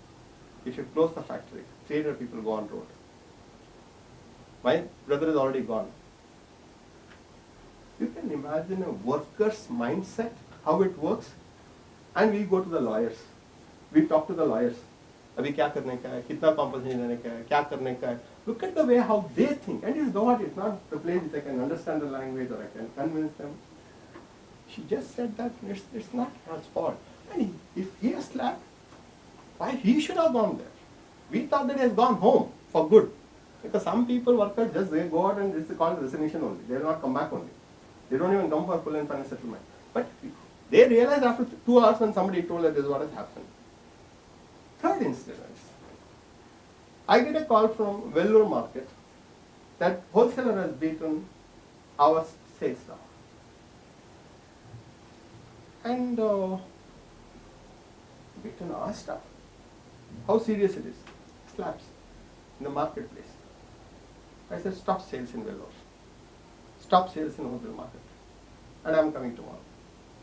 If you close the factory, 300 people go on road. My brother is already gone. You can imagine a worker's mindset, how it works. And we go to the lawyers. We talk to the lawyers. अभी क्या करने का है, कितना compensation देने का है, क्या करने का है. Look at the way how they think. And it's not the place that I can understand the language or I can convince them. She just said that it's not her fault. And if he has slapped, why he should have gone there? We thought that he has gone home for good. Because some people, workers, just they go out and this is called resignation only. They will not come back only. They don't even come for full and final settlement. But they realized after 2 hours when somebody told that this is what has happened. Third incident. I get a call from Vellore market that wholesaler has beaten our sales staff. And beaten our staff. How serious it is? Slaps in the marketplace. I said, stop sales in Vellore. Stop sales in wholesale market. And I'm coming tomorrow.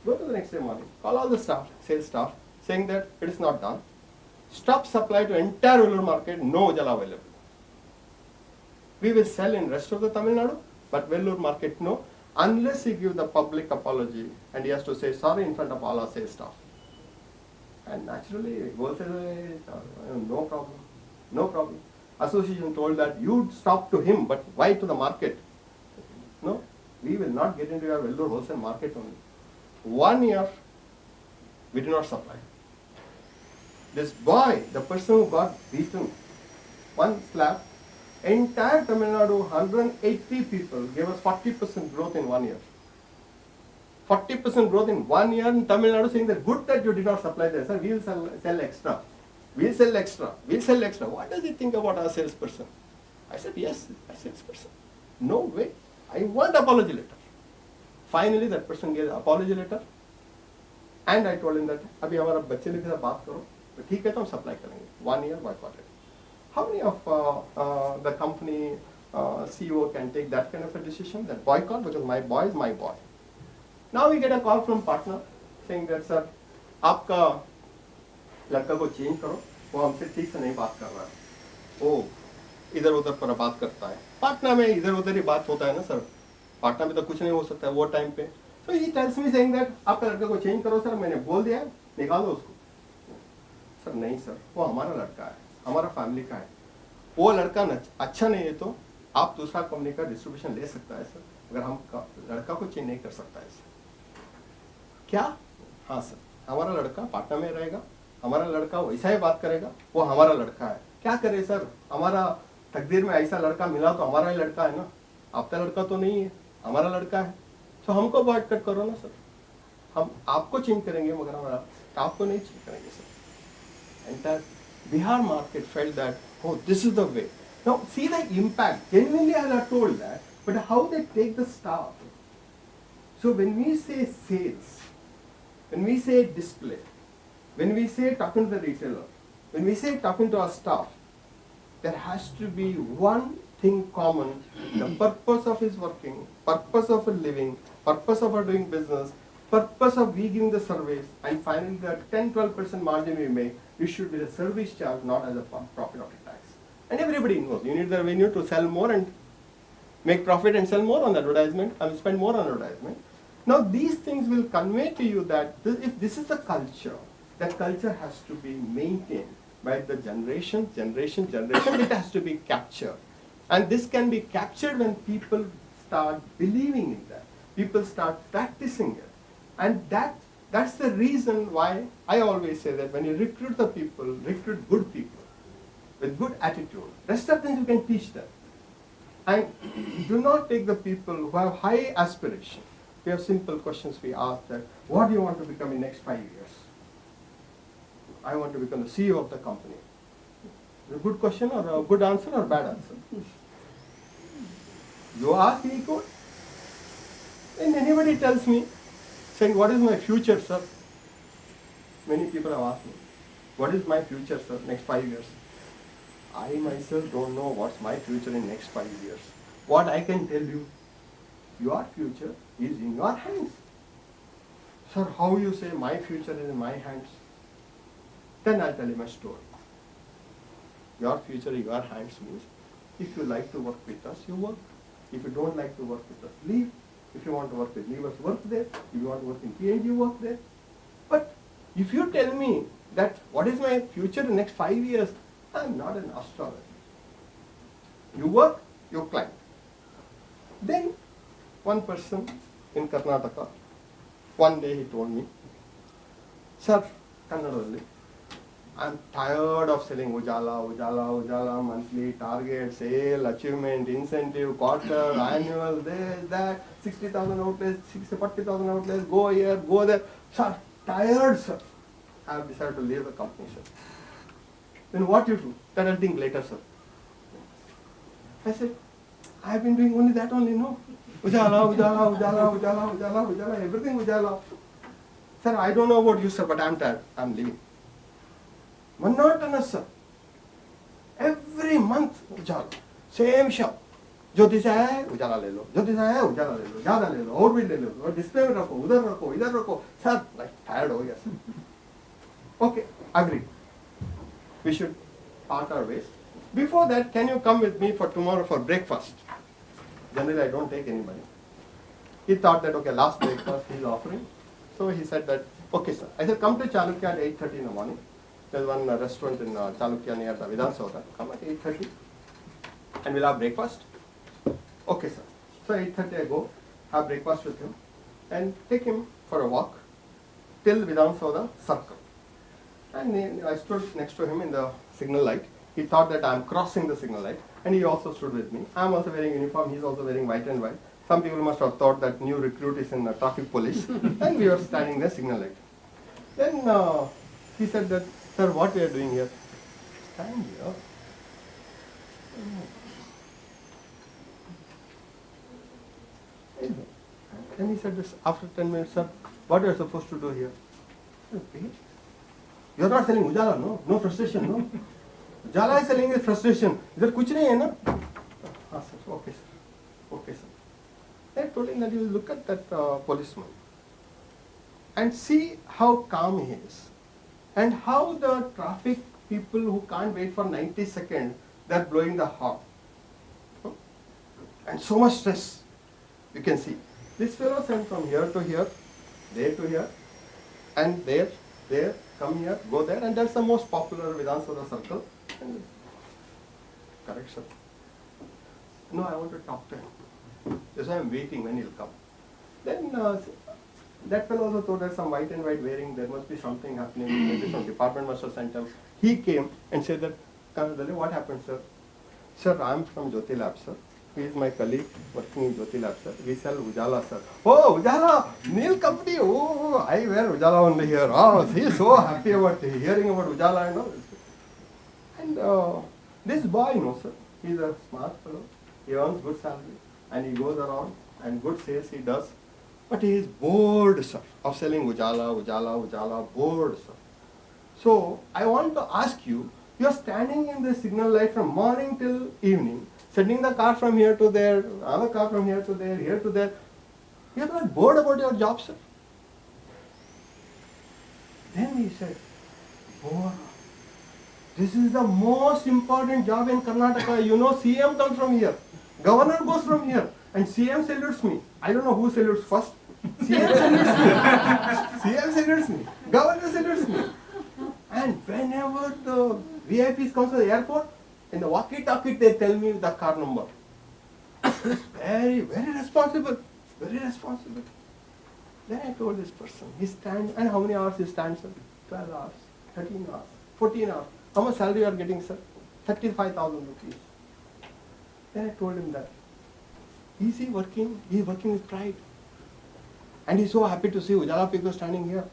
Go to the next day morning, call all the staff, sales staff, saying that it is not done. Stop supply to entire Vellore market, no jala available. We will sell in rest of the Tamil Nadu, but Vellore market no, unless he gives the public apology and he has to say sorry in front of all our sales staff. And naturally, wholesale, no problem, no problem. Association told that you stop to him, but why to the market? No, we will not get into your Vellore wholesale market only. 1 year, we did not supply. This boy, the person who got beaten, one slap, entire Tamil Nadu, 180 people gave us 40% growth in 1 year. 40% growth in 1 year in Tamil Nadu, saying that good that you did not supply there, sir, we will sell extra. We'll sell extra. We'll sell extra. What does he think about our salesperson? I said, yes, a salesperson. No way. I want apology letter. Finally, that person gave apology letter. And I told him that, अभी हमारा बच्चे लोग के साथ बात करो, तो ठीक है तो हम supply करेंगे. 1 year boycotted. How many of the company CEO can take that kind of a decision, that boycott, because my boy is my boy. Now we get a call from partner saying that, sir, आपका लड़का को change करो, वो हमसे ठीक से नहीं बात कर रहा है, वो इधर उधर पर बात करता है. पाटना में इधर उधर ही बात होता है ना सर, पाटना में तो कुछ नहीं हो सकता है वो टाइम पे. So he tells me saying that आपका लड़का को चेंज करो सर, मैंने बोल दिया है, निकाल दो उसको. सर नहीं सर, वो हमारा लड़का है, हमारा फैमिली का है. वो लड़का अच्छा नहीं है तो आप दूसरा कंपनी का डिस्ट्रीब्यूशन ले सकता है सर, अगर हम लड़का को चेंज नहीं कर सकता है सर. क्या? हाँ सर, हमारा लड़का पाटना में रहेगा, हमारा लड़का वैसा ही बात करेगा, वो हमारा लड़का है. क्या करे सर, हमारा तकदीर में ऐसा लड़का मिला तो हमारा ही लड़का है ना, आपका लड़का तो नहीं है, हमारा लड़का है. तो हमको बॉयकॉट करो ना सर, हम आपको चेंज करेंगे मगर हमारा स्टाफ को नहीं चेंज करेंगे sir. Entire Bihar market felt that, oh, this is the way. Now see the impact. Genuinely I have told that, but how they take the staff. So when we say sales, when we say display, when we say talking to the retailer, when we say talking to our staff, there has to be one thing common, the purpose of his working, purpose of a living, purpose of our doing business, purpose of we giving the service, and finally the 10-12% margin we make, it should be the service charge, not as a profit after tax. And everybody knows you need the revenue to sell more and make profit and sell more on the advertisement and spend more on advertisement. Now these things will convey to you that if this is the culture, that culture has to be maintained by the generation, it has to be captured. And this can be captured when people start believing in that. People start practicing it. And that's the reason why I always say that when you recruit the people, recruit good people with good attitude. Rest of things you can teach them. And do not take the people who have high aspiration. We have simple questions we ask that, what do you want to become in next 5 years? I want to become the CEO of the company. A good question or a good answer or a bad answer? You ask me code. When anybody tells me, saying, what is my future, sir? Many people have asked me, what is my future, sir, next 5 years? I myself don't know what's my future in next 5 years. What I can tell you, your future is in your hands. Sir, how you say my future is in my hands? Then I'll tell you my story. Your future in your hands means, if you like to work with us, you work. If you don't like to work with us, leave. If you want to work with Levers, work there. If you want to work in P&G, work there. But if you tell me that what is my future in the next 5 years, I'm not an astrologer. You work, you climb. Then one person in Karnataka, one day he told me, sir, Kannadalli, I'm tired of selling Ujala, monthly, target, sale, achievement, incentive, quarter, annual, this, that, 60,000 outlets, 40,000 outlets, go here, go there. Sir, tired, sir. I have decided to leave the company, sir. Then what you do? That I'll think later, sir. I said, I've been doing only that only, no? Ujala, everything Ujala. Sir, I don't know about you, sir, but I'm tired. I'm leaving. Monotonous, sir. Every month, Ujala. Same shop. ज्योति से है उजाला ले लो, ज्योति से है उजाला ले लो, ज़्यादा ले लो, और भी ले लो, और डिस्प्ले में रखो, उधर रखो, इधर रखो, सर, like tired हो गया sir. Okay, agree. We should part our ways. Before that, can you come with me for tomorrow for breakfast? Generally, I don't take anybody. He thought that, okay, last breakfast he's offering. So he said that, okay, sir. I said, come to Chalukya at 8:30 in the morning. There's one restaurant in Chalukya near the Vidhan Sauda. Come at 8:30 and we'll have breakfast. Okay, sir. So 8:30 I go, have breakfast with him and take him for a walk till Vidhan Sauda circle. And I stood next to him in the signal light. He thought that I'm crossing the signal light and he also stood with me. I'm also wearing uniform, he's also wearing white and white. Some people must have thought that new recruit is in the traffic police and we were standing in the signal light. Then he said that, sir, what we are doing here? Stand here. Then he said this after 10 minutes, sir, what are you supposed to do here? Okay. You're not selling Ujala, no? No frustration, no? Ujala is selling with frustration. Is kuch nahi hai na? Ah, sir. Okay, sir. Okay, sir. I told him that you look at that policeman and see how calm he is and how the traffic people who can't wait for 90 seconds, they're blowing the horn. And so much stress, you can see. This fellow sent from here to here, there to here, and there, come here, go there, and that's the most popular Vidhan Sauda circle. And correct, sir. No, I want to talk to him. That's why I'm waiting when he'll come. Then that fellow also thought there's some white and white wearing, there must be something happening, maybe some department must have sent him. He came and said that, Kanadale, what happened, sir? Sir, I'm from Jyoti Lab, sir. He is my colleague working in Jyoti Lab, sir. We sell Ujala, sir. Oh, Ujala! Neil company! Oh, I wear Ujala only here. Oh, he is so happy about hearing about Ujala and all. And this boy, sir, he is a smart fellow. He earns good salary and he goes around and good sales he does. But he is bored, sir, of selling Ujala, bored, sir. So, I want to ask you, you are standing in the signal light from morning till evening sending the car from here to there, another car from here to there, here to there. You are not bored about your job, sir? Then he said, oh, this is the most important job in Karnataka. You know, CM comes from here. Governor goes from here. And CM salutes me. I don't know who salutes first. CM salutes me. CM salutes me. Governor salutes me. And whenever the VIPs come to the airport, in the walkie-talkie they tell me the car number. Very, very responsible. Very responsible. Then I told this person, he stands, and how many hours he stands, sir? 12 hours, 13 hours, 14 hours. How much salary you are getting, sir? 35,000 rupees. Then I told him that. Is he working? He is working with pride. And he's so happy to see Ujala people standing here.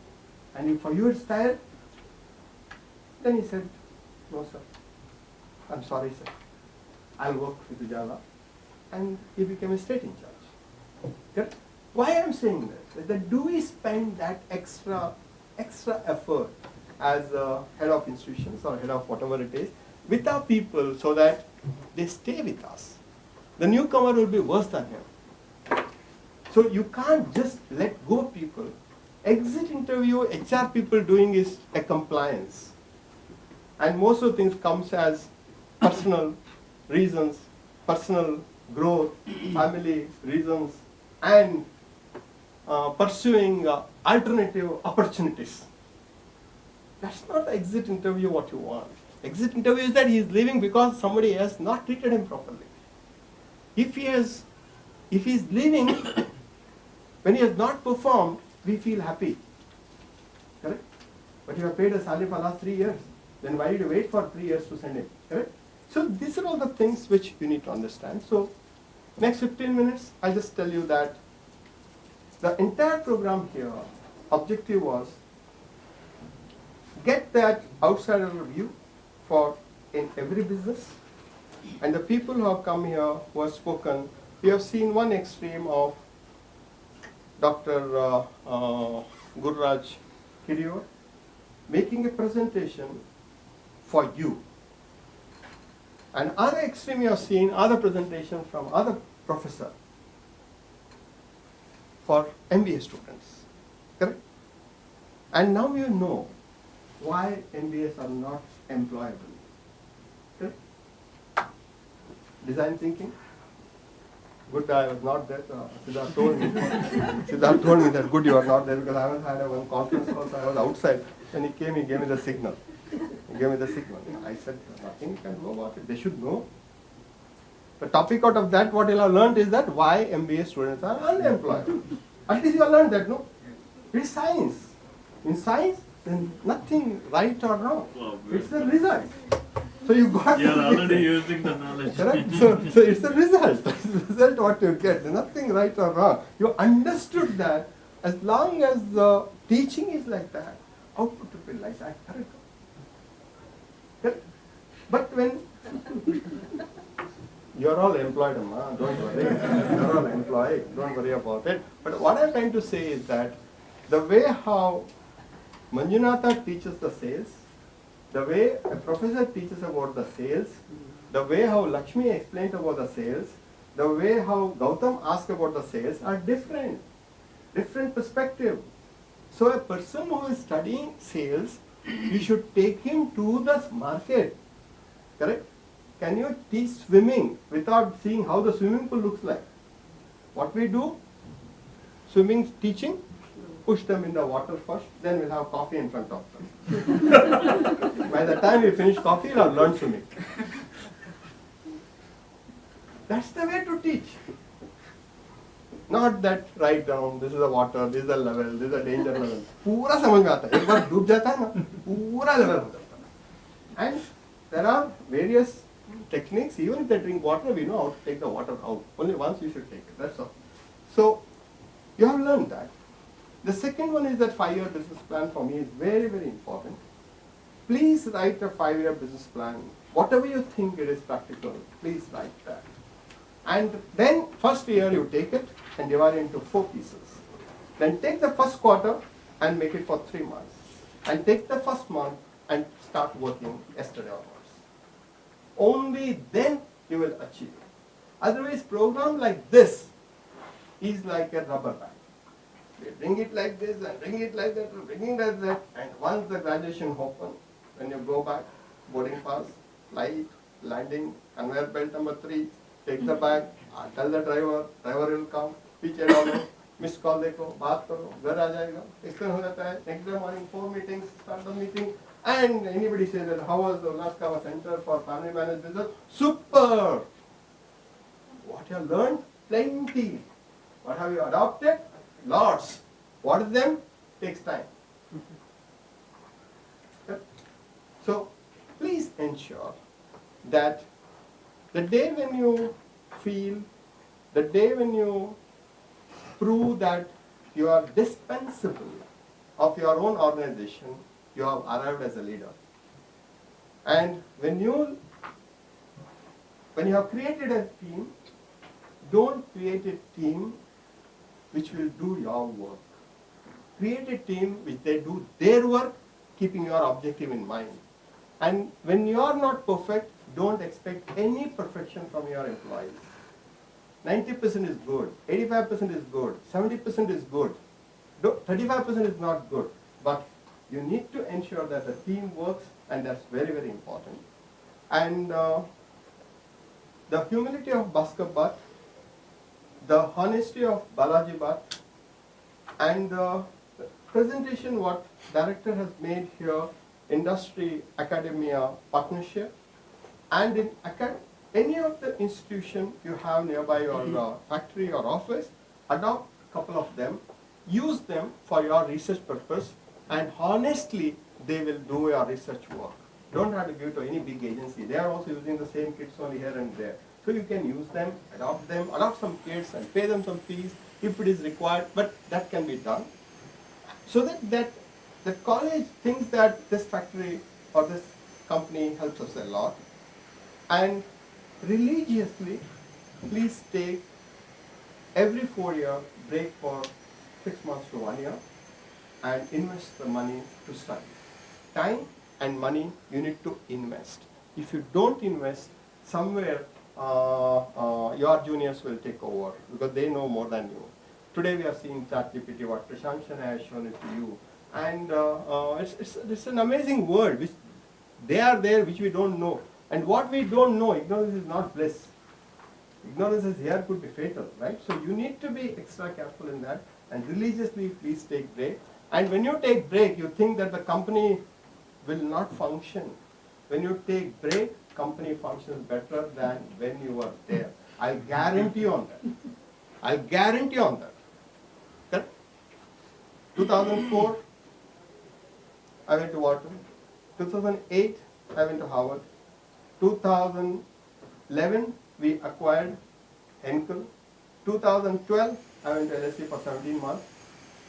And if for you it's tired, then he said, no sir, I'm sorry sir, I'll work with Ujala. And he became a state in charge. Correct? Why I'm saying that do we spend that extra effort as a head of institutions or head of whatever it is with our people so that they stay with us? The newcomer will be worse than him. So you can't just let go of people. Exit interview, HR people doing is a compliance. And most of the things comes as personal reasons, personal growth, family reasons, and pursuing alternative opportunities. That's not exit interview what you want. Exit interview is that he is leaving because somebody has not treated him properly. If he is leaving, when he has not performed, we feel happy. Correct? But you have paid a salary for the last 3 years. Then why did you wait for 3 years to send him? Correct? So these are all the things which you need to understand. So next 15 minutes, I'll just tell you that the entire program here, objective was get that outsider view for in every business. And the people who have come here, who have spoken, we have seen one extreme of Dr. Gurraj Kiriyor making a presentation for you. And other extreme you have seen other presentation from other professor for MBA students. Correct? And now you know why MBAs are not employable. Correct? Design thinking. Good, I was not there. Siddharth told me. Siddharth told me that good, you are not there because I haven't had one conference call, so I was outside. When he came, he gave me the signal. He gave me the signal. I said, nothing you can do about it. They should know. The topic out of that, what you have learned is that why MBA students are unemployed. At least you have learned that, no? It is science. In science, then nothing right or wrong. It's the result. So you got. You are already using the knowledge. Correct? So it's the result. It's the result what you get. There's nothing right or wrong. You understood that as long as the teaching is like that, output will be like that. Correct? Correct? But when you're all employed, don't worry. You're all employed. Don't worry about it. But what I'm trying to say is that the way how Manjunatha teaches the sales, the way a professor teaches about the sales, the way how Lakshmi explains about the sales, the way how Gautam asks about the sales are different. Different perspective. So a person who is studying sales, you should take him to the market. Correct? Can you teach swimming without seeing how the swimming pool looks like? What we do? Swimming teaching, push them in the water first, then we'll have coffee in front of them. By the time we finish coffee, we'll have learned swimming. That's the way to teach. Not that write down, this is the water, this is the level, this is the danger level. पूरा समझ में आता है. एक बार डूब जाता है ना, पूरा level हो जाता है. And there are various techniques. Even if they drink water, we know how to take the water out. Only once you should take it. That's all. So you have learned that. The second one is that 5-year business plan for me is very, very important. Please write a 5-year business plan. Whatever you think it is practical, please write that. And then first year you take it and divide it into 4 pieces. Then take the first quarter and make it for 3 months. And take the first month and start working yesterday onwards. Only then you will achieve it. Otherwise, program like this is like a rubber band. They bring it like this and bring it like that, and bring it like that, and once the graduation opens, when you go back, boarding pass, flight, landing, conveyor belt number 3, take the bag, tell the driver will come, पीछे डालो, miss call देखो, बात करो, घर आ जाएगा, explain हो जाता है, next day morning 4 meetings, start the meeting, and anybody says that how was the last Kava Center for Family Managed Business? Super! What you have learned? Plenty. What have you adopted? Lots. What is them? Takes time. So, please ensure that the day when you feel, the day when you prove that you are dispensable of your own organization, you have arrived as a leader. And when you have created a team, don't create a team which will do your work. Create a team which they do their work, keeping your objective in mind. And when you are not perfect, don't expect any perfection from your employees. 90% is good, 85% is good, 70% is good, 35% is not good. But you need to ensure that the team works, and that's very, very important. And the humility of Bhaskar Bhatt, the honesty of Balaji Bhatt, and the presentation what director has made here, industry academia partnership, and in any of the institution you have nearby your factory or office, adopt a couple of them, use them for your research purpose, and honestly they will do your research work. Don't have to give to any big agency. They are also using the same kits only here and there. So you can use them, adopt some kits and pay them some fees if it is required, but that can be done. So that the college thinks that this factory or this company helps us a lot. And religiously, please take every 4-year break for 6 months to 1 year and invest the money to study. Time and money you need to invest. If you don't invest, somewhere your juniors will take over because they know more than you. Today we are seeing ChatGPT, what Prashant Shana has shown it to you. And it's an amazing world which they are there which we don't know. And what we don't know, ignorance is not bliss. Ignorance is here could be fatal, right? So you need to be extra careful in that, and religiously please take break. And when you take break, you think that the company will not function. When you take break, company functions better than when you were there. I'll guarantee on that. I'll guarantee on that. Correct? 2004, I went to Wharton. 2008, I went to Harvard. 2011, we acquired Henkel. 2012, I went to LSE for 17 months.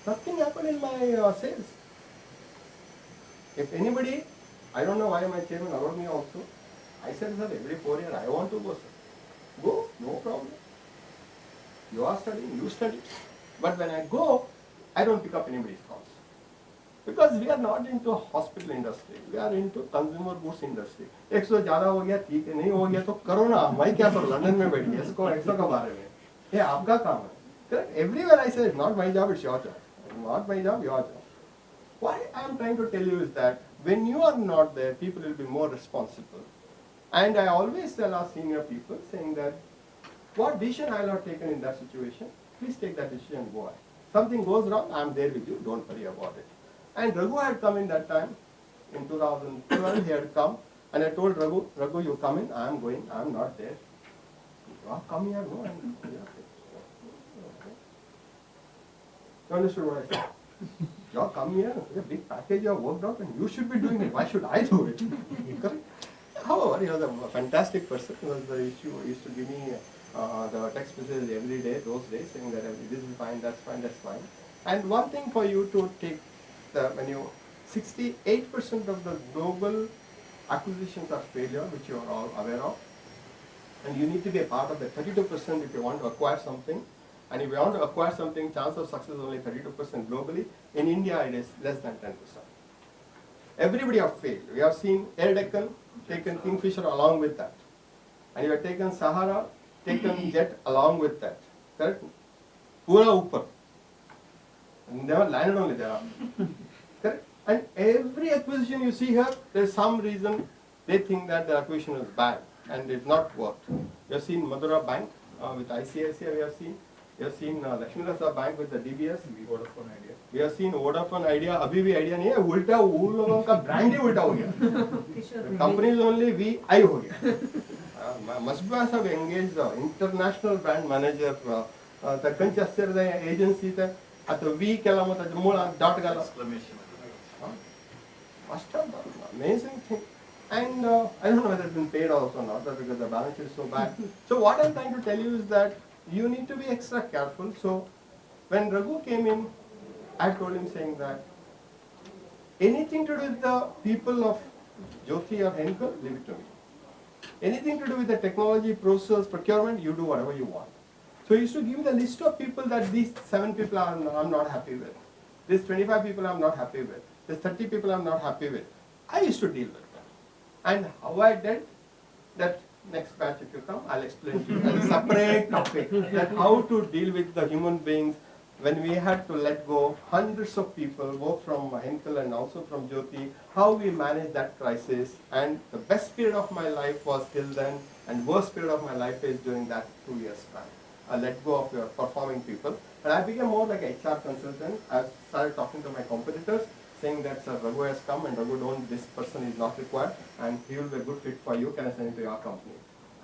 Nothing happened in my sales. If anybody, I don't know why my chairman allowed me also. I said, sir, every 4 years I want to go, sir. Go, no problem. You are studying, you study. But when I go, I don't pick up anybody's calls. Because we are not into hospital industry, we are into consumer goods industry. 100 ज़्यादा हो गया ठीक है, नहीं हो गया तो करो ना, मैं क्या करूँ लंदन में बैठ गया, इसको 100 का बारे में, ये आपका काम है. Correct? Everywhere I say it's not my job, it's your job. Not my job, your job. What I am trying to tell you is that when you are not there, people will be more responsible. And I always tell our senior people saying that what decision I have taken in that situation, please take that decision and go ahead. Something goes wrong, I am there with you, don't worry about it. And Raghu had come in that time, in 2012 he had come, and I told Raghu, you come in, I am going, I am not there. You come here, no, I am here. You understood what I said? You come here, a big package you have worked out, and you should be doing it. Why should I do it? Correct? However, he was a fantastic person. He was the issue, used to give me the text messages every day, those days, saying that this is fine, that's fine, that's fine. And one thing for you to take, when you 68% of the global acquisitions are failure, which you are all aware of, and you need to be a part of the 32% if you want to acquire something. And if you want to acquire something, chance of success is only 32% globally. In India, it is less than 10%. Everybody have failed. We have seen Air Deccan taken Kingfisher along with that. And you have taken Sahara, taken jet along with that. Correct? Pura upar. Never landed only there. Correct? And every acquisition you see here, there is some reason they think that the acquisition is bad and it's not worked. We have seen Madura Bank with ICICI, we have seen. We have seen Lakshmi Rasa Bank with the DBS. Vodafone Idea. We have seen Vodafone Idea. अभी भी idea नहीं है, उल्टा वो लोगों का brand ही उल्टा हो गया. The company is only VI हो गया. Must be have engaged international brand manager. The congested the agency the at the V केला मत जो मूला dot gala. Must have done amazing thing. And I don't know whether it's been paid also or not, because the balance is so bad. So what I'm trying to tell you is that you need to be extra careful. So when Raghu came in, I told him saying that anything to do with the people of Jyoti or Henkel, leave it to me. Anything to do with the technology, process, procurement, you do whatever you want. So he used to give me the list of people that these 7 people I'm not happy with. These 25 people I'm not happy with. These 30 people I'm not happy with. I used to deal with them. And how I did that, next batch if you come, I'll explain to you as a separate topic, that how to deal with the human beings when we had to let go hundreds of people, both from Henkel and also from Jyoti, how we managed that crisis. And the best period of my life was till then, and worst period of my life is during that 2 years span. I let go of your performing people. And I became more like a HR consultant. I started talking to my competitors, saying that Sir Raghu has come and Raghu this person is not required and he will be a good fit for you, can I send him to your company?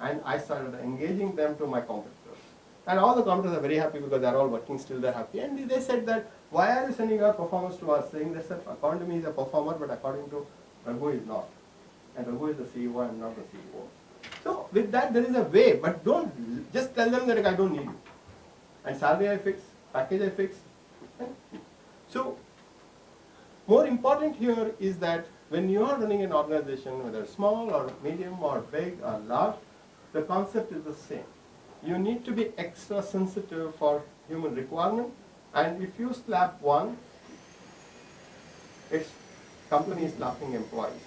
And I started engaging them to my competitors. And all the competitors are very happy because they are all working still, they are happy. And they said that, why are you sending your performers to us? Saying that, sir, according to me he is a performer, but according to Raghu is not. And Raghu is the CEO, I am not the CEO. So with that there is a way, but don't just tell them that I don't need you. And salary I fix, package I fix. So more important here is that when you are running an organization, whether small or medium or big or large, the concept is the same. You need to be extra sensitive for human requirement, and if you slap one, it's company is slapping employees.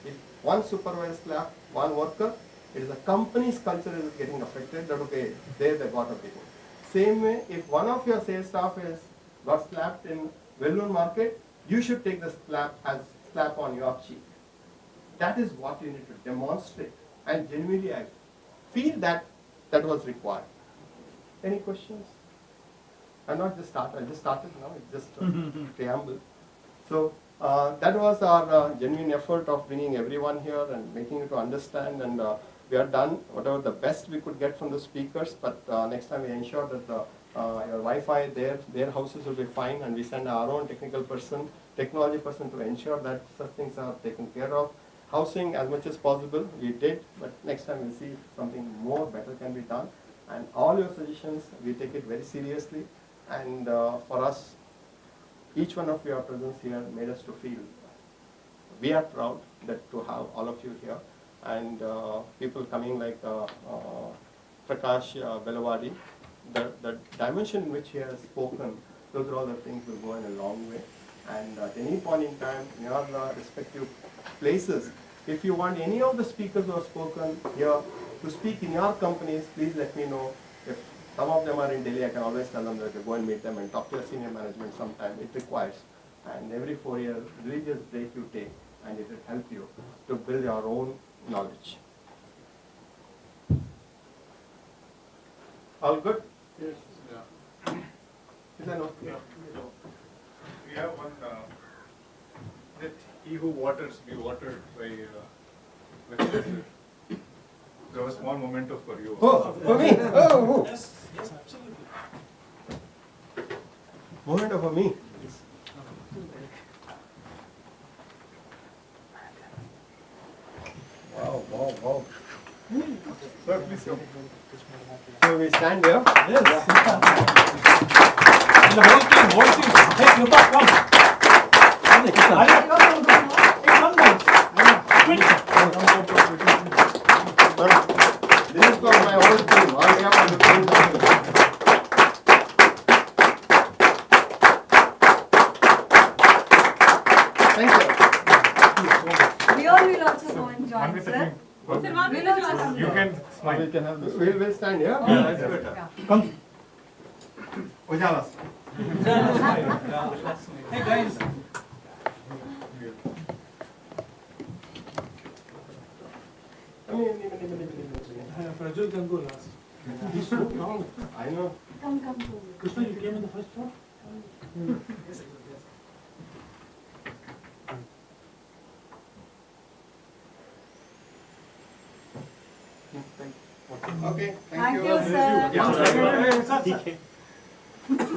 If one supervisor slap one worker, it is a company's culture is getting affected, that okay, they got a big one. Same way, if one of your sales staff is got slapped in well-known market, you should take the slap as slap on your cheek. That is what you need to demonstrate. And genuinely I feel that that was required. Any questions? I'm not just started, I just started now, it's just a preamble. So that was our genuine effort of bringing everyone here and making you to understand, and we are done whatever the best we could get from the speakers, but next time we ensure that your Wi-Fi, their houses will be fine, and we send our own technology person to ensure that such things are taken care of. Housing as much as possible, we did, but next time we'll see if something more better can be done. And all your suggestions, we take it very seriously, and for us, each one of your presence here made us to feel we are proud that to have all of you here, and people coming like Prakash Belavadi, the dimension in which he has spoken, those are all the things will go in a long way. And at any point in time, in your respective places, if you want any of the speakers who have spoken here to speak in your companies, please let me know. If some of them are in Delhi, I can always tell them that go and meet them and talk to your senior management sometime. It requires. And every 4 years, religious break you take, and it will help you to build your own knowledge. All good? Yes. Yeah. Is that okay? Yeah. We have one, that he who waters be watered by pleasure. There was one memento for you. Oh, for me? Oh. Yes, absolutely. Memento for me? Yes. Wow. Sir, please come. So we stand here? Yes. And the whole team. Hey, Krupa, come. Arya, come. Hey, come down. This is for my whole team. All we have to do. Thank you. We all will also go and join, sir. You can smile. We can have this. We'll stand here. Yeah, that's better. Come. Ujalas. Hey guys. Prajul can go last. He's so proud. I know. Come. Krishna, you came in the first one? Okay, Thank you, sir.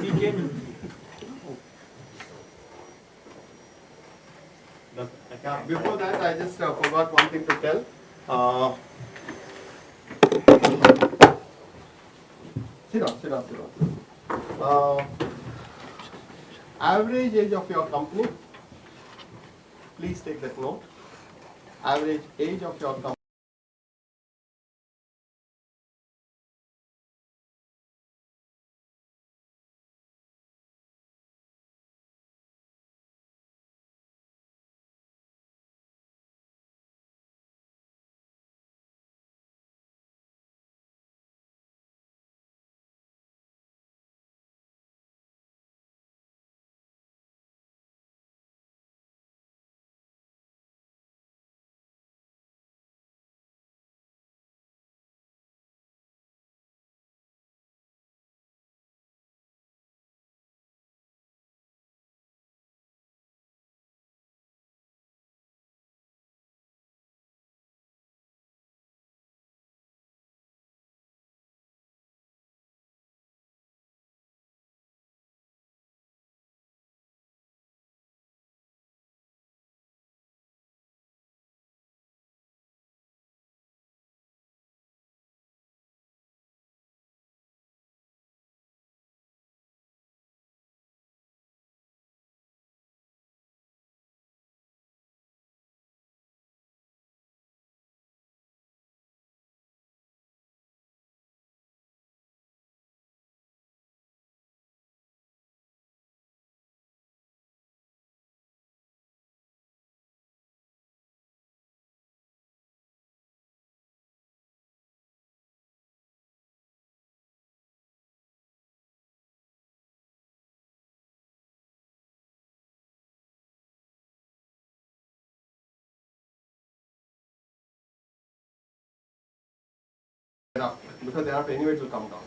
He came in. Yeah, before that, I just forgot one thing to tell. Sit down. Average age of your company, please take that note. Average age of your company. Because thereafter anyway it will come down.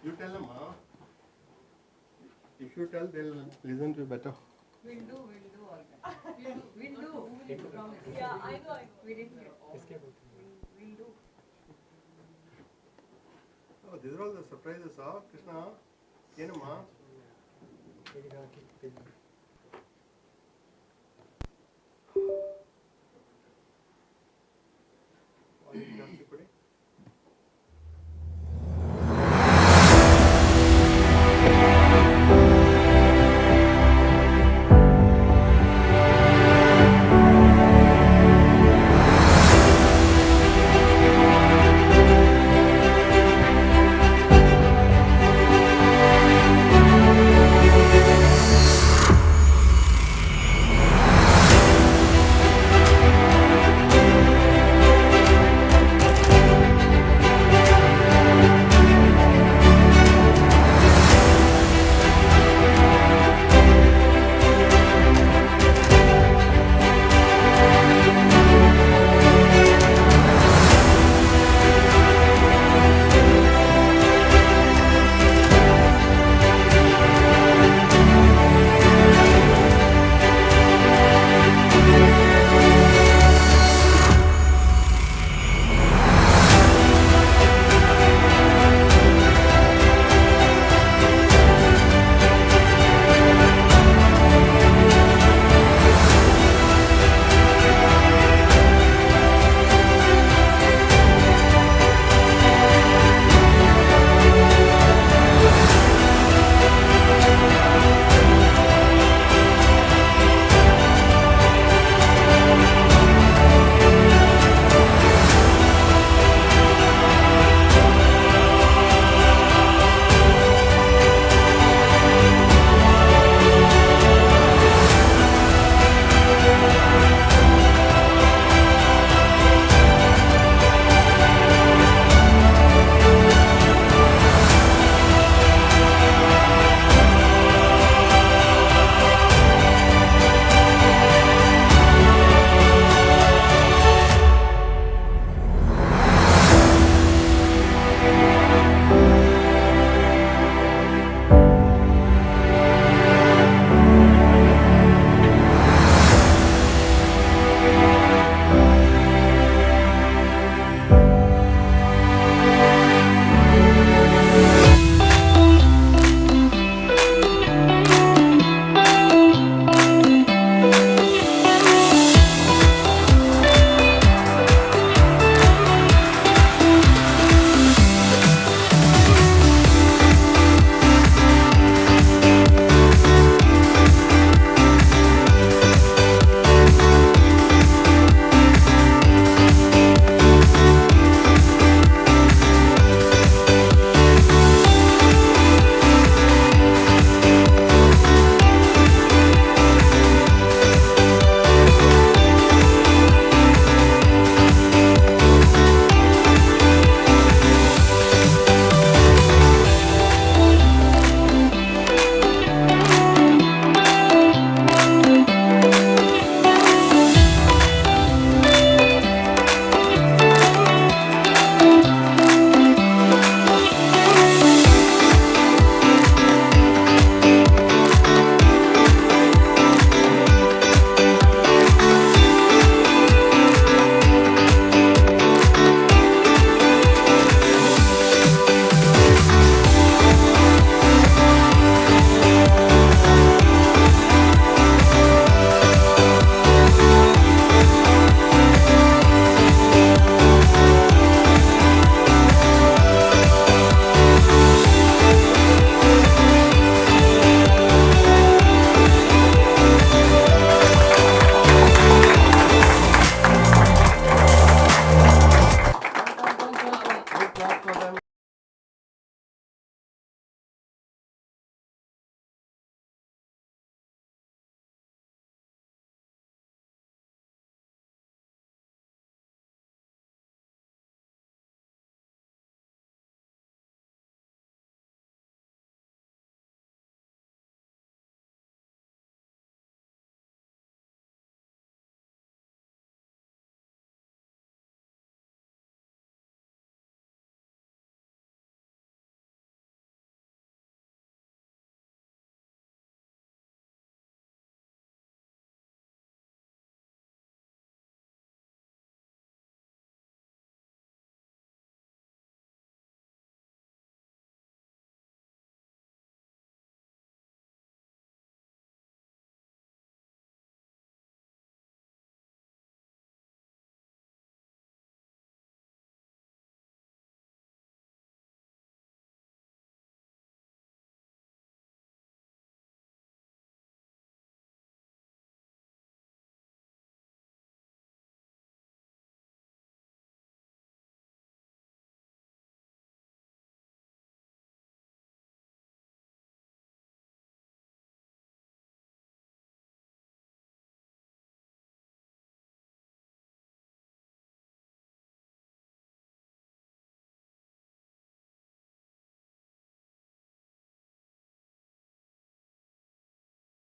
You tell them, if you tell, they'll listen to you better. We'll do all that. We'll do. Promise. Yeah, I know. We didn't get. We'll do. Oh, these are all the surprises, Krishna. Yenama.